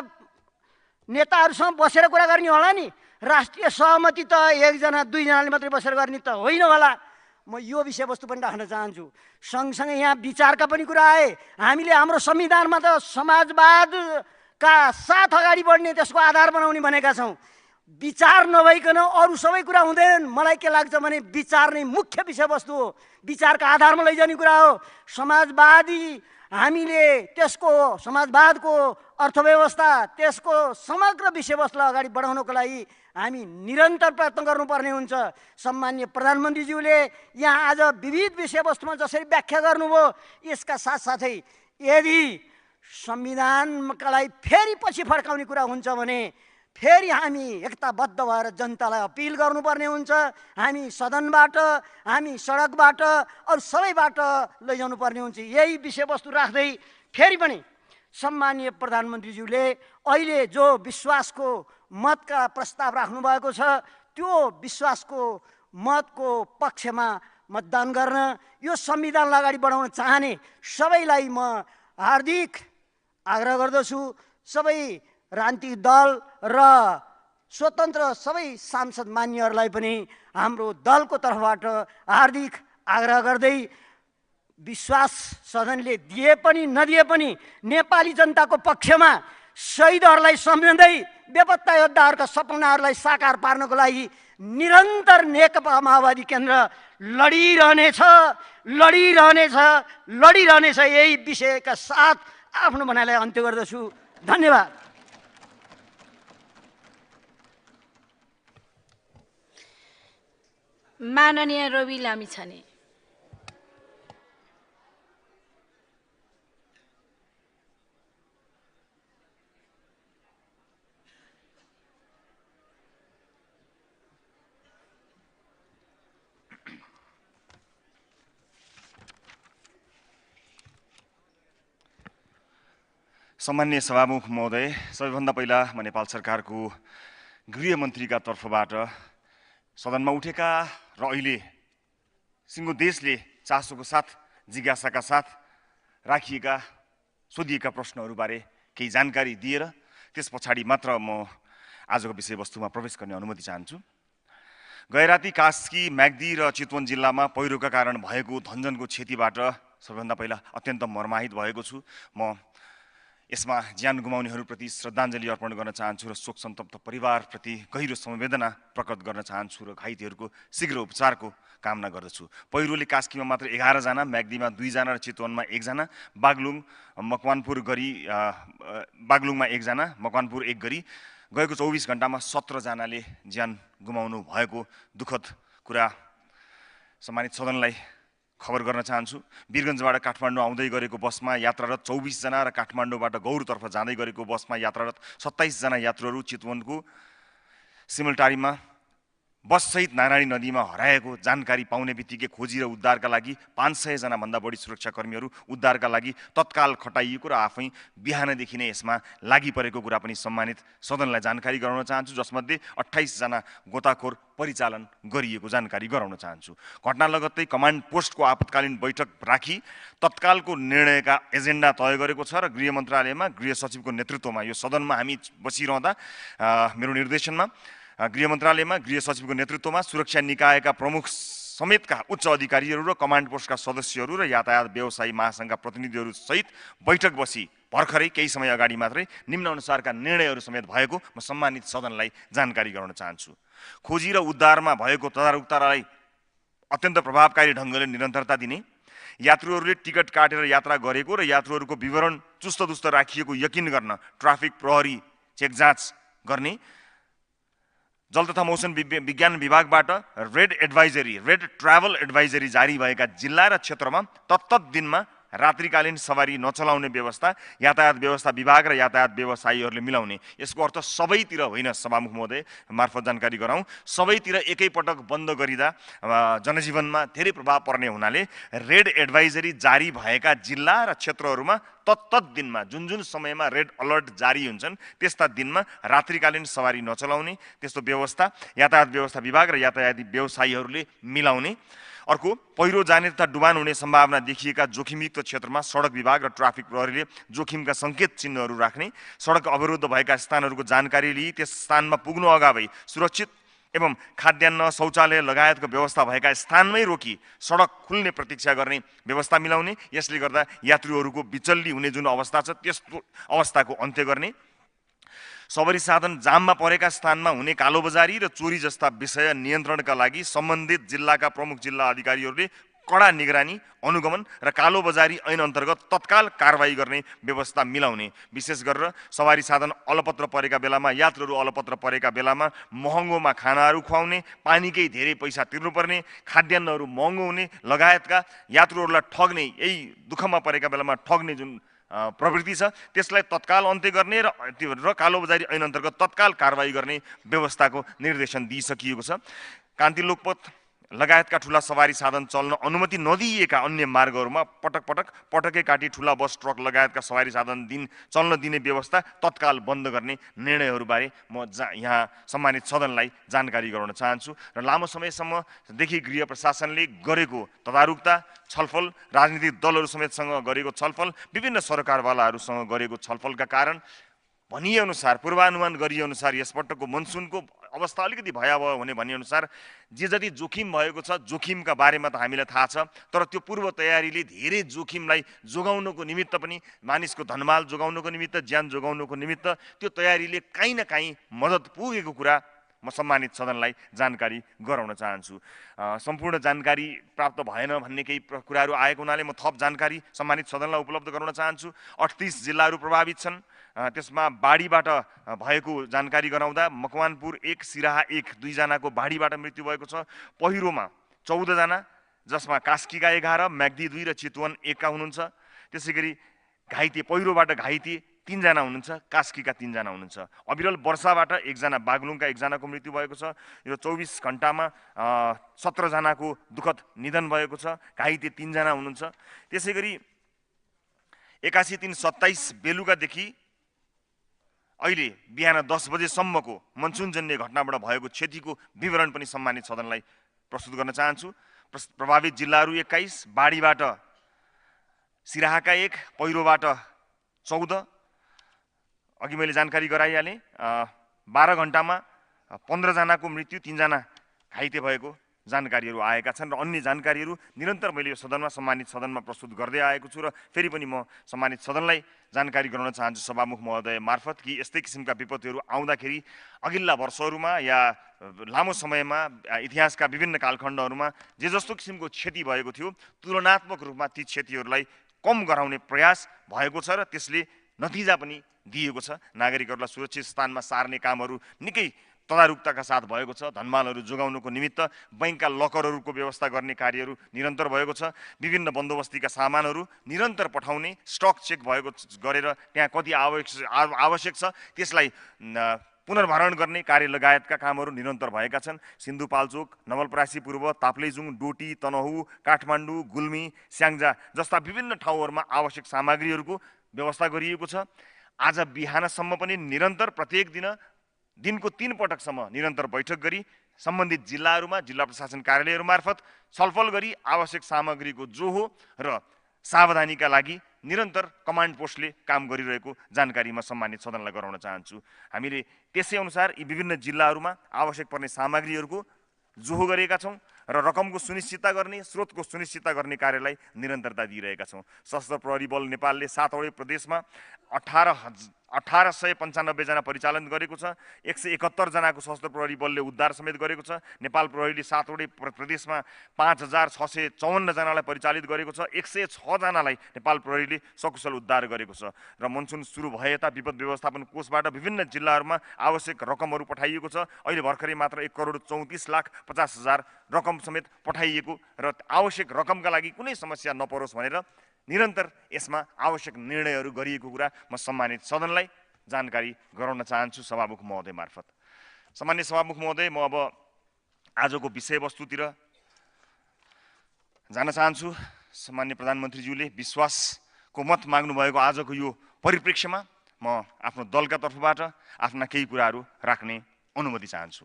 नेताहरूसँग बसेर कुरा गर्ने होला नि। राष्ट्रिय सहमति त एकजना दुईजनाले मात्रै बसेर गर्ने त होइन होला। म यो विषयवस्तु पनि राख्न चाहन्छु। सँगसँगै यहाँ विचारका पनि कुरा आए। हामीले हाम्रो संविधानमा त समाजवादका साथ अगाडि बढ्ने, त्यसको आधार बनाउने भनेका छौँ। विचार नभइकन अरू सबै कुरा हुँदैन। मलाई के लाग्छ भने विचार नै मुख्य विषयवस्तु हो, विचारका आधारमा लैजाने कुरा हो। समाजवादी हामीले त्यसको समाजवादको अर्थव्यवस्था, त्यसको समग्र विषयवस्तुलाई अगाडि बढाउनको लागि हामी निरन्तर प्रयत्न गर्नुपर्ने हुन्छ। सम्माननीय प्रधानमन्त्रीज्यूले यहाँ आज विविध विषयवस्तुमा जसरी व्याख्या गर्नुभयो, यसका साथसाथै यदि संविधानका लागि फेरि पछि फर्काउने कुरा हुन्छ भने फेरि हामी एकताबद्ध भएर जनतालाई अपिल गर्नुपर्ने हुन्छ। हामी सदनबाट, हामी सडकबाट, अरू सबैबाट लैजानु पर्ने हुन्छ। यही विषयवस्तु राख्दै फेरि पनि सम्मानीय प्रधानमन्त्रीज्यूले अहिले जो विश्वासको मतका प्रस्ताव राख्नुभएको छ, त्यो विश्वासको मतको पक्षमा मतदान गर्न, यो संविधानलाई अगाडि बढाउन चाहने सबैलाई म हार्दिक आग्रह गर्दछु। सबै राजनीतिक दल र स्वतन्त्र सबै सांसद मान्यहरूलाई पनि हाम्रो दलको तर्फबाट हार्दिक आग्रह गर्दै विश्वास सदनले दिए पनि नदिए पनि नेपाली जनताको पक्षमा शहीदहरूलाई सम्झँदै बेपत्ता योद्धाहरूका सपनाहरूलाई साकार पार्नको लागि निरन्तर नेकपा माओवादी केन्द्र लडिरहनेछ। यही विषयका साथ आफ्नो भनाइलाई अन्त्य गर्दछु। धन्यवाद। माननीय रवि लामिछाने। सम्माननीय सभामुख महोदय, सबैभन्दा पहिला म नेपाल सरकारको गृहमन्त्रीका तर्फबाट सदनमा उठेका र अहिले सिङ्गो देशले चासोको साथ, जिज्ञासाका साथ राखिएका, सोधिएका प्रश्नहरूबारे केही जानकारी दिएर त्यस पछाडि मात्र म आजको विषयवस्तुमा प्रवेश गर्ने अनुमति चाहन्छु। गैराती, कास्की, म्याग्दी र चितवन जिल्लामा पहिरोका कारण भएको धनजनको क्षतिबाट सबैभन्दा पहिला अत्यन्त मर्माहित भएको छु। म यसमा ज्यान गुमाउनेहरूप्रति श्रद्धाञ्जली अर्पण गर्न चाहन्छु र शोक सन्तप्त परिवारप्रति गहिरो संवेदना प्रकट गर्न चाहन्छु र घाइतेहरूको शीघ्र उपचारको कामना गर्दछु। पहिरोले कास्कीमा मात्र 11 जना, म्याग्दीमा 2 जना र चितवनमा 1 जना, बागलुङमा 1 जना, मकवानपुर 1 गरी गएको 24 घण्टामा 17 जनाले ज्यान गुमाउनु भएको दुःखद कुरा सम्मानित सदनलाई खबर गर्न चाहन्छु। वीरगञ्जबाट काठमाडौँ आउँदै गरेको बसमा यात्रारत 24 जना र काठमाडौँबाट गौरतर्फ जाँदै गरेको बसमा यात्रारत 27 जना यात्रुहरू चितवनको सिमलटारीमा बससहित नारायणी नदीमा हराएको जानकारी पाउने बित्तिकै खोजी र उद्धारका लागि 500 जना भन्दा बढी सुरक्षाकर्मीहरू उद्धारका लागि तत्काल खटाइएको र आफै बिहानदेखि नै यसमा लागि परेको कुरा पनि सम्मानित सदनलाई जानकारी गराउन चाहन्छु, जसमध्ये 28 जना गोताखोर परिचालन गरिएको जानकारी गराउन चाहन्छु। घटना लगत्तै कमान्ड पोस्टको आपतकालीन बैठक राखी तत्कालको निर्णयका एजेन्डा तय गरेको छ र गृह मन्त्रालयमा गृह सचिवको नेतृत्वमा यो सदनमा हामी बसिरहँदा मेरो निर्देशनमा गृह मन्त्रालयमा गृह सचिवको नेतृत्वमा सुरक्षा निकायका प्रमुख समेतका उच्च अधिकारीहरू र कमान्ड पोस्टका सदस्यहरू र यातायात व्यवसायी महासङ्घका प्रतिनिधिहरू सहित बैठक बसी भर्खरै केही समय अगाडि मात्रै निम्न अनुसारका निर्णयहरू समेत भएको म सम्मानित सदनलाई जानकारी गराउन चाहन्छु। खोजी र उद्धारमा भएको तदारुकतालाई अत्यन्त प्रभावकारी ढङ्गले निरन्तरता दिने, यात्रुहरूले टिकट काटेर यात्रा गरेको र यात्रुहरूको विवरण चुस्तदुस्त राखिएको यकिन गर्न ट्राफिक प्रहरी चेक जाँच गर्ने, जल तथा मौसम विज्ञान विभागबाट रेड ट्राभल एडभाइजरी जारी भएका जिल्ला र क्षेत्रमा तत्त दिनमा रात्रिकालीन सवारी नचलाउने व्यवस्था यातायात व्यवस्था विभाग र यातायात व्यवसायीहरूले मिलाउने। यसको अर्थ सबैतिर होइन, सभामुख महोदय मार्फत जानकारी गराउँ, सबैतिर एकैपटक बन्द गरिँदा जनजीवनमा धेरै प्रभाव पर्ने हुनाले रेड एडभाइजरी जारी भएका जिल्ला र क्षेत्रहरूमा तत्त दिनमा जुन समयमा रेड अलर्ट जारी हुन्छन् त्यस्ता दिनमा रात्रिकालीन सवारी नचलाउने, त्यस्तो व्यवस्था यातायात व्यवस्था विभाग र यातायाती व्यवसायीहरूले मिलाउने। अर्को, पहिरो जाने तथा डुबान हुने सम्भावना देखिएका जोखिमयुक्त क्षेत्रमा सडक विभाग र ट्राफिक प्रहरीले जोखिमका सङ्केत चिन्हहरू राख्ने, सडक अवरुद्ध भएका स्थानहरूको जानकारी लिई त्यस स्थानमा पुग्नु अगावै सुरक्षित एवं खाद्यान्न शौचालय लगायतको व्यवस्था भएका स्थानमै रोकी सडक खुल्ने प्रतीक्षा गर्ने व्यवस्था मिलाउने। यसले गर्दा यात्रुहरूको विचल्ली हुने जुन अवस्था छ त्यस्तो अवस्थाको अन्त्य गर्ने। सवारी साधन जाममा परेका स्थानमा हुने कालोबजारी र चोरी जस्ता विषय नियन्त्रणका लागि सम्बन्धित जिल्लाका प्रमुख जिल्ला अधिकारीहरूले कडा निगरानी, अनुगमन र कालोबजारी ऐन अन्तर्गत तत्काल कारवाही गर्ने व्यवस्था मिलाउने। विशेष गरेर सवारी साधन अलपत्र परेका बेलामा, यात्रुहरू अलपत्र परेका बेलामा महँगोमा खानाहरू खुवाउने, पानीकै धेरै पैसा तिर्नुपर्ने, खाद्यान्नहरू महँगो हुने लगायतका यात्रुहरूलाई ठग्ने, यही दुःखमा परेका बेलामा ठग्ने जुन प्रवृत्ति छ, त्यसलाई तत्काल अन्त्य गर्ने र कालोबजारी ऐन अन्तर्गत तत्काल कारबाही गर्ने व्यवस्थाको निर्देशन दिइसकिएको छ। कान्ति लोकपथ लगायतका ठुला सवारी साधन चल्न अनुमति नदिएका अन्य मार्गहरूमा पटकै काटी ठुला बस ट्रक लगायतका सवारी साधन चल्न दिने व्यवस्था तत्काल बन्द गर्ने निर्णयहरूबारे म यहाँ सम्मानित सदनलाई जानकारी गराउन चाहन्छु र लामो समयसम्मदेखि गृह प्रशासनले गरेको तदारुकता छलफल, राजनीतिक दलहरू समेतसँग गरेको छलफल, विभिन्न सरकारवालाहरूसँग गरेको छलफलका कारण भनिएअनुसार पूर्वानुमान गरिएअनुसार यसपटकको मनसुनको अवस्था अलिकति भयावह हुने भनिएअनुसार जे जति जोखिम भएको छ जोखिमका बारेमा त हामीलाई थाहा छ, तर त्यो पूर्व तयारीले धेरै जोखिमलाई जोगाउनको निमित्त पनि मानिसको धनमाल जोगाउनको निमित्त ज्यान जोगाउनको निमित्त त्यो तयारीले काहीँ न काहीँ मद्दत पुगेको कुरा म सम्मानित सदनलाई जानकारी गराउन चाहन्छु। सम्पूर्ण जानकारी प्राप्त भएन भन्ने केही कुराहरू आएको हुनाले म थप जानकारी सम्मानित सदनलाई उपलब्ध गराउन चाहन्छु। 38 जिल्लाहरू प्रभावित छन्, त्यसमा बाढीबाट भएको जानकारी गराउँदा मकवानपुर 1, सिराहा 1, 2 जनाको बाढीबाट मृत्यु भएको छ। पहिरोमा 14 जना, जसमा कास्कीका 11, म्याग्दी 2 र चितवन 1 का हुनुहुन्छ। त्यसै गरी घाइते, पहिरोबाट घाइते 3 जना हुनुहुन्छ, कास्कीका 3 जना हुनुहुन्छ। अविरल वर्षाबाट 1 जना, बागलुङका 1 जनाको मृत्यु भएको छ। यो 24 घण्टामा 17 जनाको दुःखद निधन भएको छ, घाइते 3 जना हुनुहुन्छ। त्यसै गरी 81-3-27 बेलुकादेखि अहिले बिहान 10 बजेसम्मको मनसुनजन्य घटनाबाट भएको क्षतिको विवरण पनि सम्मानित सदनलाई प्रस्तुत गर्न चाहन्छु। प्रभावित जिल्लाहरू 21, बाढीबाट सिराहाका 1, पहिरोबाट 14, अघि मैले जानकारी गराइहालेँ। 12 घण्टामा 15 जनाको मृत्यु, 3 जना घाइते भएको जानकारीहरू आएका छन् र अन्य जानकारीहरू निरन्तर मैले यो सदनमा सम्मानित सदनमा प्रस्तुत गर्दै आएको छु र फेरि पनि म सम्मानित सदनलाई जानकारी गराउन चाहन्छु सभामुख महोदय मार्फत कि यस्तै किसिमका विपत्तिहरू आउँदाखेरि अघिल्ला वर्षहरूमा या लामो समयमा इतिहासका विभिन्न कालखण्डहरूमा जे जस्तो किसिमको क्षति भएको थियो तुलनात्मक रूपमा ती क्षतिहरूलाई कम गराउने प्रयास भएको छ र त्यसले नतिजा पनि दिएको छ। नागरिकहरूलाई सुरक्षित स्थानमा सार्ने कामहरू निकै तदारुकताका साथ भएको छ। धनमालहरू जोगाउनको निमित्त बैंकका लकरहरूको व्यवस्था गर्ने कार्यहरू निरन्तर भएको छ। विभिन्न बन्दोबस्तीका सामानहरू निरन्तर पठाउने, स्टक चेक भएको गरेर त्यहाँ कति आवश्यक छ त्यसलाई पुनर्भरण गर्ने कार्य लगायतका कामहरू निरन्तर भएका छन्। सिन्धुपाल्चोक, नवलपरासी पूर्व, ताप्लेजुङ, डोटी, तनहुँ, काठमाडौँ, गुल्मी, स्याङ्जा जस्ता विभिन्न ठाउँहरूमा आवश्यक सामग्रीहरूको व्यवस्था गरिएको छ। आज बिहानसम्म पनि निरन्तर प्रत्येक दिनको 3 पटकसम्म निरन्तर बैठक गरी सम्बन्धित जिल्लाहरूमा जिल्ला प्रशासन कार्यालयहरू मार्फत छलफल गरी आवश्यक सामग्रीको जोहो र सावधानीका लागि निरन्तर कमान्ड पोस्टले काम गरिरहेको जानकारी म सम्मानित सदनलाई गराउन चाहन्छु। हामीले त्यसै अनुसार यी विभिन्न जिल्लाहरूमा आवश्यक पर्ने सामग्रीहरूको जोहो गरेका छौँ र रकमको सुनिश्चितता गर्ने, स्रोतको सुनिश्चितता गर्ने कार्यलाई निरन्तरता दिइरहेका छौँ। सशस्त्र प्रहरी बल नेपालले 7 वटै प्रदेशमा 1895 जना परिचालन गरेको छ। 171 जनाको सशस्त्र प्रहरी बलले उद्धार समेत गरेको छ। नेपाल प्रहरीले 7 वटै प्रदेशमा 5654 जनालाई परिचालित गरेको छ। 106 जनालाई नेपाल प्रहरीले सकुशल उद्धार गरेको छ र मनसुन सुरु भए यता विपद व्यवस्थापन कोषबाट विभिन्न जिल्लाहरूमा आवश्यक रकमहरू पठाइएको छ। अहिले भर्खरै मात्र 1,34,50,000 रकम समेत पठाइएको र आवश्यक रकमका लागि कुनै समस्या नपरोस् भनेर निरन्तर यसमा आवश्यक निर्णयहरू गरिएको कुरा म सम्मानित सदनलाई जानकारी गराउन चाहन्छु सभामुख महोदय मार्फत। सम्मान्य सभामुख महोदय, म अब आजको विषयवस्तुतिर जान चाहन्छु। सम्मान्य प्रधानमन्त्रीज्यूले विश्वासको मत माग्नु भएको आजको यो परिप्रेक्ष्यमा म आफ्नो दलका तर्फबाट आफ्ना केही कुराहरू राख्ने अनुमति चाहन्छु।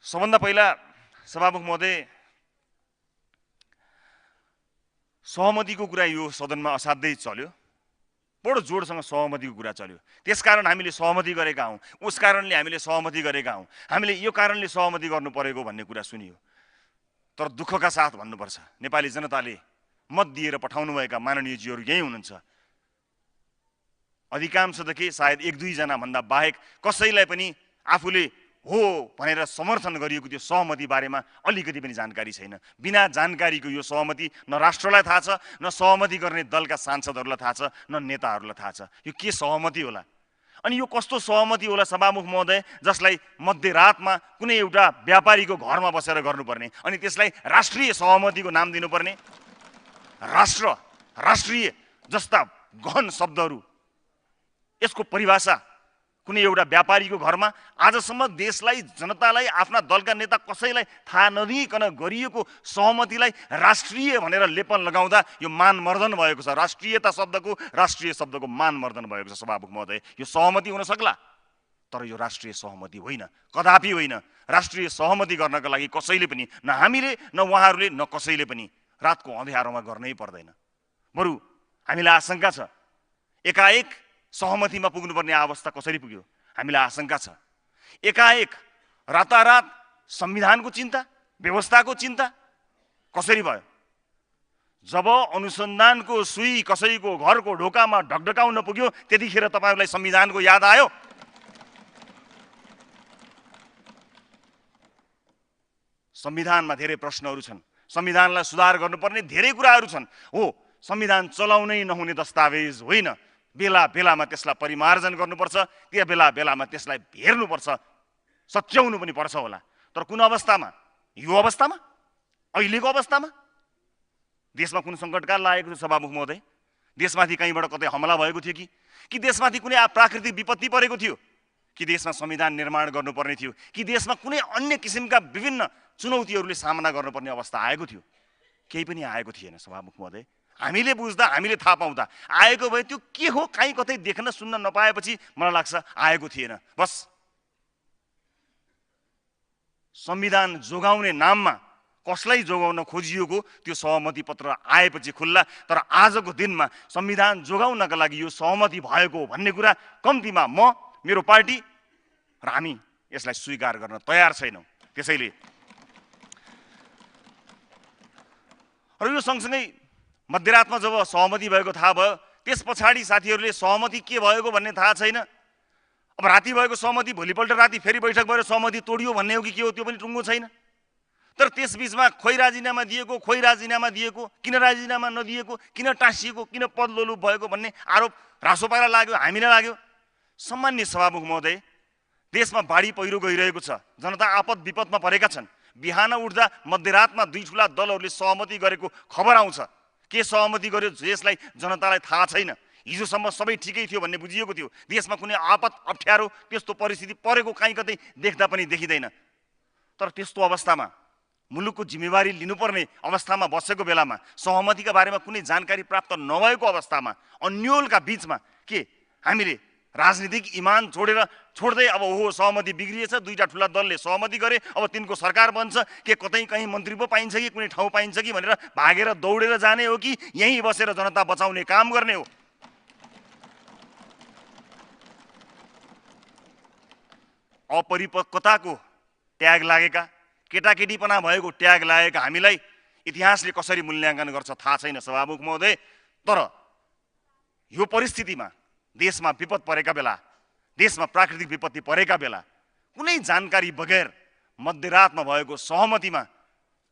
सबभन्दा पहिला सभामुख महोदय, सहमतिको कुरा यो सदनमा असाध्यै चल्यो, बडो जोडसँग सहमतिको कुरा चल्यो। त्यसकारण हामीले सहमति गरेका हौँ, उस कारणले हामीले सहमति गरेका हौँ, हामीले यो कारणले सहमति गर्नु परेको भन्ने कुरा सुनियो। तर दुःखका साथ भन्नुपर्छ, नेपाली जनताले मत दिएर पठाउनुभएका माननीयजीहरू यही हुनुहुन्छ। अधिकांश त के सायद 1-2 जना भन्दा बाहेक कसैलाई पनि आफूले हो भनेर समर्थन गरिएको त्यो सहमति बारेमा अलिकति पनि जानकारी छैन। बिना जानकारीको यो सहमति न राष्ट्रलाई थाहा छ, न सहमति गर्ने दलका सांसदहरूलाई थाहा छ, न नेताहरूलाई थाहा छ। यो के सहमति होला? अनि यो कस्तो सहमति होला सभामुख महोदय, जसलाई मध्यरातमा कुनै एउटा व्यापारीको घरमा बसेर गर्नुपर्ने अनि त्यसलाई राष्ट्रिय सहमतिको नाम दिनुपर्ने? राष्ट्रिय जस्ता गहन शब्दहरू, यसको परिभाषा कुनै एउटा व्यापारीको घरमा आजसम्म देशलाई, जनतालाई, आफ्ना दलका नेता कसैलाई थाहा नदिइकन गरिएको सहमतिलाई राष्ट्रिय भनेर लेपन लगाउँदा यो मानमर्दन भएको छ। राष्ट्रियता शब्दको, राष्ट्रिय शब्दको मानमर्दन भएको छ। सभामुख महोदय, यो सहमति हुन सक्ला, तर यो राष्ट्रिय सहमति होइन, कदापि होइन। राष्ट्रिय सहमति गर्नका लागि कसैले पनि, न हामीले, न उहाँहरूले, न कसैले पनि रातको अँध्यारोमा गर्नै पर्दैन। बरु हामीलाई आशंका छ, एकाएक सहमतिमा पुग्नुपर्ने अवस्था कसरी पुग्यो? हामीलाई आशंका छ एकाएक रातारात संविधानको चिन्ता, व्यवस्थाको चिन्ता कसरी भयो? जब अनुसन्धानको सुई कसैको घरको ढोकामा ढकढकाउन पुग्यो, त्यतिखेर तपाईहरुलाई संविधानको याद आयो? संविधानमा धेरै प्रश्नहरू छन्, संविधानलाई सुधार गर्नुपर्ने धेरै कुराहरू छन्। हो, संविधान चलाउनै नहुने दस्तावेज होइन, बेला बेलामा त्यसलाई परिमार्जन गर्नुपर्छ, त्यो बेला बेलामा त्यसलाई हेर्नुपर्छ, सच्याउनु पनि पर्छ होला। तर कुन अवस्थामा? यो अवस्थामा, अहिलेको अवस्थामा देशमा कुन सङ्कटकाल लागेको थियो सभामुख महोदय? देशमाथि कहीँबाट कतै हमला भएको थियो कि देशमाथि कुनै प्राकृतिक विपत्ति परेको थियो कि देशमा संविधान निर्माण गर्नुपर्ने थियो कि देशमा कुनै अन्य किसिमका विभिन्न चुनौतीहरूले सामना गर्नुपर्ने अवस्था आएको थियो? केही पनि आएको थिएन सभामुख महोदय। हामीले बुझ्दा, हामीले थाहा पाउँदा आएको भए त्यो के हो कहीँ कतै देख्न सुन्न नपाएपछि मलाई लाग्छ आएको थिएन। बस संविधान जोगाउने नाममा कसलाई जोगाउन खोजिएको त्यो सहमति पत्र आएपछि खुल्ला। तर आजको दिनमा संविधान जोगाउनका लागि यो सहमति भएको भन्ने कुरा कम्तीमा म, मेरो पार्टी र हामी यसलाई स्वीकार गर्न तयार छैनौँ। त्यसैले र यो सँगसँगै मध्यरातमा जब सहमति भएको थाहा भयो, त्यस पछाडि साथीहरूले सहमति के भएको भन्ने थाहा छैन। अब राति भएको सहमति भोलिपल्ट राति फेरि बैठक भएर सहमति तोडियो भन्ने हो कि के हो त्यो पनि टुङ्गो छैन। तर त्यसबीचमा खोइ राजीनामा दिएको, खोइ राजीनामा दिएको, किन राजीनामा नदिएको, किन टाँसिएको, किन पदलोलुप भएको भन्ने आरोप रासोपालाई लाग्यो, हामीलाई लाग्यो। सम्मान्य सभामुख महोदय, देशमा बाढी पहिरो गइरहेको छ, जनता आपद विपदमा परेका छन्। बिहान उठ्दा मध्यरातमा दुई ठुला दलहरूले सहमति गरेको खबर आउँछ। के सहमति गर्यो देशलाई, जनतालाई थाहा छैन। हिजोसम्म सबै ठिकै थियो भन्ने बुझिएको थियो। देशमा कुनै आपद अप्ठ्यारो त्यस्तो परिस्थिति परेको कहीँ कतै देख्दा पनि देखिँदैन। तर त्यस्तो अवस्थामा, मुलुकको जिम्मेवारी लिनुपर्ने अवस्थामा बसेको बेलामा, सहमतिका बारेमा कुनै जानकारी प्राप्त नभएको अवस्थामा, अन्योलका बीचमा के हामीले राजनीतिक इमान छोड्दै अब हो सहमति बिग्रिएछ, दुईटा ठुला दलले सहमति गरे, अब तिनको सरकार बन्छ, के कतै कहीँ मन्त्री पो पाइन्छ कि कुनै ठाउँ पाइन्छ कि भनेर भागेर दौडेर जाने हो कि यहीँ बसेर जनता बचाउने काम गर्ने हो? अपरिपक्वताको ट्याग लागेका, केटाकेटीपना भएको ट्याग लागेका हामीलाई इतिहासले कसरी मूल्याङ्कन गर्छ थाहा छैन सभामुख महोदय। तर यो परिस्थितिमा, देशमा विपद परेका बेला, देशमा प्राकृतिक विपत्ति परेका बेला कुनै जानकारी बगैर मध्यरातमा भएको सहमतिमा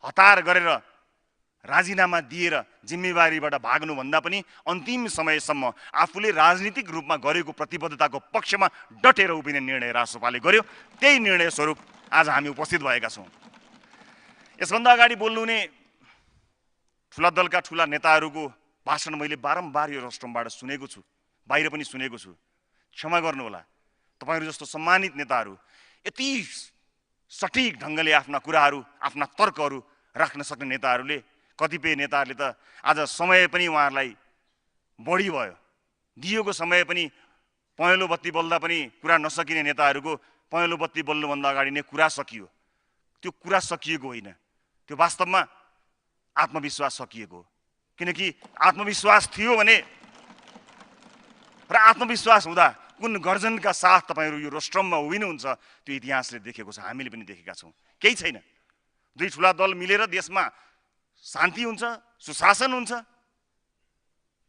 हतार गरेर राजीनामा दिएर जिम्मेवारीबाट भाग्नुभन्दा पनि अन्तिम समयसम्म आफूले राजनीतिक रूपमा गरेको प्रतिबद्धताको पक्षमा डटेर उभिने निर्णय रासोपाले गर्यो। त्यही निर्णय स्वरूप आज हामी उपस्थित भएका छौँ। यसभन्दा अगाडि बोल्नुहुने ठुला दलका ठुला नेताहरूको भाषण मैले बारम्बार यो रस्टमबाट सुनेको छु, बाहिर पनि सुनेको छु। क्षमा गर्नुहोला, तपाईहरू जस्तो सम्मानित नेताहरू, यति सठिक ढङ्गले आफ्ना कुराहरू, आफ्ना तर्कहरू राख्न सक्ने नेताहरूले, कतिपय नेताहरूले त आज समय पनि उहाँहरूलाई बढी भयो, दिएको समय पनि पहेँलो बत्ती बल्दा पनि कुरा नसकिने नेताहरूको पहेँलो बत्ती बल्नुभन्दा अगाडि नै कुरा सकियो। त्यो कुरा सकिएको होइन, त्यो वास्तवमा आत्मविश्वास सकिएको हो। किनकि आत्मविश्वास थियो भने र आत्मविश्वास हुँदा कुन गर्जनका साथ तपाईहरू यो रोस्ट्रममा उभिनुहुन्छ त्यो इतिहासले देखेको छ, हामीले पनि देखेका छौँ। केही छैन, दुई ठुला दल मिलेर देशमा शान्ति हुन्छ, सुशासन हुन्छ,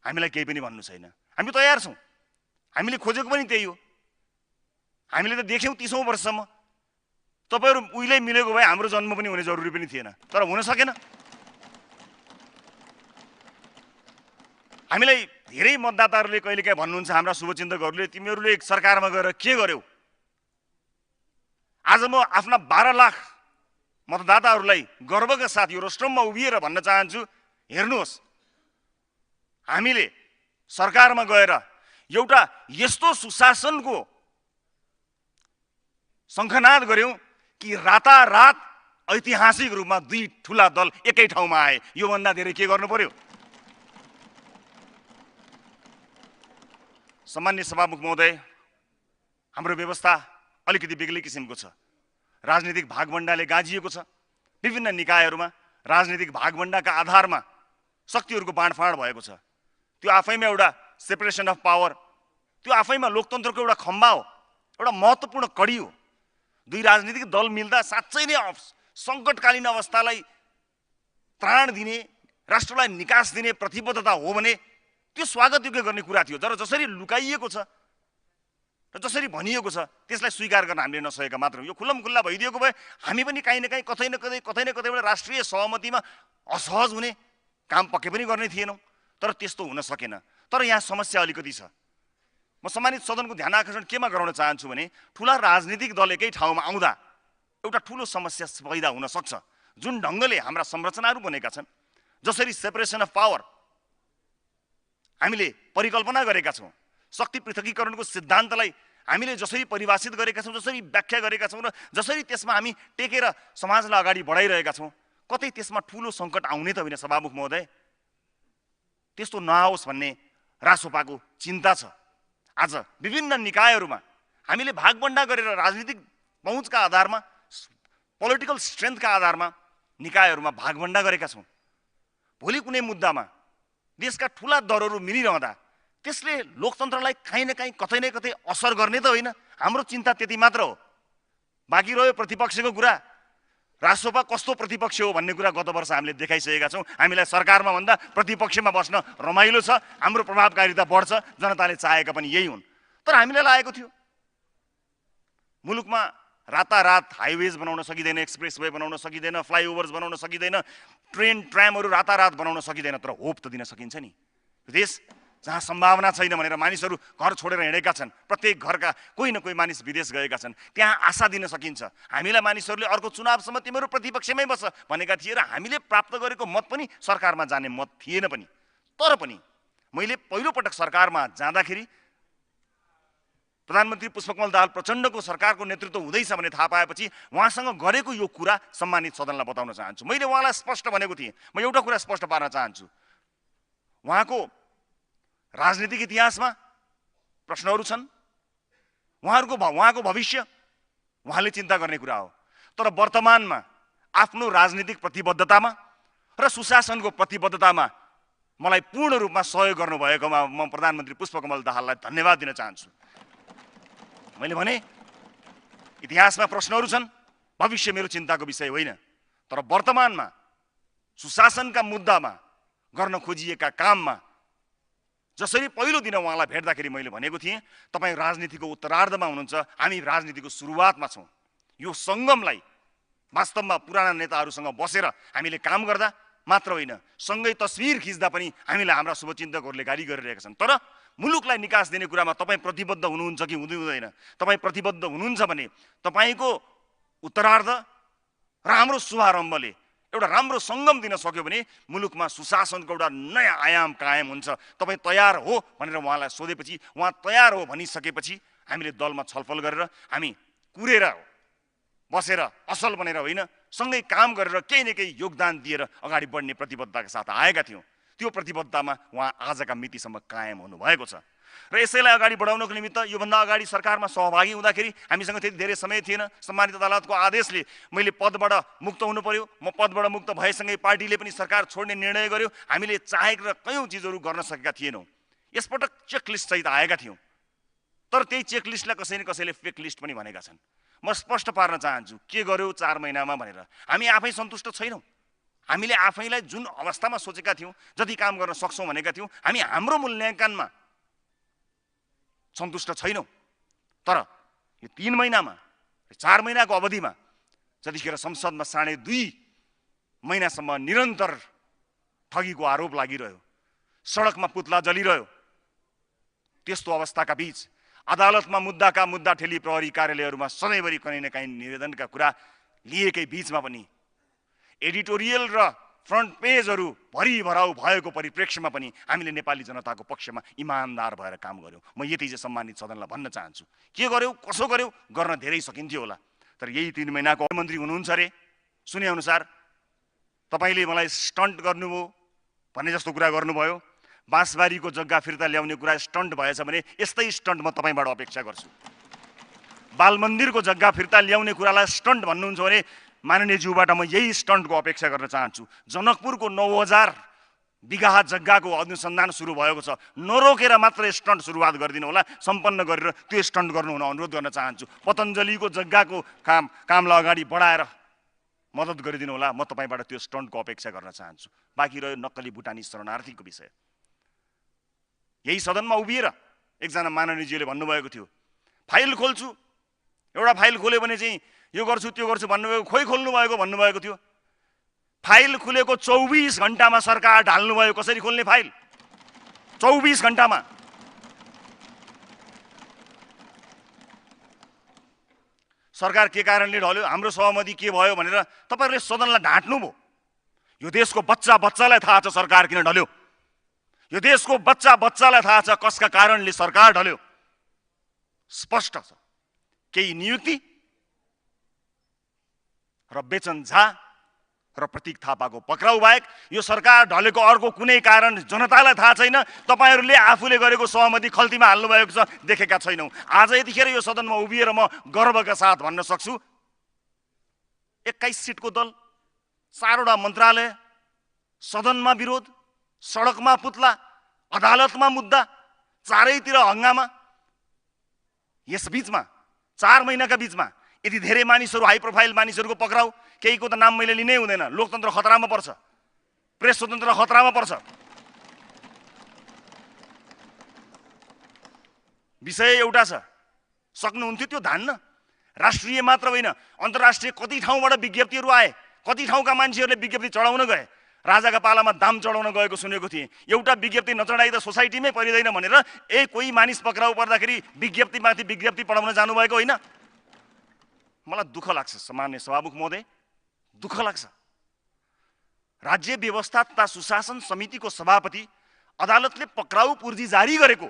हामीलाई केही पनि भन्नु छैन। हामी तयार छौँ, हामीले खोजेको पनि त्यही हो। हामीले त देख्यौँ 30औं वर्षसम्म। तपाईहरू उहिले मिलेको भए हाम्रो जन्म पनि हुने जरुरी पनि थिएन, तर हुन सकेन। हामीलाई धेरै मतदाताहरूले कहिलेकाहीँ भन्नुहुन्छ, हाम्रा शुभचिन्तकहरूले, तिमीहरूले सरकारमा गएर के गर्यौ? आज म आफ्ना 12 लाख मतदाताहरूलाई गर्वका साथ यो रोस्ट्रममा उभिएर भन्न चाहन्छु, हेर्नुहोस्, हामीले सरकारमा गएर एउटा यस्तो सुशासनको शङ्खनाद गर्यौं कि रातारात ऐतिहासिक रूपमा दुई ठुला दल एकै ठाउँमा आए। योभन्दा धेरै के गर्नु पर्यो? सम्माननीय सभामुख महोदय, हाम्रो व्यवस्था अलिकति बेग्लै किसिमको छ। राजनीतिक भागभण्डाले गाजिएको छ। विभिन्न निकायहरूमा राजनीतिक भागभण्डाका आधारमा शक्तिहरूको बाँडफाँड भएको छ। त्यो आफैमा एउटा सेपरेसन अफ पावर, त्यो आफैमा लोकतन्त्रको एउटा खम्बा हो, एउटा महत्त्वपूर्ण कडी हो। दुई राजनीतिक दल मिल्दा साँच्चै नै सङ्कटकालीन अवस्थालाई त्राण दिने, राष्ट्रलाई निकास दिने प्रतिबद्धता हो भने त्यो स्वागतयोग्य गर्ने कुरा थियो। तर जसरी लुकाइएको छ र जसरी भनिएको छ त्यसलाई स्वीकार गर्न हामीले नसकेका मात्र। यो खुल्लमखुल्ला भइदिएको भए हामी पनि काहीँ न काहीँ कतै न कतै एउटा राष्ट्रिय सहमतिमा असहज हुने काम पक्कै पनि गर्ने थिएनौँ। तर त्यस्तो हुन सकेन। तर यहाँ समस्या अलिकति छ। म सम्मानित सदनको ध्यान आकर्षण केमा गराउन चाहन्छु भने ठुला राजनीतिक दल एकै ठाउँमा आउँदा एउटा ठुलो समस्या पैदा हुन सक्छ। जुन ढङ्गले हाम्रा संरचनाहरू बनेका छन्, जसरी सेपरेसन अफ पावर हामीले परिकल्पना गरेका छौँ, शक्ति पृथकीकरणको सिद्धान्तलाई हामीले जसरी परिभाषित गरेका छौँ, जसरी व्याख्या गरेका छौँ र जसरी त्यसमा हामी टेकेर समाजलाई अगाडि बढाइरहेका छौँ, कतै त्यसमा ठुलो सङ्कट आउने त होइन सभामुख महोदय? त्यस्तो नआओस् भन्ने रासोपाको चिन्ता छ। आज विभिन्न निकायहरूमा हामीले भागभण्डा गरेर राजनीतिक पहुँचका आधारमा, पोलिटिकल स्ट्रेन्थका आधारमा निकायहरूमा भागभण्डा गरेका छौँ। भोलि कुनै मुद्दामा देशका ठुला दरहरू मिलिरहँदा त्यसले लोकतन्त्रलाई काहीँ न काहीँ कतै न कतै असर गर्ने त होइन। हाम्रो चिन्ता त्यति मात्र हो। बाँकी रह्यो प्रतिपक्षको कुरा। रासोपा कस्तो प्रतिपक्ष हो भन्ने कुरा गत वर्ष हामीले देखाइसकेका छौँ। हामीलाई सरकारमा भन्दा प्रतिपक्षमा बस्न रमाइलो छ, हाम्रो प्रभावकारिता बढ्छ, जनताले चाहेका पनि यही हुन्। तर हामीलाई लागेको थियो मुलुकमा रातारात हाइवेज बनाउन सकिँदैन, एक्सप्रेस वे बनाउन सकिँदैन, फ्लाइओभर्स बनाउन सकिँदैन, ट्रेन ट्रामहरू रातारात बनाउन सकिँदैन। तर होप त दिन सकिन्छ नि। देश जहाँ सम्भावना छैन भनेर मानिसहरू घर छोडेर हिँडेका छन्, प्रत्येक घरका कोही न कोही मानिस विदेश गएका छन्, त्यहाँ आशा दिन सकिन्छ। हामीलाई मानिसहरूले अर्को चुनावसम्म तिमीहरू प्रतिपक्षमै बस भनेका थिए र हामीले प्राप्त गरेको मत पनि सरकारमा जाने मत थिएन पनि। तर पनि मैले पहिलोपटक सरकारमा जाँदाखेरि प्रधानमन्त्री पुष्पकमल दाहाल प्रचण्डको सरकारको नेतृत्व हुँदैछ भन्ने थाहा पाएपछि उहाँसँग गरेको यो कुरा सम्मानित सदनलाई बताउन चाहन्छु। मैले उहाँलाई स्पष्ट भनेको थिएँ, म एउटा कुरा स्पष्ट पार्न चाहन्छु। उहाँको राजनीतिक इतिहासमा प्रश्नहरू छन्, उहाँको भविष्य उहाँले चिन्ता गर्ने कुरा हो। तर वर्तमानमा आफ्नो राजनीतिक प्रतिबद्धतामा र सुशासनको प्रतिबद्धतामा मलाई पूर्ण रूपमा सहयोग गर्नुभएकोमा म प्रधानमन्त्री पुष्पकमल दाहाललाई धन्यवाद दिन चाहन्छु। मैले भने इतिहासमा प्रश्नहरू छन्, भविष्य मेरो चिन्ताको विषय होइन। तर वर्तमानमा सुशासनका मुद्दामा गर्न खोजिएका काममा जसरी पहिलो दिन उहाँलाई भेट्दाखेरि मैले भनेको थिएँ, तपाईँ राजनीतिको उत्तरार्धमा हुनुहुन्छ, हामी राजनीतिको सुरुवातमा छौँ। यो सङ्गमलाई वास्तवमा पुराना नेताहरूसँग बसेर हामीले काम गर्दा मात्र होइन, सँगै तस्विर खिच्दा पनि हामीलाई हाम्रा शुभचिन्तकहरूले गाली गरिरहेका छन्। तर मुलुकलाई निकास दिने कुरामा तपाईँ प्रतिबद्ध हुनुहुन्छ कि हुँदैन? तपाईँ प्रतिबद्ध हुनुहुन्छ भने तपाईँको उत्तरार्ध र हाम्रो शुभारम्भले एउटा राम्रो सङ्गम दिन सक्यो भने मुलुकमा सुशासनको एउटा नयाँ आयाम कायम हुन्छ। तपाईँ तयार हो भनेर उहाँलाई सोधेपछि उहाँ तयार हो भनिसकेपछि हामीले दलमा छलफल गरेर हामी कुरेर बसेर असल बनेर होइन, सँगै काम गरेर केही न केही योगदान दिएर अगाडि बढ्ने प्रतिबद्धताका साथ आएका थियौँ। त्यो प्रतिबद्धतामा उहाँ आजका मितिसम्म कायम हुनुभएको छ। र यसैलाई अगाडि बढाउनको निमित्त योभन्दा अगाडि सरकारमा सहभागी हुँदाखेरि हामीसँग त्यति धेरै समय थिएन। सम्मानित अदालतको आदेशले मैले पदबाट मुक्त हुनु पर्यो। म पदबाट मुक्त भएसँगै पार्टीले पनि सरकार छोड्ने निर्णय गर्यो। हामीले चाहेका कयौँ चिजहरू गर्न सकेका थिएनौँ। यसपटक चेकलिस्ट सहित आएका थियौँ। तर त्यही चेकलिस्टलाई कसै न कसैले फेक लिस्ट पनि भनेका छन्। म स्पष्ट पार्न चाहन्छु, के गर्यो 4 महिनामा भनेर हामी आफै सन्तुष्ट छैनौँ। हामीले आफैलाई जुन अवस्थामा सोचेका थियौँ, जति काम गर्न सक्छौँ भनेका थियौँ, हामी हाम्रो मूल्याङ्कनमा सन्तुष्ट छैनौँ। तर यो 3 महिनामा 4 महिनाको अवधिमा जतिखेर संसदमा 2.5 महिनासम्म निरन्तर ठगीको आरोप लागिरह्यो, सडकमा पुतला जलिरह्यो, त्यस्तो अवस्थाका बीच अदालतमा मुद्दा ठेली प्रहरी कार्यालयहरूमा सधैँभरि कहीँ न कहीँ निवेदनका कुरा लिएकै बीचमा पनि एडिटोरियल र फ्रन्ट पेजहरू भरिभराउ भएको परिप्रेक्ष्यमा पनि हामीले नेपाली जनताको पक्षमा इमान्दार भएर काम गर्यौँ। म यति चाहिँ सम्मानित सदनलाई भन्न चाहन्छु। के गर्यौ, कसो गर्यौ, गर्न धेरै सकिन्थ्यो होला, तर यही 3 महिनाको मन्त्री हुनुहुन्छ अरे, सुने अनुसार तपाईँले मलाई स्टन्ट गर्नुभयो भन्ने जस्तो कुरा गर्नुभयो। बाँसबारीको जग्गा फिर्ता ल्याउने कुरा स्टन्ट भएछ भने यस्तै स्टन्ट म तपाईँबाट अपेक्षा गर्छु। बाल मन्दिरको जग्गा फिर्ता ल्याउने कुरालाई स्टन्ट भन्नुहुन्छ भने माननीय ज्यूबाट म यही स्टन्टको अपेक्षा गर्न चाहन्छु। जनकपुरको 9000 बिघा जग्गाको अनुसन्धान सुरु भएको छ, नरोकेर मात्र स्टन्ट सुरुवात गरिदिनु होला, सम्पन्न गरेर त्यो स्टन्ट गर्नु हुन अनुरोध गर्न चाहन्छु। पतञ्जलिको जग्गाको कामलाई अगाडि बढाएर मद्दत गरिदिनु होला, म तपाईँबाट त्यो स्टन्टको अपेक्षा गर्न चाहन्छु। बाँकी रह्यो नक्कली भुटानी शरणार्थीको विषय। यही सदनमा उभिएर एकजना माननीयजीले भन्नुभएको थियो फाइल खोल्छु, एउटा फाइल खोल्यो भने चाहिँ यो गर्छु त्यो गर्छु भन्नुभएको, खोइ खोल्नु भएको भन्नुभएको थियो। फाइल खुलेको 24 घण्टामा सरकार ढाल्नुभयो। कसरी खोल्ने फाइल? 24 घण्टामा। सरकार के कारणले ढल्यो, हाम्रो सहमति के भयो भनेर तपाईहरुले सदनलाई ढाँट्नुभयो। यो देशको बच्चालाई थाहा छ सरकार किन ढल्यो। यो देशको बच्चालाई थाहा छ कसका कारणले सरकार ढल्यो। स्पष्ट छ। केही नियुक्ति र बेचन झा र प्रतीक थापाको पक्राउ बाहेक यो सरकार ढलेको अर्को कुनै कारण जनतालाई थाहा छैन। तपाईहरुले आफूले गरेको सहमति खल्तीमा हाल्नु भएको छ, देखेका छैनौ। आज यतिखेर यो सदनमा उभिएर म गर्वका साथ भन्न सक्छु 21 सिटको दल, 4 वटा मन्त्रालय, सदनमा विरोध, सडकमा पुतला, अदालतमा मुद्दा, चारैतिर हंगामा। यस बीचमा 4 महिनाका बीचमा यति धेरै मानिसहरू, हाई प्रोफाइल मानिसहरूको पक्राउ, केहीको त नाम मैले लिनै हुँदैन। लोकतन्त्र खतरामा पर्छ, प्रेस स्वतन्त्र खतरामा पर्छ। विषय एउटा छ, सक्नुहुन्थ्यो त्यो धान्न। राष्ट्रिय मात्र होइन, अन्तर्राष्ट्रिय कति ठाउँबाट विज्ञप्तिहरू आए, कति ठाउँका मान्छेहरूले विज्ञप्ति चढाउन गए। राजाका पालामा दाम चढाउन गएको सुनेको थिएँ। एउटा विज्ञप्ति नचढाइ त सोसाइटीमै परिदैन भनेर कोही मानिस पक्राउ पर्दाखेरि विज्ञप्तिमाथि विज्ञप्ति पढाउन जानुभएको होइन। मलाई दुःख लाग्छ सामान्य सभामुख महोदय, दुःख लाग्छ। राज्य व्यवस्था तथा सुशासन समितिको सभापति अदालतले पक्राउ पूर्जी जारी गरेको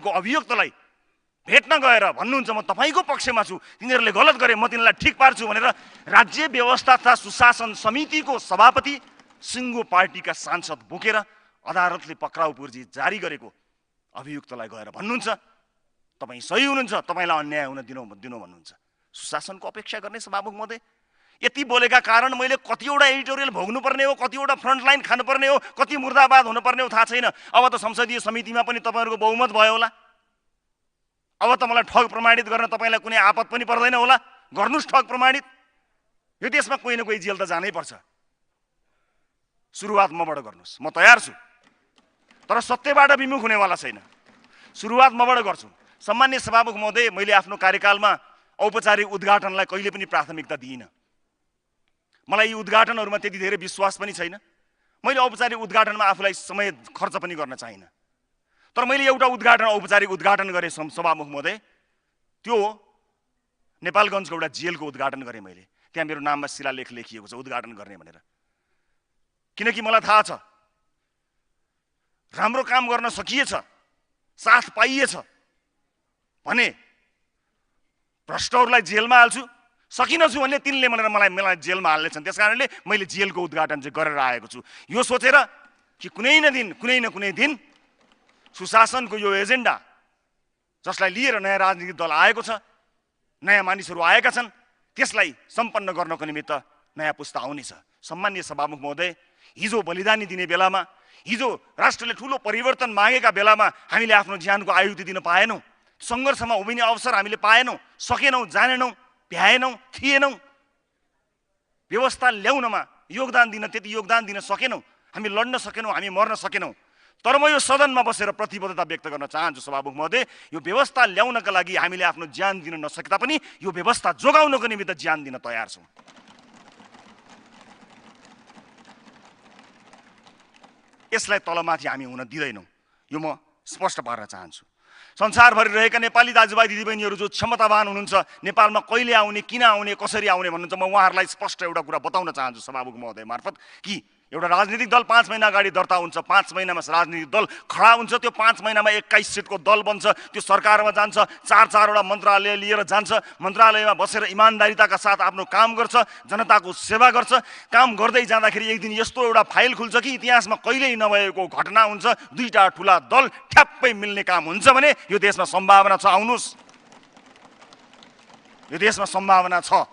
अभियुक्तलाई भेट्न गएर भन्नुहुन्छ म तपाईको पक्षमा छु, तिनीहरूले गलत गरे, म तिनीहरूलाई ठिक पार्छु भनेर राज्य व्यवस्था तथा सुशासन समितिको सभापति सिङ्गो पार्टीका सांसद बोकेर अदालतले पक्राउ पूर्जी जारी गरेको अभियुक्तलाई गएर भन्नुहुन्छ तपाईँ सही हुनुहुन्छ, तपाईँलाई अन्याय हुन दिनु भन्नुहुन्छ। सुशासनको अपेक्षा गर्ने सभामुख महोदय, यति बोलेका कारण मैले कतिवटा एडिटोरियल भोग्नुपर्ने हो, कतिवटा फ्रन्टलाइन खानुपर्ने हो, कति मुर्दाबाद हुनुपर्ने हो थाहा छैन। अब त संसदीय समितिमा पनि तपाईँहरूको बहुमत भयो होला। अब त मलाई ठग प्रमाणित गर्न तपाईँलाई कुनै आपत पनि पर्दैन होला। गर्नुस् ठग प्रमाणित। यो देशमा कोही न कोही जेल त जानै पर्छ। सुरुवात मबाट गर्नुस्, म तयार छु, तर सत्यबाट विमुख हुनेवाला छैन। सुरुवात मबाट गर्छु। सम्मान्य सभामुख महोदय, मैले आफ्नो कार्यकालमा औपचारिक उद्घाटनलाई कहिले पनि प्राथमिकता दिइनँ। मलाई यी उद्घाटनहरूमा त्यति धेरै विश्वास पनि छैन। मैले औपचारिक उद्घाटनमा आफूलाई समय खर्च पनि गर्न चाहिनँ। तर मैले एउटा औपचारिक उद्घाटन गरेँ सभामुख महोदय, त्यो नेपालगञ्जको एउटा जेलको उद्घाटन गरेँ मैले। त्यहाँ मेरो नाममा शिलालेख लेखिएको छ उद्घाटन गर्ने भनेर। किनकि मलाई थाहा छ राम्रो काम गर्न सकिएछ, साथ पाइएछ भने भ्रष्टहरूलाई जेलमा हाल्छु, सकिनछु भने तिनले भनेर मलाई जेलमा हाल्नेछन्। त्यसकारणले मैले जेलको उद्घाटन चाहिँ गरेर आएको छु, यो सोचेर कि कुनै न कुनै दिन सुशासनको यो एजेन्डा जसलाई लिएर नयाँ राजनीतिक दल आएको छ, नयाँ मानिसहरू आएका छन्, त्यसलाई सम्पन्न गर्नको निमित्त नयाँ पुस्ता आउनेछ। सम्मान्य सभामुख महोदय, हिजो बलिदानी दिने बेलामा, हिजो राष्ट्रले ठुलो परिवर्तन मागेका बेलामा हामीले आफ्नो ज्यानको आयुति दिन पाएनौँ। सङ्घर्षमा उभिने अवसर हामीले पाएनौँ, सकेनौँ, जानेनौँ, भ्याएनौँ, थिएनौँ। व्यवस्था ल्याउनमा योगदान दिन सकेनौँ। हामी लड्न सकेनौँ, हामी मर्न सकेनौँ। तर म यो सदनमा बसेर प्रतिबद्धता व्यक्त गर्न चाहन्छु सभामुख महोदय, यो व्यवस्था ल्याउनका लागि हामीले आफ्नो ज्यान दिन नसके तापनि यो व्यवस्था जोगाउनको निमित्त ज्यान दिन तयार छौँ। यसलाई तलमाथि हामी हुन दिँदैनौँ, यो म स्पष्ट पार्न चाहन्छु। संसारभरि रहेका नेपाली दाजुभाइ दिदीबहिनीहरू जो क्षमतावान हुनुहुन्छ, नेपालमा कहिले आउने, किन आउने, कसरी आउने भन्नुहुन्छ, म उहाँहरूलाई स्पष्ट एउटा कुरा बताउन चाहन्छु सभामुख महोदय मार्फत कि एउटा राजनीतिक दल 5 महिना अगाडि दर्ता हुन्छ, 5 महिनामा राजनीतिक दल खडा हुन्छ, त्यो 5 महिनामा 21 सिटको दल बन्छ, त्यो सरकारमा जान्छ, 4-4वटा मन्त्रालय लिएर जान्छ, मन्त्रालयमा बसेर इमान्दारिताका साथ आफ्नो काम गर्छ, जनताको सेवा गर्छ। काम गर्दै जाँदाखेरि एक दिन यस्तो एउटा फाइल खुल्छ कि इतिहासमा कहिल्यै नभएको घटना हुन्छ, 2टा ठुला दल ठ्याप्पै मिल्ने काम हुन्छ भने यो देशमा सम्भावना छ, आउनुहोस्, यो देशमा सम्भावना छ,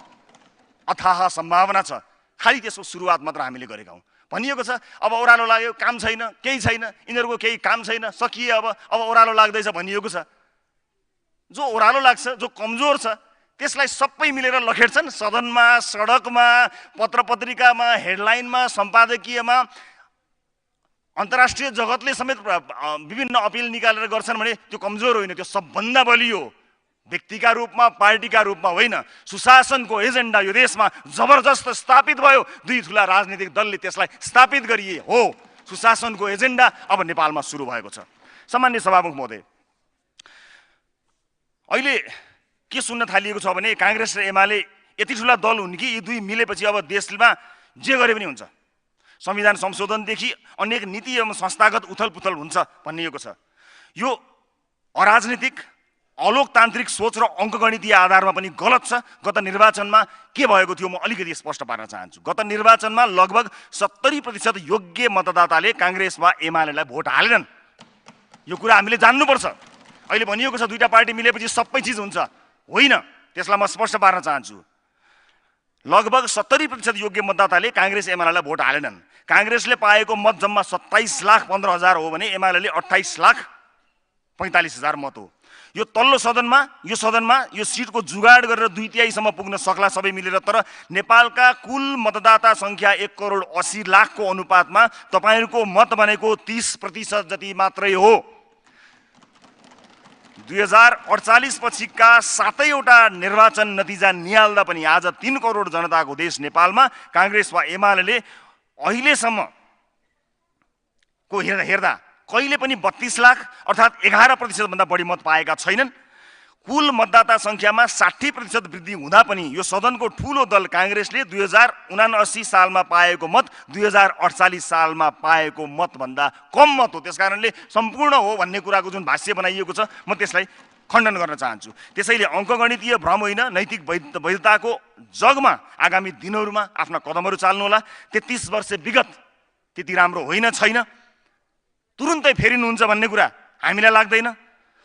अथाह सम्भावना छ। खालि त्यसको सुरुवात मात्र हामीले गरेका हौँ। भनिएको छ अब ओह्रालो लाग्यो, काम छैन, केही छैन, यिनीहरूको केही काम छैन, सकिए अब ओह्रालो लाग्दैछ भनिएको छ। जो ओह्रालो लाग्छ, जो कमजोर छ, त्यसलाई सबै मिलेर लखेड्छन् सदनमा, सडकमा, पत्रपत्रिकामा, हेडलाइनमा, सम्पादकीयमा। अन्तर्राष्ट्रिय जगतले समेत विभिन्न अपिल निकालेर गर्छन् भने त्यो कमजोर होइन, त्यो सबभन्दा बलियो व्यक्तिका रूपमा, पार्टीका रूपमा होइन, सुशासनको एजेन्डा यो देशमा जबरजस्त स्थापित भयो। 2 ठुला राजनीतिक दलले त्यसलाई स्थापित गरिए हो। सुशासनको एजेन्डा अब नेपालमा सुरु भएको छ। सामान्य सभामुख महोदय, अहिले के सुन्न थालिएको छ भने कांग्रेस र एमाले यति ठुला दल हुन् कि यी 2 मिलेपछि अब देशमा जे गरे पनि हुन्छ, संविधान संशोधनदेखि अनेक नीति एवं संस्थागत उथलपुथल हुन्छ भनिएको छ। यो अराजनीतिक, अलोकतान्त्रिक सोच र अङ्कगणितीय आधारमा पनि गलत छ। गत निर्वाचनमा के भएको थियो म अलिकति स्पष्ट पार्न चाहन्छु। गत निर्वाचनमा लगभग 70% योग्य मतदाताले कांग्रेस वा एमालेलाई भोट हालेनन्। यो कुरा हामीले जान्नुपर्छ। अहिले भनिएको छ 2टा पार्टी मिलेपछि सबै चिज हुन्छ, होइन, त्यसलाई म स्पष्ट पार्न चाहन्छु। लगभग 70% योग्य मतदाताले कांग्रेस एमालेलाई भोट हालेनन्। कांग्रेसले पाएको मत जम्मा 27,15,000 हो भने एमालेले 28,45,000 मत हो। यो तल्लो सदनमा, यो सिटको जुगाड गरेर 2/3 पुग्न सक्ला सबै मिलेर, तर नेपालका कुल मतदाता संख्या 1,80,00,000 को अनुपातमा तपाईहरुको मत भनेको 30% जति मात्रै हो। 2048 पछिका 7वटा निर्वाचन नतिजा निहाल्दा पनि आज 3 करोड जनताको देश नेपालमा कांग्रेस वा एमालेले अहिलेसम्म को हेर्दा कहिले पनि 32 लाख अर्थात् 11% भन्दा बढी मत पाएका छैनन्। कुल मतदाता संख्यामा 60% वृद्धि हुँदा पनि यो सदनको ठूलो दल कांग्रेसले 2079 सालमा पाएको मत 2048 सालमा पाएको मत भन्दा कम मत हो। त्यसकारणले सम्पूर्ण हो भन्ने कुराको जुन भाष्य बनाइएको छ म त्यसलाई खण्डन गर्न चाहन्छु। त्यसैले अङ्कगणितीय भ्रम होइन, नैतिक वैधताको जगमा आगामी दिनहरूमा आफ्ना कदमहरू चाल्नु होला। 33 वर्ष विगत त्यति राम्रो होइन, छैन, तुरुन्तै फेरिनुहुन्छ भन्ने कुरा हामीलाई लाग्दैन।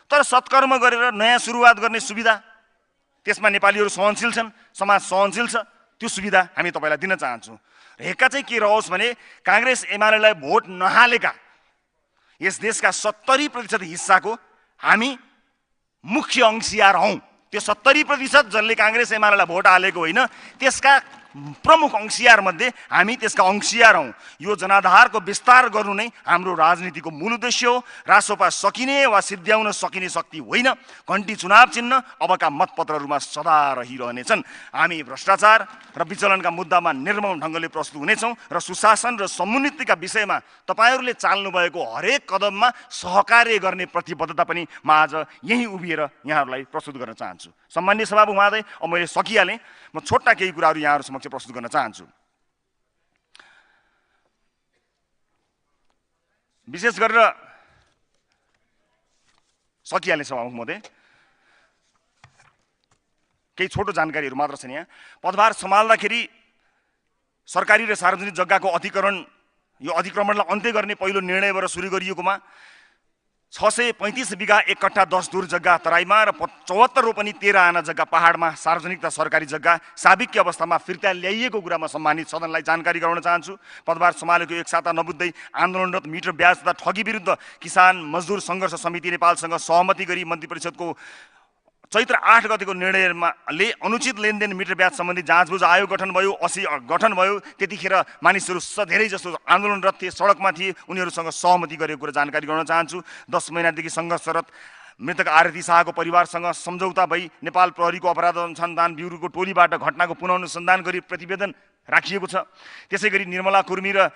तर सत्कर्म गरेर नयाँ सुरुवात गर्ने सुविधा, त्यसमा नेपालीहरू सहनशील छन्, समाज सहनशील छ, त्यो सुविधा हामी तपाईलाई दिन चाहन्छौँ। हेक्का चाहिँ के रहोस् भने कांग्रेस एमालेलाई भोट नहालेका यस देशका 70% हिस्साको हामी मुख्य अंशियार हौँ। त्यो 70% जसले कांग्रेस एमालेलाई भोट हालेको होइन, त्यसका प्रमुख अंशियार मध्ये हामी त्यसका अंशियार हौँ। यो जनाधारको विस्तार गर्नु नै हाम्रो राजनीतिको मूल उद्देश्य हो। रासोपा सकिने वा सिद्ध्याउन सकिने शक्ति होइन। घण्टी चुनाव चिन्ह अबका मतपत्रहरूमा सदा रहिरहनेछन्। हामी भ्रष्टाचार र विचलनका मुद्दामा निर्मम ढङ्गले प्रस्तुत हुनेछौँ र सुशासन र समुन्नतिका विषयमा तपाईहरूले चाल्नु भएको हरेक कदममा सहकार्य गर्ने प्रतिबद्धता पनि म आज यही उभिएर यहाँहरूलाई प्रस्तुत गर्न चाहन्छु। सम्माननीय सभामुख महोदय, अब मैले सकिहालेँ, म छोटा केही कुराहरू यहाँहरू समक्ष प्रस्तुत गर्न चाहन्छु। विशेष गरेर सकिहाल्ने सभामुख महोदय, केही छोटो जानकारीहरू मात्र छन् यहाँ। पदभार सम्हाल्दाखेरि सरकारी र सार्वजनिक जग्गाको अतिक्रमणलाई अन्त्य गर्ने पहिलो निर्णयबाट सुरु गरिएकोमा 635 बिघा 1 कट्ठा 10 दूर जग्गा तराईमा र 74 रोपनी 13 आना जग्गा पहाडमा सार्वजनिक तथा सरकारी जग्गा साबिक्य अवस्थामा फिर्ता ल्याइएको कुरामा सम्मानित सदनलाई जानकारी गराउन चाहन्छु। पदभार सम्हालेको एक साता नबुझ्दै आन्दोलनरत मिटर ब्याज तथा ठगी विरुद्ध किसान मजदुर सङ्घर्ष समिति नेपालसँग सहमति गरी मन्त्री परिषदको चैत्र 8 गतेको निर्णयले अनुचित लेनदेन मिटर ब्याज सम्बन्धी जाँचबुझ आयोग गठन भयो। 80 गठन भयो। त्यतिखेर मानिसहरू धेरै जसो आन्दोलनरत थिए, सडकमा थिए, उनीहरूसँग सहमति गरेको कुरा जानकारी गराउन चाहन्छु। 10 महिनादेखि सङ्घर्षरत मृतक आरती शाहको परिवारसँग सम्झौता भई नेपाल प्रहरीको अपराध अनुसन्धान ब्युरोको टोलीबाट घटनाको पुनः अनुसन्धान गरी प्रतिवेदन राखिएको छ। त्यसै गरी निर्मला कुर्मी र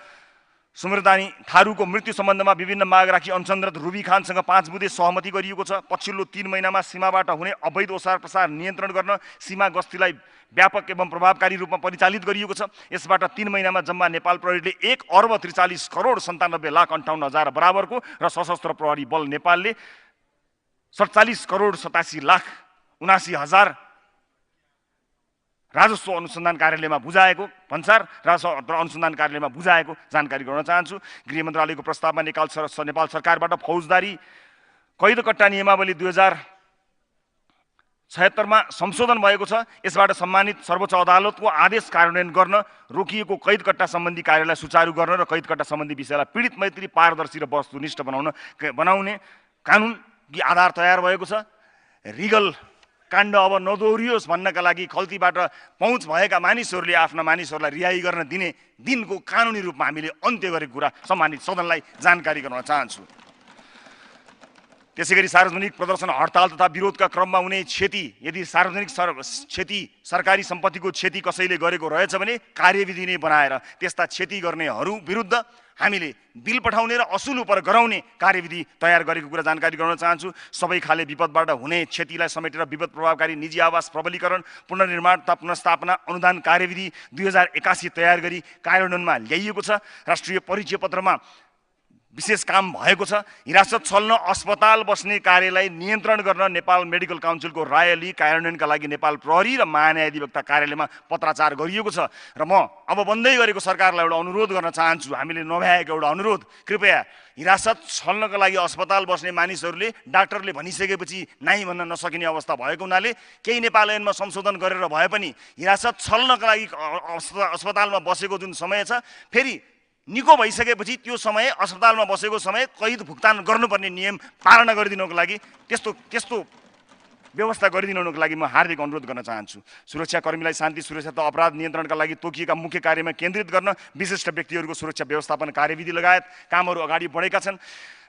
सुमरदानी थारूको मृत्यु सम्बन्धमा विभिन्न माग राखी अनसनरत रुबी खानसँग 5 बुँदे सहमति गरिएको छ। पछिल्लो 3 महिनामा सीमाबाट हुने अवैध ओसार प्रसार नियन्त्रण गर्न सीमा गस्तीलाई व्यापक एवं प्रभावकारी रूपमा परिचालित गरिएको छ। यसबाट 3 महिनामा जम्मा नेपाल प्रहरीले 1 अर्ब 43 करोड 97 लाख 58 हजार बराबरको र सशस्त्र प्रहरी बल नेपालले 47 करोड 87 लाख 79 हजार राजस्व अनुसन्धान कार्यालयमा बुझाएको भन्सार राजस्व अनुसन्धान कार्यालयमा बुझाएको जानकारी गराउन चाहन्छु। गृह मन्त्रालयको प्रस्तावमा नेपाल सरकारबाट फौजदारी कैदकट्टा नियमावली 2076मा संशोधन भएको छ। यसबाट सम्मानित सर्वोच्च अदालतको आदेश कार्यान्वयन गर्न रोकिएको कैदकट्टा सम्बन्धी कार्यलाई सुचारू गर्न र कैदकट्टा सम्बन्धी विषयलाई पीडित मैत्री पारदर्शी र वस्तुनिष्ठ बनाउने कानुनी आधार तयार भएको छ। रिगल काण्ड अब नदोहोरियोस् भन्नका लागि खल्तीबाट पहुँच भएका मानिसहरूले आफ्ना मानिसहरूलाई रिहाई गर्न दिने दिनको कानुनी रूपमा हामीले अन्त्य गरेको कुरा सम्मानित सदनलाई जानकारी गराउन चाहन्छु। त्यसैगरी सार्वजनिक प्रदर्शन हडताल तथा विरोधका क्रममा हुने क्षति, यदि सार्वजनिक क्षति सरकारी सम्पत्तिको क्षति कसैले गरेको रहेछ भने कार्यविधि नै बनाएर त्यस्ता क्षति गर्नेहरू विरुद्ध हामीले बिल पठाउने र असुल उपर गराउने कार्यविधि तयार गरेको कुरा जानकारी गराउन चाहन्छु। सबै खाले विपदबाट हुने क्षतिलाई समेटेर विपद प्रभावकारी निजी आवास प्रबलीकरण पुनर्निर्माण तथा पुनर्स्थापना अनुदान कार्यविधि 2081 तयार गरी कार्यान्वयनमा ल्याइएको छ। राष्ट्रिय परिचय पत्रमा विशेष काम भएको छ। हिरासत छल्न अस्पताल बस्ने कार्यलाई नियन्त्रण गर्न नेपाल मेडिकल काउन्सिलको राय लिई कार्यान्वयनका लागि नेपाल प्रहरी र महान्यायाधिवक्ता कार्यालयमा पत्राचार गरिएको छ। र म अब बन्दै गरेको सरकारलाई एउटा अनुरोध गर्न चाहन्छु, हामीले नभ्याएको एउटा अनुरोध, कृपया हिरासत छल्नका लागि अस्पताल बस्ने मानिसहरूले डाक्टरले भनिसकेपछि नाइ भन्न नसकिने अवस्था भएको हुनाले केही नेपाल ऐनमा संशोधन गरेर भए पनि हिरासत छल्नका लागि अस्पतालमा बसेको जुन समय छ, फेरि निको भइसकेपछि त्यो समय अस्पतालमा बसेको समय कैद भुक्तान गर्नुपर्ने नियम पालना गरिदिनुको लागि त्यस्तो व्यवस्था गरिदिनुको लागि म हार्दिक अनुरोध गर्न चाहन्छु। सुरक्षाकर्मीलाई शान्ति सुरक्षा तथा अपराध नियन्त्रणका लागि तोकिएका मुख्य कार्यमा केन्द्रित गर्न विशिष्ट व्यक्तिहरूको सुरक्षा व्यवस्थापन कार्यविधि लगायत कामहरू अगाडि बढेका छन्।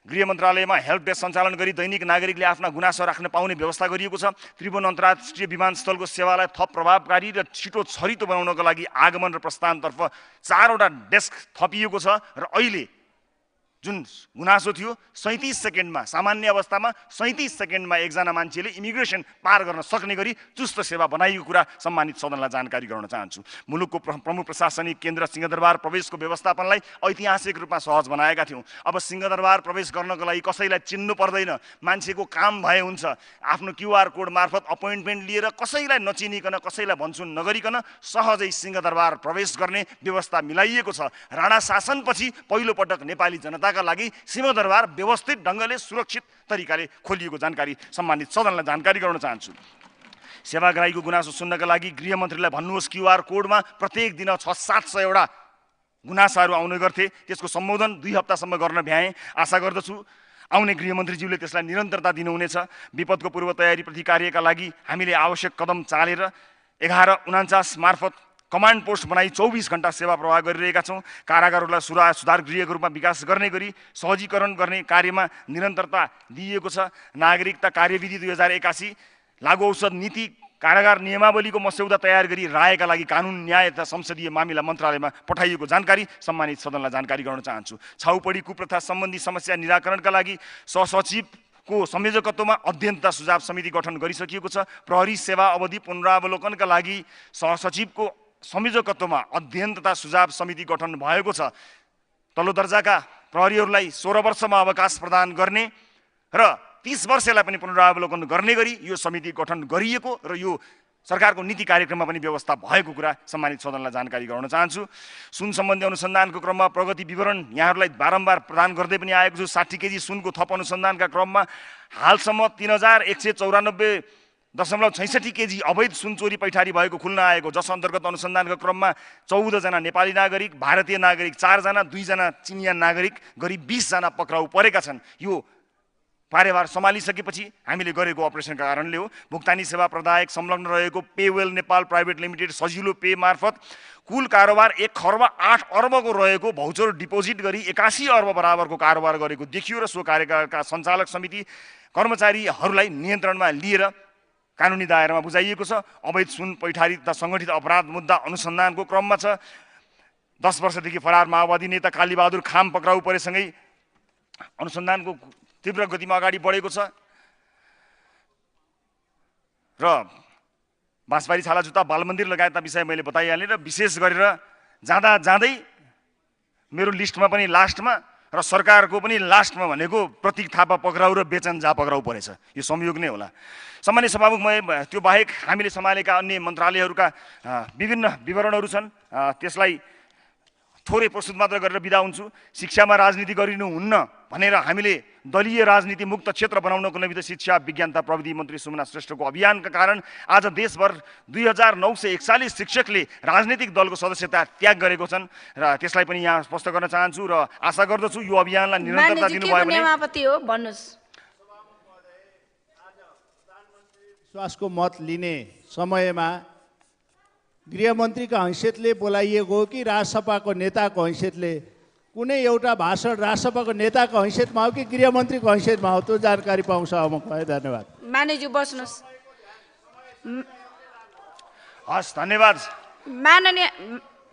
गृह मन्त्रालयमा हेल्प डेस्क सञ्चालन गरी दैनिक नागरिकले आफ्ना गुनासो राख्न पाउने व्यवस्था गरिएको छ। त्रिभुवन अन्तर्राष्ट्रिय विमानस्थलको सेवालाई थप प्रभावकारी र छिटो छरितो बनाउनका लागि आगमन र प्रस्थानतर्फ 4वटा डेस्क थपिएको छ र अहिले जुन गुनासो थियो 37 सेकेन्डमा, सामान्य अवस्थामा 37 सेकेन्डमा एकजना मान्छेले इमिग्रेसन पार गर्न सक्ने गरी चुस्त सेवा बनाइएको कुरा सम्मानित सदनलाई जानकारी गराउन चाहन्छु। मुलुकको प्रमुख प्रशासनिक केन्द्र सिंहदरबार प्रवेशको व्यवस्थापनलाई ऐतिहासिक रूपमा सहज बनाएका थियौँ। अब सिंहदरबार प्रवेश गर्नको लागि कसैलाई चिन्नु पर्दैन, मान्छेको काम भए हुन्छ। आफ्नो QR कोड मार्फत अपोइन्टमेन्ट लिएर कसैलाई नचिनिकन, कसैलाई भनसुन नगरिकन सहजै सिंहदरबार प्रवेश गर्ने व्यवस्था मिलाइएको छ। राणा शासनपछि पहिलोपटक नेपाली जनता लागि सिंहदरबार व्यवस्थित ढङ्गले सुरक्षित तरिकाले खोलिएको जानकारी सम्मानित सदनलाई जानकारी गराउन चाहन्छु। सेवाग्राहीको गुनासो सुन्नका लागि गृहमन्त्रीलाई भन्नुहोस् QR कोडमा प्रत्येक दिन 600-700 वटा गुनासाहरू आउने गर्थे। त्यसको सम्बोधन 2 हप्तासम्म गर्न भ्याएँ। आशा गर्दछु आउने गृहमन्त्रीज्यूले त्यसलाई निरन्तरता दिनुहुनेछ। विपदको पूर्व तयारी प्रति कार्यका लागि हामीले आवश्यक कदम चालेर 1149 मार्फत कमान्ड पोस्ट बनाई 24 घण्टा सेवा प्रवाह गरिरहेका छौँ। कारागारहरूलाई सुधार गृहको रूपमा विकास गर्ने गरी सहजीकरण गर्ने कार्यमा निरन्तरता दिइएको छ। नागरिकता कार्यविधि 2081, लागु औषध नीति, कारागार नियमावलीको मस्यौदा तयार गरी रायका लागि कानुन न्याय तथा संसदीय मामिला मन्त्रालयमा पठाइएको जानकारी सम्मानित सदनलाई जानकारी गराउन चाहन्छु। छाउपडी कुप्रथा सम्बन्धी समस्या निराकरणका लागि सहसचिवको संयोजकत्वमा अध्ययन तथा सुझाव समिति गठन गरिसकिएको छ। प्रहरी सेवा अवधि पुनरावलोकनका लागि सहसचिवको संयोजकत्वमा अध्ययन तथा सुझाव समिति गठन भएको छ। तल्लो दर्जाका प्रहरीहरूलाई 16 वर्षमा अवकाश प्रदान गर्ने र 30 वर्षलाई पनि पुनरावलोकन गर्ने गरी यो समिति गठन गरिएको र यो सरकारको नीति कार्यक्रममा पनि व्यवस्था भएको कुरा सम्मानित सदनलाई जानकारी गराउन चाहन्छु। सुन सम्बन्धी अनुसन्धानको क्रममा प्रगति विवरण यहाँहरूलाई बारम्बार प्रदान गर्दै पनि आएको छु। 60 केजी सुनको थप अनुसन्धानका क्रममा हालसम्म 3194.66 केजी अवैध सुन चोरी पैठारी भएको खुल्न आएको, जस अन्तर्गत अनुसन्धानका क्रममा 14 जना नेपाली नागरिक, भारतीय नागरिक 4 जना, 2 जना चिनिया नागरिक गरी 20 जना पक्राउ परेका छन्। यो कार्यभार सम्हालिसकेपछि हामीले गरेको अपरेसनका कारणले हो। भुक्तानी सेवा प्रदायक संलग्न रहेको पेवेल नेपाल प्राइभेट लिमिटेड सजिलो पे मार्फत कुल कारोबार 1 खर्ब 8 अर्बको रहेको भौचर डिपोजिट गरी 81 अर्ब बराबरको कारोबार गरेको देखियो र सो कार्यकालका सञ्चालक समिति कर्मचारीहरूलाई नियन्त्रणमा लिएर कानुनी दायरामा बुझाइएको छ। अवैध सुन पैठारी तथा सङ्गठित अपराध मुद्दा अनुसन्धानको क्रममा छ। 10 वर्षदेखि फरार माओवादी नेता कालीबहादुर खाम पक्राउ परेसँगै अनुसन्धानको तीव्र गतिमा अगाडि बढेको छ र बाँसबारी छाला जुत्ता बालमन्दिर लगायतका विषय मैले बताइहालेँ र विशेष गरेर जाँदै मेरो लिस्टमा पनि लास्टमा र सरकारको पनि लास्टमा भनेको प्रतीक थापा पक्राउ र बेचन झा पक्राउ परेछ। यो संयोग नै होला। सामान्य सभामुख त्यो बाहेक हामीले सम्हालेका अन्य मन्त्रालयहरूका विभिन्न विवरणहरू छन्, त्यसलाई थोरै प्रस्तुत मात्र गरेर बिदा हुन्छु। शिक्षामा राजनीति गरिनुहुन्न भनेर हामीले दलीय राजनीति मुक्त क्षेत्र बनाउनको निमित्त शिक्षा विज्ञानता प्रविधि मन्त्री सुमना श्रेष्ठको अभियानका कारण आज देशभर 2941 शिक्षकले राजनीतिक दलको सदस्यता त्याग गरेको छन् र त्यसलाई पनि यहाँ स्पष्ट गर्न चाहन्छु र आशा गर्दछु यो अभियानलाई निरन्तरता दिनुभयो भने विश्वासको मत लिने समयमा गृहमन्त्रीका हैसियतले बोलाइएको हो कि राजसभाको नेताको हैसियतले? कुनै एउटा भाषण राजसभाको नेताको हैसियतमा हो कि गृहमन्त्रीको हैसियतमा हो? त्यो जानकारी पाउँछ अमुक भयो। धन्यवाद। मान्यज्यू बस्नुहोस्। हस्, धन्यवाद।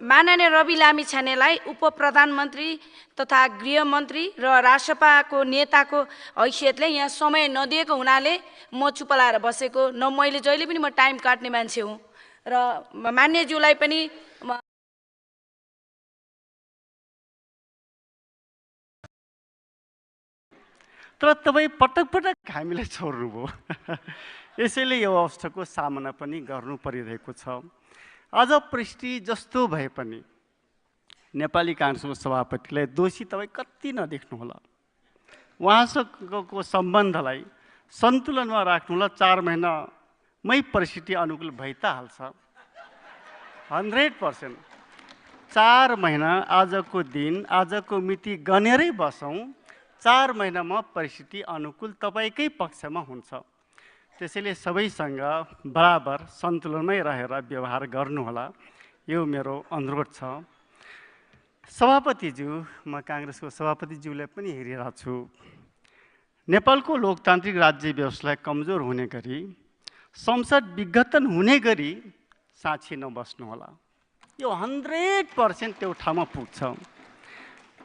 माननीय रवि लामिछानेलाई उप प्रधानमन्त्री तथा गृहमन्त्री र राजसभाको नेताको हैसियतले यहाँ समय नदिएको हुनाले म चुप लाएर बसेको। न मैले जहिले पनि म टाइम काट्ने मान्छे हुँ र मान्यज्यूलाई पनि तर तपाईँ पटक पटक हामीलाई छोड्नुभयो। यसैले यो अवस्थाको सामना पनि गर्नु परिरहेको छ। आज परिस्थिति जस्तो भए पनि नेपाली काङ्ग्रेसको सभापतिलाई दोषी तपाईँ कति नदेख्नुहोला। उहाँसँगको सम्बन्धलाई सन्तुलनमा राख्नुहोला। 4 महिनामै परिस्थिति अनुकूल भइ त हाल्छ। 100% 4 महिना आजको दिन आजको मिति गनेरै बसौँ, 4 महिनामा परिस्थिति अनुकूल तपाईँकै पक्षमा हुन्छ। त्यसैले सबैसँग बराबर सन्तुलनमै रहेर व्यवहार गर्नुहोला, यो मेरो अनुरोध छ। सभापतिज्यू, म काङ्ग्रेसको सभापतिज्यूलाई पनि हेरिरहेको छु। नेपालको लोकतान्त्रिक राज्य व्यवस्थालाई कमजोर हुने गरी, संसद विघटन हुने गरी साक्षी नबस्नुहोला। यो 100% त्यो ठाउँमा पुग्छ।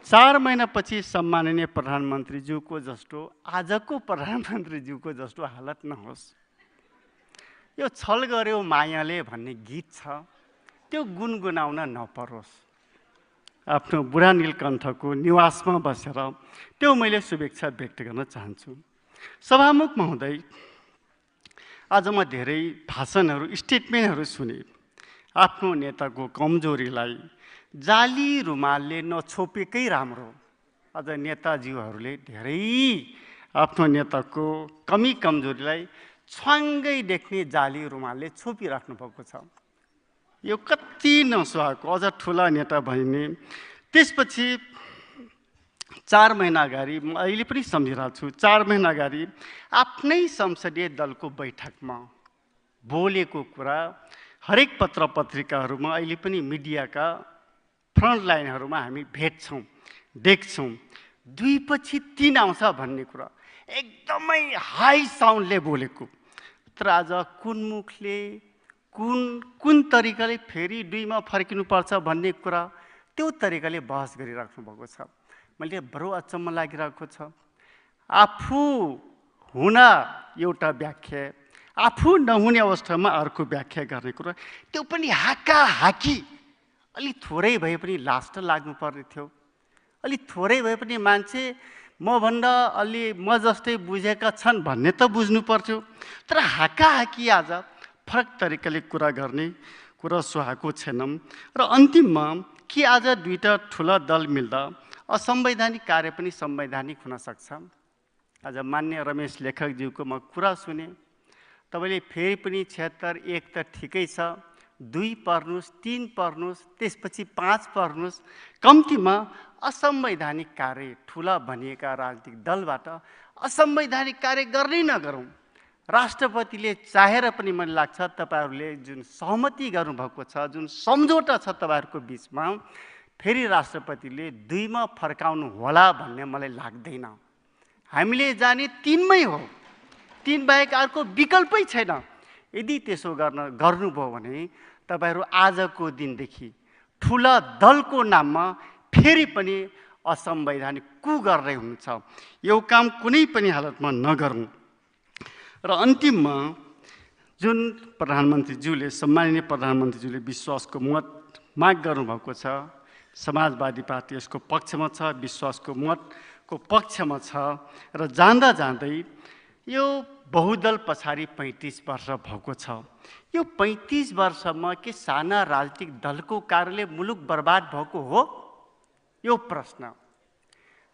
4 महिनापछि सम्माननीय प्रधानमन्त्रीज्यूको जस्तो आजको प्रधानमन्त्रीज्यूको जस्तो हालत नहोस्। यो छल गर्यो मायाले भन्ने गीत छ, त्यो गुनगुनाउन नपरोस्। आफ्नो बुढा नीलकण्ठको निवासमा बसेर त्यो मैले शुभेच्छा व्यक्त गर्न चाहन्छु। सभामुख महोदय, आज म धेरै भाषणहरू स्टेटमेन्टहरू सुने। आफ्नो नेताको कमजोरीलाई जाली रुमालले नछोपेकै राम्रो। आज नेताज्यूहरूले धेरै आफ्नो नेताको कमी कमजोरीलाई छ्वाङ्गै देख्ने जाली रुमालले छोपिराख्नु भएको छ। यो कति नसुहाएको, अझ ठुला नेता भइने। त्यसपछि 4 महिना अगाडि म अहिले पनि सम्झिरहेको छु, 4 महिना अगाडि आफ्नै संसदीय दलको बैठकमा बोलेको कुरा हरेक पत्र पत्रिकाहरूमा, अहिले पनि मिडियाका फ्रन्ट लाइनहरूमा हामी भेट्छौँ, देख्छौँ। 2 पछि 3 आउँछ भन्ने कुरा एकदमै हाई साउन्डले बोलेको। तर आज कुन मुखले कुन तरिकाले फेरि 2 मा फर्किनुपर्छ भन्ने कुरा त्यो तरिकाले बहस गरिराख्नु भएको छ। मैले बरु अचम्म लागिरहेको छ। आफू हुन एउटा व्याख्या, आफू नहुने अवस्थामा अर्को व्याख्या गर्ने कुरा, त्यो पनि हाकी। अलि थोरै भए पनि लास्ट लाग्नु पर्ने थियो। अलि थोरै भए पनि मान्छे मभन्दा अलि म जस्तै बुझेका छन् भन्ने त बुझ्नु पर्थ्यो। तर हाकी आज फरक तरिकाले कुरा गर्ने कुरा सुहाएको छैनौँ। र अन्तिममा कि आज 2टा ठुला दल मिल्दा असंवैधानिक कार्य पनि संवैधानिक हुन सक्छ। आज मान्य रमेश लेखकज्यूको म कुरा सुने। तपाईँले फेरि पनि 76 1 त ठिकै छ, 2 पढ्नुहोस्, 3 पढ्नुहोस्, त्यसपछि 5 पढ्नुहोस्। कम्तीमा असंवैधानिक कार्य ठुला भनिएका राजनीतिक दलबाट असंवैधानिक कार्य गर्नै नगरौँ। राष्ट्रपतिले चाहेर पनि मलाई लाग्छ तपाईँहरूले जुन सहमति गर्नुभएको छ, जुन सम्झौता छ तपाईँहरूको बिचमा, फेरि राष्ट्रपतिले 2 मा फर्काउनु होला भन्ने मलाई लाग्दैन। हामीले जाने 3 मै हो, 3 बाहेक अर्को विकल्पै छैन। यदि त्यसो गर्नुभयो भने तपाईँहरू आजको दिनदेखि ठुला दलको नाममा फेरि पनि असंवैधानिक कु गर्दै हुनुहुन्छ। यो काम कुनै पनि हालतमा नगरौँ। र अन्तिममा जुन प्रधानमन्त्रीज्यूले सम्माननीय प्रधानमन्त्रीज्यूले विश्वासको मत माग गर्नुभएको छ, समाजवादी पार्टी यसको पक्षमा छ, विश्वासको मतको पक्षमा छ। र जाँदा जाँदै यो बहुदल पछाडि 35 वर्ष भएको छ। यो 35 वर्षमा के साना राजनीतिक दलको कारणले मुलुक बर्बाद भएको हो? यो प्रश्न।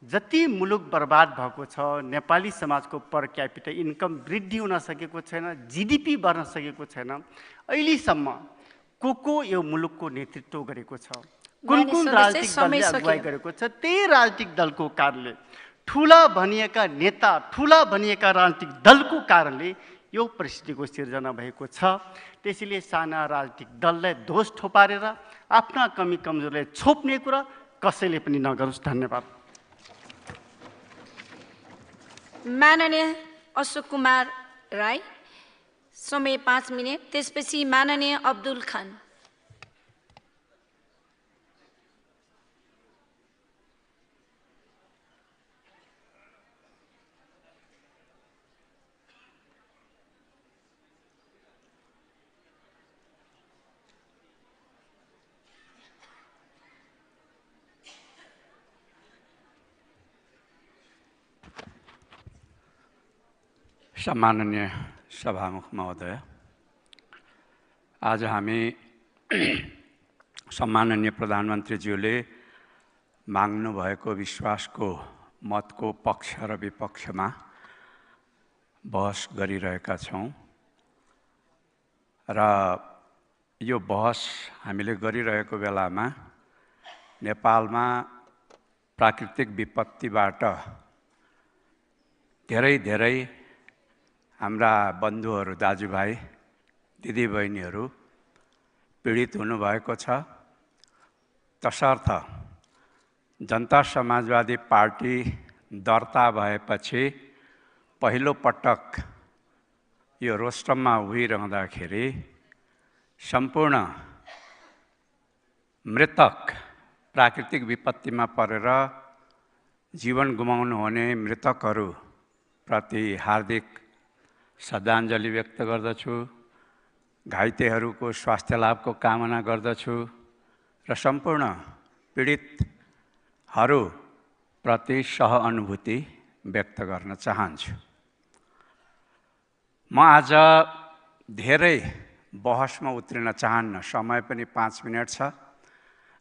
जति मुलुक बर्बाद भएको छ, नेपाली समाजको पर क्यापिटा इन्कम वृद्धि हुन सकेको छैन, जीडीपी बढ्न सकेको छैन। अहिलेसम्म को यो मुलुकको नेतृत्व गरेको छ, कुन राजनीतिक दलले अगुवाई गरेको छ, त्यही राजनीतिक दलको कारणले, ठुला भनिएका नेता, ठुला भनिएका राजनीतिक दलको कारणले यो परिस्थितिको सिर्जना भएको छ। त्यसैले साना राजनीतिक दललाई दोष थोपारेर आफ्ना कमी कमजोरलाई छोप्ने कुरा कसैले पनि नगरोस्। धन्यवाद। माननीय अशोक कुमार राई, समय 5 मिनट। त्यसपछि माननीय अब्दुल खान। सम्माननीय सभामुख महोदय, आज हामी सम्माननीय प्रधानमन्त्रीज्यूले माग्नुभएको विश्वासको मतको पक्ष र विपक्षमा बहस गरिरहेका छौँ। र यो बहस हामीले गरिरहेको बेलामा नेपालमा प्राकृतिक विपत्तिबाट धेरै हाम्रा बन्धुहरू, दाजुभाइ, दिदीबहिनीहरू पीडित हुनुभएको छ। तसर्थ जनता समाजवादी पार्टी दर्ता भएपछि पहिलो पटक यो रोस्टममा उभिरहँदाखेरि सम्पूर्ण मृतक, प्राकृतिक विपत्तिमा परेर जीवन गुमाउनुहुने मृतकहरूप्रति हार्दिक श्रद्धाञ्जली व्यक्त गर्दछु, घाइतेहरूको स्वास्थ्य लाभको कामना गर्दछु र सम्पूर्ण पीडितहरूप्रति सहानुभूति व्यक्त गर्न चाहन्छु। म आज धेरै बहसमा उत्रिन चाहन्न, समय पनि 5 मिनट छ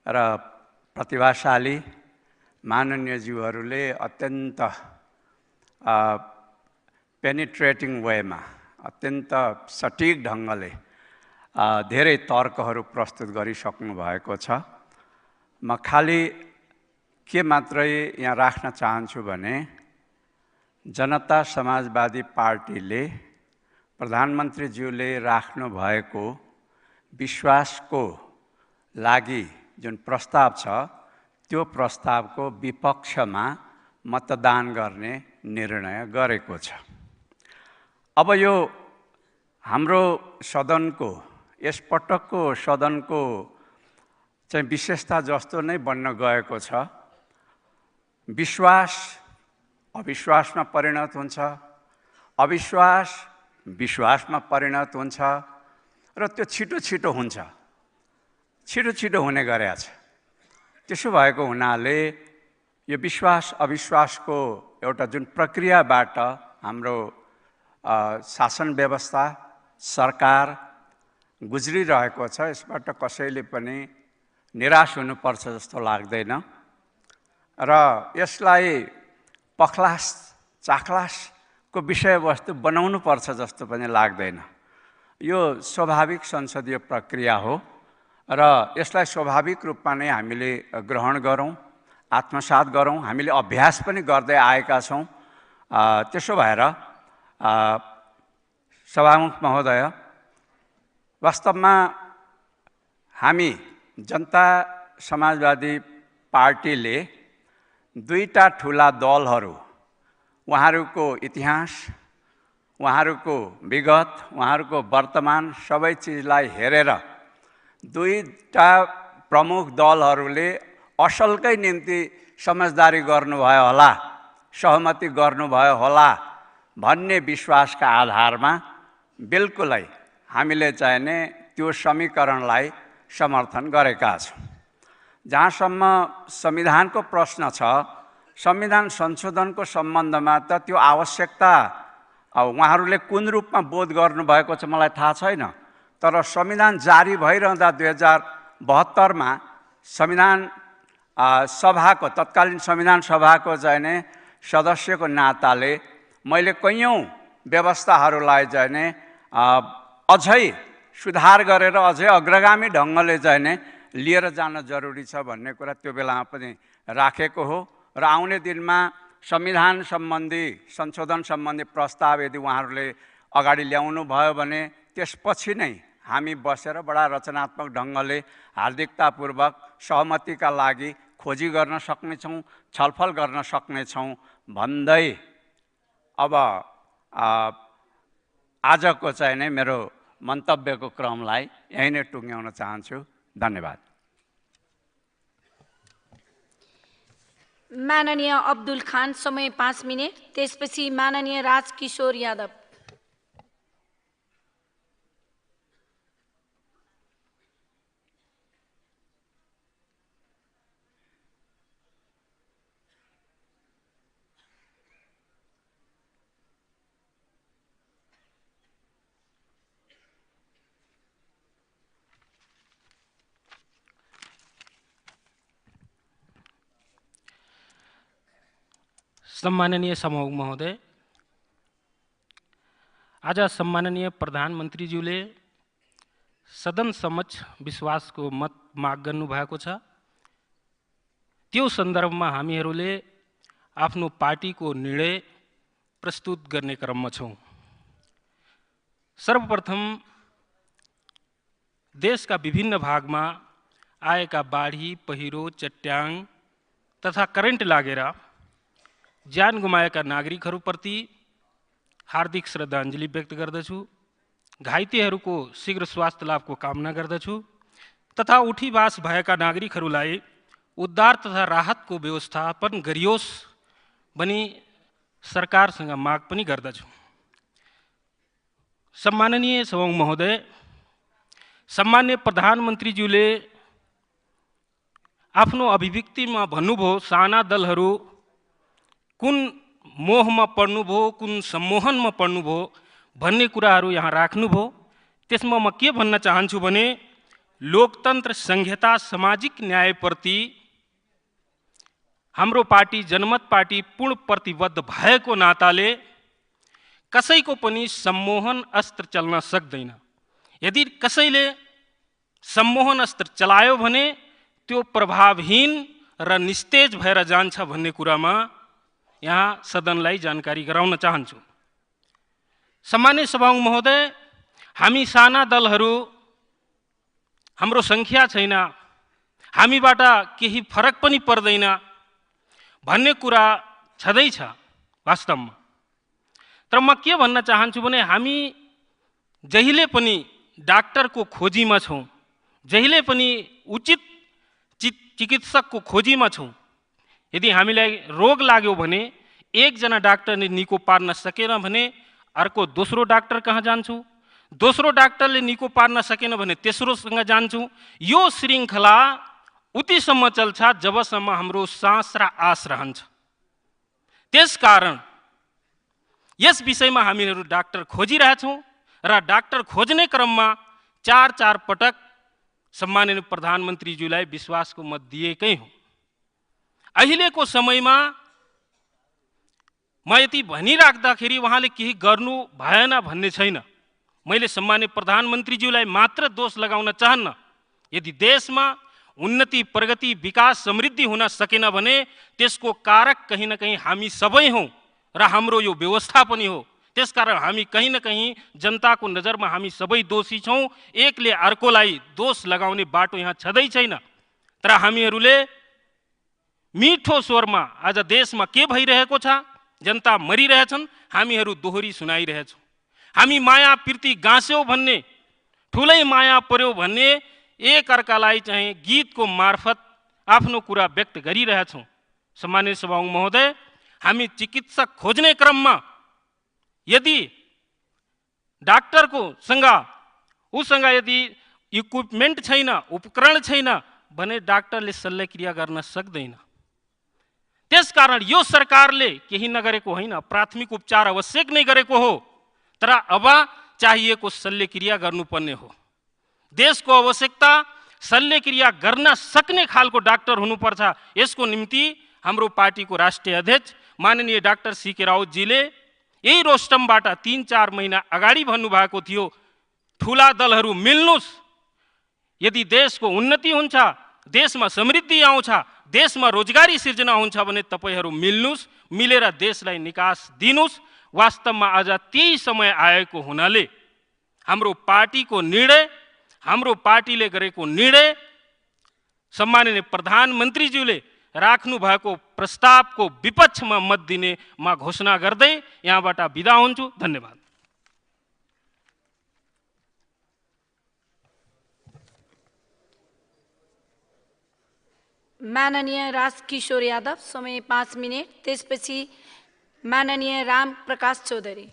र प्रतिभाशाली माननीयज्यूहरूले अत्यन्त पेनिट्रेटिङ वेमा, अत्यन्त सटिक ढङ्गले धेरै तर्कहरू प्रस्तुत गरिसक्नु भएको छ। म खालि के मात्रै यहाँ राख्न चाहन्छु भने जनता समाजवादी पार्टीले प्रधानमन्त्रीज्यूले राख्नु भएको विश्वासको लागि जुन प्रस्ताव छ, त्यो प्रस्तावको विपक्षमा मतदान गर्ने निर्णय गरेको छ। अब यो हाम्रो सदनको, यसपटकको सदनको चाहिँ विशेषता जस्तो नै बन्न गएको छ। विश्वास अविश्वासमा परिणत हुन्छ, अविश्वास विश्वासमा परिणत हुन्छ र त्यो छिटो हुन्छ, छिटो हुने गरेको छ। त्यसो भएको हुनाले यो विश्वास अविश्वासको एउटा जुन प्रक्रियाबाट हाम्रो शासन व्यवस्था, सरकार गुज्रिरहेको छ, यसबाट कसैले पनि निराश हुनुपर्छ जस्तो लाग्दैन र यसलाई पखलास चाखलासको विषयवस्तु बनाउनुपर्छ जस्तो पनि लाग्दैन। यो स्वाभाविक संसदीय प्रक्रिया हो र यसलाई स्वाभाविक रूपमा नै हामीले ग्रहण गरौँ, आत्मसात गरौँ। हामीले अभ्यास पनि गर्दै आएका छौँ। त्यसो भएर सभामुख महोदय, वास्तवमा हामी जनता समाजवादी पार्टीले दुईटा ठुला दलहरू, उहाँहरूको इतिहास, उहाँहरूको विगत, उहाँहरूको वर्तमान सबै चिजलाई हेरेर दुईटा प्रमुख दलहरूले असलकै निम्ति समझदारी गर्नुभयो होला, सहमति गर्नुभयो होला भन्ने विश्वासका आधारमा बिल्कुलै हामीले चाहिने त्यो समीकरणलाई समर्थन गरेका छौँ। जहाँसम्म संविधानको प्रश्न छ, संविधान संशोधनको सम्बन्धमा त त्यो आवश्यकता उहाँहरूले कुन रूपमा बोध गर्नुभएको छ मलाई थाहा छैन, तर संविधान जारी भइरहँदा 2072मा संविधान सभाको तत्कालीन संविधान सभाको चाहिने सदस्यको नाताले मैले कैयौँ व्यवस्थाहरूलाई चाहिने अझै सुधार गरेर अझै अग्रगामी ढङ्गले चाहिने लिएर जान जरुरी छ भन्ने कुरा त्यो बेलामा पनि राखेको हो। र आउने दिनमा संविधान सम्बन्धी संशोधन सम्बन्धी प्रस्ताव यदि उहाँहरूले अगाडि ल्याउनु भयो भने त्यसपछि नै हामी बसेर बडा रचनात्मक ढङ्गले हार्दिकतापूर्वक सहमतिका लागि खोजी गर्न सक्नेछौँ, छलफल गर्न सक्नेछौँ भन्दै अब आजको चाहिँ नै मेरो मन्तव्यको क्रमलाई यही नै टुङ्ग्याउन चाहन्छु। धन्यवाद। माननीय अब्दुल खान, समय 5 मिनट। त्यसपछि माननीय राजकिशोर यादव। सम्माननीय सभामुख महोदय, आज सम्माननीय प्रधानमन्त्रीज्यूले सदन समक्ष विश्वासको मत माग गर्नुभएको छ। त्यो सन्दर्भमा हामीहरूले आफ्नो पार्टीको निर्णय प्रस्तुत गर्ने क्रममा छौँ। सर्वप्रथम देशका विभिन्न भागमा आएका बाढी, पहिरो, चट्याङ तथा करेन्ट लागेर ज्यान गुमाएका नागरिकहरूप्रति हार्दिक श्रद्धाञ्जली व्यक्त गर्दछु। घाइतेहरूको शीघ्र स्वास्थ्य लाभको कामना गर्दछु तथा उठीवास भएका नागरिकहरूलाई उद्धार तथा राहतको व्यवस्थापन गरियोस् भनी सरकारसँग माग पनि गर्दछु। सम्माननीय सभामुख महोदय, सम्मान्य प्रधानमन्त्रीज्यूले आफ्नो अभिव्यक्तिमा भन्नुभयो साना दलहरू कुन मोहमा पर्नुभयो, कुन सम्मोहनमा पर्नुभयो भन्ने कुराहरू यहाँ राख्नुभयो। त्यसमा म के भन्न चाहन्छु भने लोकतन्त्र, संहिता, सामाजिक न्यायप्रति हाम्रो पार्टी जनमत पार्टी पूर्ण प्रतिबद्ध भएको नाताले कसैको पनि सम्मोहन अस्त्र चल्न सक्दैन। यदि कसैले सम्मोहन अस्त्र चलायो भने त्यो प्रभावहीन र निस्तेज भएर जान्छ भन्ने कुरामा यहाँ सदनलाई जानकारी गराउन चाहन्छु। सम्मान्य सभामुख महोदय, हामी साना दलहरू, हाम्रो सङ्ख्या छैन, हामीबाट केही फरक पनि पर्दैन भन्ने कुरा छँदैछ वास्तवमा। तर म के भन्न चाहन्छु भने हामी जहिले पनि डाक्टरको खोजीमा छौँ, जहिले पनि उचित चिकित्सकको खोजीमा छौँ। यदि हामीलाई रोग लाग्यो भने एकजना डाक्टरले निको पार्न सकेन भने अर्को दोस्रो डाक्टर कहाँ जान्छौँ, दोस्रो डाक्टरले निको पार्न सकेन भने तेस्रोसँग जान्छौँ। यो श्रृङ्खला उतिसम्म चल्छ जबसम्म हाम्रो सास र आस रहन्छ। त्यसकारण यस विषयमा हामीहरू डाक्टर खोजिरहेछौँ र डाक्टर खोज्ने क्रममा 4 पटक सम्माननीय प्रधानमन्त्रीज्यूलाई विश्वासको मत दिएकै हो। अहिलेको समयमा म यति भनिराख्दाखेरि उहाँले केही गर्नु भएन भन्ने छैन। मैले सम्माननीय प्रधानमन्त्रीज्यूलाई मात्र दोष लगाउन चाहन्न। यदि देशमा उन्नति, प्रगति, विकास, समृद्धि हुन सकेन भने त्यसको कारक कहीँ न कहीँ हामी सबै हौँ र हाम्रो यो व्यवस्था पनि हो। त्यसकारण हामी कहीँ न कहीँ जनताको नजरमा हामी सबै दोषी छौँ। एकले अर्कोलाई दोष लगाउने बाटो यहाँ छँदै छैन। तर हामीहरूले मिठो स्वरमा आज देशमा के भइरहेको छ, जनता मरिरहेछन्, हामीहरू दोहोरी सुनाइरहेछौँ। हामी माया प्रीति गाँस्यौँ भन्ने, ठुलै माया पर्यो भन्ने एक अर्कालाई चाहिँ गीतको मार्फत आफ्नो कुरा व्यक्त गरिरहेछौँ। सम्मानित सभामुख महोदय, हामी चिकित्सक खोज्ने क्रममा यदि डाक्टरको उसँग यदि इक्विपमेन्ट छैन, उपकरण छैन भने डाक्टरले शल्यक्रिया गर्न सक्दैन। त्यसकारण यो सरकारले केही नगरेको होइन, प्राथमिक उपचार आवश्यक नै गरेको हो, तर अब चाहिएको शल्यक्रिया गर्नुपर्ने हो। देशको आवश्यकता शल्यक्रिया गर्न सक्ने खालको डाक्टर हुनुपर्छ। यसको निम्ति हाम्रो पार्टीको राष्ट्रिय अध्यक्ष माननीय डाक्टर सीके राउतजीले यही रोस्टमबाट 3-4 महिना अगाडि भन्नुभएको थियो, ठुला दलहरू मिल्नुस्, यदि देशको उन्नति हुन्छ, देशमा समृद्धि आउँछ, देशमा रोजगारी सिर्जना हुन्छ भने तपाईहरू मिल्नुस्, मिलेर देशलाई निकास दिनुस्। वास्तवमा आज त्यही समय आएको हुनाले हाम्रो पार्टीले गरेको निर्णय सम्माननीय प्रधानमन्त्रीज्यूले राख्नु भएको प्रस्तावको विपक्षमा मत दिने म घोषणा गर्दै यहाँबाट बिदा हुन्छु। धन्यवाद। माननीय राजकिशोर यादव, समय 5 मिनट। त्यसपछि माननीय राम प्रकाश चौधरी।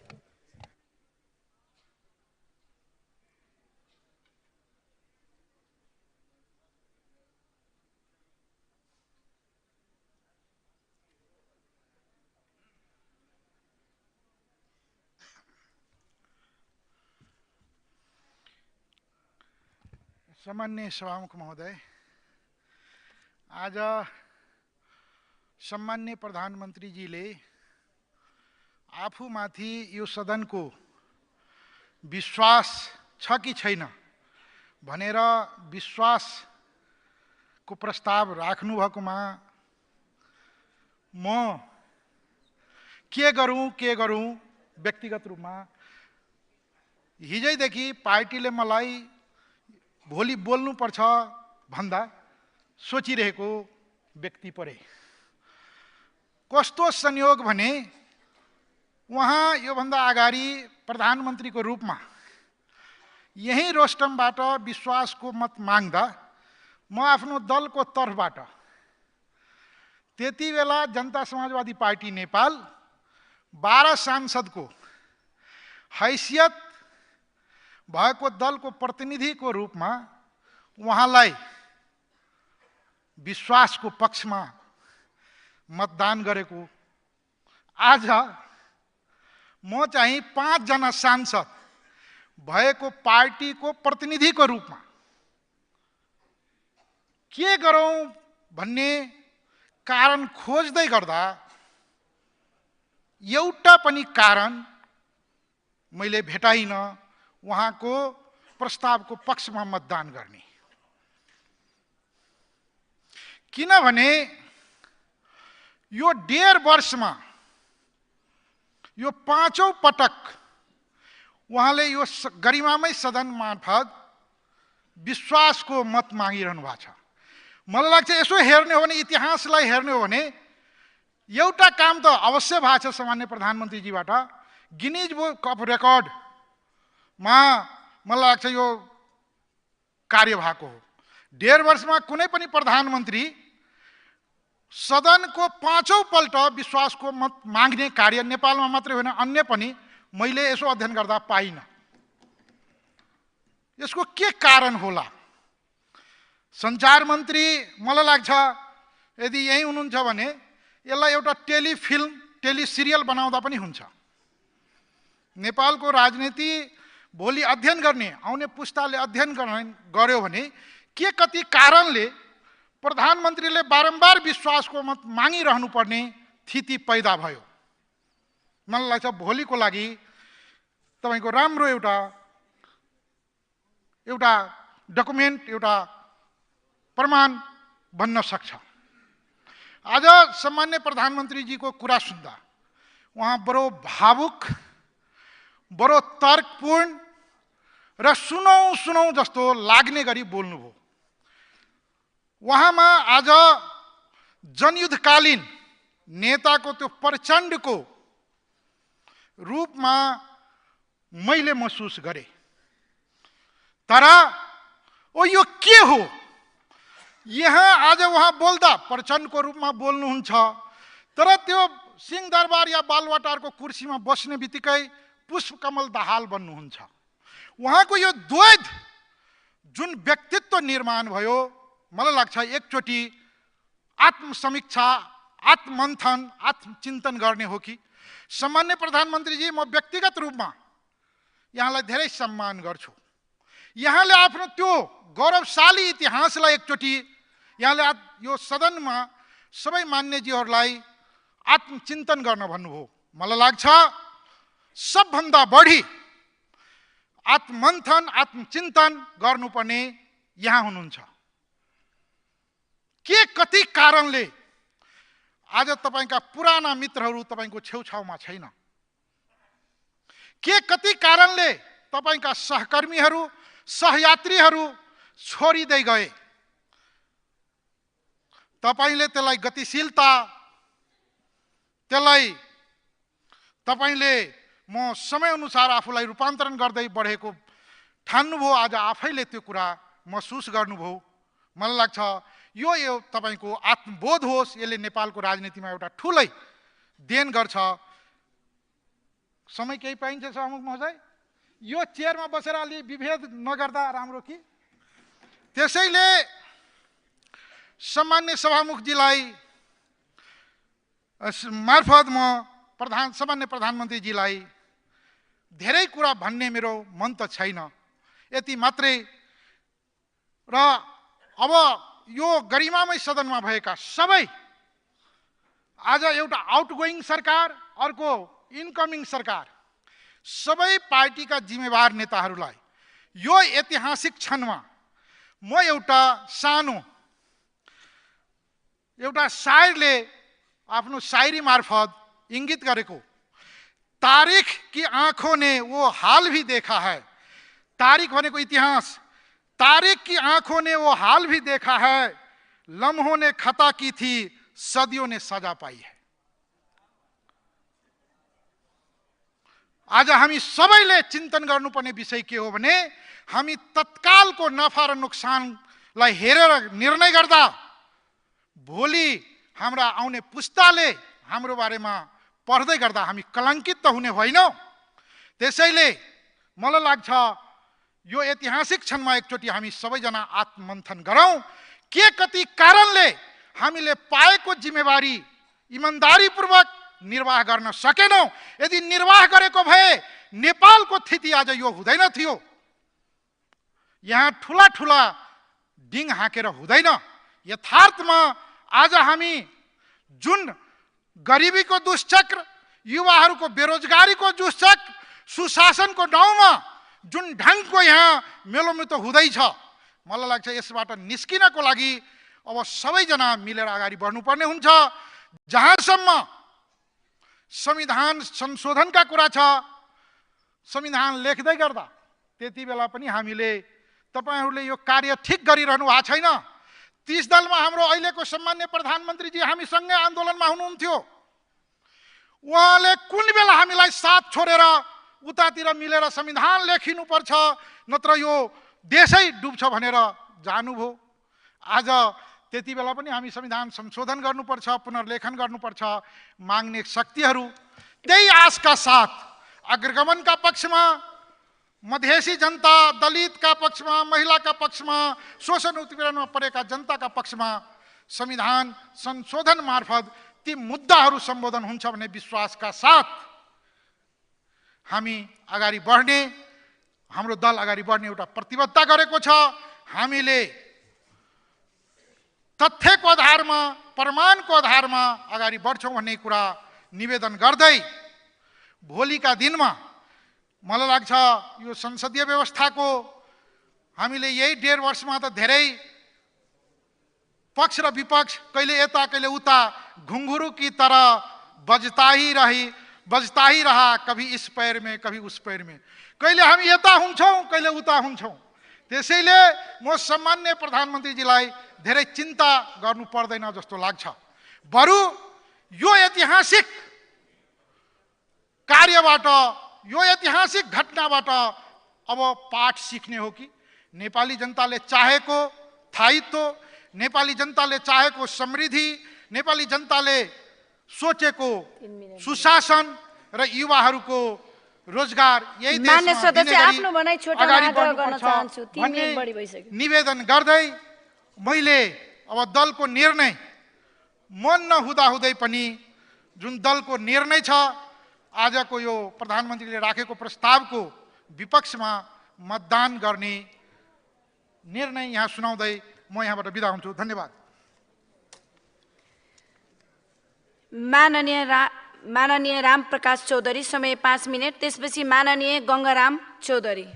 सम्माननीय सभामुख महोदय, आज सम्माननीय प्रधानमन्त्रीजीले आफूमाथि यो सदनको विश्वास छ कि छैन भनेर विश्वासको प्रस्ताव राख्नुभएकोमा म के गरौँ व्यक्तिगत रूपमा हिजैदेखि पार्टीले मलाई भोलि बोल्नुपर्छ भन्दा सोचिरहेको व्यक्ति परे। कस्तो संयोग भने उहाँ योभन्दा अगाडि प्रधानमन्त्रीको रूपमा यही रोस्टमबाट विश्वासको मत माग्दा म आफ्नो दलको तर्फबाट त्यति बेला जनता समाजवादी पार्टी नेपाल 12 सांसदको हैसियत भएको दलको प्रतिनिधिको रूपमा उहाँलाई विश्वासको पक्षमा मतदान गरेको। आज म चाहिँ 5 जना सांसद भएको पार्टीको प्रतिनिधिको रूपमा के गरौँ भन्ने कारण खोज्दै गर्दा एउटा पनि कारण मैले भेटाइन उहाँको प्रस्तावको पक्षमा मतदान गर्ने। किनभने यो 1.5 वर्षमा यो 5औं पटक उहाँले यो गरिमामय सदन मार्फत विश्वासको मत मागिरहनु भएको छ। मलाई लाग्छ यसो हेर्ने हो भने, इतिहासलाई हेर्ने हो भने एउटा काम त अवश्य भएको छ सामान्य प्रधानमन्त्रीजीबाट, गिनिज बुक अफ रेकर्डमा मलाई लाग्छ यो कार्य भएको हो। 1.5 वर्षमा कुनै पनि प्रधानमन्त्री सदनको 5औं पल्ट विश्वासको मत माग्ने कार्य नेपालमा मात्रै होइन अन्य पनि मैले यसो अध्ययन गर्दा पाइन। यसको के कारण होला? सञ्चार मन्त्री मलाई लाग्छ यदि यही हुनुहुन्छ भने यसलाई एउटा टेलिफिल्म टेलिसिरियल बनाउँदा पनि हुन्छ। नेपालको राजनीति भोलि अध्ययन गर्ने आउने पुस्ताले अध्ययन गर्यो भने के कति कारणले प्रधानमन्त्रीले बारम्बार विश्वासको मत मागिरहनु पर्ने स्थिति पैदा भयो। मलाई लाग्छ भोलिको लागि तपाईको राम्रो एउटा डकुमेन्ट, एउटा प्रमाण बन्न सक्छ। आज सम्मान्य प्रधानमन्त्रीजीको कुरा सुन्दा उहाँ बडो भावुक, बडो तर्कपूर्ण र सुनौ जस्तो लाग्ने गरी बोल्नुभयो। उहाँमा आज जनयुद्धकालीन नेताको त्यो प्रचण्डको रूपमा मैले महसुस गरेँ। तर ओ यो के हो? यहाँ आज उहाँ बोल्दा प्रचण्डको रूपमा बोल्नुहुन्छ, तर त्यो सिंहदरबार या बालवाटारको कुर्सीमा बस्ने बित्तिकै पुष्पकमल दाहाल बन्नुहुन्छ। उहाँको यो द्वैध जुन व्यक्तित्व निर्माण भयो, मलाई लाग्छ एकचोटि आत्मसमीक्षा, आत्ममन्थन, आत्मचिन्तन गर्ने हो कि सम्मान्य प्रधानमन्त्रीजी, म व्यक्तिगत रूपमा यहाँलाई धेरै सम्मान गर्छु। यहाँले आफ्नो त्यो गौरवशाली इतिहासलाई एकचोटि यहाँले यो सदनमा सबै मान्यजीहरूलाई आत्मचिन्तन गर्न भन्नुभयो। मलाई लाग्छ सबभन्दा बढी आत्ममन्थन, आत्मचिन्तन गर्नुपर्ने यहाँ हुनुहुन्छ। के कति कारणले आज तपाईका पुराना मित्रहरू तपाईको छेउछाउमा छैन? के कति कारणले तपाईका सहकर्मीहरू, सहयात्रीहरू छोडिदै गए? तपाईले त्यसलाई गतिशीलता, त्यसलाई तपाईले म समय अनुसार आफूलाई रूपान्तरण गर्दै बढेको ठान्नुभयो। आज आफैले त्यो कुरा महसुस गर्नुभयो। मलाई लाग्छ यो तपाईको आत्मबोध होस्, यसले नेपालको राजनीतिमा एउटा ठुलै देन गर्छ। समय केही पाइन्छ सभामुख महोदय? यो चेयरमा बसेर अलि विभेद नगर्दा राम्रो कि? त्यसैले सम्मान्य सभामुखजीलाई मार्फत म सम्मान्य प्रधानमन्त्रीजीलाई धेरै कुरा भन्ने मेरो मन त छैन, यति मात्रै। र अब यो गरिमामय सदनमा भएका सबै, आज एउटा आउटगोइङ सरकार, अर्को इनकमिङ सरकार, सबै पार्टीका जिम्मेवार नेताहरूलाई यो ऐतिहासिक क्षणमा म एउटा सानो, एउटा शायरले आफ्नो शायरी मार्फत इंगित गरेको, तारीख की आंखों ने वो हाल भी देखा है, तारीख भनेको इतिहास, तारीख की आंखों ने वो हाल भी देखा है, लम्हों ने खता की थी, सदियों ने सजा पाई है। आज हामी सबैले चिन्तन गर्नुपर्ने विषय के हो भने, हामी तत्कालको नफा र नोक्सानलाई हेरेर निर्णय गर्दा भोलि हाम्रा आउने पुस्ताले हाम्रो बारेमा पढ्दै गर्दा हामी कलङ्कित त हुने होइनौँ। त्यसैले मलाई लाग्छ यो ऐतिहासिक क्षणमा एकचोटि हामी सबैजना आत्ममन्थन गरौँ। के कति कारणले हामीले पाएको जिम्मेवारी इमानदारीपूर्वक निर्वाह गर्न सकेनौँ? यदि निर्वाह गरेको भए नेपालको स्थिति आज यो हुँदैन थियो। यहाँ ठुला ठुला डिङ हाँकेर हुँदैन। यथार्थमा आज हामी जुन गरिबीको दुष्चक्र, युवाहरूको बेरोजगारीको दुष्चक्र, सुशासनको नाउँमा जुन ढङ्गको यहाँ मेलोमितो हुँदैछ, मलाई लाग्छ यसबाट निस्किनको लागि अब सबैजना मिलेर अगाडि बढ्नुपर्ने हुन्छ। जहाँसम्म संविधान संशोधनका कुरा छ, संविधान लेख्दै गर्दा त्यति बेला पनि हामीले, तपाईहरूले यो कार्य ठिक गरिरहनु भएको छैन। 30 दलमा हाम्रो अहिलेको सम्मान्य प्रधानमन्त्रीजी हामीसँगै आन्दोलनमा हुनुहुन्थ्यो। उहाँले कुन बेला हामीलाई साथ छोडेर उतातिर मिलेर संविधान लेखिनुपर्छ, नत्र यो देशै डुब्छ भनेर जानुभयो। आज त्यति बेला पनि हामी संविधान संशोधन गर्नुपर्छ, पुनर्लेखन गर्नुपर्छ माग्ने शक्तिहरू त्यही आशका साथ अग्रगमनका पक्षमा, मधेसी जनता, दलितका पक्षमा, महिलाका पक्षमा, शोषण उत्पीडनमा परेका जनताका पक्षमा संविधान संशोधन मार्फत ती मुद्दाहरू सम्बोधन हुन्छ भन्ने विश्वासका साथ हामी अगाडि बढ्ने, हाम्रो दल अगाडि बढ्ने एउटा प्रतिबद्धता गरेको छ। हामीले तथ्यको आधारमा, प्रमाणको आधारमा अगाडि बढ्छौँ भन्ने कुरा निवेदन गर्दै भोलिका दिनमा मलाई लाग्छ यो संसदीय व्यवस्थाको हामीले यही 1.5 वर्षमा त धेरै पक्ष र विपक्ष कहिले यता कहिले उता घुंघरू की तरह बजता ही रहा, कभी इस पैर में कभी उस पैर में, कहिले हामी यता हुन्छौँ कहिले उता हुन्छौँ। त्यसैले म सम्मान्य प्रधानमन्त्रीजीलाई धेरै चिन्ता गर्नु पर्दैन जस्तो लाग्छ। बरु यो ऐतिहासिक कार्यबाट, यो ऐतिहासिक घटनाबाट अब पाठ सिक्ने हो कि नेपाली जनताले चाहेको स्थायित्व, नेपाली जनताले चाहेको समृद्धि, नेपाली जनताले सोचेको सुशासन र युवाहरूको रोजगार यही मान्य देशमा सदस्य, दिने गरी आफ्नो भनाइ छोटो अगाडि आग्रह गर्न बढ्नुपर्छ चाहन्छु। 3 भन्ने मिनेट बढी भइसक्यो। निवेदन गर्दै मैले अब दलको निर्णय मन नहुँदाहुँदै पनि जुन दलको निर्णय छ, आजको यो प्रधानमन्त्रीले राखेको प्रस्तावको विपक्षमा मतदान गर्ने निर्णय यहाँ सुनाउँदै म यहाँबाट बिदा हुन्छु। धन्यवाद। माननीय राम प्रकाश चौधरी, समय 5 मिनट। त्यसपछि माननीय गङ्गाराम चौधरी।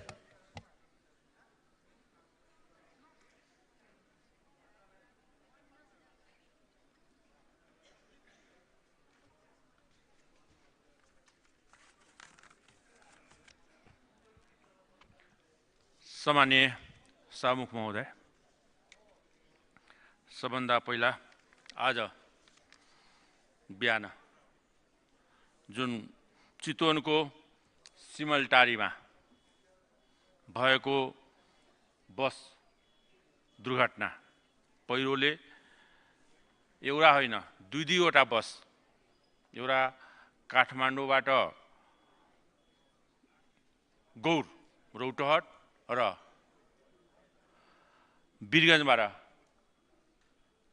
सम्माननीय सभामुख महोदय, सबभन्दा पहिला आज बिहान जुन चितवनको सिमलटारीमा भएको बस दुर्घटना, पहिरोले एउटा होइन 2-2वटा बस, एउटा काठमाडौँबाट गौर रौतहट र वीरगञ्जबाट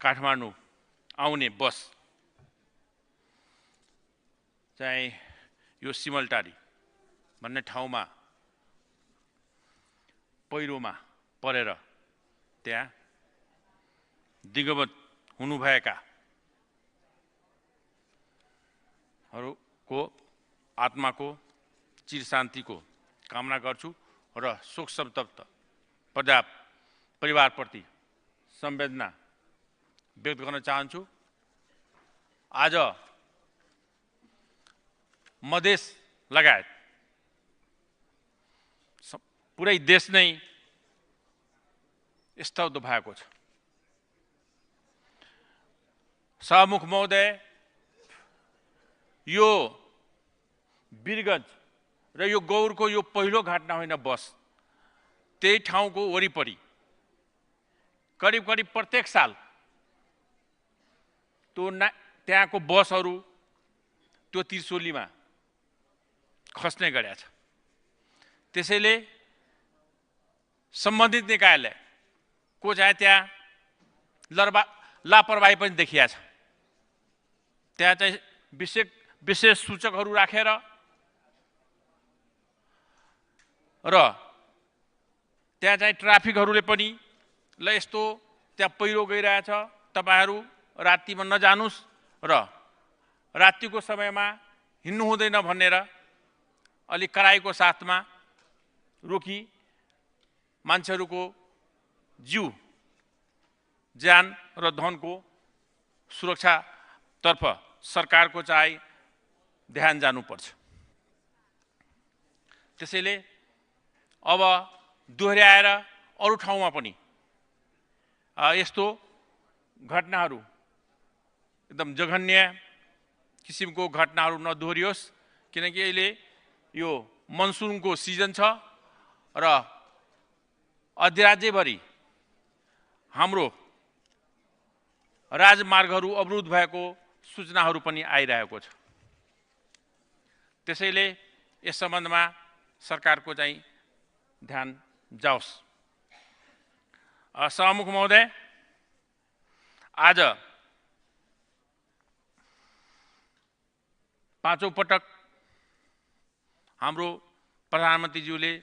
काठमाडौँ आउने बस चाहिँ यो सिमलटारी भन्ने ठाउँमा पहिरोमा परेर त्यहाँ दिगमत हुनुभएकाहरूको आत्माको चिर शान्तिको कामना गर्छु र शोक संतप्त परिवारप्रति संवेदना व्यक्त गर्न चाहन्छु। आज मधेस लगायत पुरै देश नै स्तब्ध भएको छ। सभामुख महोदय, यो वीरगञ्ज र यो गौरको यो पहिलो घटना होइन, बस त्यही ठाउँको वरिपरि करिब करिब प्रत्येक साल त्यहाँको बसहरू त्यो त्रिशुलीमा खस्ने गरेका छ। त्यसैले सम्बन्धित निकायले को चाहिँ त्यहाँ लापरवाही पनि देखिया छ। त्यहाँ चाहिँ विशेष सूचकहरू राखेर र त्यहाँ चाहिँ ट्राफिकहरूले पनि ल यस्तो त्यहाँ पहिरो गइरहेछ, तपाईहरू रातिमा नजानुस् र रातिको समयमा हिँड्नु हुँदैन भनेर अलिक कराईको साथमा रोकी मान्छेहरूको जीव ज्यान र धनको सुरक्षातर्फ सरकारको चाहिँ ध्यान जानुपर्छ। त्यसैले अब दोहोऱ्याएर अरू ठाउँमा पनि यस्तो घटनाहरू एकदम जघन्य किसिमको घटनाहरू नदोहोरियोस्, किनकि अहिले यो मनसुनको सिजन छ र अधिराज्यभरि हाम्रो राजमार्गहरू अवरुद्ध भएको सूचनाहरू पनि आइरहेको छ। त्यसैले यस सम्बन्धमा सरकारको चाहिँ ध्यान जाओस्। सभामुख महोदय, आज पाँचौं पटक हाम्रो प्रधानमन्त्रीज्यूले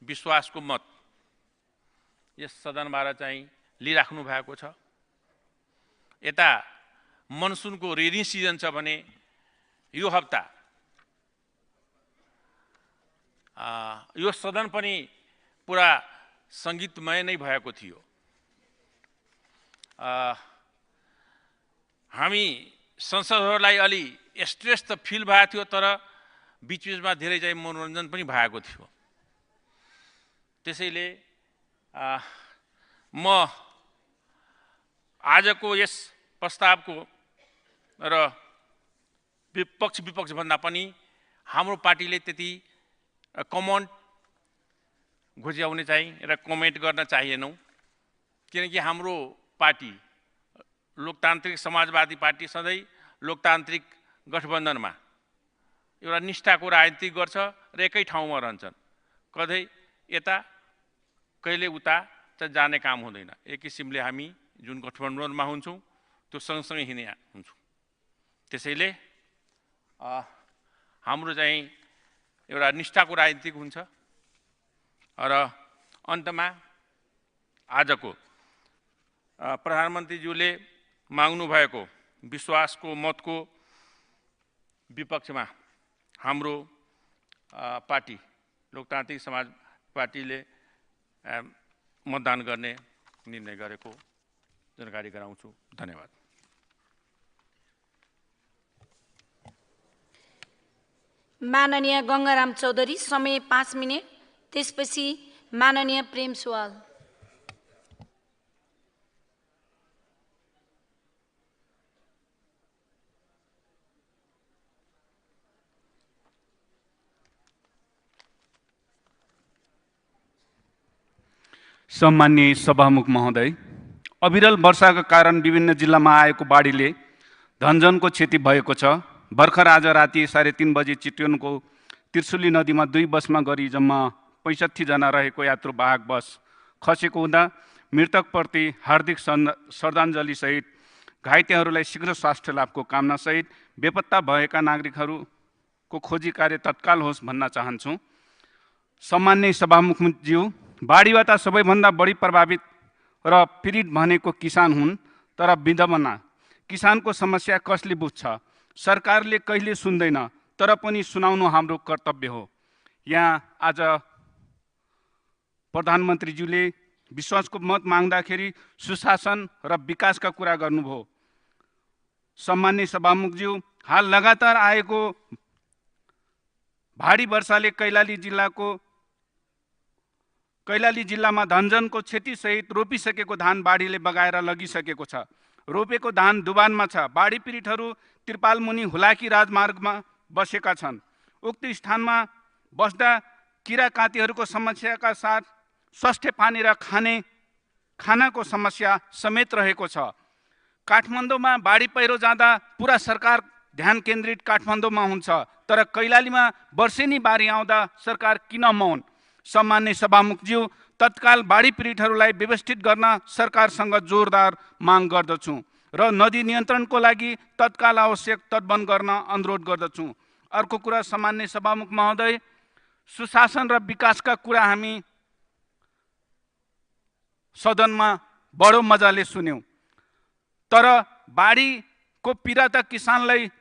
विश्वासको मत यस सदनबाट चाहिँ लिइराख्नु भएको छ। यता मनसुनको रेनी सिजन छ भने यो हप्ता यो सदन पनि पुरा सङ्गीतमय नै भएको थियो। हामी संसदहरूलाई अलि स्ट्रेस त फिल भएको थियो, तर बिचबिचमा धेरै चाहिँ मनोरञ्जन पनि भएको थियो। त्यसैले म आजको यस प्रस्तावको र विपक्ष भन्दा पनि हाम्रो पार्टीले त्यति कमेन्ट घोच्याउने चाहिँ र कमेन्ट गर्न चाहिएनौँ, किनकि हाम्रो पार्टी लोकतान्त्रिक समाजवादी पार्टी सधैँ लोकतान्त्रिक गठबन्धनमा एउटा निष्ठाको राजनीति गर्छ र एकै ठाउँमा रहन्छन्, कतै यता कहिले उता चाहिँ जाने काम हुँदैन। एक किसिमले हामी जुन गठबन्धनमा हुन्छौँ त्यो सँगसँगै हिँड्ने हुन्छौँ। त्यसैले हाम्रो चाहिँ एउटा निष्ठाको राजनीतिक हुन्छ र अन्तमा आजको प्रधानमन्त्रीज्यूले माग्नु भएको विश्वासको मतको विपक्षमा हाम्रो पार्टी लोकतान्त्रिक समाज पार्टीले मतदान गर्ने निर्णय गरेको जानकारी गराउँछु। धन्यवाद। माननीय गङ्गाराम चौधरी, समय 5 मिनट। त्यसपछि माननीय प्रेम सुवाल। सम्माननीय सभामुख महोदय, अविरल वर्षाका कारण विभिन्न जिल्लामा आएको बाढीले धनजनको क्षति भएको छ। भर्खर आज राति 3:30 बजे चितवनको त्रिशुली नदीमा 2 बसमा गरी जम्मा 65 जना रहेको यात्रुवाहक बस खसेको हुँदा मृतकप्रति हार्दिक श्रद्धाञ्जली सहित घाइतेहरूलाई शीघ्र स्वास्थ्य लाभको कामना सहित बेपत्ता भएका नागरिकहरूको खोजी कार्य तत्काल होस् भन्न चाहन्छु। सम्माननीय सभामुखज्यू, बाढीबाट सबैभन्दा बढी प्रभावित र पीडित भनेको किसान हुन्, तर विडम्बना किसानको समस्या कसले बुझ्छ? सरकारले कहिले सुन्दैन, तर पनि सुनाउनु हाम्रो कर्तव्य हो। यहाँ आज प्रधानमन्त्रीज्यूले विश्वासको मत माग्दाखेरि सुशासन र विकासका कुरा गर्नुभयो। सम्माननीय सभामुखज्यू, हाल लगातार आएको भारी वर्षाले कैलाली जिल्लामा धनजनको क्षतिसहित रोपिसकेको धान बाढीले बगाएर लगिसकेको छ। रोपेको धान दुबानमा छ। बाढी पीडितहरू त्रिपालमुनि हुलाकी राजमार्गमा बसेका छन्। उक्त स्थानमा बस्दा किराकातीहरूको समस्याका साथ स्वास्थ्य पानी र खानाको समस्या समेत रहेको छ। काठमाडौँमा बाढी पहिरो जाँदा पुरा सरकार ध्यान केन्द्रित काठमाडौँमा हुन्छ, तर कैलालीमा वर्षेनी बाढी आउँदा सरकार किन मौन? सम्माननीय सभामुखज्यू, तत्काल बाढी पीडितहरूलाई व्यवस्थित गर्न सरकारसँग जोरदार माग गर्दछु र नदी नियन्त्रणको लागि तत्काल आवश्यक तटबन्ध गर्न अनुरोध गर्दछु। अर्को कुरा, सम्माननीय सभामुख महोदय, सुशासन र विकासका कुरा हामी सदनमा बडो मजाले सुन्यौँ, तर बाढीको पीडा त किसानलाई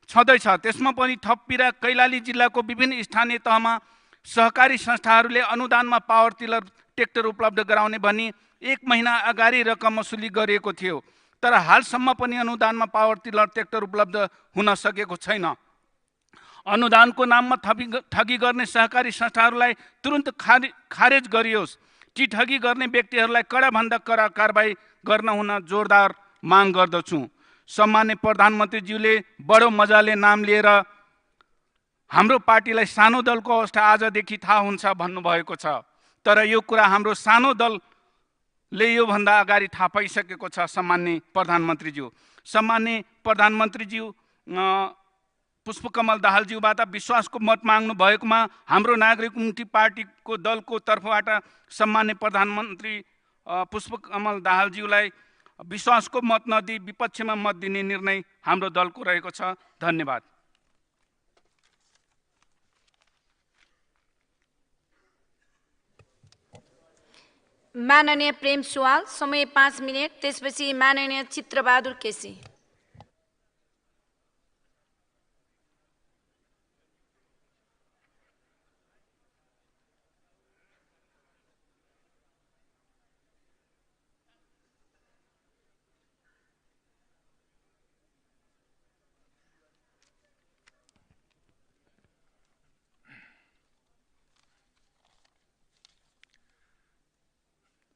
छँदैछ, त्यसमा पनि थप पीडा कैलाली जिल्लाको विभिन्न स्थानीय तहमा सहकारी संस्थाहरूले अनुदानमा पावर टिलर ट्र्याक्टर उपलब्ध गराउने भनी 1 महिना अगाडि रकम वसुली गरिएको थियो, तर हालसम्म पनि अनुदानमा पावर टिलर ट्र्याक्टर उपलब्ध हुन सकेको छैन। अनुदानको नाममा ठगी गर्ने सहकारी संस्थाहरूलाई तुरुन्त खारेज गरियोस्। ती ठगी गर्ने व्यक्तिहरूलाई कडाभन्दा कडा कारबाही गर्न हुन जोरदार माग गर्दछु। सम्माननीय प्रधानमन्त्रीज्यूले बडो मजाले नाम लिएर हाम्रो पार्टीलाई सानो दलको अवस्था आजदेखि थाहा हुन्छ भन्नुभएको छ, तर यो कुरा हाम्रो सानो दलले योभन्दा अगाडि थाहा पाइसकेको छ। सम्माननीय प्रधानमन्त्रीज्यू, सम्माननीय प्रधानमन्त्रीज्यू, पुष्पकमल दाहालज्यूबाट विश्वासको मत माग्नु भएकोमा हाम्रो नागरिक मुक्ति पार्टीको दलको तर्फबाट सम्माननीय प्रधानमन्त्री पुष्पकमल दाहालज्यूलाई विश्वासको मत नदिई विपक्षमा मत दिने निर्णय हाम्रो दलको रहेको छ। धन्यवाद। माननीय प्रेम सुवाल, समय 5 मिनट। त्यसपछि माननीय चित्रबहादुर केसी।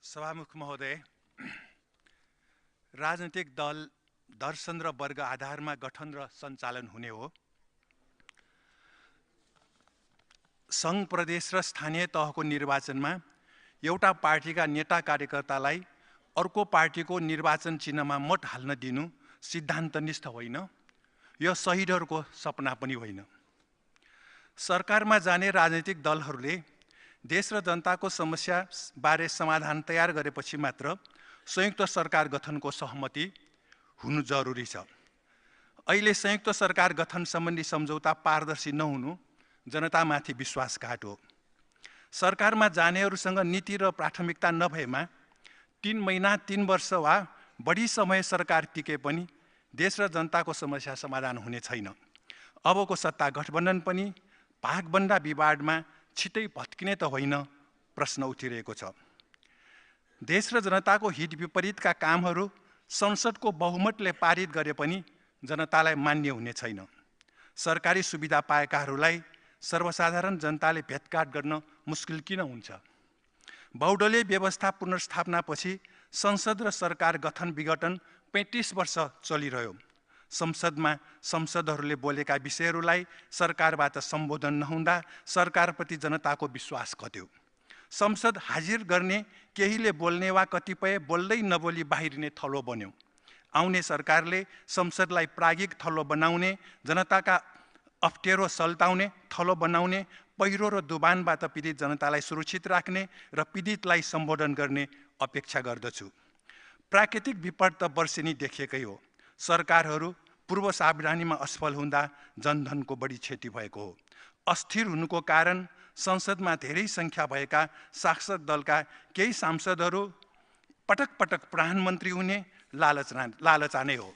सभामुख महोदय, राजनीतिक दल दर्शन र वर्ग आधारमा गठन र सञ्चालन हुने हो। सङ्घ, प्रदेश र स्थानीय तहको निर्वाचनमा एउटा पार्टीका नेता कार्यकर्तालाई अर्को पार्टीको निर्वाचन चिन्हमा मत हाल्न दिनु सिद्धान्तनिष्ठ होइन, यो शहीदहरूको सपना पनि होइन। सरकारमा जाने राजनीतिक दलहरूले देश र जनताको समस्याबारे समाधान तयार गरेपछि मात्र संयुक्त सरकार गठनको सहमति हुनु जरुरी छ। अहिले संयुक्त सरकार गठन सम्बन्धी सम्झौता पारदर्शी नहुनु जनतामाथि विश्वासघात हो। सरकारमा जानेहरूसँग नीति र प्राथमिकता नभएमा 3 महिना 3 वर्ष वा बढी समय सरकार टिके पनि देश र जनताको समस्या समाधान हुने छैन। अबको सत्ता गठबन्धन पनि भागबन्दा विवादमा छिटै भत्किने त होइन, प्रश्न उठिरहेको छ। देश र जनताको हित विपरीतका कामहरू संसदको बहुमतले पारित गरे पनि जनतालाई मान्य हुने छैन। सरकारी सुविधा पाएकाहरूलाई सर्वसाधारण जनताले भेटघाट गर्न मुस्किल किन हुन्छ? बहुदलीय व्यवस्था पुनर्स्थापनापछि संसद र सरकार गठन विघटन 35 वर्ष चलिरह्यो। संसदमा संसदहरूले बोलेका विषयहरूलाई सरकारबाट सम्बोधन नहुँदा सरकारप्रति जनताको विश्वास घट्यो। संसद हाजिर गर्ने केहीले बोल्ने वा कतिपय बोल्दै नबोली बाहिरिने थलो बन्यो। आउने सरकारले संसदलाई प्राज्ञिक थलो बनाउने, जनताका अप्ठ्यारो सल्टाउने थलो बनाउने, पहिरो र दुबानबाट पीडित जनतालाई सुरक्षित राख्ने र पीडितलाई सम्बोधन गर्ने अपेक्षा गर्दछु। प्राकृतिक विपद त वर्षेनी देखिएकै हो। सरकारहरू पूर्व सावधानीमा असफल हुँदा जनधनको बढी क्षति भएको हो। अस्थिर हुनुको कारण संसदमा धेरै सङ्ख्या भएका शासक दलका केही सांसदहरू पटक पटक प्रधानमन्त्री हुने लालचा नै हो।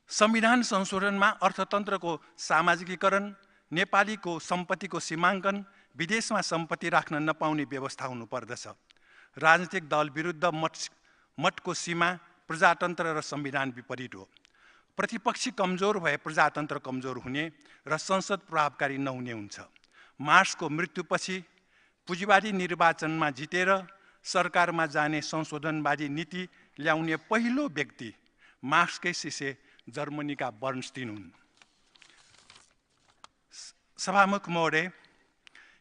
संविधान संशोधनमा अर्थतन्त्रको सामाजिकीकरण, नेपालीको सम्पत्तिको सीमाङ्कन, विदेशमा सम्पत्ति राख्न नपाउने व्यवस्था हुनुपर्दछ। राजनीतिक दल विरुद्ध मतको सीमा प्रजातन्त्र र संविधान विपरीत हो। प्रतिपक्षी कमजोर भए प्रजातन्त्र कमजोर हुने र संसद प्रभावकारी नहुने हुन्छ। मार्क्सको मृत्युपछि पुँजीवादी निर्वाचनमा जितेर सरकारमा जाने संशोधनवादी नीति ल्याउने पहिलो व्यक्ति मार्क्सकै शिष्य जर्मनीका बर्नस्टिन हुन्। सभामुख महोदय,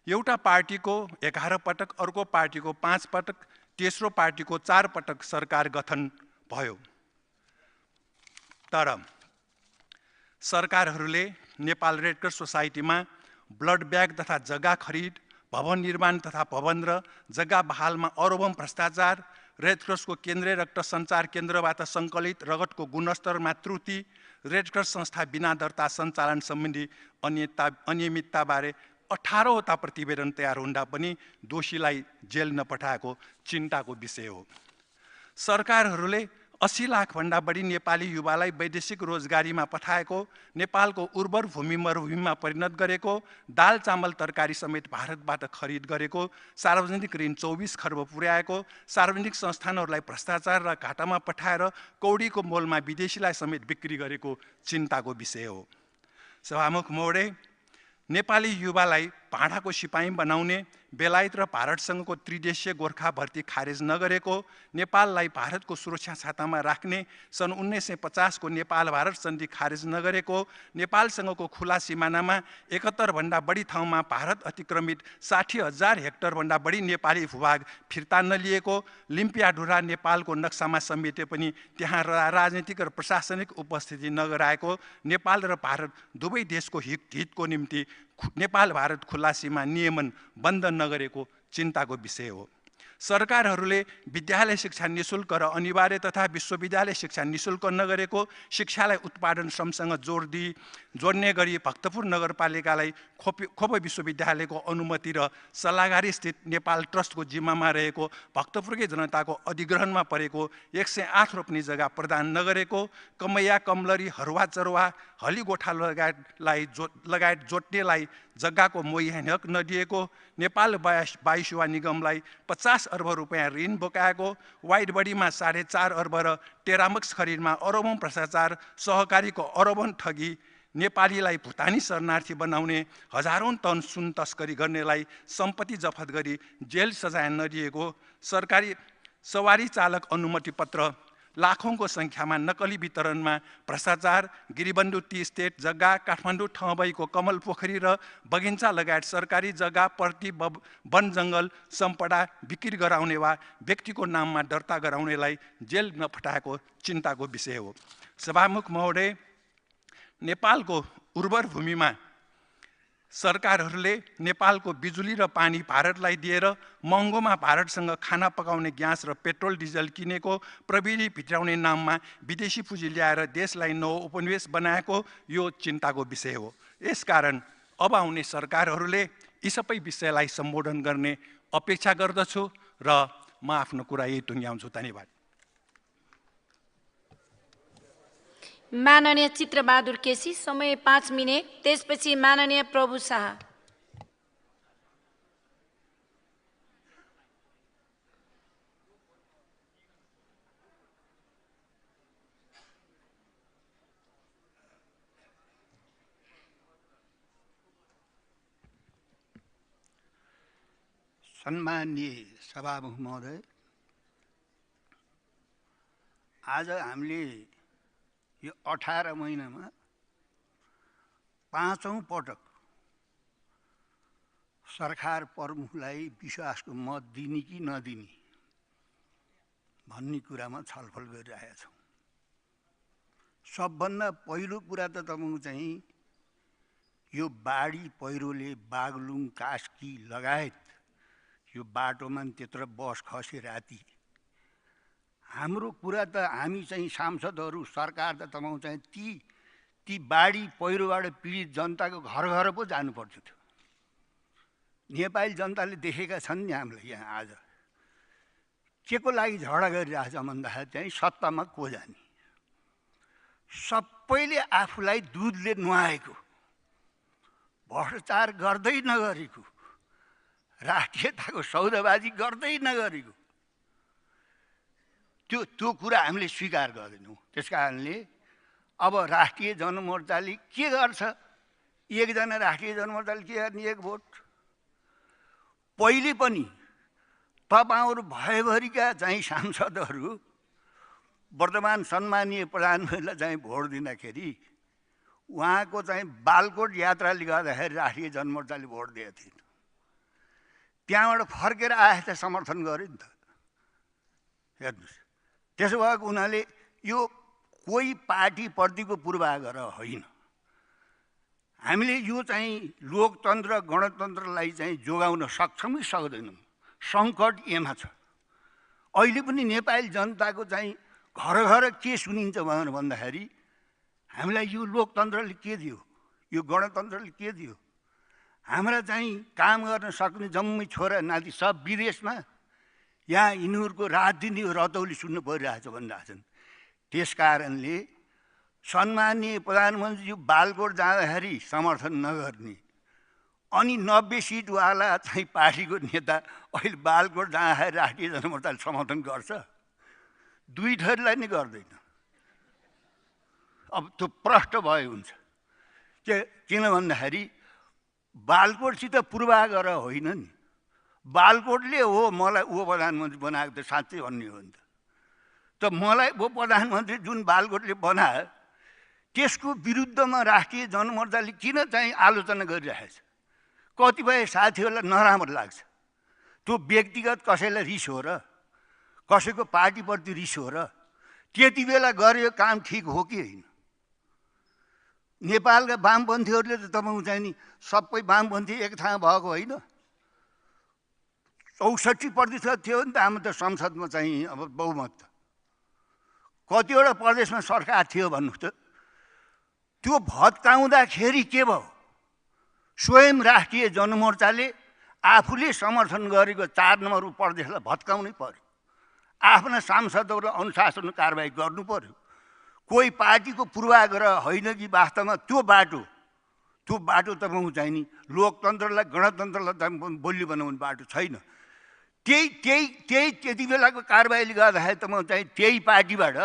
एउटा पार्टीको 11 पटक, अर्को पार्टीको 5 पटक, तेस्रो पार्टीको 4 पटक सरकार गठन भयो। तर सरकारहरूले नेपाल रेडक्रस सोसाइटीमा ब्लड ब्याग तथा जग्गा खरिद, भवन निर्माण तथा भवन र जग्गा बहालमा अरबौं भ्रष्टाचार, रेडक्रसको केन्द्रीय रक्त सञ्चार केन्द्रबाट सङ्कलित रगतको गुणस्तरमा त्रुटि, रेडक्रस संस्था बिना दर्ता सञ्चालन सम्बन्धी अनियमितताबारे 18वटा प्रतिवेदन तयार हुँदा पनि दोषीलाई जेल नपठाएको चिन्ताको विषय हो। सरकारहरूले 80 लाखभन्दा बढी नेपाली युवालाई वैदेशिक रोजगारीमा पठाएको, नेपालको उर्वर भूमि मरुभूमिमा परिणत गरेको, दाल चामल तरकारी समेत भारतबाट खरिद गरेको, सार्वजनिक ऋण 24 खर्ब पुर्याएको, सार्वजनिक संस्थानहरूलाई भ्रष्टाचार र घाटामा पठाएर कौडीको मोलमा विदेशीलाई समेत बिक्री गरेको चिन्ताको विषय हो। सभामुख महोदय, नेपाली युवालाई भाँडाको सिपाही बनाउने, बेलायत र भारतसँगको त्रिदेशीय गोर्खा भर्ती खारेज नगरेको, नेपाललाई भारतको सुरक्षा छातामा राख्ने सन् 1950 को नेपाल भारत सन्धि खारेज नगरेको, नेपालसँगको खुला सिमानामा 71 भन्दा बढी ठाउँमा भारत अतिक्रमित 60,000 हेक्टरभन्दा बढी नेपाली भूभाग फिर्ता नलिएको, लिम्पियाढुरा नेपालको नक्सामा समेटे पनि त्यहाँ राजनीतिक र प्रशासनिक उपस्थिति नगराएको, नेपाल र भारत दुवै देशको हितको निम्ति नेपाल भारत खुला सीमा नियमन बन्द नगरेको चिन्ताको विषय हो। सरकारहरूले विद्यालय शिक्षा निशुल्क र अनिवार्य तथा विश्वविद्यालय शिक्षा निशुल्क नगरेको, शिक्षालाई उत्पादन श्रमसँग जोड्ने गरी भक्तपुर नगरपालिकालाई खोप विश्वविद्यालयको अनुमति र सल्लाहकारी स्थित नेपाल ट्रस्टको जिम्मामा रहेको भक्तपुरकै जनताको अधिग्रहणमा परेको 108 रोप्ने जग्गा प्रदान नगरेको, कमैया, कमलरी, हरुवा चरुवा, हली गोठा लगायत जोत्नेलाई जग्गाको मोही हक नदिएको, नेपाल वायु सेवा निगमलाई 50 अर्ब रुपियाँ ऋण बोकाएको, वाइड बडीमा 4.5 अर्ब र टेरामक्स खरिदमा अरबौं भ्रष्टाचार, सहकारीको अरबौं ठगी, नेपालीलाई भुटानी शरणार्थी बनाउने, हजारौं टन सुन तस्करी गर्नेलाई सम्पत्ति जफत गरी जेल सजाय नदिएको, सरकारी सवारी चालक अनुमति पत्र लाखौँको सङ्ख्यामा नक्कली वितरणमा भ्रष्टाचार, गिरिबन्धु टी स्टेट जग्गा, काठमाडौँ ठाउँ भएको कमल पोखरी र बगैँचा लगायत सरकारी जग्गा प्रति वन जङ्गल सम्पदा बिक्री गराउने वा व्यक्तिको नाममा दर्ता गराउनेलाई जेल नपठाएको चिन्ताको विषय हो। सभामुख महोदय, नेपालको उर्वर भूमिमा सरकारहरूले नेपालको बिजुली र पानी भारतलाई दिएर महँगोमा भारतसँग खाना पकाउने ग्यास र पेट्रोल डिजल किनेको प्रविधि भित्राउने नाममा विदेशी पुँजी ल्याएर देशलाई नव उपनिवेश बनाएको यो चिन्ताको विषय हो। यसकारण अब आउने सरकारहरूले यी सबै विषयलाई सम्बोधन गर्ने अपेक्षा गर्दछु र म आफ्नो कुरा यही टुङ्ग्याउँछु। धन्यवाद। माननीय चित्रबहादुर केसी, समय 5 मिनट। त्यसपछि माननीय प्रभु शाह। सम्माननीय सभामुख महोदय, आज हामीले यो 18 महिनामा 5औं पटक सरकार प्रमुखलाई विश्वासको मत दिने कि नदिने भन्ने कुरामा छलफल गरिरहेका छौँ। सबभन्दा पहिलो कुरा त तपाईँको चाहिँ यो बाढी पहिरोले बागलुङ, कास्की लगायत यो बाटोमा त्यत्र बस खसे राति। हाम्रो कुरा त हामी चाहिँ सांसदहरू, सरकार त तपाईँको चाहिँ ती बाढी पहिरोबाट पीडित जनताको घर घर पो जानु पर्थ्यो थियो। नेपाली जनताले देखेका छन् नि हामीलाई यहाँ आज के को लागि झगडा गरिरहेछ भन्दाखेरि चाहिँ सत्तामा को जाने। सबैले आफूलाई दुधले नुहाएको, भ्रष्टाचार गर्दै नगरेको, राष्ट्रियताको सौदाबाजी गर्दै नगरेको त्यो कुरा हामीले स्वीकार गर्दैनौँ। त्यस कारणले अब राष्ट्रिय जनमोर्चाले के गर्छ? एकजना राष्ट्रिय जनमोर्चाले के गर्ने? 1 भोट। पहिले पनि तपाईँहरू भयभरिका चाहिँ सांसदहरू वर्तमान सम्मानीय प्रधानमन्त्रीलाई चाहिँ भोट दिँदाखेरि उहाँको चाहिँ बालकोट यात्राले गर्दाखेरि राष्ट्रिय जनमोर्चाले भोट दिएको थिएन। त्यहाँबाट फर्केर आए त समर्थन गर्यो नि त। हेर्नुहोस्, त्यसो भएको हुनाले यो कोही पार्टीप्रतिको पूर्वाग्रह होइन। हामीले यो चाहिँ लोकतन्त्र गणतन्त्रलाई चाहिँ जोगाउन सक्छौँ कि सक्दैनौँ? सङ्कट यमा छ। अहिले पनि नेपाली जनताको चाहिँ घर घर के सुनिन्छ भनेर भन्दाखेरि हामीलाई यो लोकतन्त्रले के दियो, यो गणतन्त्रले के दियो? हाम्रा चाहिँ काम गर्न सक्ने जम्मै छोरा नाति सब विदेशमा, यहाँ यिनीहरूको राजनीति रतौली सुन्नु परिरहेछ भनिरहेछन्। त्यस कारणले सम्माननीय प्रधानमन्त्रीज्यू बालकोट जाँदाखेरि समर्थन नगर्ने अनि 90 सिटवाला चाहिँ पार्टीको नेता अहिले बालकोट जाँदाखेरि राष्ट्रिय जनमोर्चाले समर्थन गर्छ? दुई थरीलाई नै गर्दैन। अब त्यो प्रष्ट भयो हुन्छ। किन भन्दाखेरि बालकोटसित पूर्वाग्रह होइन नि। बालकोटले हो मलाई ऊ प्रधानमन्त्री बनाएको त साँच्चै भन्ने हो नि त मलाई ऊ प्रधानमन्त्री जुन बालकोटले बनायो त्यसको विरुद्धमा राष्ट्रिय जनमोर्चाले किन चाहिँ आलोचना गरिरहेछ? कतिपय साथीहरूलाई नराम्रो लाग्छ। त्यो व्यक्तिगत कसैलाई रिस हो र कसैको पार्टीप्रति रिस हो र? त्यति बेला गरेको काम ठिक हो कि होइन? नेपालका वामपन्थीहरूले त तपाईँको चाहिँ नि सबै वामपन्थी एक ठाउँ भएको होइन। 64% थियो नि त हाम्रो त संसदमा चाहिँ अब बहुमत। कतिवटा प्रदेशमा सरकार थियो भन्नुहोस् त। त्यो भत्काउँदाखेरि के भयो? स्वयं राष्ट्रिय जनमोर्चाले आफूले समर्थन गरेको 4 नम्बर प्रदेशलाई भत्काउनै पर्यो। आफ्ना सांसदहरूलाई अनुशासन कारबाही गर्नु पर्यो। कोही पार्टीको पूर्वाग्रह होइन कि वास्तवमा त्यो बाटो तपाईँको चाहिँ नि लोकतन्त्रलाई गणतन्त्रलाई बलियो बनाउने बाटो छैन। त्यति बेलाको कारबाहीले गर्दाखेरि तपाईँको चाहिँ त्यही पार्टीबाट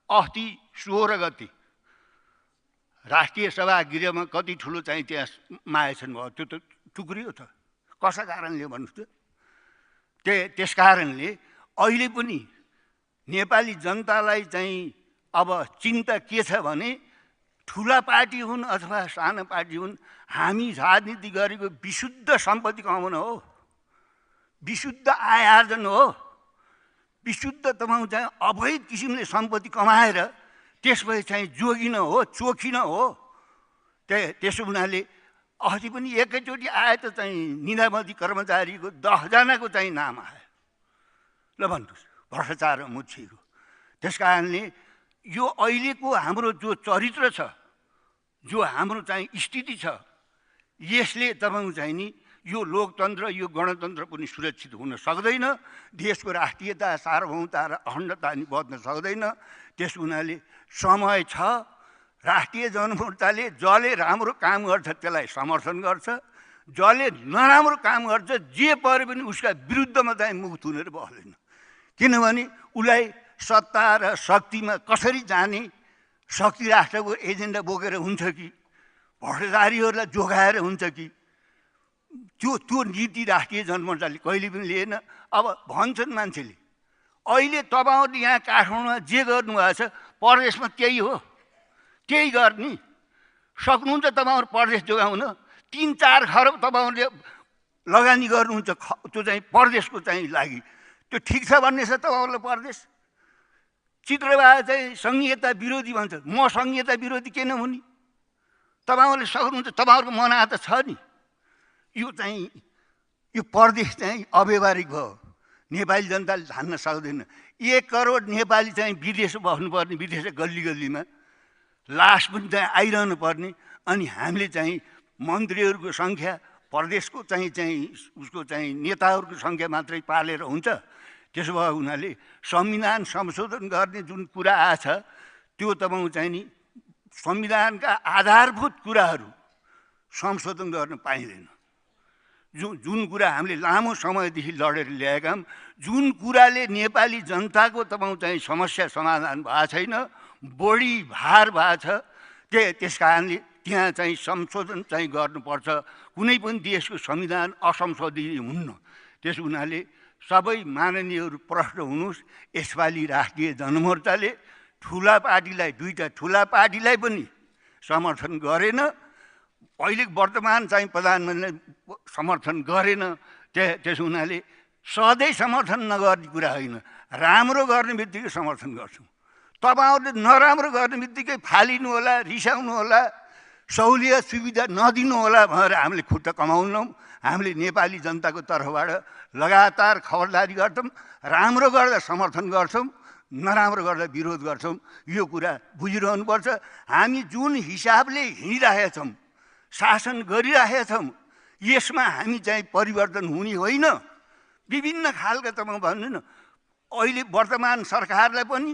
अस्ति 16 गते राष्ट्रिय सभा गृहमा कति ठुलो चाहिँ त्यहाँ माएछन् भयो। त्यो त टुक्रियो त। कसै कारणले भन्नुहोस् त? त्यस कारणले अहिले पनि नेपाली जनतालाई चाहिँ अब चिन्ता के छ भने ठुला पार्टी हुन् अथवा सानो पार्टी हुन्, हामी राजनीति गरेको विशुद्ध सम्पत्ति कमाउन हो, विशुद्ध आय आर्जन हो, विशुद्ध तपाईँ चाहिँ अवैध किसिमले सम्पत्ति कमाएर त्यसपछि चाहिँ जोगिन हो, चोखिन हो। त्यसो हुनाले अस्ति पनि एकैचोटि आए त चाहिँ निजामती कर्मचारीको 10 जनाको चाहिँ नाम आयो। ल भन्नुहोस्, भ्रष्टाचार मुछिएको। त्यस कारणले यो अहिलेको हाम्रो जो चरित्र छ, जो हाम्रो चाहिँ स्थिति छ, यसले तपाईँ चाहिँ नि यो लोकतन्त्र, यो गणतन्त्र पनि सुरक्षित हुन सक्दैन। देशको राष्ट्रियता, सार्वभौमता र अखण्डता नि बच्न सक्दैन। त्यस हुनाले समय छ। राष्ट्रिय जनमोर्चाले जसले राम्रो काम गर्छ त्यसलाई समर्थन गर्छ, जसले नराम्रो काम गर्छ जे परे पनि उसका विरुद्धमा चाहिँ मुख थुनेर बस्दैन। किनभने उसलाई सत्ता र शक्तिमा कसरी जाने, शक्ति राष्ट्रको एजेन्डा बोकेर हुन्छ कि भ्रष्टाचारीहरूलाई जोगाएर हुन्छ कि, त्यो नीति राष्ट्रिय जनमोर्चाले कहिले पनि लिएन। अब भन्छन् मान्छेले अहिले तपाईँहरूले यहाँ काठमाडौँमा जे गर्नुभएको छ परदेशमा त्यही हो, त्यही गर्ने सक्नुहुन्छ तपाईँहरू परदेश जोगाउन। 3-4 खरब तपाईँहरूले लगानी गर्नुहुन्छ त्यो चाहिँ परदेशको चाहिँ लागि। त्यो ठिक छ भन्ने छ तपाईँहरूलाई परदेश। चित्रबहादुर चाहिँ सङ्घीयता विरोधी भन्छ, म सङ्घीयता विरोधी किन हुने? तपाईँहरूले सक्नुहुन्छ, तपाईँहरूको मना त छ नि। यो चाहिँ यो परदेश चाहिँ अव्यवहारिक भयो, नेपाली जनताले धान्न सक्दैन। 1 करोड नेपाली चाहिँ विदेश बस्नुपर्ने, विदेश गल्ली गल्लीमा लास पनि चाहिँ आइरहनु पर्ने। अनि हामीले चाहिँ मन्त्रीहरूको सङ्ख्या प्रदेशको चाहिँ उसको चाहिँ नेताहरूको सङ्ख्या मात्रै पालेर हुन्छ? त्यसो भएको हुनाले संविधान संशोधन गर्ने जुन कुरा आछ त्यो तपाईँ चाहिँ नि संविधानका आधारभूत कुराहरू संशोधन गर्न पाइँदैन। जुन कुरा हामीले लामो समयदेखि लडेर ल्याएका हौँ, जुन कुराले नेपाली जनताको तपाईँ चाहिँ समस्या समाधान भएको छैन, बढी भार भएको छ, त्यस कारणले त्यहाँ चाहिँ संशोधन चाहिँ गर्नुपर्छ। कुनै पनि देशको संविधान असंशोधित हुन्न। त्यस हुनाले सबै माननीयहरू प्रश्न हुनुहोस्, यसपालि राष्ट्रिय जनमोर्चाले ठुला पार्टीलाई, 2टा ठुला पार्टीलाई पनि समर्थन गरेन। अहिले वर्तमान चाहिँ प्रधानमन्त्रीले समर्थन गरेन। त्यसो हुनाले सधैँ समर्थन नगर्ने कुरा होइन, राम्रो गर्ने बित्तिकै समर्थन गर्छौँ। तपाईँहरूले नराम्रो गर्ने बित्तिकै फालिनु होला, रिसाउनु होला, सहुलियत सुविधा नदिनु होला भनेर हामीले खुट्टा कमाउनौँ। हामीले नेपाली जनताको तर्फबाट लगातार खबरदारी गर्छौँ। राम्रो गर्दा समर्थन गर्छौँ, नराम्रो गर्दा विरोध गर्छौँ। यो कुरा बुझिरहनुपर्छ। हामी जुन हिसाबले हिँडिरहेका छौँ, शासन गरिरहेका छौँ, यसमा हामी चाहिँ परिवर्तन हुने होइन। विभिन्न खालका तपाईँ भन्नु न, अहिले वर्तमान सरकारलाई पनि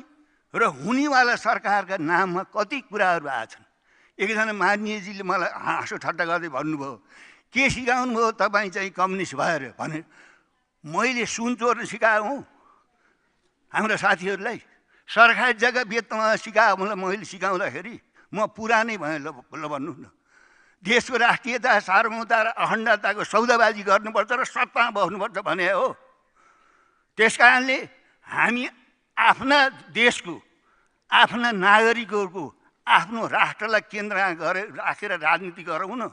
र हुनेवाला सरकारका नाममा कति कुराहरू आएछन्। एकजना माननीयजीले मलाई हाँसो ठट्टा गर्दै भन्नुभयो, के सिकाउनु भयो तपाईँ चाहिँ कम्युनिस्ट भएर भने। मैले सुन चोर्न सिकाएँ हाम्रा साथीहरूलाई, सरकारी जग्गा बेच्नमा सिकाएँ मैले सिकाउँदाखेरि म पुरानै भएँ। ल भन्नु न, देशको राष्ट्रियता, सार्वभौमता र अखण्डताको सौदाबाजी गर्नुपर्छ र सत्तामा बस्नुपर्छ भने हो। त्यस कारणले हामी आफ्ना देशको, आफ्ना नागरिकहरूको, आफ्नो राष्ट्रलाई केन्द्रमा राखेर राजनीति गरौँ न।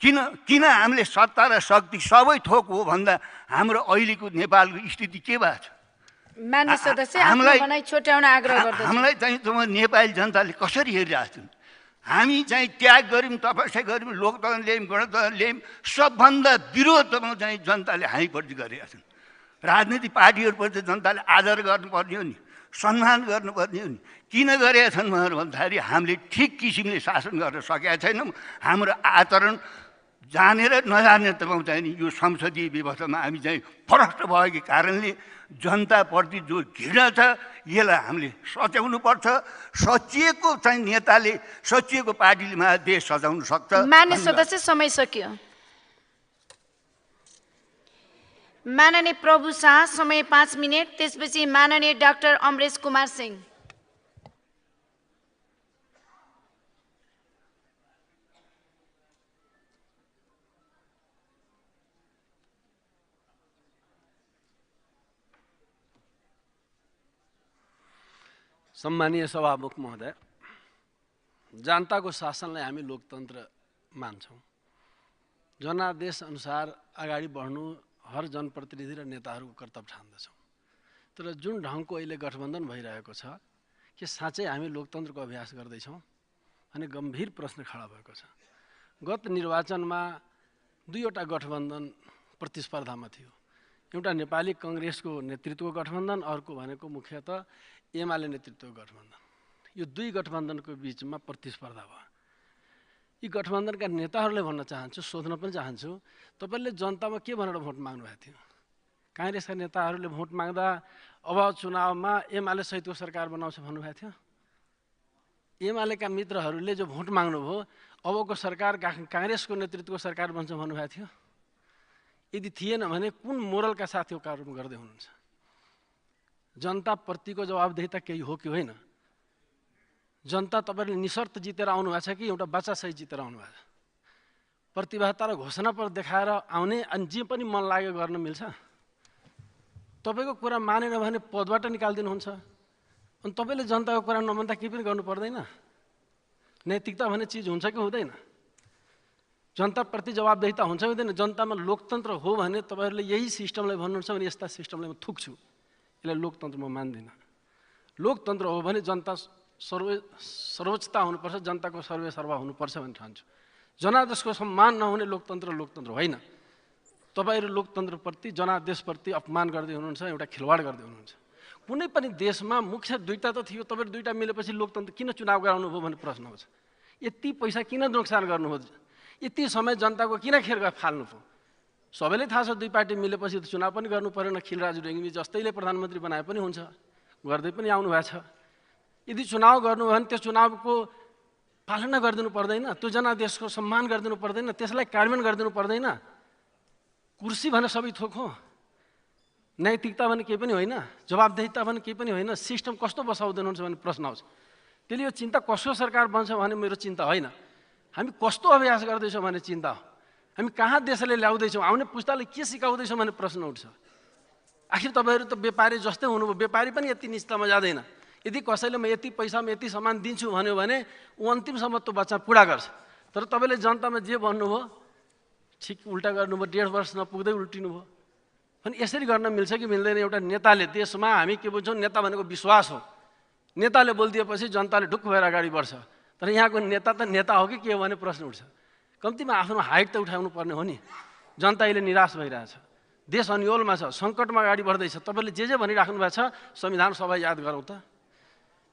किन हामीले सत्ता र शक्ति सबै थोक हो भन्दा हाम्रो अहिलेको नेपालको स्थिति के भएको छ? मान्य सदस्य, हामीलाई छोट्याउन आग्रह गर्दछु। हामीलाई चाहिँ नेपाली जनताले कसरी हेरिरहेको छन्? हामी चाहिँ त्याग गऱ्यौँ, तपस्या गऱ्यौँ, लोकतन्त्र ल्यायौँ, गणतन्त्र ल्यायौँ, सबभन्दा विरोध चाहिँ जनताले हामीप्रति गरेका छन्। राजनीतिक पार्टीहरूप्रति जनताले आदर गर्नुपर्ने हो नि, सम्मान गर्नुपर्ने हो नि। किन गरेका छन् भनेर भन्दाखेरि हामीले ठिक किसिमले शासन गर्न सकेका छैनौँ। हाम्रो आचरण जानेर नजानेर तपाईँ चाहिँ नि यो संसदीय व्यवस्थामा हामी चाहिँ भ्रष्ट भएको कारणले जनताप्रति जो घृणा छ यसलाई हामीले सच्याउनुपर्छ। सचिएको चाहिँ नेताले, सचिएको पार्टीले मात्र देश सजाउन सक्छ। मान्य सदस्य, समय सकियो। माननीय प्रभु शाह, समय 5 मिनट। त्यसपछि माननीय डाक्टर अमरेश कुमार सिंह। सम्मानीय सभामुख महोदय, जनताको शासनलाई हामी लोकतन्त्र मान्छौँ। जनादेश अनुसार अगाडि बढ्नु हर जनप्रतिनिधि र नेताहरूको कर्तव्य ठान्दछौँ। तर जुन ढङ्गको अहिले गठबन्धन भइरहेको छ के साँच्चै हामी लोकतन्त्रको अभ्यास गर्दैछौँ भने गम्भीर प्रश्न खडा भएको छ। गत निर्वाचनमा दुईवटा गठबन्धन प्रतिस्पर्धामा थियो। एउटा नेपाली कङ्ग्रेसको नेतृत्वको गठबन्धन, अर्को भनेको मुख्यतः एमाले नेतृत्वको गठबन्धन। यो दुई गठबन्धनको बिचमा प्रतिस्पर्धा भयो। यी गठबन्धनका नेताहरूले भन्न चाहन्छु, सोध्न पनि चाहन्छु, तपाईँले जनतामा के भनेर भोट माग्नु भएको थियो? काङ्ग्रेसका नेताहरूले भोट माग्दा अब चुनावमा एमाले सहितको सरकार बनाउँछ भन्नुभएको थियो। एमालेका मित्रहरूले जो भोट माग्नुभयो अबको सरकार काङ्ग्रेसको नेतृत्वको सरकार बन्छ भन्नुभएको थियो। यदि थिएन भने कुन मोरलका साथ यो कार्य गर्दै हुनुहुन्छ? जनताप्रतिको जवाबदेहिता केही हो कि होइन? जनता तपाईँले निशर्त जितेर आउनुभएको छ कि एउटा बच्चासहित जितेर आउनुभएको छ? प्रतिबद्धता र घोषणा पर देखाएर आउने अनि जे पनि मन लाग्यो गर्न मिल्छ? तपाईँको कुरा मानेन भने पदबाट निकालिदिनुहुन्छ। अनि तपाईँले जनताको कुरा नमान्दा केही पनि गर्नु पर्दैन? नैतिकता भन्ने चिज हुन्छ कि हुँदैन? जनताप्रति जवाबदेहिता हुन्छ कि हुँदैन? जनतामा लोकतन्त्र हो भने तपाईँहरूले यही सिस्टमलाई भन्नुहुन्छ भने यस्ता सिस्टमलाई म थुक्छु। यसलाई लोकतन्त्र म मान्दिनँ। लोकतन्त्र हो भने जनता सर्वोच्चता हुनुपर्छ, जनताको सर्वेसर्वा हुनुपर्छ भन्ने ठान्छु। जनादेशको सम्मान नहुने लोकतन्त्र लोकतन्त्र होइन। तपाईँहरू लोकतन्त्रप्रति जनादेशप्रति अपमान गर्दै हुनुहुन्छ, एउटा खिलवाड गर्दै हुनुहुन्छ। कुनै पनि देशमा मुख्य दुईटा त थियो, तपाईँहरू दुईटा मिलेपछि लोकतन्त्र किन चुनाव गराउनु भयो भन्ने प्रश्न आउँछ। यति पैसा किन नोक्सान गर्नुभयो? यति समय जनताको किन खेर फाल्नु भयो? सबैलाई थाहा छ दुई पार्टी मिलेपछि त चुनाव पनि गर्नु परेन। खिलराजु रेग्मी जस्तैले प्रधानमन्त्री बनाए पनि हुन्छ, गर्दै पनि आउनु भएको छ। यदि चुनाव गर्नुभयो भने त्यो चुनावको पालना गरिदिनु पर्दैन? त्यो जनादेशको सम्मान गरिदिनु पर्दैन? त्यसलाई कार्यान्वयन गरिदिनु पर्दैन? कुर्सी भने सबै थोक हो, नैतिकता भने केही पनि होइन, जवाबदेहिता भने केही पनि होइन। सिस्टम कस्तो बसाउँदैनुहुन्छ भन्ने प्रश्न आउँछ। त्यसले यो चिन्ता कसको सरकार बन्छ भने मेरो चिन्ता होइन। हामी कस्तो अभ्यास गर्दैछौँ भन्ने चिन्ता हो। हामी कहाँ देशले ल्याउँदैछौँ, आउने पुस्ताले के सिकाउँदैछौँ भन्ने प्रश्न उठ्छ। आखिर तपाईँहरू त व्यापारी जस्तै हुनुभयो। व्यापारी पनि यति निस्तामा जाँदैन। यदि कसैले म यति पैसामा यति सामान दिन्छु भन्यो भने ऊ अन्तिमसम्म त्यो बच्चा पुरा गर्छ। तर तपाईँले जनतामा जे भन्नुभयो ठिक उल्टा गर्नुभयो, 1.5 वर्ष नपुग्दै उल्टिनु भयो। अनि यसरी गर्न मिल्छ कि मिल्दैन? एउटा नेताले देशमा हामी के बुझ्छौँ? नेता भनेको विश्वास हो। नेताले बोलिदिएपछि जनताले ढुक्क भएर अगाडि बढ्छ। तर यहाँको नेता त नेता हो कि के हो भन्ने प्रश्न उठ्छ। कम्तीमा आफ्नो हाइट त उठाउनु पर्ने हो नि। जनता अहिले निराश भइरहेछ, देश अन्योलमा छ, सङ्कटमा अगाडि बढ्दैछ। तपाईँले जे भनिराख्नु भएको छ संविधान सभा याद गरौँ त।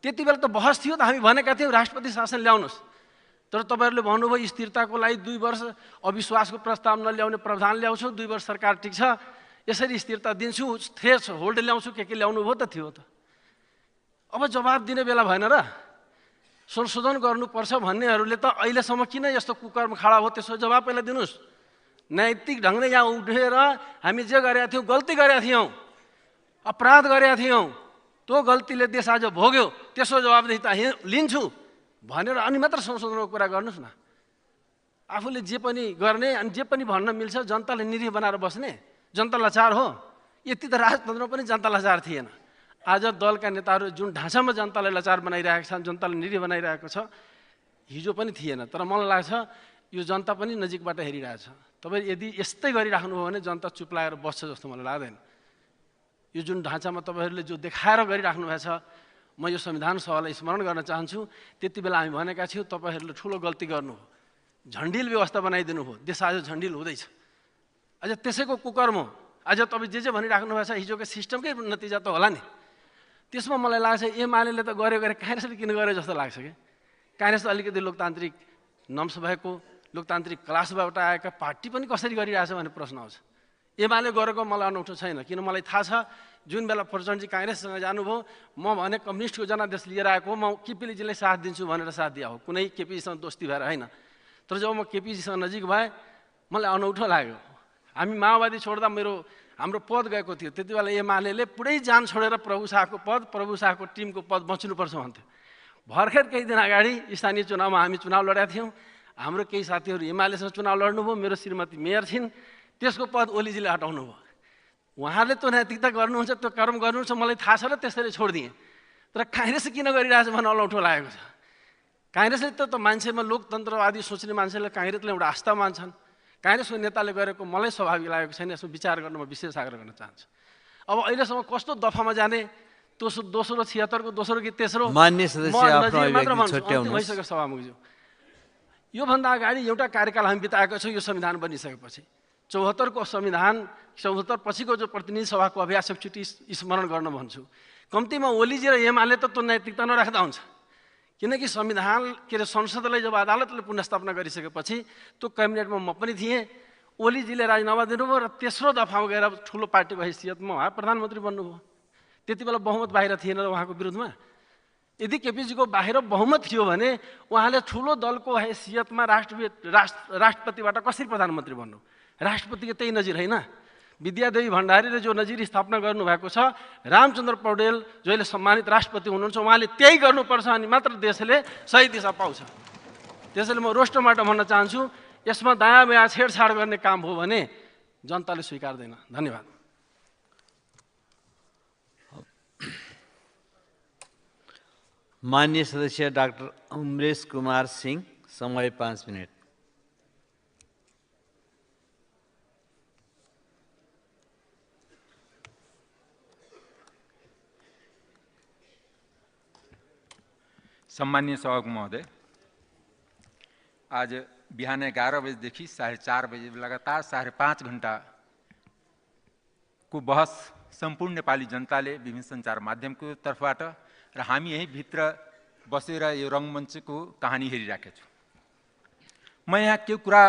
त्यति बेला त बहस थियो त, हामी भनेका थियौँ राष्ट्रपति शासन ल्याउनुहोस्। तर तपाईँहरूले भन्नुभयो स्थिरताको लागि 2 वर्ष अविश्वासको प्रस्ताव नल्याउने प्रावधान ल्याउँछु, 2 वर्ष सरकार टिक्छ, यसरी स्थिरता दिन्छु, थ्रेस होल्ड ल्याउँछु, के ल्याउनु भयो त थियो त। अब जवाब दिने बेला भएन र? संशोधन गर्नुपर्छ भन्नेहरूले त अहिलेसम्म किन यस्तो कुकर्म खडा हो त्यसको जवाब पहिला दिनुहोस्। नैतिक ढङ्गले यहाँ उठेर हामी जे गरेका थियौँ, गल्ती गरेका थियौँ, अपराध गरेका थियौँ, त्यो गल्तीले देश आज भोग्यो, त्यसको जवाबदेहिता लिन्छु भनेर अनि मात्र संशोधनको कुरा गर्नुहोस् न। आफूले जे पनि गर्ने अनि जे पनि भन्न मिल्छ, जनताले निरीह बनाएर बस्ने? जनता लाचार हो? यति त राजतन्त्रमा पनि जनता लाचार थिएन। आज दलका नेताहरू जुन ढाँचामा जनतालाई लाचार बनाइरहेको छ, जनतालाई निरीह बनाइरहेको छ, हिजो पनि थिएन। तर मलाई लाग्छ यो जनता पनि नजिकबाट हेरिरहेछ। तपाईँ यदि यस्तै गरिराख्नुभयो भने जनता चुप लागेर बस्छ जस्तो मलाई लाग्दैन। यो जुन ढाँचामा तपाईँहरूले जो देखाएर गरिराख्नु भएको छ, म यो संविधान सभालाई स्मरण गर्न चाहन्छु। त्यति बेला हामी भनेका थियौँ तपाईँहरूले ठुलो गल्ती गर्नुभयो, झन्डिल व्यवस्था बनाइदिनु भयो, देश आज झन्डिल हुँदैछ। आज त्यसैको कुकर्म हो। आज तपाईँ जे भनिराख्नु भएको छ हिजोको सिस्टमकै नतिजा त होला नि। त्यसमा मलाई लाग्छ एमाले त गरे काङ्ग्रेसले किन गरे जस्तो लाग्छ कि। काङ्ग्रेस त अलिकति लोकतान्त्रिक नम्स भएको, लोकतान्त्रिक क्लासबाट आएका पार्टी पनि कसरी गरिरहेछ भन्ने प्रश्न आउँछ। एमाले गरेको मलाई अनौठो छैन, किन मलाई थाहा छ जुन बेला प्रचण्डजी काङ्ग्रेससँग जानुभयो म भने कम्युनिस्टको जनादेश लिएर आएको, म केपीजीलाई साथ दिन्छु भनेर साथ दिए हो, कुनै केपीजीसँग दोस्ती भएर होइन। तर जब म केपीजीसँग नजिक भएँ मलाई अनौठो लाग्यो। हामी माओवादी छोड्दा हाम्रो पद गएको थियो। त्यति बेला एमाले पुरै जान छोडेर प्रभु शाहको शाहको टिमको पद बच्नुपर्छ भन्थ्यो। भर्खर केही दिन अगाडि स्थानीय चुनावमा हामी चुनाव लडेका थियौँ। हाम्रो केही साथीहरू एमालेसँग चुनाव लड्नुभयो, मेरो श्रीमती मेयर थिइन्, त्यसको पद ओलीजीले हटाउनु भयो। उहाँले त्यो नैतिकता गर्नुहुन्छ, त्यो कर्म गर्नुहुन्छ, मलाई थाहा छ र त्यसरी छोडिदिएँ। तर तर काङ्ग्रेसले किन गरिरहेछ भन्ने अलौठो लागेको छ। काङ्ग्रेसले त मान्छेमा लोकतन्त्रवादी सोच्ने मान्छेले काङ्ग्रेसले एउटा आस्था मान्छन्। काङ्ग्रेसको नेताले गरेको मलाई स्वाभाविक लागेको छैन। यसमा विचार गर्न म विशेष आग्रह गर्न चाहन्छु। अब अहिलेसम्म कस्तो दफामा जाने, दोस्रो 76 को दोस्रो कि तेस्रो मान्य सदस्य आफ्नो अभिव्यक्ति छुट्याउनुहोस्। भइसक्यो सभामुखज्यू। योभन्दा अगाडि एउटा कार्यकाल हामी बिताएको छौँ यो संविधान बनिसकेपछि। 74 को संविधान 74 पछिको जो प्रतिनिधि सभाको अभ्यास एकचोटि स्मरण गर्न भन्छु। कम्तीमा ओलीजी र एमाले त त्यो नैतिकता नराख्दा हुन्छ, किनकि संविधान के अरे संसदलाई जब अदालतले पुनर्स्थापना गरिसकेपछि त्यो कैबिनेटमा म पनि थिएँ। ओलीजीले राजीनामा दिनुभयो र तेस्रो दफामा गएर ठुलो पार्टीको हैसियतमा उहाँ प्रधानमन्त्री बन्नुभयो। त्यति बेला बहुमत बाहिर थिएन र उहाँको विरुद्धमा। यदि केपीजीको बाहिर बहुमत थियो भने उहाँले ठुलो दलको हैसियतमा राष्ट्रपतिबाट कसरी प्रधानमन्त्री बन्नु? राष्ट्रपतिको त्यही नजिर होइन। विद्यादेवी भण्डारीले जो नजिर स्थापना गर्नुभएको छ, रामचन्द्र पौडेल जो अहिले सम्मानित राष्ट्रपति हुनुहुन्छ, उहाँले त्यही गर्नुपर्छ अनि मात्र देशले सही दिशा पाउँछ। त्यसैले म रोस्टरबाट भन्न चाहन्छु, यसमा दायाँ बायाँ छेडछाड गर्ने काम हो भने जनताले स्वीकार्दैन। धन्यवाद। मान्य सदस्य डाक्टर अमरेश कुमार सिंह, समय 5 मिनट। सम्मानीय सभामुख महोदय, आज बिहान 11 बजेदेखि 4:30 बजे लगातार 5.5 घण्टाको बहस सम्पूर्ण नेपाली जनताले विभिन्न सञ्चार माध्यमको तर्फबाट र हामी यही भित्र बसेर यो रङ्गमञ्चको कहानी हेरिराखेका छौँ। म यहाँ के कुरा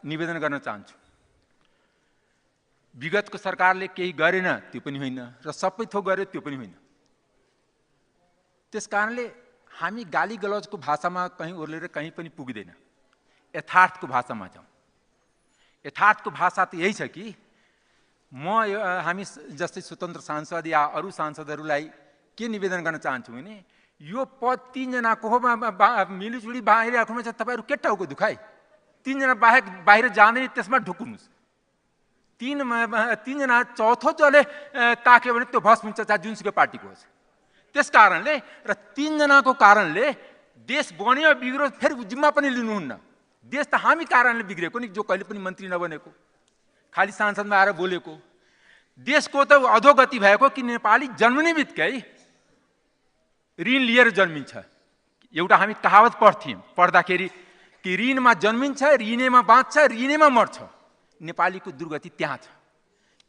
निवेदन गर्न चाहन्छु। विगतको सरकारले केही गरेन त्यो पनि होइन र सबै थोक गर्यो त्यो पनि होइन। त्यस कारणले हामी गाली गलौजको भाषामा कहीँ ओर्लेर कहीँ पनि पुग्दैन। यथार्थको भाषामा जाउँ। यथार्थको भाषा त यही छ कि हामी जस्तै स्वतन्त्र सांसद या अरू सांसदहरूलाई के निवेदन गर्न चाहन्छु भने यो पद 3 जनाको हो, मिलिजुली बाहिर राख्नुमा चाहिँ तपाईँहरू के टाउको दुखाइ? 3 जना बाहिर जाँदैन, त्यसमा ढुक्नुहोस्। 3 जना चौथो जसले ताक्यो भने त्यो भस्म हुन्छ, चाहे जुनसुकै पार्टीको होस्। त्यस कारणले र 3 जनाको कारणले देश बन्यो बिग्रो फेरि जिम्मा पनि लिनुहुन्न। देश त हामी कारणले बिग्रेको नि, जो कहिले पनि मन्त्री नबनेको, खालि सांसदमा आएर बोलेको। देशको त अधोगति भएको कि नेपाली जन्मने बित्तिकै ऋण लिएर जन्मिन्छ। एउटा हामी कहावत पढ्दाखेरि कि ऋणमा जन्मिन्छ, ऋणेमा बाँच्छ, ऋणेमा मर्छ। नेपालीको दुर्गति त्यहाँ छ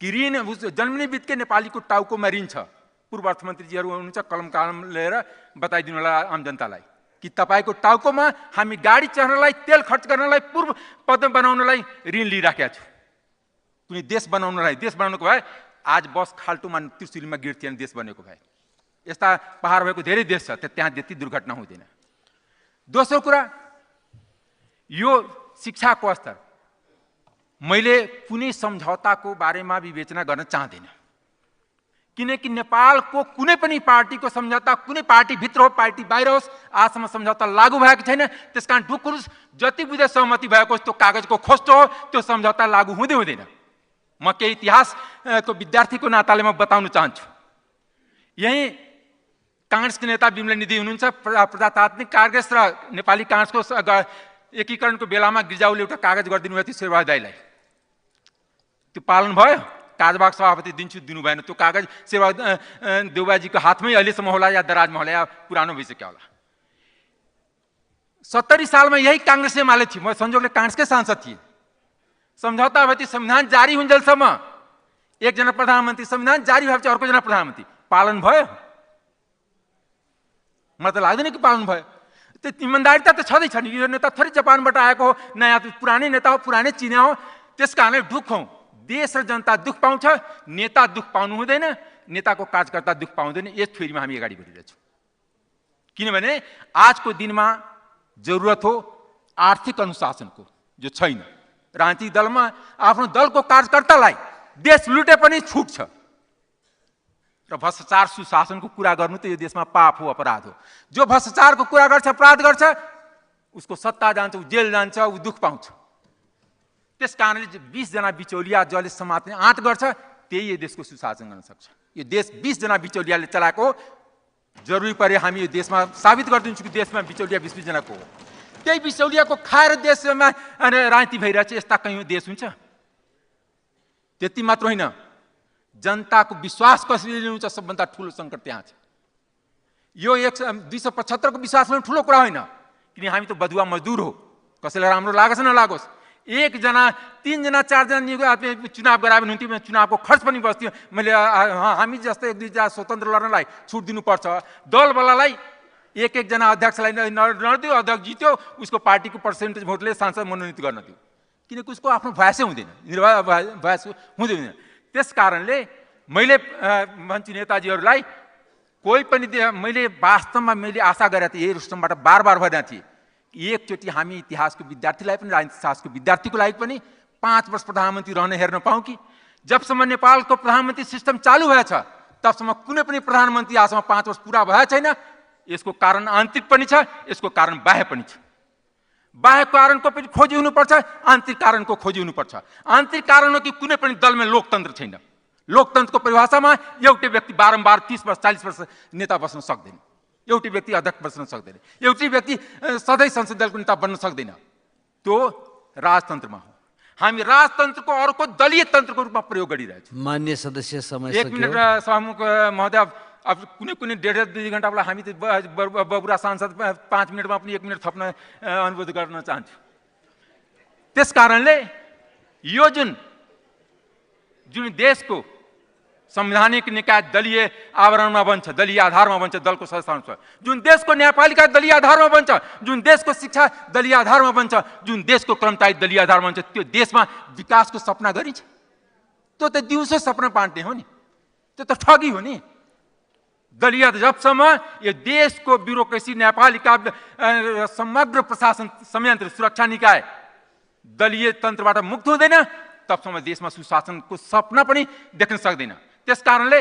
कि ऋण जन्मिने बित्तिकै नेपालीको टाउकोमा ऋण छ। पूर्व अर्थमन्त्रीजीहरू हुनुहुन्छ, कलम लिएर बताइदिनु होला आम जनतालाई कि तपाईँको टाउकोमा हामी गाडी चढ्नलाई, तेल खर्च गर्नलाई, पूर्व पद बनाउनलाई ऋण लिइराखेका छौँ। कुनै देश बनाउनलाई, देश बनाउनुको भए आज बस खाल्टोमा त्रिशुलीमा गिर्थिएन देश बनेको भए। यस्ता पहाड भएको धेरै देश छ, त्यहाँ त्यति दुर्घटना हुँदैन। दोस्रो कुरा, यो शिक्षाको स्तर मैले कुनै सम्झौताको बारेमा विवेचना गर्न चाहदिनँ, किनकि नेपालको कुनै पनि पार्टीको सम्झौता कुनै पार्टी भित्र हो पार्टी बाहिर होस् आजसम्म सम्झौता लागू भएको छैन। त्यसकारण ढुकुरुस जति बुझे सहमति भएको त्यो कागजको खोस्टो हो, त्यो सम्झौता लागू हुँदैन। म केही इतिहासको विद्यार्थीको नाताले म बताउन चाहन्छु। यही काङ्ग्रेसको नेता बिमला निधि हुनुहुन्छ, प्रजातान्त्रिक काङ्ग्रेस र नेपाली काङ्ग्रेसको एकीकरणको बेलामा गिर्जाउले एउटा कागज गरिदिनु भएको थियो शेरबहादुर दाइलाई। त्यो पालन भयो? काजबाग सभापति दिनु भएन। त्यो कागज शेरबहादुर देउबाजीको हातमै अहिलेसम्म होला या दराजमा होला या पुरानो भइसक्यो होला। 70 सालमा यही काङ्ग्रेस एमाले थियो, म संयोगले काङ्ग्रेसकै सांसद थिएँ। सम्झौता भएपछि संविधान जारी हुन्जेलसम्म एकजना प्रधानमन्त्री, संविधान जारी भएपछि अर्को जना प्रधानमन्त्री, पालन भयो? मलाई त लाग्दैन कि पालन भयो। त्यो इमान्दारिता त छँदैछ नि। यो नेता थोरै जापानबाट आएको हो, नयाँ पुरानै नेता हो, पुरानै चिने हो। त्यस कारणले दुःख हौ, देश र जनता दुःख पाउँछ, नेता दुःख पाउनु हुँदैन, नेताको कार्यकर्ता दुःख पाउँदैन। यस थ्योरीमा हामी अगाडि बढिरहेछौँ। किनभने आजको दिनमा जरुरत हो आर्थिक अनुशासनको, जो छैन। राजनीतिक दलमा आफ्नो दलको कार्यकर्तालाई देश लुटे पनि छुट छ र भ्रष्टाचार सुशासनको कुरा गर्नु त यो देशमा पाप हो, अपराध हो। जो भ्रष्टाचारको कुरा गर्छ, अपराध गर्छ, उसको सत्ता जान्छ, ऊ जेल जान्छ, ऊ दुःख पाउँछ। त्यस कारणले 20 जना बिचौलिया जसले समात्ने आँट गर्छ, त्यही यो देशको सुशासन गर्न सक्छ। यो देश 20 जना बिचौलियाले चलाएको हो, जरुरी परे हामी यो देशमा साबित गरिदिन्छौँ कि देशमा बिचौलिया 20 जनाको हो। त्यही बिचौलियाको खाएर देशमा राजनीति भइरहेछ। यस्ता कयौँ देश हुन्छ। त्यति मात्र होइन, जनताको विश्वास कसरी लिनु छ सबभन्दा ठुलो सङ्कट त्यहाँ छ। यो 275 को विश्वास पनि ठुलो कुरा होइन, किन हामी त बदुवा मजदुर हो। कसैलाई राम्रो लागोस् नलागोस्, 1 जना 3 जना 4 जना चुनाव गरायो भने हुन्थ्यो, चुनावको खर्च पनि बस्थ्यो। मैले हामी जस्तै 1-2 जना स्वतन्त्र लड्नलाई छुट दिनुपर्छ। दलवालालाई 1-1 जना अध्यक्षलाई नदियो, अध्यक्ष जित्यो, उसको पार्टीको पर्सेन्टेज भोटले सांसद मनोनित गर्न दियो, किनकि उसको आफ्नो भयासै हुँदैन, भयास हुँदैन। त्यस कारणले मैले भन्छु नेताजीहरूलाई, कोही पनि मैले वास्तवमा मैले आशा गरेको थिएँ, यही रुस्टमबाट बार भनेको थिएँ, एकचोटि हामी इतिहासको विद्यार्थीलाई पनि राजनीतिक शास्त्रको विद्यार्थीको लागि पनि 5 वर्ष प्रधानमन्त्री रहन हेर्न पाऊँ कि जबसम्म नेपालको प्रधानमन्त्री सिस्टम चालू भएछ तबसम्म कुनै पनि प्रधानमन्त्री आजसम्म 5 वर्ष पुरा भएको छैन। यसको कारण आन्तरिक पनि छ, यसको कारण बाह्य पनि छ। बाह्य कारणको पनि खोजी हुनुपर्छ, आन्तरिक कारणको खोजी हुनुपर्छ। आन्तरिक कारण हो कि कुनै पनि दलमा लोकतन्त्र छैन। लोकतन्त्रको परिभाषामा एउटै व्यक्ति बारम्बार 30 वर्ष 40 वर्ष नेता बस्न सक्दैन, एउटै व्यक्ति अध्यक्ष बस्न सक्दैन, एउटै व्यक्ति सधैँ संसदीय दलको नेता बन्न सक्दैन। त्यो राजतन्त्रमा हो। हामी राजतन्त्रको अर्को दलीय तन्त्रको रूपमा प्रयोग गरिरहेछौँ। मान्य सदस्य समय 1 मिनट सभामुख महोदय, अब कुनै 1.5-2 घन्टाको लागि हामी त बबुरा सांसद 5 मिनटमा पनि 1 मिनट थप्न अनुरोध गर्न चाहन्छु। त्यस कारणले यो जुन देशको संवैधानिक निकाय दलीय आवरणमा बन्छ, दलीय आधारमा बन्छ, दलको सदस्य हुन्छ, जुन देशको न्यायपालिका दलीय आधारमा बन्छ, जुन देशको शिक्षा दलीय आधारमा बन्छ, जुन देशको कर्मचारी दलीय आधारमा बन्छ, त्यो देशमा विकासको सपना गरिन्छ। त्यो त दिउँसो सपना बाँड्ने हो नि, त्यो त ठगी हो नि। दलीय जबसम्म यो देशको ब्युरोक्रेसी न्यायपालिका समग्र प्रशासन संयन्त्र सुरक्षा निकाय दलीय तन्त्रबाट मुक्त हुँदैन तबसम्म देशमा सुशासनको सपना पनि देख्न सक्दैन। त्यस कारणले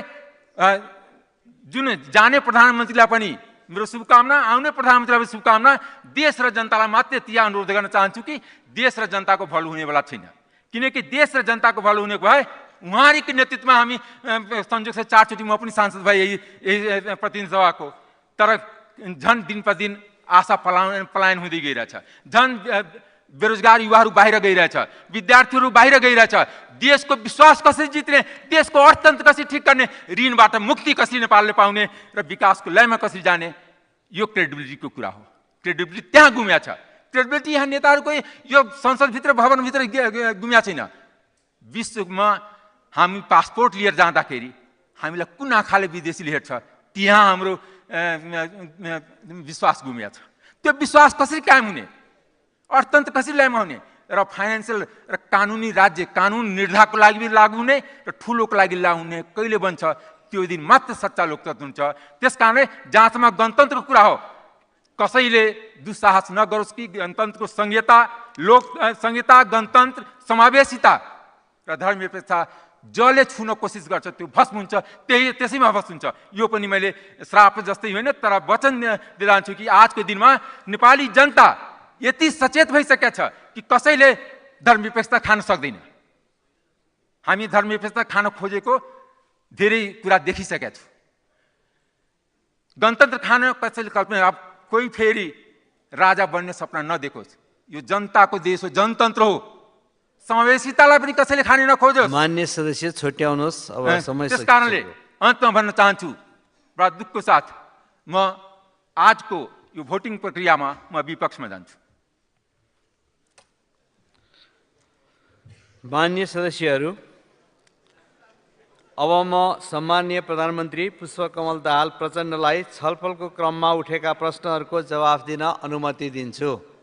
जुन जाने प्रधानमन्त्रीलाई पनि मेरो शुभकामना, आउने प्रधानमन्त्रीलाई पनि शुभकामना। देश र जनतालाई मात्र यति अनुरोध गर्न चाहन्छु कि देश र जनताको भलो हुनेवाला छैन, किनकि देश र जनताको भलो हुने भए उहाँहरूको नेतृत्वमा हामी संयोग से 4 चोटि म पनि सांसद भए यही प्रतिनिधि सभाको, तर झन् दिन प्रतिदिन आशा पलायन हुँदै गइरहेछ। झन् बेरोजगार युवाहरू बाहिर गइरहेछ, विद्यार्थीहरू बाहिर गइरहेछ। देशको विश्वास कसरी जित्ने, देशको अर्थतन्त्र कसरी ठिक गर्ने, ऋणबाट मुक्ति कसरी नेपालले पाउने र विकासको लयमा कसरी जाने, यो क्रेडिबिलिटीको कुरा हो। क्रेडिबिलिटी त्यहाँ गुम्या छ। क्रेडिबिलिटी यहाँ नेताहरूको यो संसदभित्र भवनभित्र गुम्या छैन। विश्वमा हामी पासपोर्ट लिएर जाँदाखेरि हामीलाई कुन आँखाले विदेशीले हेर्छ, त्यहाँ हाम्रो विश्वास गुम्या छ। त्यो विश्वास कसरी कायम हुने, अर्थतन्त्र कसरी ल्याइमा हुने र फाइनेन्सियल र कानुनी राज्य कानुन निर्धारणको लागि पनि लागू हुने र ठुलोको लागि लागू हुने कहिले बन्छ, त्यो दिन मात्र सच्चा लोकतन्त्र हुन्छ। त्यस कारणले जहाँसम्म गणतन्त्रको कुरा हो, कसैले दुस्साहस नगरोस् कि गणतन्त्रको संहिता, संहिता, गणतन्त्र, समावेशिता र धर्मनिरपेक्षता जसले छुन कोसिस गर्छ त्यो भस्म हुन्छ, त्यसैमा भस्म हुन्छ। यो पनि मैले श्राप जस्तै होइन तर वचन दिइरहन्छु कि आजको दिनमा नेपाली जनता यति सचेत भइसकेको छ कि कसैले धर्मनिरपेक्षता खान सक्दैन। हामी धर्मनिरपेक्षता खान खोजेको धेरै कुरा देखिसकेका छौँ। गणतन्त्र खान कसैले कल्पना, अब कोही फेरि राजा बन्ने सपना नदेखोस्। यो जनताको देश हो, जनतन्त्र हो। समावेशितालाई पनि कसैले खाने नखोजोस्। मान्य सदस्य छुट्याउनुहोस्, अब समय त्यस कारणले अन्तमा भन्न चाहन्छु, बडा दुःखको साथ म आजको यो भोटिङ प्रक्रियामा म विपक्षमा जान्छु। मान्य सदस्यहरू, अब म सम्माननीय प्रधानमन्त्री पुष्पकमल दाहाल प्रचण्डलाई छलफलको क्रममा उठेका प्रश्नहरूको जवाफ दिन अनुमति दिन्छु।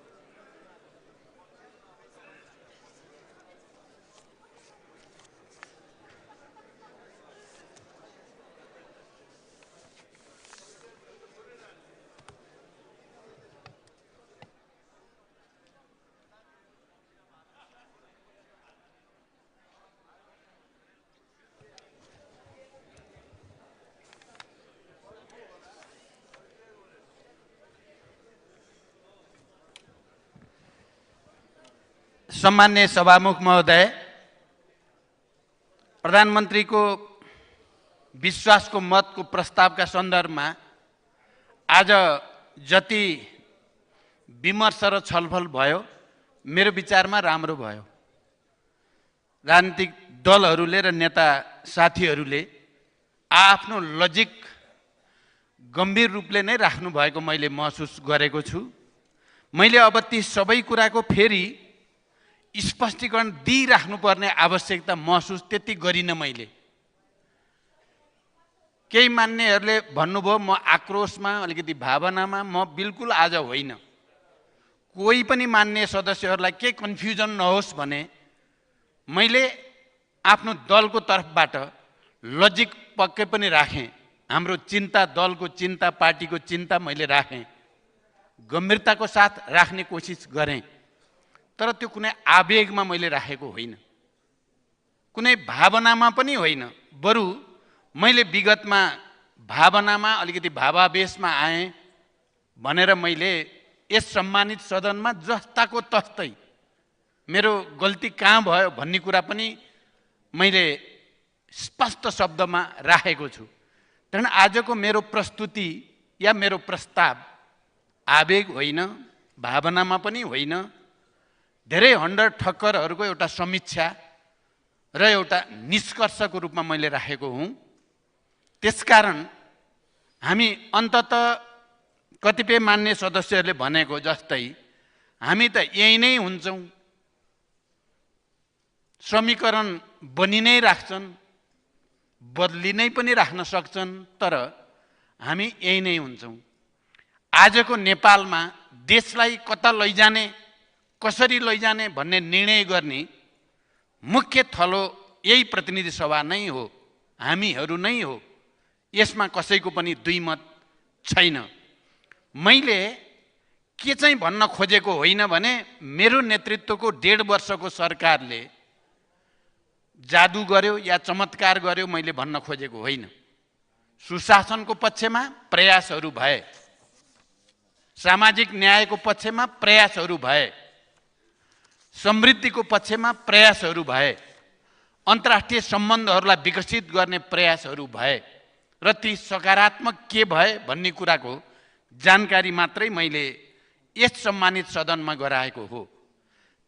सम्मान्य सभामुख महोदय, प्रधानमन्त्रीको विश्वासको मतको प्रस्तावका सन्दर्भमा आज जति विमर्श र छलफल भयो मेरो विचारमा राम्रो भयो। राजनीतिक दलहरूले र नेता साथीहरूले आफ्नो लजिक गम्भीर रूपले नै राख्नु भएको मैले महसुस गरेको छु। मैले अब ती सबै कुराको फेरि स्पष्टीकरण दिइराख्नुपर्ने आवश्यकता महसुस त्यति गरिनँ मैले। केही मान्नेहरूले भन्नुभयो म आक्रोशमा अलिकति भावनामा, म बिल्कुल आज होइन। कोही पनि मान्ने सदस्यहरूलाई केही कन्फ्युजन नहोस् भने मैले आफ्नो दलको तर्फबाट लजिक पक्कै पनि राखेँ। हाम्रो चिन्ता, दलको चिन्ता, पार्टीको चिन्ता मैले राखेँ, गम्भीरताको साथ राख्ने कोसिस गरेँ। तर त्यो कुनै आवेगमा मैले राखेको होइन, कुनै भावनामा पनि होइन। बरु मैले विगतमा भावनामा अलिकति भावावेशमा आएँ भनेर मैले यस सम्मानित सदनमा जस्ताको तस्तै मेरो गल्ती कहाँ भयो भन्ने कुरा पनि मैले स्पष्ट शब्दमा राखेको छु। कारण आजको मेरो प्रस्तुति या मेरो प्रस्ताव आवेग होइन, भावनामा पनि होइन, धेरै हन्डर ठक्करहरूको एउटा समीक्षा र एउटा निष्कर्षको रूपमा मैले राखेको हुँ। त्यसकारण हामी अन्ततः कतिपय मान्य सदस्यहरूले भनेको जस्तै हामी त यही नै हुन्छौँ, समीकरण बनि नै राख्छन्, बदली नै पनि राख्न सक्छन्, तर हामी यही नै हुन्छौँ। आजको नेपालमा देशलाई कता लैजाने, कसरी लैजाने भन्ने निर्णय गर्ने मुख्य थलो यही प्रतिनिधि सभा नै हो, हामीहरू नै हो। यसमा कसैको पनि दुई मत छैन। मैले के चाहिँ भन्न खोजेको होइन भने मेरो नेतृत्वको 1.5 वर्षको सरकारले जादु गर्यो या चमत्कार गर्यो मैले भन्न खोजेको होइन। सुशासनको पक्षमा प्रयासहरू भए, सामाजिक न्यायको पक्षमा प्रयासहरू भए, समृद्धिको पक्षमा प्रयासहरू भए, अन्तर्राष्ट्रिय सम्बन्धहरूलाई विकसित गर्ने प्रयासहरू भए र ती सकारात्मक के भए भन्ने कुराको जानकारी मात्रै मैले यस सम्मानित सदनमा गराएको हो।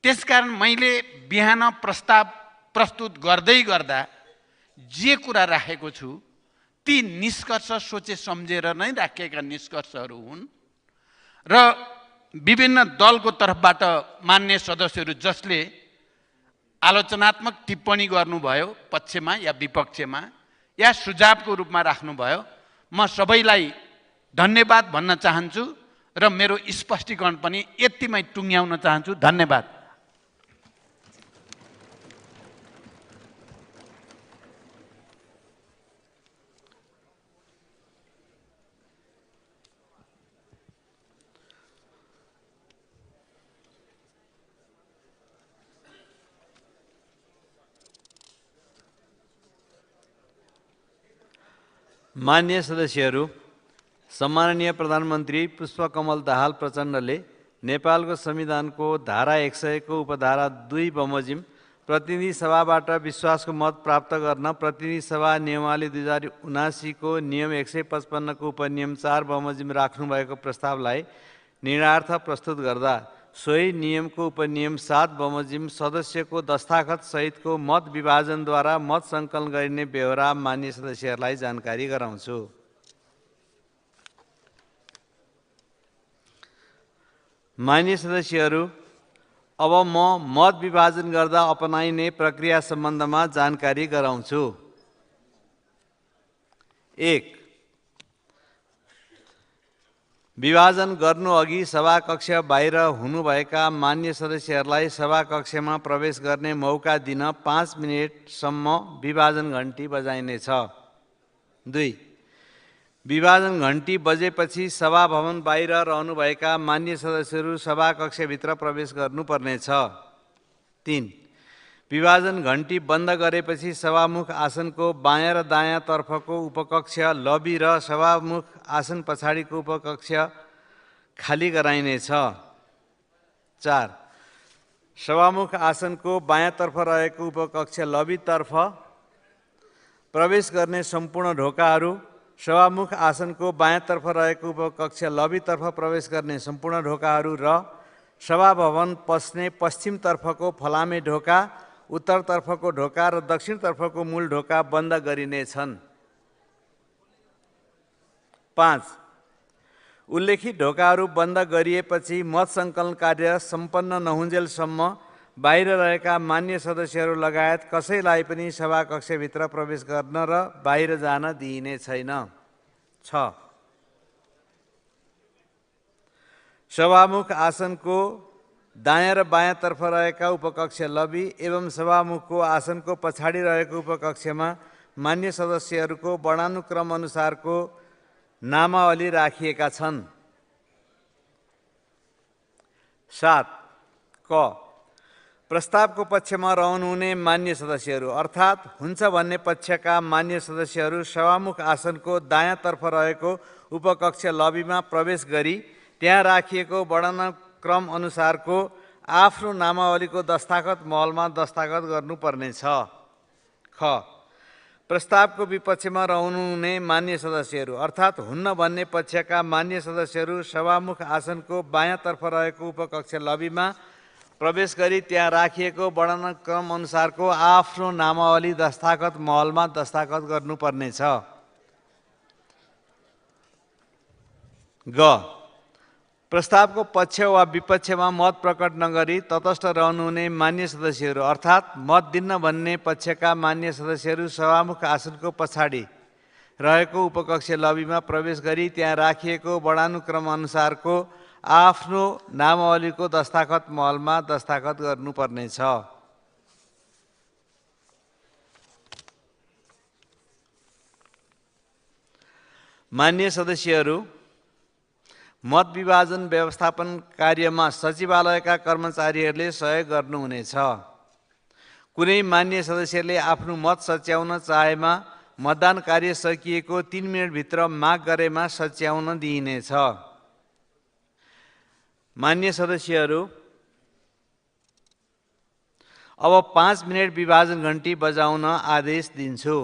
त्यसकारण मैले बिहान प्रस्ताव प्रस्तुत गर्दै गर्दा जे कुरा राखेको छु ती निष्कर्ष सोचे सम्झेर नै राखेका निष्कर्षहरू हुन् र विभिन्न दलको तर्फबाट मान्य सदस्यहरू जसले आलोचनात्मक टिप्पणी गर्नुभयो पक्षमा या विपक्षमा या सुझावको रूपमा राख्नुभयो, म सबैलाई धन्यवाद भन्न चाहन्छु र मेरो स्पष्टीकरण पनि यतिमै टुङ्ग्याउन चाहन्छु। धन्यवाद। मान्य सदस्यहरू, सम्माननीय प्रधानमन्त्री पुष्पकमल दाहाल प्रचण्डले नेपालको संविधानको धारा 100 को उपधारा 2 बमोजिम प्रतिनिधि सभाबाट विश्वासको मत प्राप्त गर्न प्रतिनिधि सभा नियमावली 2079 को नियम 155 को उपनियम 4 बमोजिम राख्नुभएको प्रस्तावलाई निर्णयार्थ प्रस्तुत गर्दा सोही नियमको उपनियम 7 बमोजिम सदस्यको दस्ताखत सहितको मत विभाजनद्वारा मत सङ्कलन गरिने बेहोरा मान्य सदस्यहरूलाई जानकारी गराउँछु। मान्य सदस्यहरू, अब म मत विभाजन गर्दा अपनाइने प्रक्रिया सम्बन्धमा जानकारी गराउँछु। 1. विभाजन गर्नुअघि सभाकक्ष बाहिर हुनुभएका मान्य सदस्यहरूलाई सभाकक्षमा प्रवेश गर्ने मौका दिन 5 मिनेटसम्म विभाजन घन्टी बजाइनेछ। 2. विभाजन घन्टी बजेपछि सभाभवन बाहिर रहनुभएका मान्य सदस्यहरू सभाकक्षभित्र प्रवेश गर्नुपर्नेछ। 3. विभाजन घन्टी बन्द गरेपछि सभामुख आसनको बायाँ र दायाँ तर्फको उपकक्ष लबी र सभामुख आसन पछाडिको उपकक्ष खाली गराइनेछ। 4. सभामुख आसनको बायाँतर्फ रहेको उपकक्ष लबीतर्फ प्रवेश गर्ने सम्पूर्ण ढोकाहरू सभामुख आसनको बायाँतर्फ रहेको उपकक्ष लबीतर्फ प्रवेश गर्ने सम्पूर्ण ढोकाहरू र सभाभवन पस्ने पश्चिमतर्फको फलामे ढोका, उत्तरतर्फको ढोका र दक्षिणतर्फको मूल ढोका बन्द गरिनेछन्। 5. उल्लेखित ढोकाहरू बन्द गरिएपछि मत सङ्कलन कार्य सम्पन्न नहुन्जेलसम्म बाहिर रहेका मान्य सदस्यहरू लगायत कसैलाई पनि सभाकक्षभित्र प्रवेश गर्न र बाहिर जान दिइने छैन। 6. सभामुख आसनको दायाँ र बायाँतर्फ रहेका उपकक्ष लबी एवं सभामुखको आसनको पछाडि रहेको उपकक्षमा मान्य सदस्यहरूको वर्णानुक्रम अनुसारको नामावली राखिएका छन्। 7. क. प्रस्तावको पक्षमा रहनुहुने मान्य सदस्यहरू अर्थात् हुन्छ भन्ने पक्षका मान्य सदस्यहरू सभामुख आसनको दायाँतर्फ रहेको उपकक्ष लबीमा प्रवेश गरी त्यहाँ राखिएको वर्णानुक्रम अनुसारको आफ्नो नामावलीको दस्ताखत महलमा दस्ताखत गर्नुपर्नेछ। ख. प्रस्तावको विपक्षमा रहनुहुने मान्य सदस्यहरू अर्थात् हुन्न भन्ने पक्षका मान्य सदस्यहरू सभामुख आसनको बायाँतर्फ रहेको उपकक्ष लबीमा प्रवेश गरी त्यहाँ राखिएको वर्णानुक्रम अनुसारको आफ्नो नामावली दस्ताखत महलमा दस्ताखत गर्नुपर्नेछ। ग. प्रस्तावको पक्ष वा विपक्षमा मत प्रकट नगरी तटस्थ रहनुहुने मान्य सदस्यहरू अर्थात् मत दिन्न भन्ने पक्षका मान्य सदस्यहरू सभामुख आसनको पछाडि रहेको उपकक्ष लबीमा प्रवेश गरी त्यहाँ राखिएको वर्णानुक्रम अनुसारको आफ्नो नामावलीको दस्ताखत महलमा दस्ताखत गर्नुपर्नेछ। मान्य सदस्यहरू मत विभाजन व्यवस्थापन कार्यमा सचिवालयका कर्मचारीहरूले सहयोग गर्नुहुनेछ। कुनै मान्य सदस्यले आफ्नो मत सच्याउन चाहेमा मतदान कार्य सकिएको 3 मिनेटभित्र माग गरेमा सच्याउन दिइनेछ। मान्य सदस्यहरू अब 5 मिनेट विभाजन घण्टी बजाउन आदेश दिन्छु।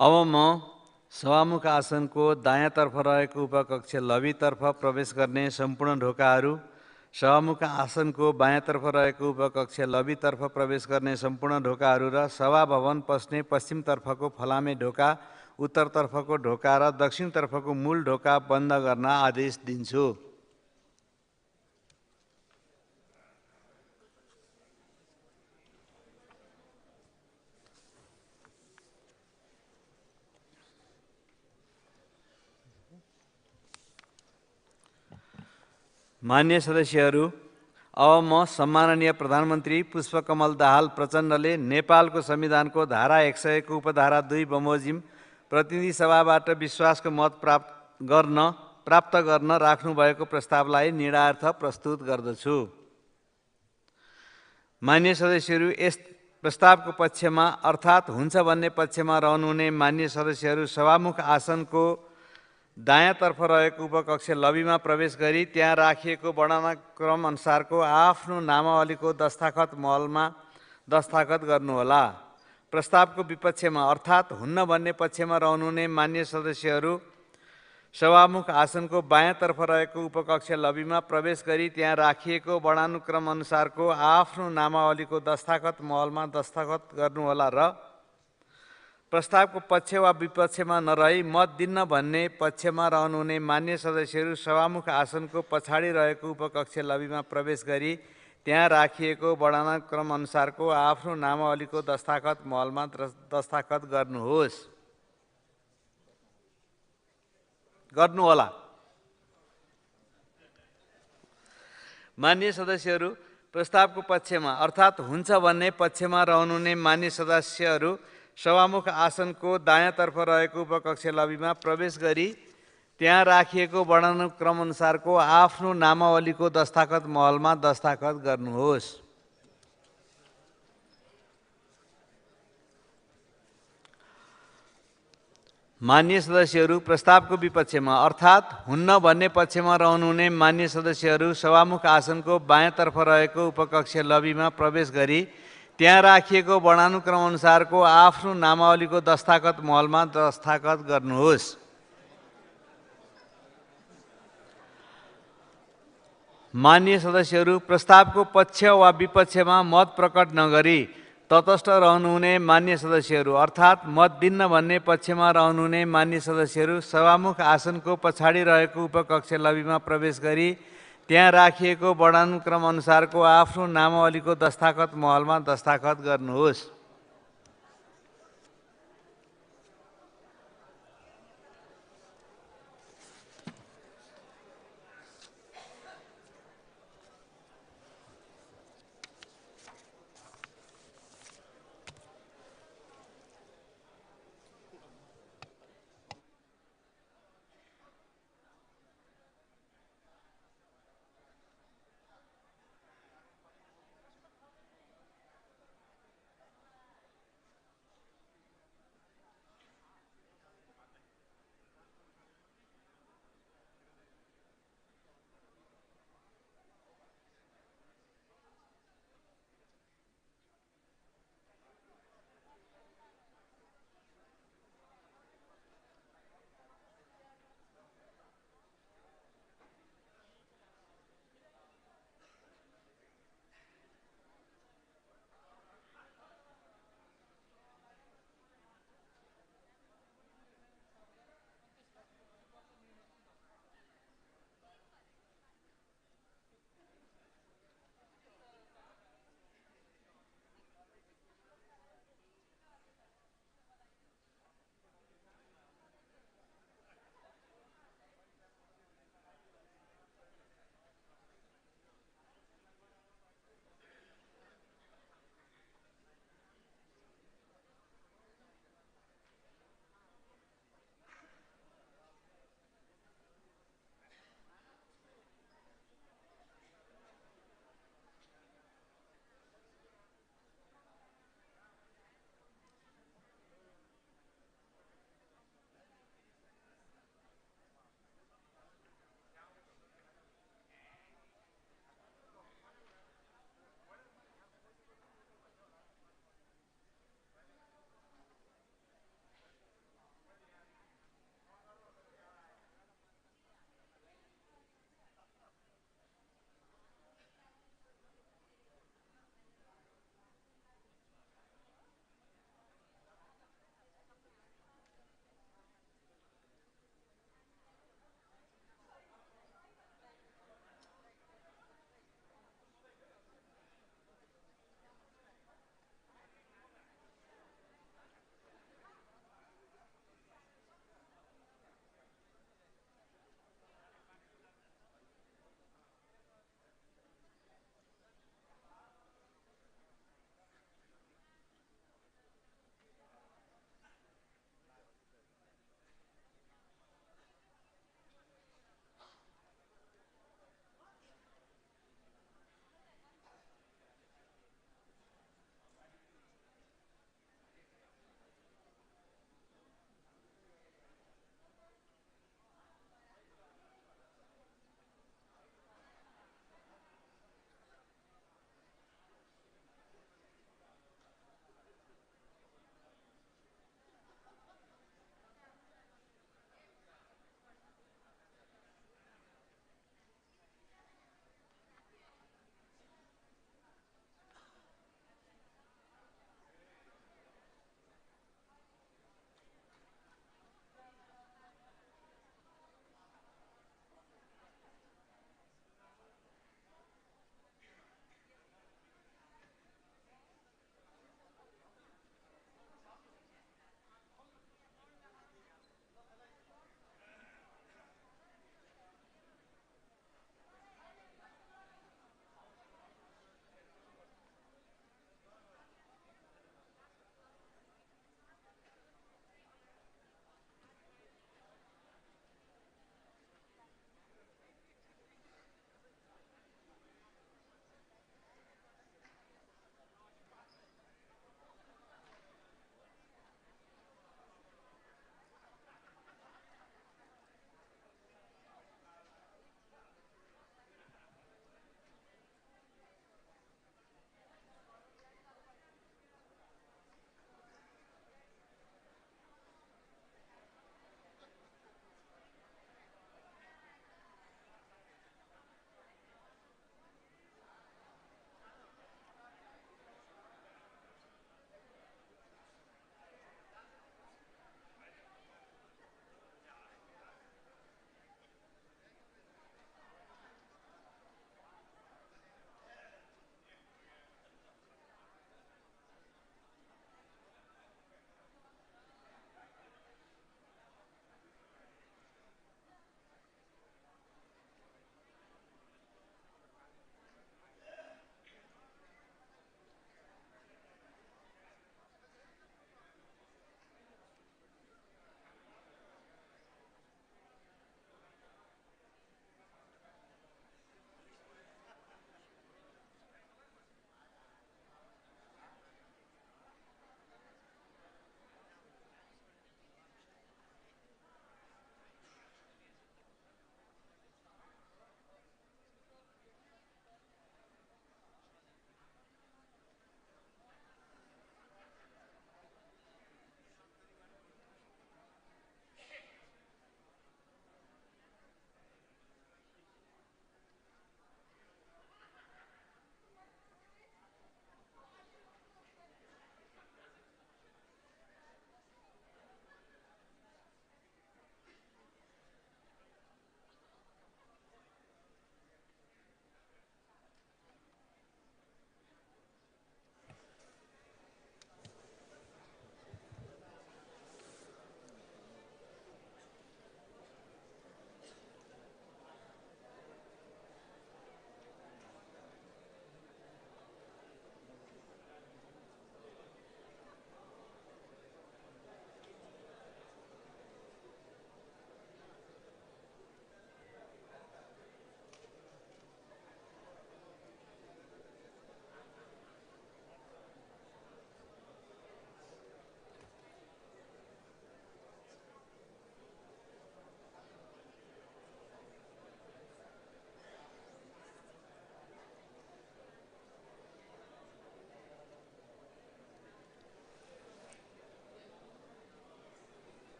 अब म सभामुख आसनको दायाँतर्फ रहेको उपकक्ष लबीतर्फ प्रवेश गर्ने सम्पूर्ण ढोकाहरू, सभामुख आसनको बायाँतर्फ रहेको उपकक्ष लबीतर्फ प्रवेश गर्ने सम्पूर्ण ढोकाहरू र सभाभवन पस्ने पश्चिमतर्फको फलामे ढोका, उत्तरतर्फको ढोका र दक्षिणतर्फको मूल ढोका बन्द गर्न आदेश दिन्छु। मान्य सदस्यहरू, अब म सम्माननीय प्रधानमन्त्री पुष्पकमल दाहाल प्रचण्डले नेपालको संविधानको धारा 100 को उपधारा 2 बमोजिम प्रतिनिधि सभाबाट विश्वासको मत प्राप्त गर्न राख्नुभएको प्रस्तावलाई निर्णयार्थ प्रस्तुत गर्दछु। मान्य सदस्यहरू, यस प्रस्तावको पक्षमा अर्थात् हुन्छ भन्ने पक्षमा रहनुहुने मान्य सदस्यहरू सभामुख आसनको दायाँतर्फ रहेको उपकक्ष लबीमा प्रवेश गरी त्यहाँ राखिएको वर्णानुक्रम अनुसारको आफ्नो नामावलीको दस्ताखत महलमा दस्ताखत गर्नुहोला। प्रस्तावको विपक्षमा अर्थात् हुन्न भन्ने पक्षमा रहनुहुने मान्य सदस्यहरू सभामुख आसनको बायाँतर्फ रहेको उपकक्ष लबीमा प्रवेश गरी त्यहाँ राखिएको वर्णानुक्रम अनुसारको आफ्नो नामावलीको दस्ताखत महलमा दस्ताखत गर्नुहोला र प्रस्तावको पक्ष वा विपक्षमा नरही मत दिन्न भन्ने पक्षमा रहनुहुने मान्य सदस्यहरू सभामुख आसनको पछाडि रहेको उपकक्ष लबीमा प्रवेश गरी त्यहाँ राखिएको वर्णानुक्रम अनुसारको आफ्नो नामावलीको दस्ताखत महलमा दस्ताखत गर्नुहोला। मान्य सदस्यहरू, प्रस्तावको पक्षमा अर्थात् हुन्छ भन्ने पक्षमा रहनुहुने मान्य सदस्यहरू सभामुख आसनको दायाँतर्फ रहेको उपकक्ष लबीमा प्रवेश गरी त्यहाँ राखिएको वर्णानुक्रम अनुसारको आफ्नो नामावलीको दस्ताखत महलमा दस्ताखत गर्नुहोस्। मान्य सदस्यहरू, प्रस्तावको विपक्षमा अर्थात् हुन्न भन्ने पक्षमा रहनुहुने मान्य सदस्यहरू सभामुख आसनको बायाँतर्फ रहेको उपकक्ष लबीमा प्रवेश गरी त्यहाँ राखिएको वर्णानुक्रम अनुसारको आफ्नो नामावलीको दस्ताखत महलमा दस्ताखत गर्नुहोस्। मान्य सदस्यहरू, प्रस्तावको पक्ष वा विपक्षमा मत प्रकट नगरी तटस्थ रहनुहुने मान्य सदस्यहरू अर्थात् मत दिन्न भन्ने पक्षमा रहनुहुने मान्य सदस्यहरू सभामुख आसनको पछाडि रहेको उपकक्ष लबीमा प्रवेश गरी त्यहाँ राखिएको वर्णानुक्रम अनुसारको आफ्नो नामावलीको दस्ताखत महलमा दस्ताखत गर्नुहोस्।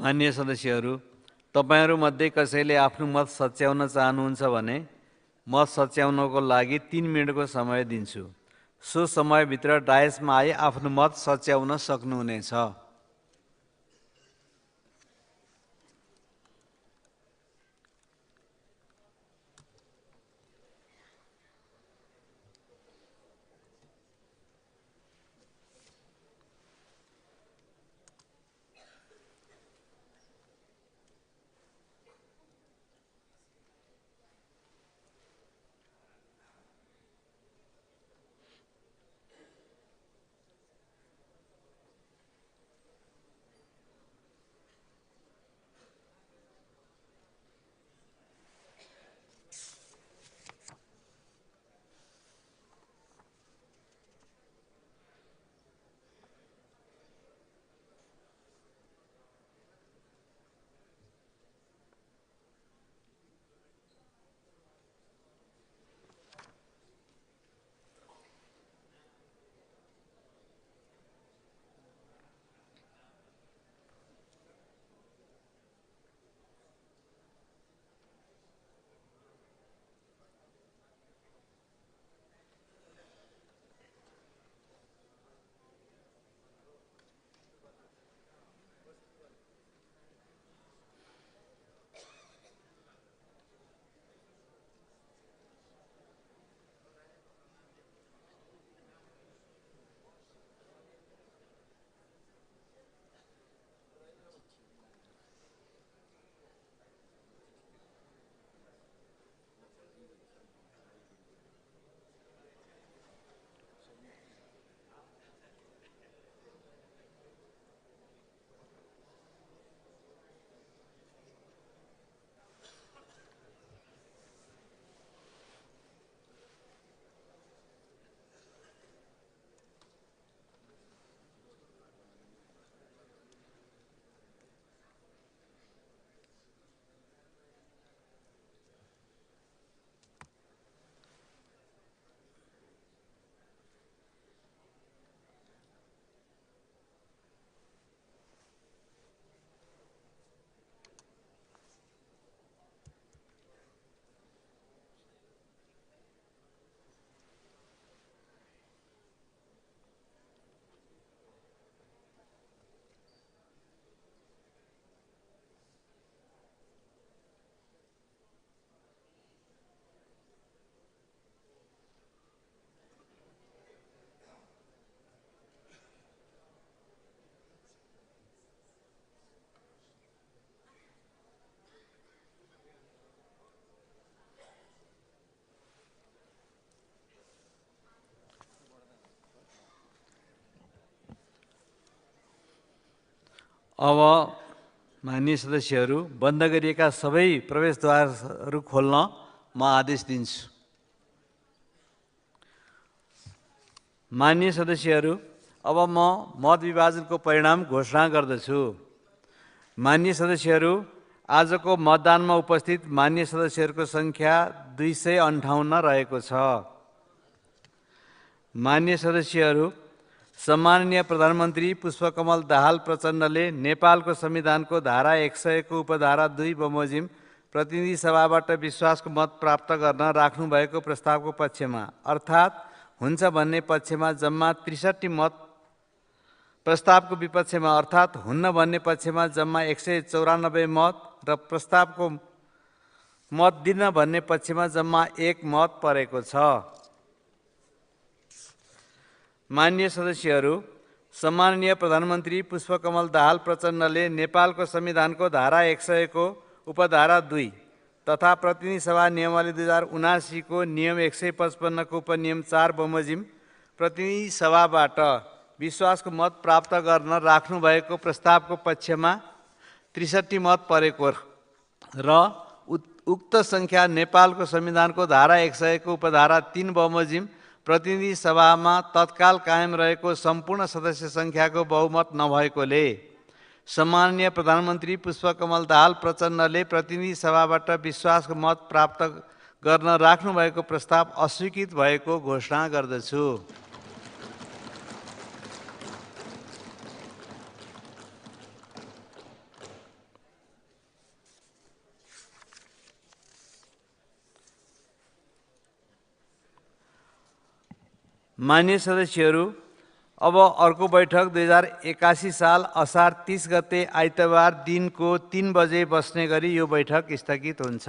मान्य सदस्यहरू, तपाईँहरूमध्ये कसैले आफ्नो मत सच्याउन चाहनुहुन्छ भने मत सच्याउनको लागि 3 मिनेटको समय दिन्छु। सो समयभित्र डायसमा आई आफ्नो मत सच्याउन सक्नुहुनेछ। अब माननीय सदस्यहरू, बन्द गरिएका सबै प्रवेशद्वारहरू खोल्न म आदेश दिन्छु। माननीय सदस्यहरू, अब म मत विभाजनको परिणाम घोषणा गर्दछु। माननीय सदस्यहरू, आजको मतदानमा उपस्थित माननीय सदस्यहरूको सङ्ख्या 258 रहेको छ। माननीय सदस्यहरू, सम्माननीय प्रधानमन्त्री पुष्पकमल दाहाल प्रचण्डले नेपालको संविधानको धारा 100 को उपधारा 2 बमोजिम प्रतिनिधि सभाबाट विश्वासको मत प्राप्त गर्न राख्नुभएको प्रस्तावको पक्षमा अर्थात् हुन्छ भन्ने पक्षमा जम्मा 63 मत, प्रस्तावको विपक्षमा अर्थात् हुन्न भन्ने पक्षमा जम्मा 194 मत र प्रस्तावको मत दिन भन्ने पक्षमा जम्मा 1 मत परेको छ। माननीय सदस्यहरू, सम्माननीय प्रधानमन्त्री पुष्पकमल दाहाल प्रचण्डले नेपालको संविधानको धारा 100 को उपधारा 2 तथा प्रतिनिधि सभा नियमावली 2079 को नियम 155 को उपनियम 4 बमोजिम प्रतिनिधि सभाबाट विश्वासको मत प्राप्त गर्न राख्नुभएको प्रस्तावको पक्षमा 63 मत परेको र उक्त सङ्ख्या नेपालको संविधानको धारा 100 को उपधारा 3 बमोजिम प्रतिनिधि सभामा तत्काल कायम रहेको सम्पूर्ण सदस्य सङ्ख्याको बहुमत नभएकोले सम्माननीय प्रधानमन्त्री पुष्पकमल दाहाल प्रचण्डले प्रतिनिधि सभाबाट विश्वासको मत प्राप्त गर्न राख्नुभएको प्रस्ताव अस्वीकृत भएको घोषणा गर्दछु। मान्य सदस्यहरू, अब अर्को बैठक 2081 साल असार 30 गते आइतबार दिनको 3 बजे बस्ने गरी यो बैठक स्थगित हुन्छ।